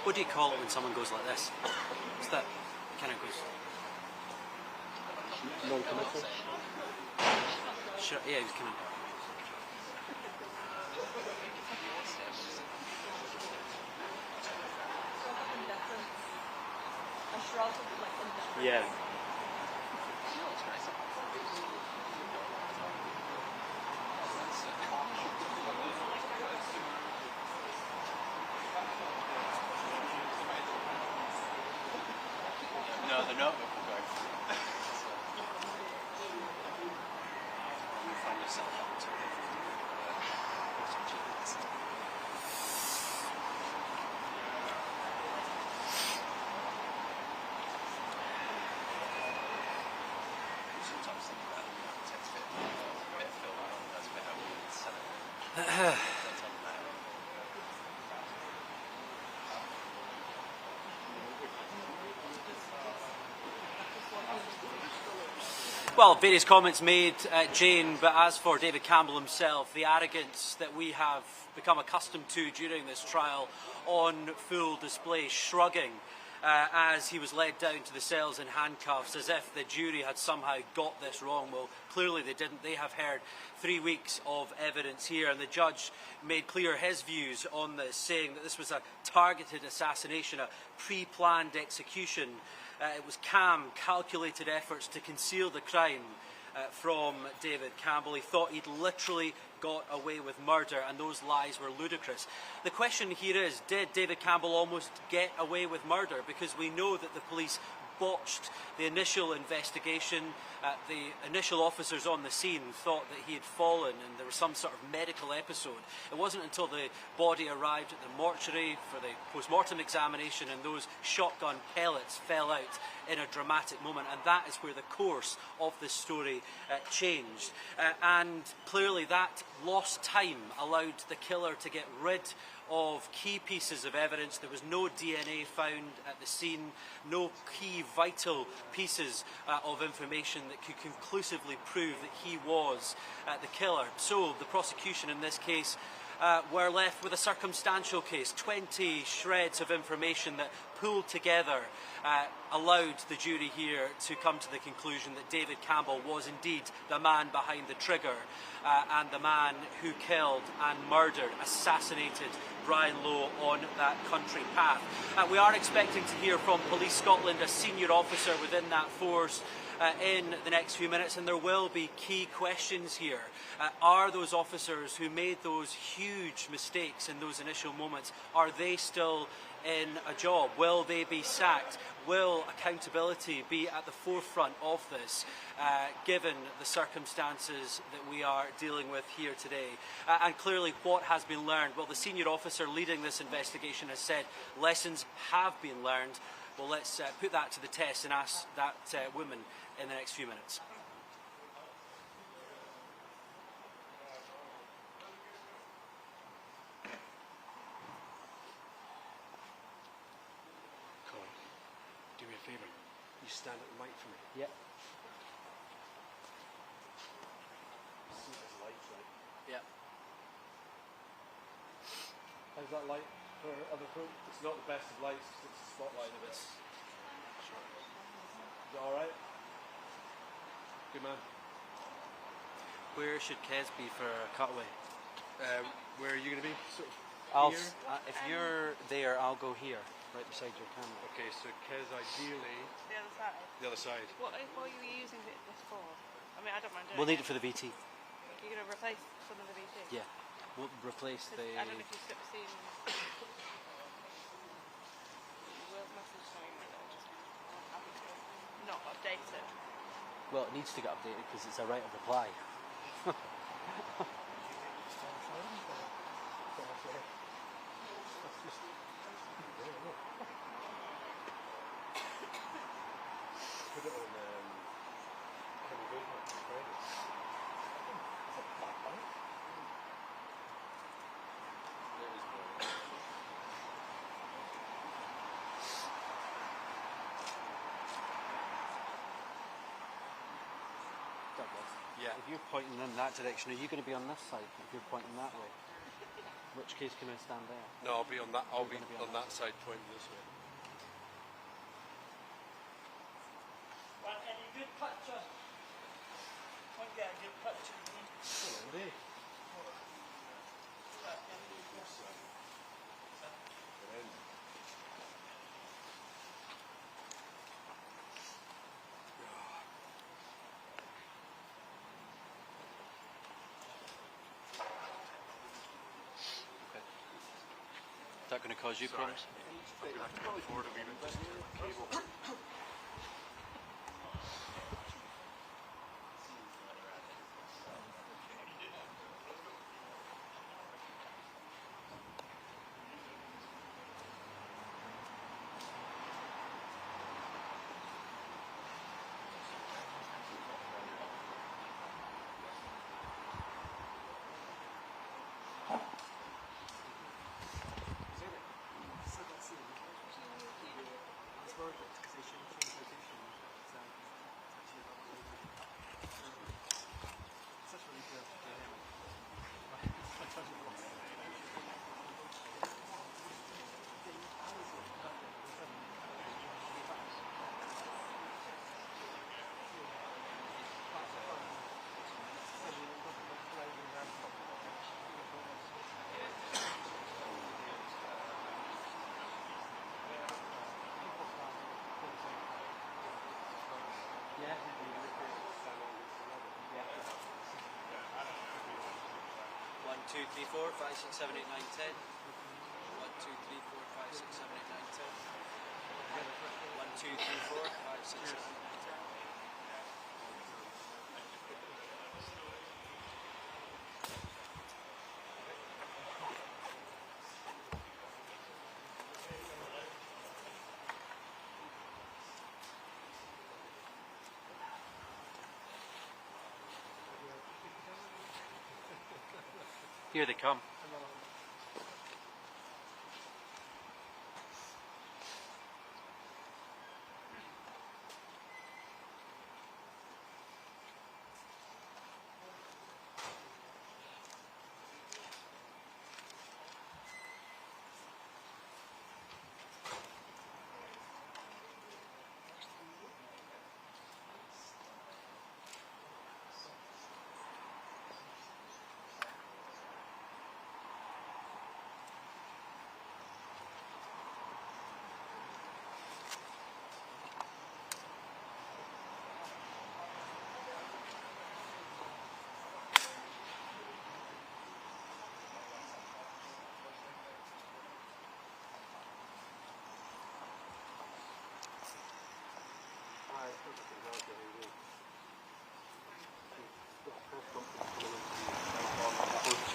What do you call it when someone goes like this? What's that kind of goes? Non-committal? Sure, yeah, he was kind of... Yeah. no. Okay. You find yourself up to sometimes think about it, it takes a bit of film on, that's a bit out and sell it. That's on that. Well, various comments made, Jane, but as for David Campbell himself, the arrogance that we have become accustomed to during this trial on full display, shrugging as he was led down to the cells in handcuffs as if the jury had somehow got this wrong. Well, clearly they didn't. They have heard 3 weeks of evidence here, and the judge made clear his views on this, saying that this was a targeted assassination, a pre-planned execution. It was calculated efforts to conceal the crime from David Campbell. He thought he'd literally got away with murder, and those lies were ludicrous. The question here is, did David Campbell almost get away with murder? Because we know that the police botched the initial investigation. The initial officers on the scene thought that he had fallen and there was some sort of medical episode. It wasn't until the body arrived at the mortuary for the post-mortem examination and those shotgun pellets fell out in a dramatic moment, and that is where the course of this story changed. And clearly that lost time allowed the killer to get rid of key pieces of evidence. There was no DNA found at the scene, no key vital pieces of information that could conclusively prove that he was the killer. So the prosecution in this case were left with a circumstantial case. 20 shreds of information that pulled together allowed the jury here to come to the conclusion that David Campbell was indeed the man behind the trigger and the man who killed and murdered, assassinated Brian Lowe on that country path. We are expecting to hear from Police Scotland, a senior officer within that force, in the next few minutes, and there will be key questions here. Are those officers who made those huge mistakes in those initial moments, are they still in a job? Will they be sacked? Will accountability be at the forefront of this, given the circumstances that we are dealing with here today? And clearly, what has been learned? Well, the senior officer leading this investigation has said lessons have been learned. Well, let's put that to the test and ask that woman in the next few minutes. Colin, do me a favour. You stand at the mic for me. Yep. See what this light's like. Yep. How's that light for other folk? It's not the best of lights, it's a spotlight of it. Is it alright? Good man. Where should Kez be for a cutaway? Where are you going to be? Sort of here? If you're there, I'll go here, right beside your camera. Okay, so Kez ideally... The other side? The other side. What are you using this for? I mean, I don't mind doing We'll need it it for the VT. You're going to replace some of the VT? Yeah, we'll replace the... I don't know if you've seen... Will's message saying that I'm just happy to not update it. Well, it needs to get updated because it's a right of reply. Put it on Kemi Badenoch Friday. Yeah. If you're pointing in that direction, are you going to be on this side if you're pointing that way? In which case, can I stand there? No, I'll be on that. I'll be on that side pointing this way. Want any good picture? Want to get a good picture? Hello, Andy. Is that going to cause you problems? I'm going to have to go forward a wee bit. Just cable. 2, 3, 4, 5, 6, 7, 8, 9, 10. 1, 2, 3, 4, 5, 6, 7, 8, 9, 10. 1, 2, 3, 4, 5, 6, 7, 8, 9, 10. Here they come.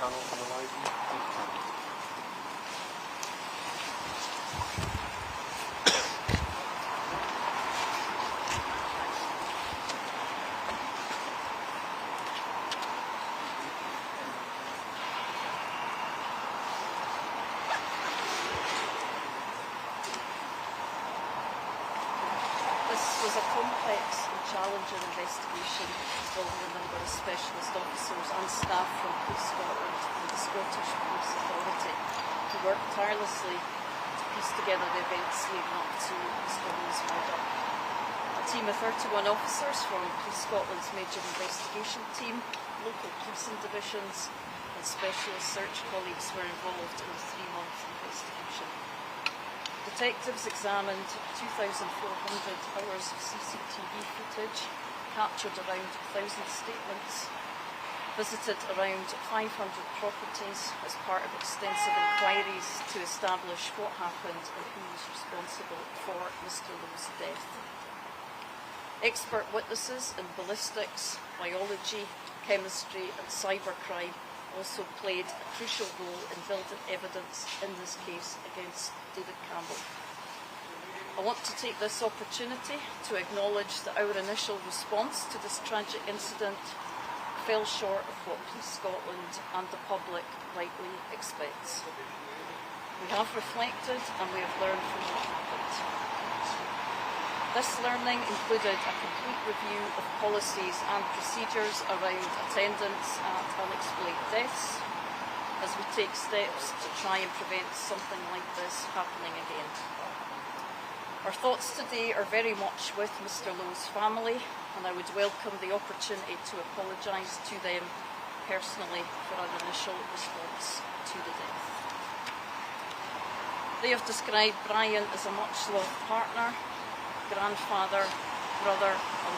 Channels on the live. was a complex and challenging investigation involving a number of specialist officers and staff from Police Scotland and the Scottish Police Authority who worked tirelessly to piece together the events leading up to Mr. Lowe's murder. A team of 31 officers from Police Scotland's major investigation team, local policing divisions and specialist search colleagues were involved in the 3-month investigation. Detectives examined 2,400 hours of CCTV footage, captured around 1,000 statements, visited around 500 properties as part of extensive inquiries to establish what happened and who was responsible for Mr. Lowe's death. Expert witnesses in ballistics, biology, chemistry and cybercrime also played a crucial role in building evidence in this case against David Campbell. I want to take this opportunity to acknowledge that our initial response to this tragic incident fell short of what Police Scotland and the public rightly expects. We have reflected and we have learned from what happened. This learning included a complete review of policies and procedures around attendance at unexplained deaths, as we take steps to try and prevent something like this happening again. Our thoughts today are very much with Mr. Lowe's family, and I would welcome the opportunity to apologise to them personally for our initial response to the death. They have described Brian as a much-loved partner, grandfather, brother and